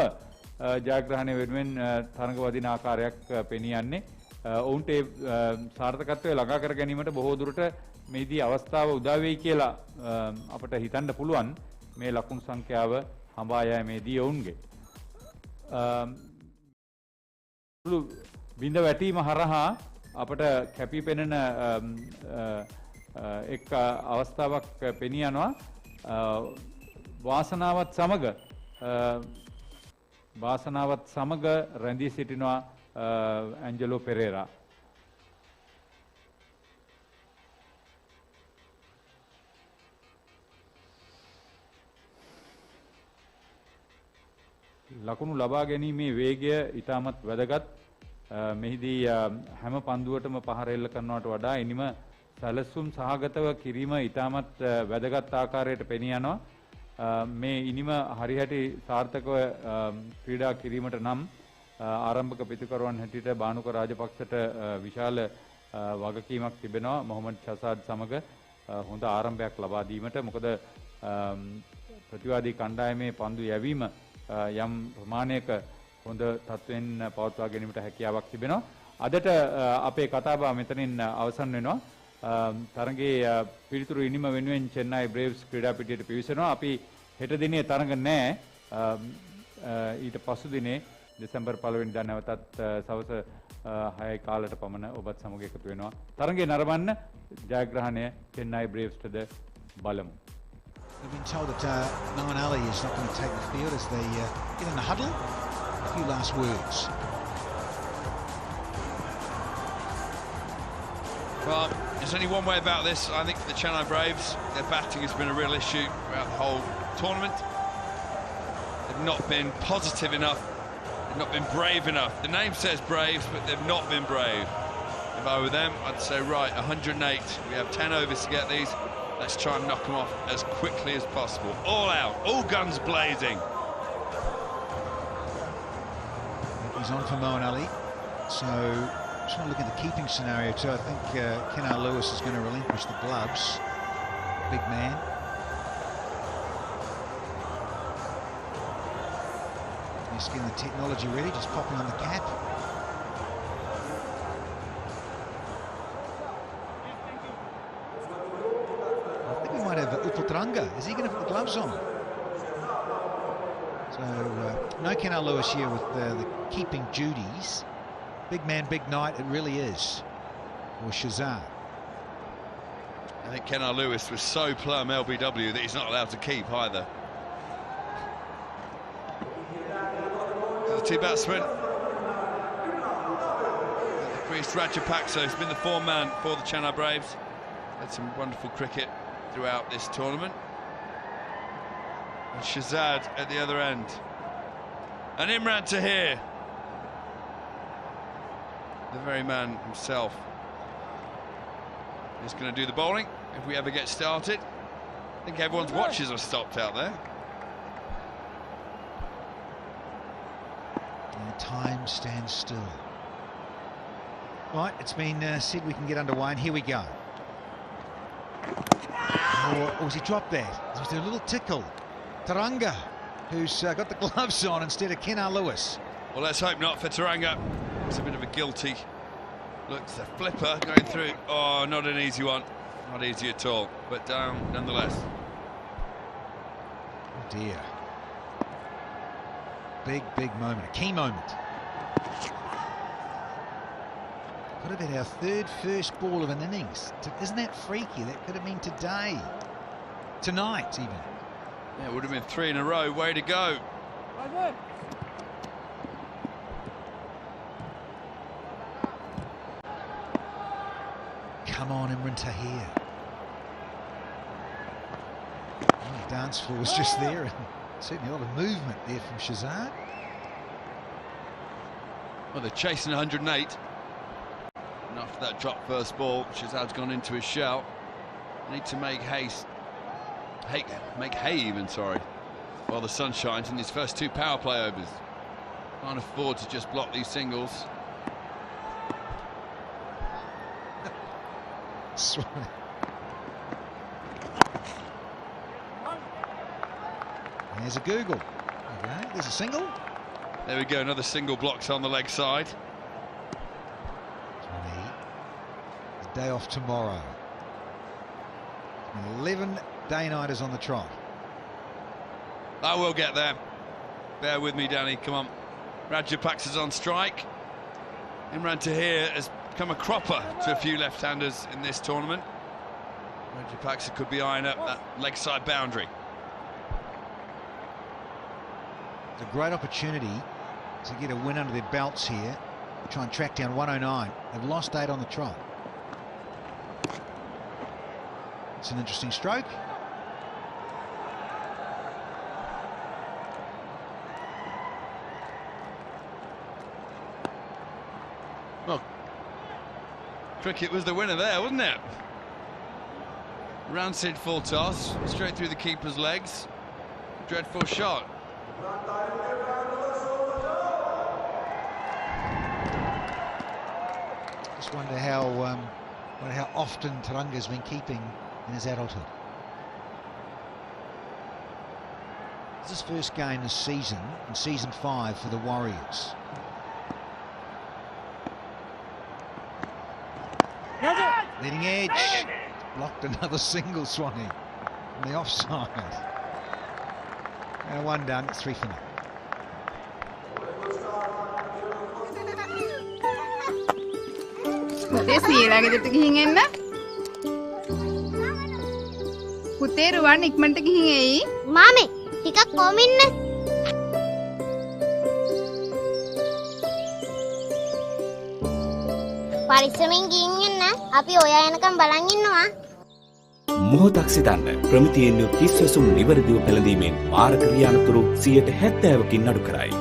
ජයග්‍රහණය වෙනුවෙන් තරඟ වදින ආකාරයක් පෙනී යන්නේ. ඔවුන්ට ඒ සාර්ථකත්වය ළඟා කර ගැනීමට බොහෝ දුරට මේදී අවස්ථාව උදා වෙයි කියලා අපට හිතන්න පුළුවන්. මේ ලකුණු සංඛ්‍යාව හඹා යෑමේදී ඔවුන්ගේ බිඳ වැටීම හරහා අපට කැපී පෙනෙන එක් අවස්ථාවක් පෙනී යනවා. වාසනාවත් සමග රැඳී සිටිනවා ඇන්ජලෝ පෙරේරා. ලකුණු ලබා ගැනීමේ වේගය ඉතාමත් වැදගත්. මෙහිදී හැම පන්දුවටම පහර එල්ල කරනවට වඩා එනිම සැලසුම් සහගතව කිරීම ඉතාමත් වැදගත් ආකාරයට පෙනී යනවා. මේ ඉනිම හරිහැටි සාර්ථකව ක්‍රීඩා කිරීමට නම් ආරම්භක පිතිකරුවන් හැටියට බානුක රාජපක්ෂට විශාල වගකීමක් තිබෙනවා මොහොමඩ් ෂසාඩ් සමග හොඳ ආරම්භයක් ලබා දීමට. මොකද ප්‍රතිවාදී කණ්ඩායමේ පන්දු යැවීම යම් ප්‍රමාණයක හොඳ තත්ත්වෙන් පවත්වා ගැනීමට හැකියාවක් තිබෙනවා. අදට අපේ කතාබහ මෙතනින් අවසන් වෙනවා. තරගයේ පිළිතුරු ඉනිම වෙනුවෙන් චෙන්නයි බ්‍රේව්ස් ක්‍රීඩා පිටියට පිවිසෙනවා. අපි හෙට දිනේ තරග නැහැ. ඊට පසු දිනේ දෙසැම්බර් 1 වෙනිදා නැවතත් සවස 6 කාලට පමණ ඔබත් සමග එකතු වෙනවා. තරගය නරඹන්න ජයග්‍රහණය චෙන්නයි බ්‍රේව්ස්ටද බලමු. We've been told that Moeen Ali is not going to take the field as they get in the huddle. A few last words. Well, there's only one way about this. I think for the Chennai Braves, their batting has been a real issue throughout the whole tournament. They've not been positive enough. They've not been brave enough. The name says Braves, but they've not been brave. If I were them, I'd say, right, 108. We have 10 overs to get these. Let's try and knock them off as quickly as possible. All out, all guns blazing. He's on for Moeen Ali. So, just want to look at the keeping scenario too. I think Kennar Lewis is going to relinquish the gloves. Big man. He's getting the technology ready, just popping on the cap. Uputranga, is he going to put the gloves on? So no Kennar Lewis here with the keeping duties. Big man, big night, it really is. Or Shazad. I think Kennar Lewis was so plumb LBW that he's not allowed to keep either. The two batsmen. The priest Rajapaksa has been the form man for the Chennai Braves. Had some wonderful cricket throughout this tournament. And Shazad at the other end. And Imran Tahir, the very man himself, is going to do the bowling. if we ever get started. I think everyone's watches are stopped out there. And time stands still. Right, it's been said we can get underway, and here we go. Or was he dropped that? Was there a little tickle? Taranga, who's got the gloves on instead of Kenna Lewis. Well, let's hope not for Taranga. It's a bit of a guilty look. The flipper going through. Oh, not an easy one. Not easy at all, but down nonetheless. Oh dear. Big moment, a key moment. Could have been our third first ball of an innings. Isn't that freaky? That could have been today. Tonight, even. Yeah, it would have been 3 in a row. Way to go. Come on, Imran Tahir. Oh, the dance floor was just there, and certainly a lot of movement there from Shazad. Well, they're chasing 108. And after that drop first ball, Shazad's gone into his shell. Need to make make hay even, sorry, while the sun shines in his first 2 power play overs. Can't afford to just block these singles. There's a Google. Okay, there's a single. There we go, another single blocked on the leg side. The day off tomorrow. 11 day-nighters on the trot. I will get there. Bear with me, Danny. Come on. Rajapaksa's on strike. Imran Tahir has become a cropper to a few left-handers in this tournament. Rajapaksa could be eyeing up that leg side boundary. It's a great opportunity to get a win under their belts here. Try and track down 109. They've lost 8 on the trot. It's an interesting stroke. Well, cricket was the winner there, wasn't it? Rancid full toss, straight through the keeper's legs. Dreadful shot. Just wonder how often Taranga's been keeping in his adulthood. It's his first game this season, in season 5 for the Warriors. Leading edge. Blocked another single, Swanee, on the offside. Now 1 done, 3 for 0. පුතේ ශ්‍රීලංකාවට ගිහින් එන්න. පුතේ රුවන් ඉක්මනට ගිහින් එයි. මාමේ ටිකක් කොහොම ඉන්න. පරිස්සමින් ගිහින් එන්න. අපි ඔයා එනකම් බලන් ඉන්නවා. මොහොතක් සිතන්න. ප්‍රමිතියෙන් යුත් කිස්වසුම් නිවැරදිව පෙළඳීමෙන් මාර ක්‍රියානතුරු 70%කින් අඩු කරයි.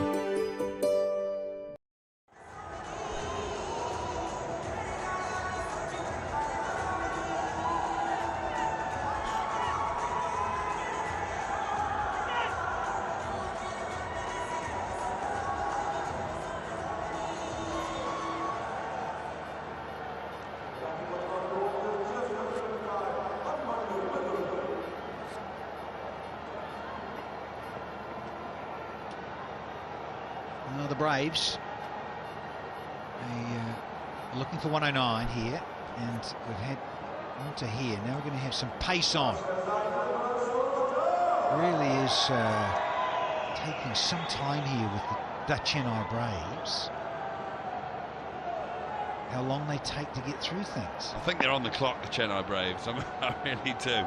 The Braves looking for 109 here, and we've had onto here. Now we're going to have some pace on. Really is taking some time here with the Deccan Braves. How long they take to get through things. I think they're on the clock, the Chennai Braves. I really do.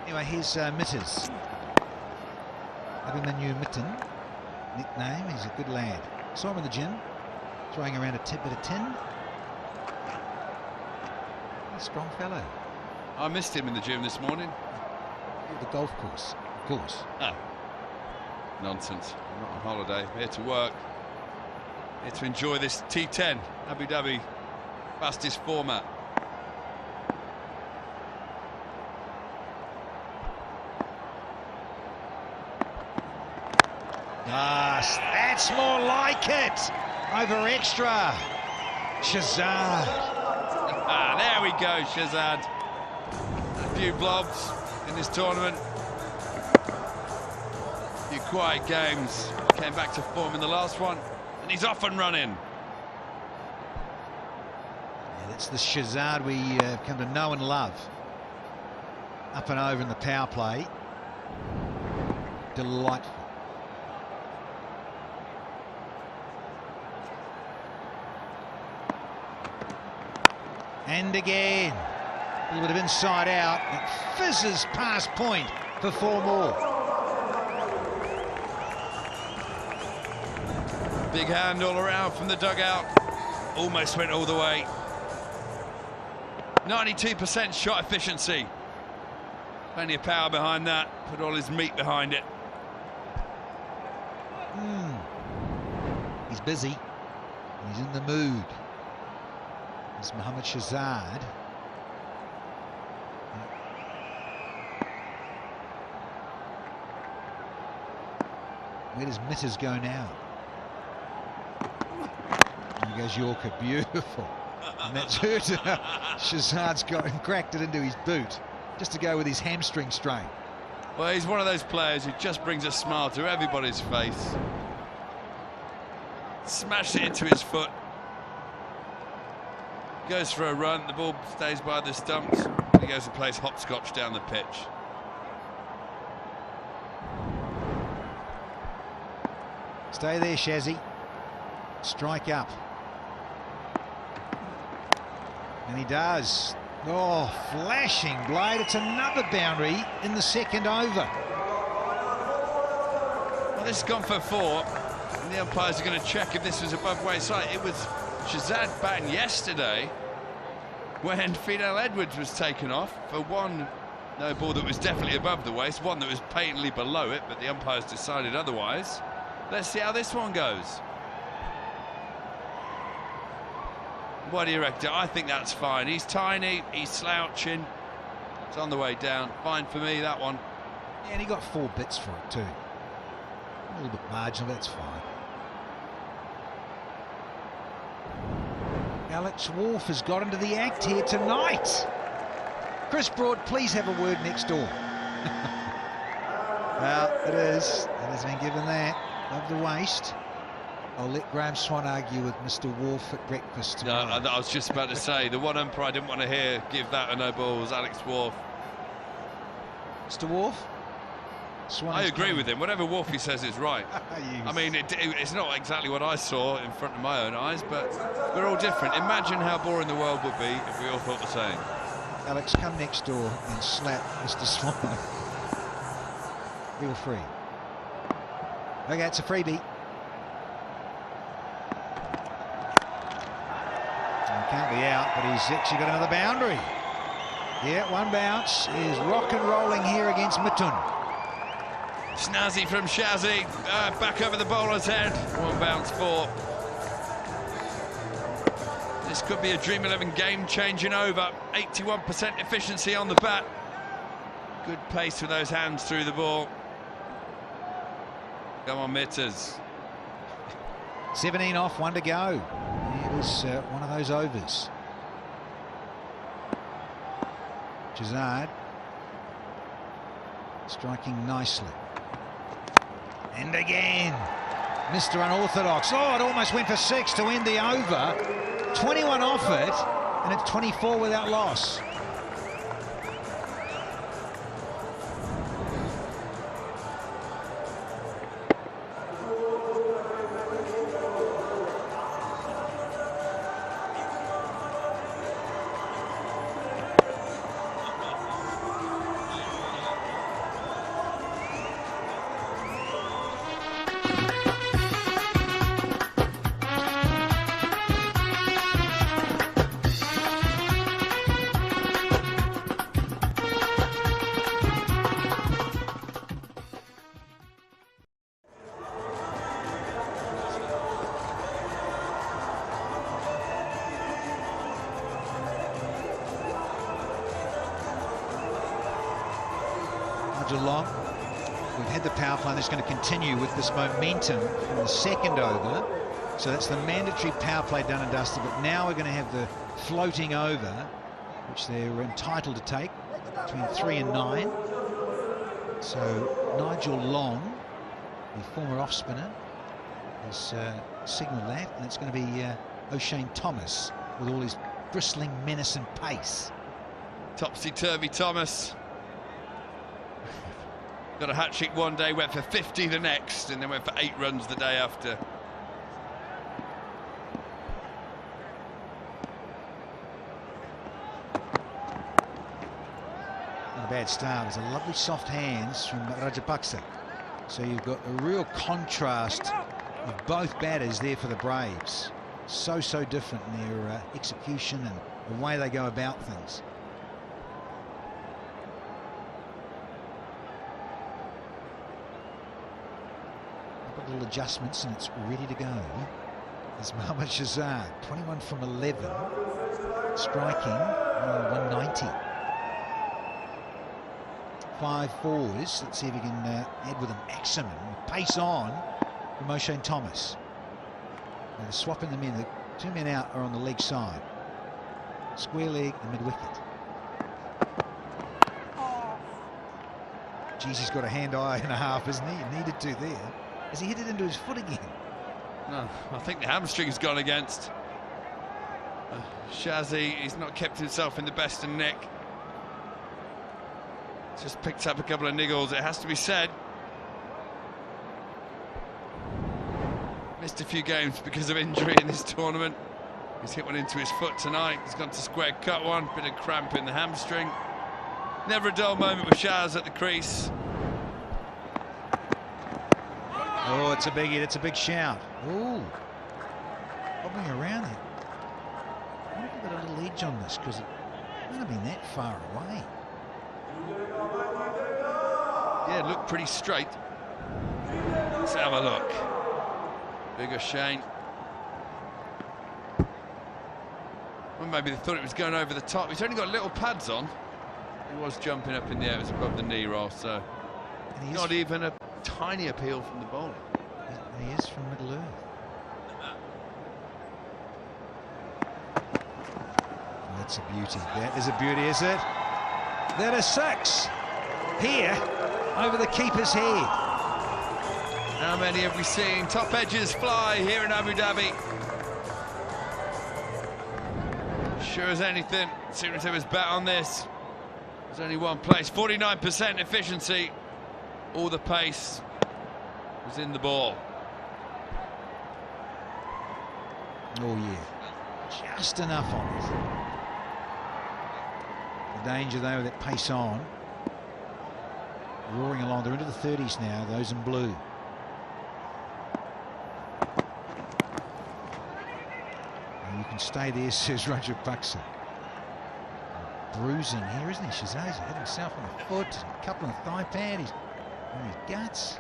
Anyway, here's Mitters. Abhimanyu Mitten. Nickname, he's a good lad. Saw him in the gym, throwing around a bit of tin. A strong fellow. I missed him in the gym this morning. The golf course, of course. Oh. Nonsense. I'm not on holiday. I'm here to work. Here to enjoy this T10 Abu Dhabi fastest format. That's more like it. Over extra. Shazad. There we go, Shazad. A few blobs in this tournament. A few quiet games. Came back to form in the last one, and he's off and running. Yeah, that's the Shazad we come to know and love. Up and over in the power play. Delightful. And again, a little bit of inside out. It fizzes past point for 4 more. Big hand all around from the dugout. Almost went all the way. 92% shot efficiency. Plenty of power behind that. Put all his meat behind it. He's busy. He's in the mood. It's Mohammad Shazad. Where does Mitters go now? There goes Yorker, beautiful. And that's hurt. Shazad's got and cracked it into his boot, just to go with his hamstring strain. Well, he's one of those players who just brings a smile to everybody's face. Smashed it into his foot. Goes for a run, the ball stays by the stumps, and he goes and plays hopscotch down the pitch. Stay there, Shazzy. Strike up. And he does. Oh, flashing blade. It's another boundary in the second over. Well, this has gone for 4, and the umpires are going to check if this was above waist height. It was Shazad batting yesterday when Fidel Edwards was taken off for one no ball that was definitely above the waist, one that was patently below it, but the umpires decided otherwise. Let's see how this one goes. What do you reckon? I think that's fine. He's tiny, he's slouching. It's on the way down. Fine for me, that one. Yeah, and he got 4 bits for it too. A little bit marginal, that's fine. Alex Wharf has got into the act here tonight. Chris Broad, please have a word next door. Well, it is. It has been given that. Above the waist. I'll let Graham Swan argue with Mr. Wharf at breakfast tomorrow. No, I was just about to say, the one umpire I didn't want to hear give that a no ball was Alex Wharf. Mr. Wharf? Swan I agree with him. Whatever Wolfie says is right. I mean, it's not exactly what I saw in front of my own eyes, but we're all different. Imagine how boring the world would be if we all thought the same. Alex, come next door and slap Mr. Swan. Feel free. Okay, it's a freebie. He can't be out, but he's actually got another boundary. Yeah, 1 bounce is rock and rolling here against Mitun. Snazzy from Shazzy, back over the bowler's head. 1 bounce 4. This could be a Dream 11 game-changing over. 81% efficiency on the bat. Good pace with those hands through the ball. Come on, Mitters. 17 off, 1 to go. It was one of those overs. Shazad striking nicely. And again, Mr. Unorthodox. Oh, it almost went for 6 to end the over. 21 off it, and it's 24 without loss. Long. we've had the power play, and it's going to continue with this momentum from the second over. So that's the mandatory power play done and dusted, but now we're going to have the floating over, which they're entitled to take between 3 and 9. So Nigel Long, the former off spinner, has signalled that, and it's going to be O'Shane Thomas with all his bristling menace and pace. Topsy-turvy Thomas. Got a hat-trick one day, went for 50 the next, and then went for 8 runs the day after. Not a bad start. There's a lovely soft hands from Rajapaksa. So you've got a real contrast of both batters there for the Braves. So different in their execution and the way they go about things. Got little adjustments and it's ready to go. There's Mohammad Shahzad, 21 from 11, striking 190. 5 fours. Let's see if he can add with a maximum pace on from O'Shane Thomas. Now they're swapping them in. The 2 men out are on the leg side. Square leg and mid wicket. Geez, he's got a hand eye and a half, isn't he? He needed to there. Has he hit it into his foot again? No, I think the hamstring's gone against Shazzy. He's not kept himself in the best of nick. Just picked up a couple of niggles, it has to be said. Missed a few games because of injury in this tournament. He's hit one into his foot tonight. He's gone to square cut one, bit of cramp in the hamstring. Never a dull moment with Shaz at the crease. Oh, it's a big hit, it's a big shout. Ooh, bobbing around it. I wonder if we've got a little edge on this, because it might have been that far away. Yeah, it looked pretty straight. Let's have a look. Bigger Shane. Well, maybe they thought it was going over the top. He's only got little pads on. He was jumping up in the air, it was above the knee roll, so not even a tiny appeal from the bowler. He is from Middle Earth. That's a beauty. That is a beauty, is it? That is 6. Here, over the keeper's head. How many have we seen? Top edges fly here in Abu Dhabi. Sure as anything, seems to was bet on this. There's only one place, 49% efficiency. All the pace was in the ball. Oh yeah, just enough on it. The danger though with that pace on. Roaring along, they're into the 30s now, those in blue. And you can stay there, says Rajapaksa. Bruising here, isn't he? Shahzad's hit himself on the foot, a couple on the thigh pad, he's on his guts.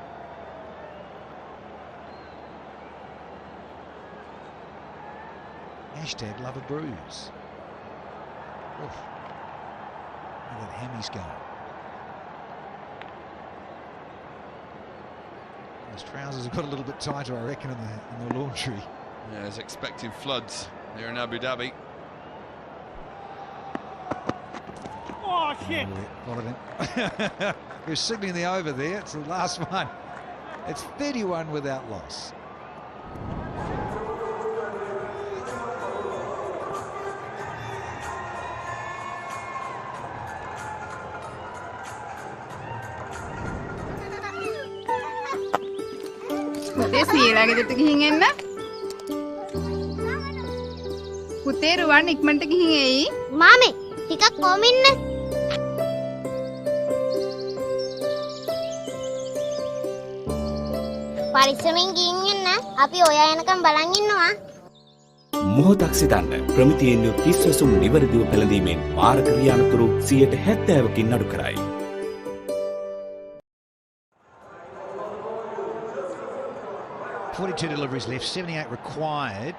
Hashtag love a bruise. Oof. Look at that hammy's going. His trousers have got a little bit tighter, I reckon, in the laundry. Yeah, he's expecting floods here in Abu Dhabi. Oh, shit! He was signalling the over there. It's the last one. It's 31 without loss. පුතේ සීලා ගෙදරට ගිහින් එන්න. පුතේ රුවන් ඉක්මනට ගිහින් එයි. මාමේ ටිකක් කොහොම ඉන්න. පරිස්සමින් ගිහින් එන්න. අපි ඔයා එනකම් බලන් ඉන්නවා. මොහොතක් සිතන්න. ප්‍රමිතියෙන් යුත් 30 වසුම් නිවැරදිව පෙළඳීමෙන් මාර ක්‍රියානතුරු 70%කින් අඩු කරයි. 42 deliveries left, 78 required.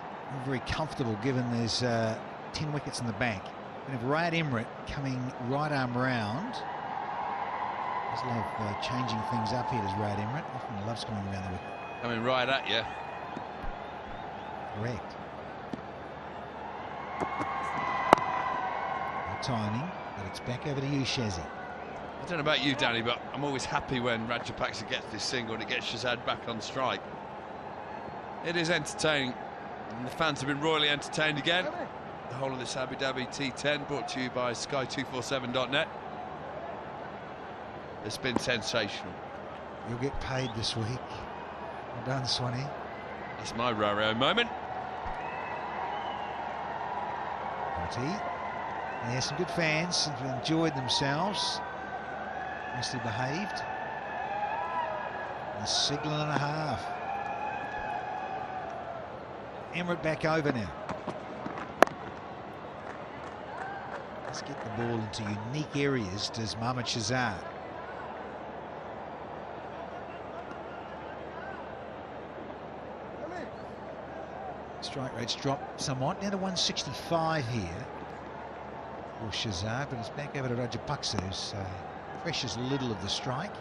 Very comfortable given there's 10 wickets in the bank. And if Rayad Emrit coming right arm round, Does love changing things up here, does Rad Emirates. Often loves coming around the wicket. Coming right at you. Correct. No timing, but it's back over to you, Shazzy. I don't know about you, Danny, but I'm always happy when Rajapaksa gets this single and it gets Shazad back on strike. It is entertaining, and the fans have been royally entertained again. The whole of this Abu Dhabi T10, brought to you by Sky247.net. It's been sensational. You'll get paid this week. Well done, Swanee. That's my Rario moment. Yeah, some good fans have enjoyed themselves. Nicely behaved. A signal and a half. Emirates back over now. Let's get the ball into unique areas, does Mohammad Shahzad. Strike rates drop somewhat, down to 165 here for Shahzad, but it's back over to Rajapaksa, who's fresh as little of the strike.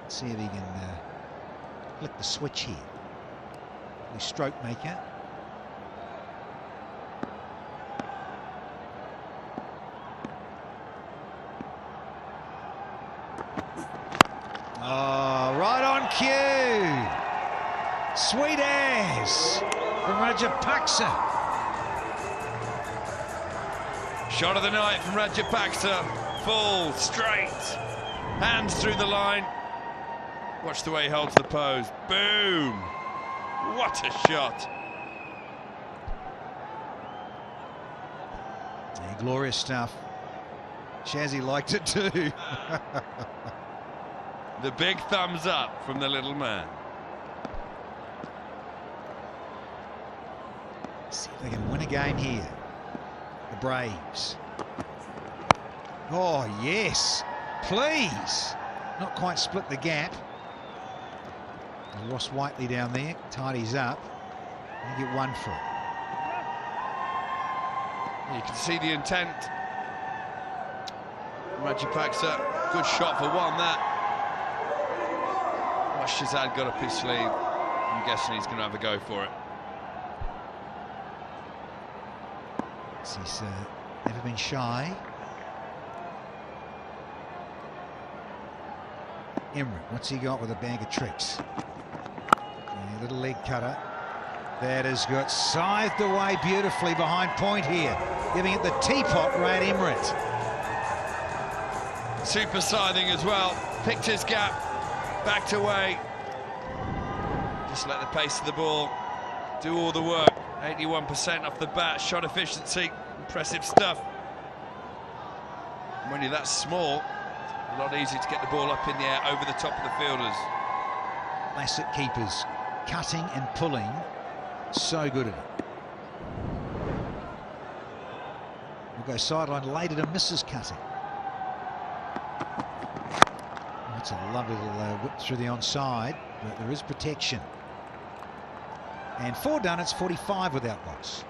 Let's see if he can flip the switch here. The stroke maker. Oh, right on cue. Sweet as from Rajapaksa. Shot of the night from Rajapaksa. Full, straight, hands through the line. Watch the way he holds the pose. Boom! What a shot! Yeah, glorious stuff. Shazzy liked it too. The big thumbs up from the little man. See if they can win a game here. The Braves. Oh, yes. Please. Not quite split the gap. Ross Whiteley down there. Tidies up. And you get one for it. You can see the intent. Rajapaksa, good shot for one, that. What Shahzad got up his sleeve. I'm guessing he's going to have a go for it. He's never been shy. Emirates, what's he got with a bag of tricks? A little leg cutter. That has got scythed away beautifully behind point here. Giving it the teapot, Rad Emirates. Super scything as well. Picked his gap. Backed away. Just let the pace of the ball do all the work. 81% off the bat. Shot efficiency. Impressive stuff. When you're that small, a lot easier to get the ball up in the air over the top of the fielders. Classic keepers, cutting and pulling, so good at it. We'll go sideline later to misses cutting. That's a lovely little whip through the onside, but there is protection. And 4 done, it's 45 without loss.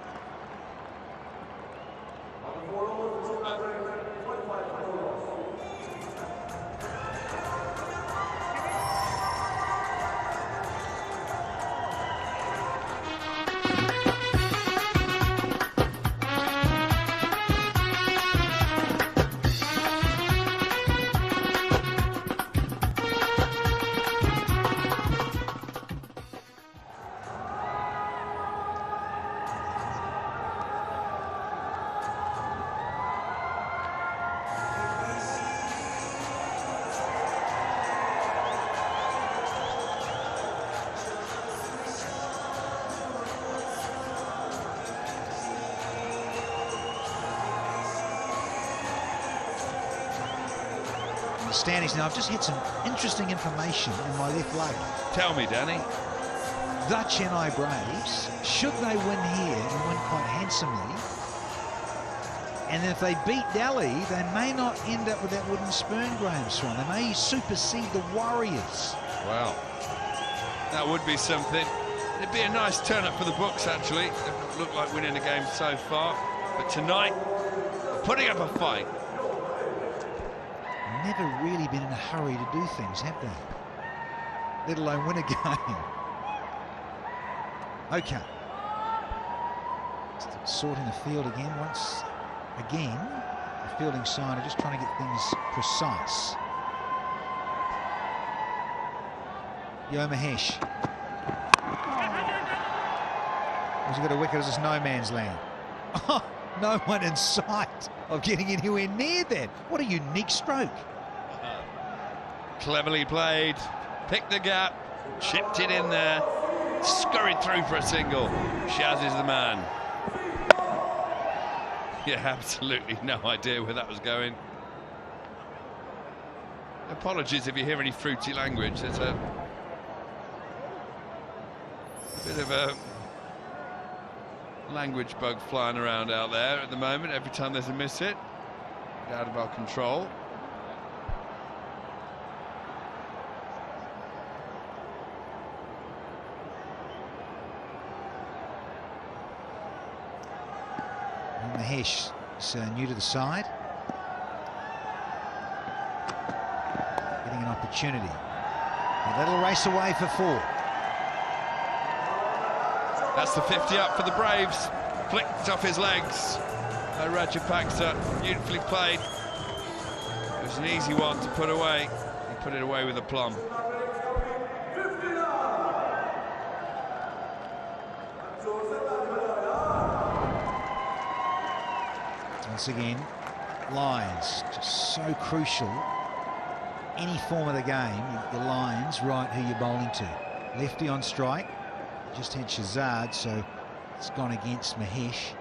Standings now. I've just had some interesting information in my left leg. Tell me, Danny. The Chennai Braves, should they win here and win quite handsomely, and if they beat Delhi, they may not end up with that wooden spoon, Graham Swan. They may supersede the Warriors. Wow. That would be something. It'd be a nice turn-up for the books, actually. It doesn't look like winning a game so far. But tonight, putting up a fight. never really been in a hurry to do things, have they? Let alone win a game. Okay. Sorting the field again once again. The fielding side are just trying to get things precise. Yo Mahesh. Has he got a wicket? Is this no man's land? Oh, no one in sight of getting anywhere near that. What a unique stroke. Cleverly played, picked the gap, chipped it in there, scurried through for a single. Shaz is the man. Yeah, absolutely no idea where that was going. Apologies if you hear any fruity language. There's a bit of a language bug flying around out there at the moment. Every time there's a miss hit, out of our control. Mahesh is new to the side. Getting an opportunity. A little race away for 4. That's the 50 up for the Braves. Flicked off his legs by Rajapaksa. Beautifully played. It was an easy one to put away. He put it away with aplomb. Once again, lines, just so crucial. Any form of the game, your lines, right who you're bowling to. Lefty on strike. Just had Shazad, so it's gone against Mahesh.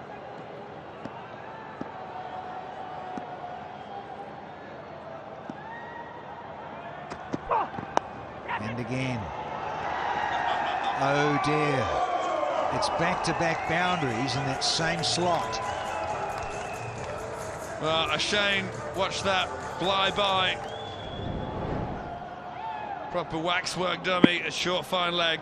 And again. Oh dear. It's back-to-back boundaries in that same slot. Well, a shame. Watch that fly by. Proper waxwork dummy, a short fine leg.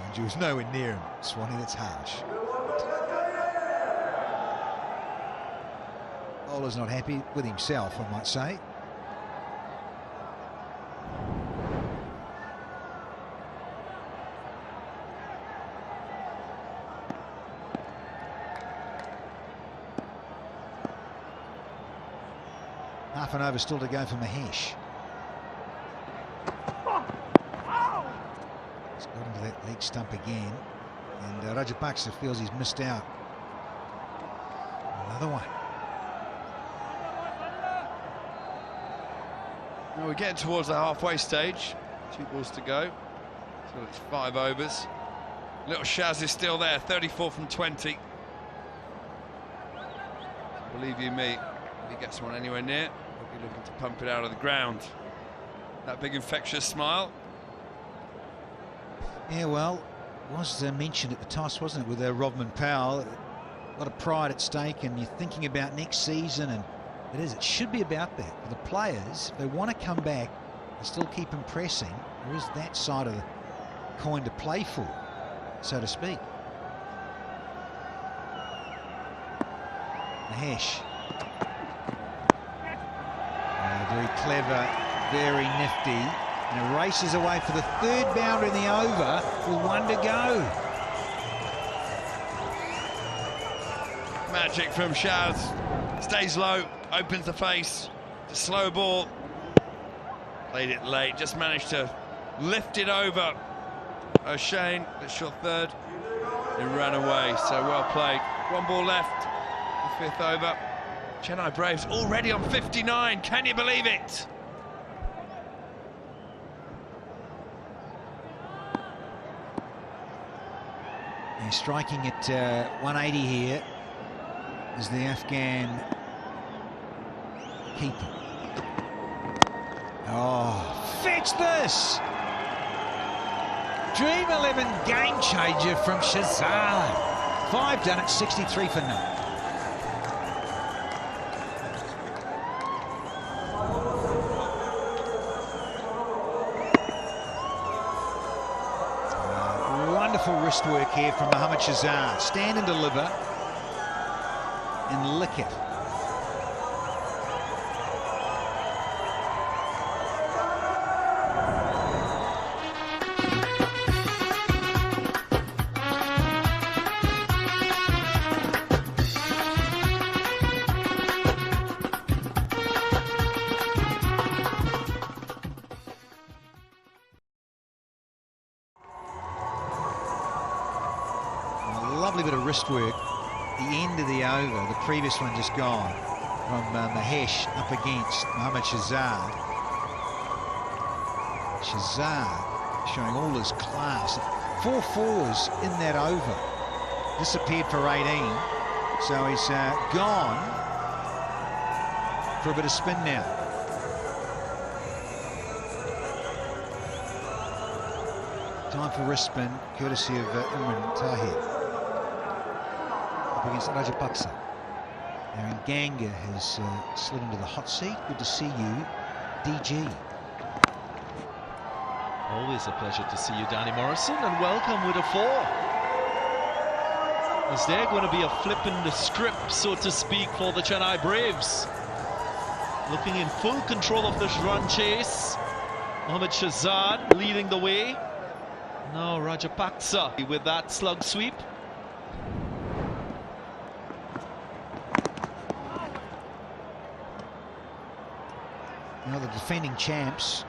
And you was nowhere near him, Swanee. That's harsh. Bowler's not happy with himself, I might say. Half an over still to go for Mahesh. He's got into that leg stump again, and Rajapaksa feels he's missed out. Another one. Well, we're getting towards the halfway stage. 2 balls to go. So it's 5 overs. Little Shaz is still there, 34 from 20. Believe you me, if he gets one anywhere near, he'll be looking to pump it out of the ground. That big infectious smile. Yeah, well, was mentioned at the toss, wasn't it, with Rodman Powell? A lot of pride at stake, and you're thinking about next season, and it should be about that. For the players, if they want to come back and still keep impressing, there is that side of the coin to play for, so to speak. Mahesh. Very clever, very nifty. And it races away for the 3rd boundary in the over with 1 to go. Magic from Shaz. Stays low, opens the face. It's a slow ball. Played it late, just managed to lift it over. O'Shane, the short 3rd. He ran away, so well played. 1 ball left, the 5th over. Chennai Braves already on 59, can you believe it? He's striking at 180 here is the Afghan keeper. Oh, fetch this! Dream 11 game changer from Shazad. 5 done at 63 for none. Wonderful wrist work here from Mohammad Shazad. Stand and deliver. and lick it. Lovely bit of wrist work. The end of the over, the previous one just gone, from Mahesh up against Mohammad Shahzad. Shahzad showing all his class. 4 fours in that over. Disappeared for 18. So he's gone for a bit of spin now. Time for wrist spin, courtesy of Imran Tahir. Against Rajapaksa. Now Nganga has slid into the hot seat. Good to see you, DG. Always a pleasure to see you, Danny Morrison, and welcome with a 4. Is there going to be a flip in the script, so to speak, for the Chennai Braves? Looking in full control of this run chase. Mohammad Shahzad leading the way. Now Rajapaksa with that slug sweep. Now the defending champs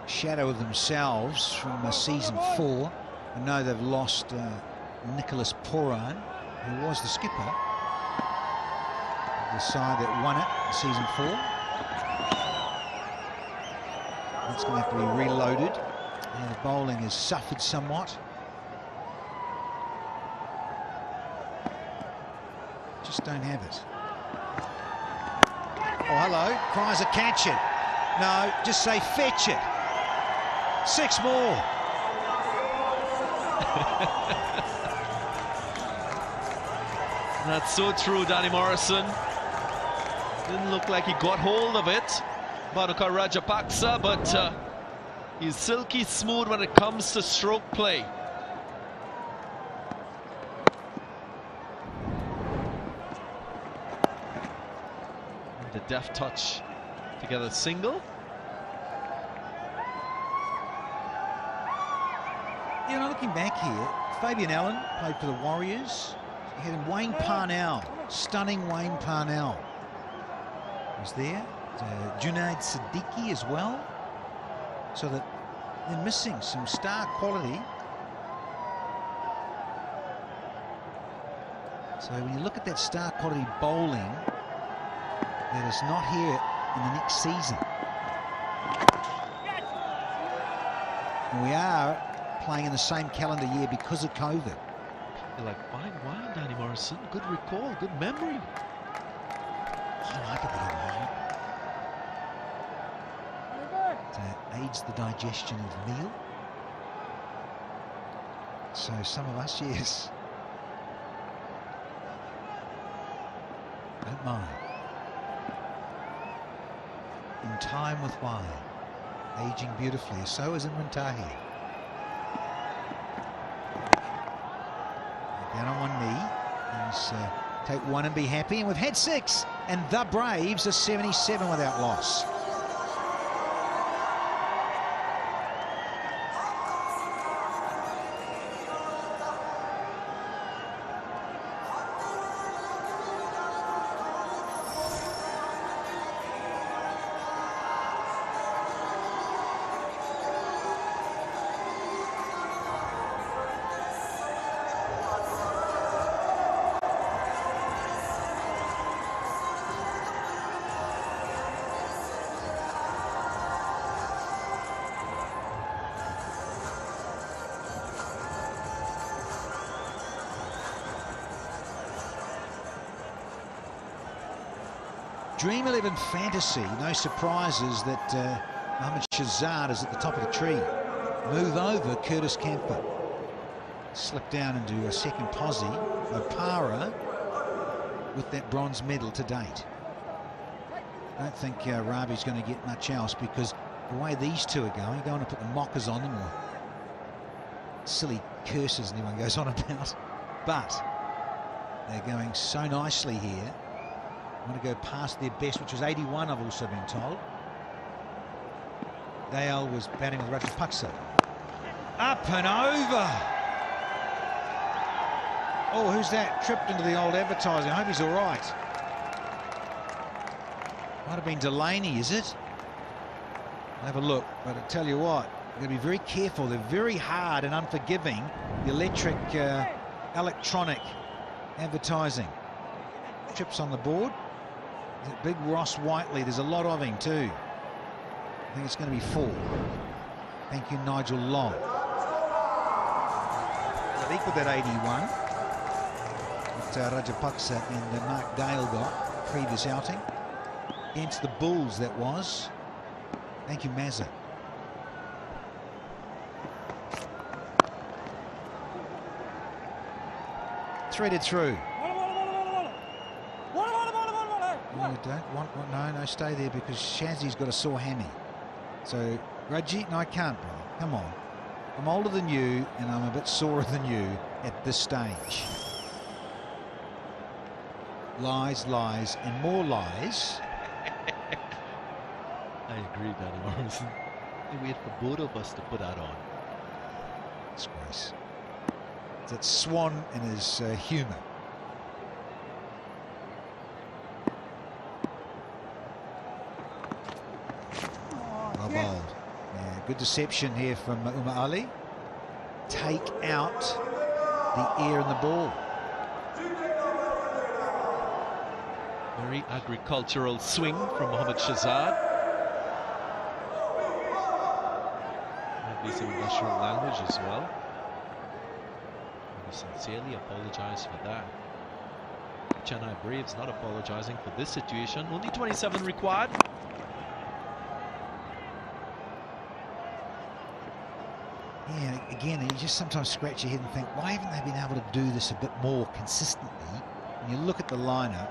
shadow of themselves from season 4. I know they've lost Nicholas Puran, who was the skipper, the side that won it in season 4. That's going to have to be reloaded. And the bowling has suffered somewhat. Just don't have it. Oh, hello. Cries a catch it. No, just say fetch it. 6 more. That's so true, Danny Morrison. Didn't look like he got hold of it, Madhukar Rajapaksa, but he's silky smooth when it comes to stroke play. The deft touch to get a single. You know, looking back here, Fabian Allen played for the Warriors. You had Wayne Parnell, stunning Wayne Parnell was there. Junaid Siddiqui as well. So that they're missing some star quality. So when you look at that star quality bowling, that is not here in the next season. And we are playing in the same calendar year because of COVID. You're like, fine wine, Danny Morrison. Good recall, good memory. I like a bit of wine. It aids the digestion of meal. So some of us, yes, don't mind. In time with wine, aging beautifully. So is Imran Tahir. Down on one knee. He's take one and be happy. And we've had 6. And the Braves are 77 without loss. Dream 11 fantasy, no surprises that Mohammad Shahzad is at the top of the tree. Move over, Curtis Camper. Slip down into a second posse. Opara with that bronze medal to date. I don't think Ravi's going to get much else because the way these two are going, you don't want to put the mockers on them or silly curses anyone goes on about. But They're going so nicely here. Want to go past their best, which was 81, I've also been told. Dale was batting with Rajapaksa. Up and over. Oh, who's that? Tripped into the old advertising. I hope he's all right. Might have been Delaney, is it? I'll have a look, but I tell you what, you've got to be very careful. They're very hard and unforgiving, the electronic advertising. Trips on the board. Big Ross Whiteley, there's a lot of him too. I think it's going to be 4. Thank you, Nigel Long. They've equalled that 81 that Rajapaksa and Mark Dale got previous outing. Against the Bulls, that was. Thank you, Mazza. Threaded through. No, don't want one. No, stay there because Shazzy's got a sore hammy. So, Raji, no, I can't, brother. Come on. I'm older than you, and I'm a bit sorer than you at this stage. Lies, lies, and more lies. I agree, Danny Morrison. I wait for both of us to put that on. Disgrace. That Swan in his humour. Well bowled. Yeah, good deception here from Umar Ali. Take out the air in the ball. Very agricultural swing from Mohammad Shahzad. Might be some industrial language as well. We sincerely apologize for that. Chennai Braves not apologizing for this situation. Only 27 required. Yeah, again, you just sometimes scratch your head and think, why haven't they been able to do this a bit more consistently? When you look at the lineup,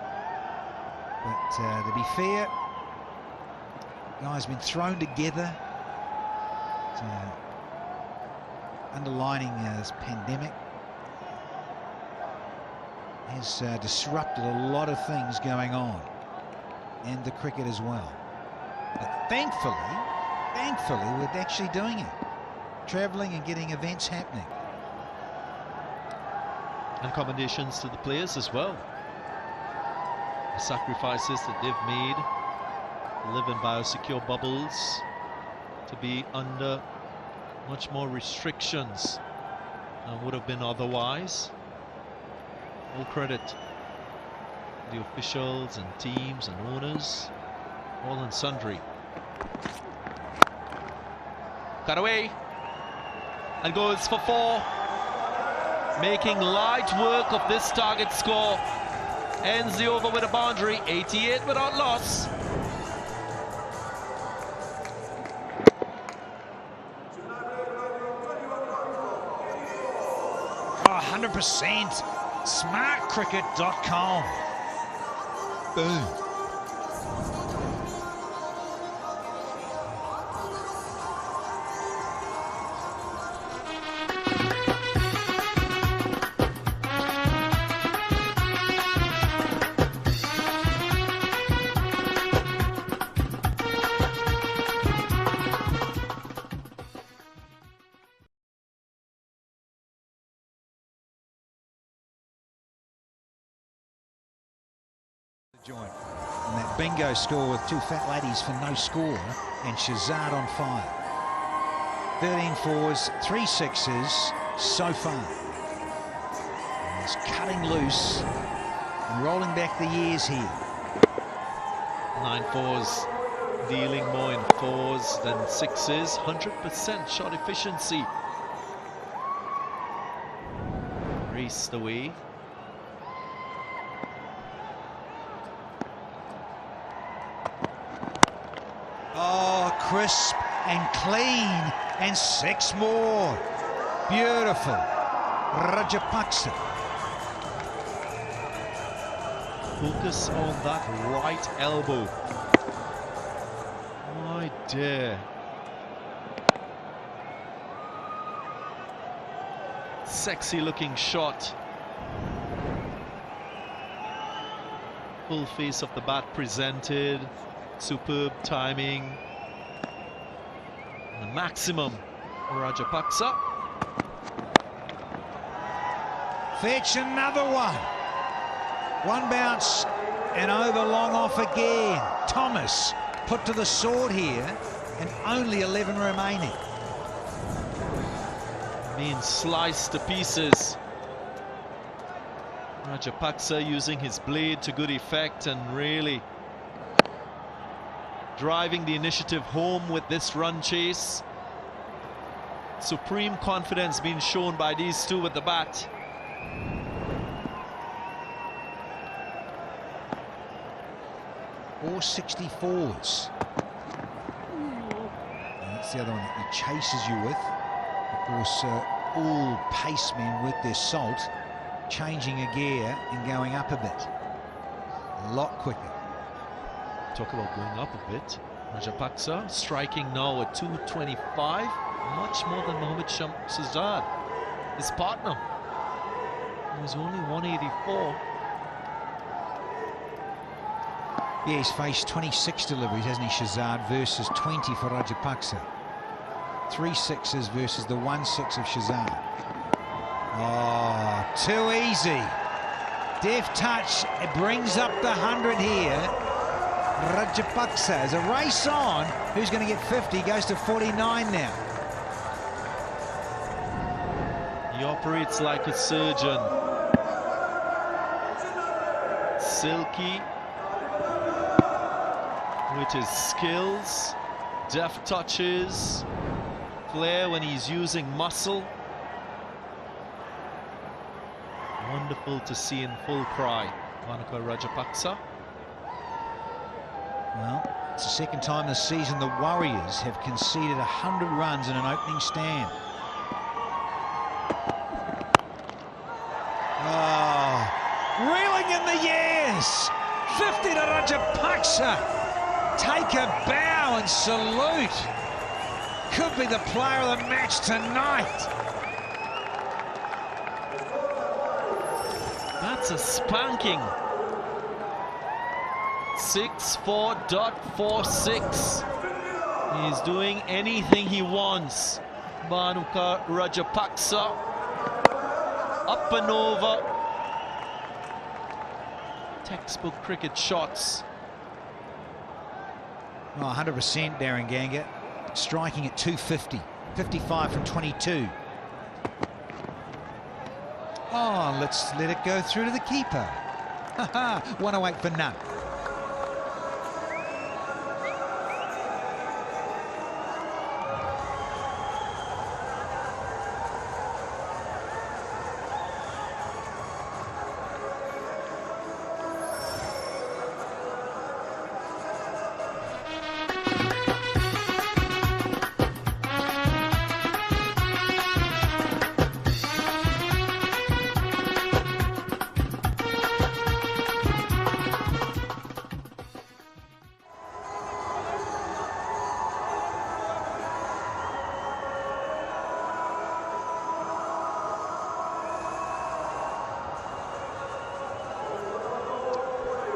but to be fair, guys have been thrown together. Underlining this pandemic has disrupted a lot of things going on, and the cricket as well. But thankfully, we're actually doing it. Travelling and getting events happening. And commendations to the players as well. The sacrifices that they've made, live in biosecure bubbles, to be under much more restrictions than would have been otherwise. All credit to the officials and teams and owners, all and sundry. Cut away. And goes for 4, making light work of this target score. Ends the over with a boundary, 88 without loss. 100%. Smartcricket.com. Boom. Join. And that bingo score with 2 fat laddies for no score, and Shahzad on fire. 13 fours, 3 sixes so far. And he's cutting loose and rolling back the years here. 9 fours, dealing more in 4s than 6s. 100% shot efficiency. Raced away. Oh, crisp and clean, and 6 more. Beautiful. Rajapaksa. Focus on that right elbow. My dear. Sexy looking shot. Full face of the bat presented. Superb timing. And the maximum for Rajapaksa. Fetch another one. One bounce and over long off again. Thomas put to the sword here and only 11 remaining. Being sliced to pieces. Rajapaksa using his blade to good effect and really driving the initiative home with this run chase. Supreme confidence being shown by these two with the bat. All 64s. And that's the other one that he chases you with. Of course, all pacemen with their salt, changing a gear and going up a bit. A lot quicker. Talk about going up a bit. Rajapaksa striking now at 225. Much more than Mohammad Shahzad, his partner, who was only 184. Yeah, he's faced 26 deliveries, hasn't he, Shahzad, versus 20 for Rajapaksa. 3 sixes versus the 1 6 of Shahzad. Oh, too easy. Deft touch, it brings up the 100 here. Rajapaksa, as a race on, who's going to get 50, goes to 49 now. He operates like a surgeon. Silky with his skills, deft touches, flair when he's using muscle. Wonderful to see in full cry, Manuka Rajapaksa. Well, it's the second time this season the Warriors have conceded 100 runs in an opening stand. Oh, reeling in the years. 50 to Rajapaksa. Take a bow and salute. Could be the player of the match tonight. That's a spanking. 64.46. He's doing anything he wants. Manuka Rajapaksa. Up and over. Textbook cricket shots. Oh, 100% Darren Ganga. Striking at 250. 55 from 22. Oh, let's let it go through to the keeper. 108 for none.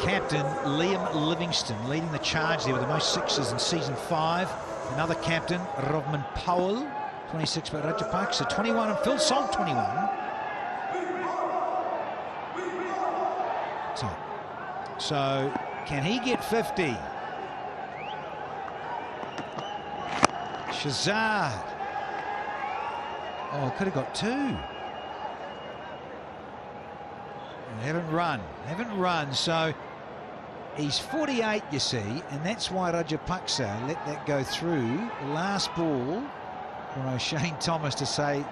Captain Liam Livingston leading the charge there with the most sixes in season 5. Another captain, Rovman Powell, 26 for Rajapaksa, 21, and Phil Salt, 21. So can he get 50? Shahzad. Oh, could have got 2. Haven't run, so he's 48, you see, and that's why Rajapaksa let that go through. The last ball from O'Shane Thomas to say,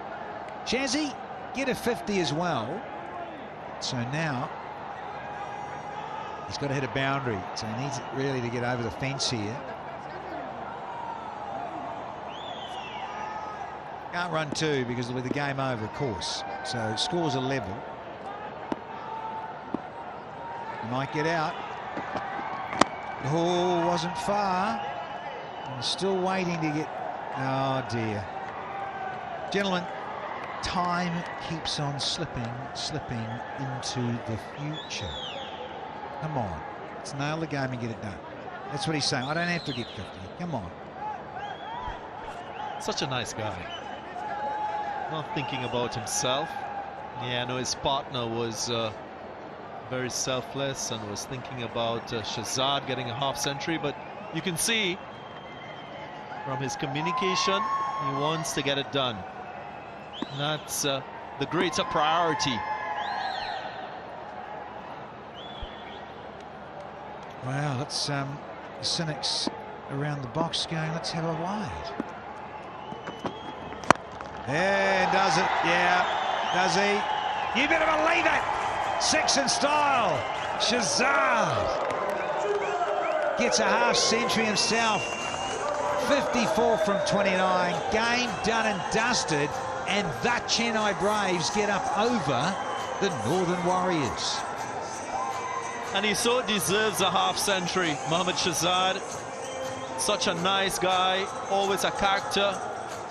Shazzy, get a 50 as well. So now he's got to hit a boundary, so he needs really to get over the fence here. Can't run 2 because with the game over, of course. So scores are level. Might get out. Oh, wasn't far. And still waiting to get. Oh dear. Gentlemen, time keeps on slipping into the future. Come on. Let's nail the game and get it done. That's what he's saying. I don't have to get 50. Come on. Such a nice guy. Not thinking about himself. Yeah, no, his partner was very selfless and was thinking about Shahzad getting a half century, but you can see from his communication, he wants to get it done. And that's the greater priority. Wow, that's Sinek's around the box going, let's have a wide. There, does it? Yeah, does he? You better believe it! 6 in style. Shahzad gets a half century himself. 54 from 29. Game done and dusted. And that Chennai Braves get up over the Northern Warriors. And he so deserves a half century, Mohammad Shahzad. Such a nice guy, always a character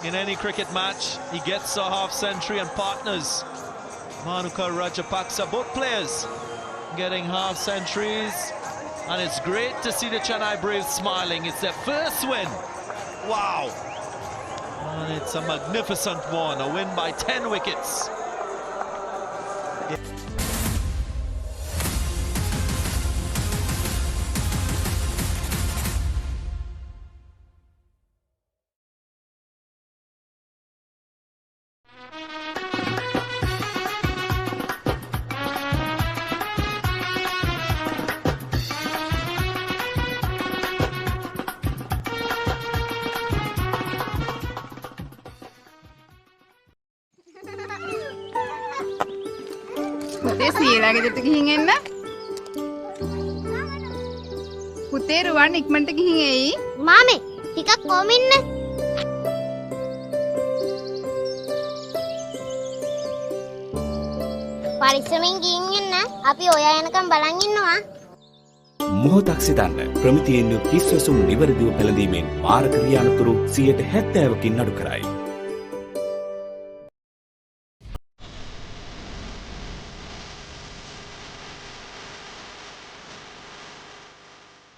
in any cricket match. He gets a half century, and partners, Manuka Rajapaksa, both players getting half centuries. And it's great to see the Chennai Braves smiling. It's their first win. Wow. And it's a magnificent one, a win by 10 wickets. පුතේ සීලා ගෙදරට ගිහින් එන්න. පුතේ රුවන් ඉක්මනට ගිහින් එයි. මාමේ ටිකක් කොහොම ඉන්න. පරිස්සමෙන් ගිහින් එන්න. අපි ඔයා යනකම් බලන් ඉන්නවා. මොහොතක් සිතන්න. ප්‍රමිතියෙන් යුත් 30 වසුන් නිවැරදිව පැළඳීමෙන් මාර ක්‍රියානතුරු 70%කින් අඩු කරයි.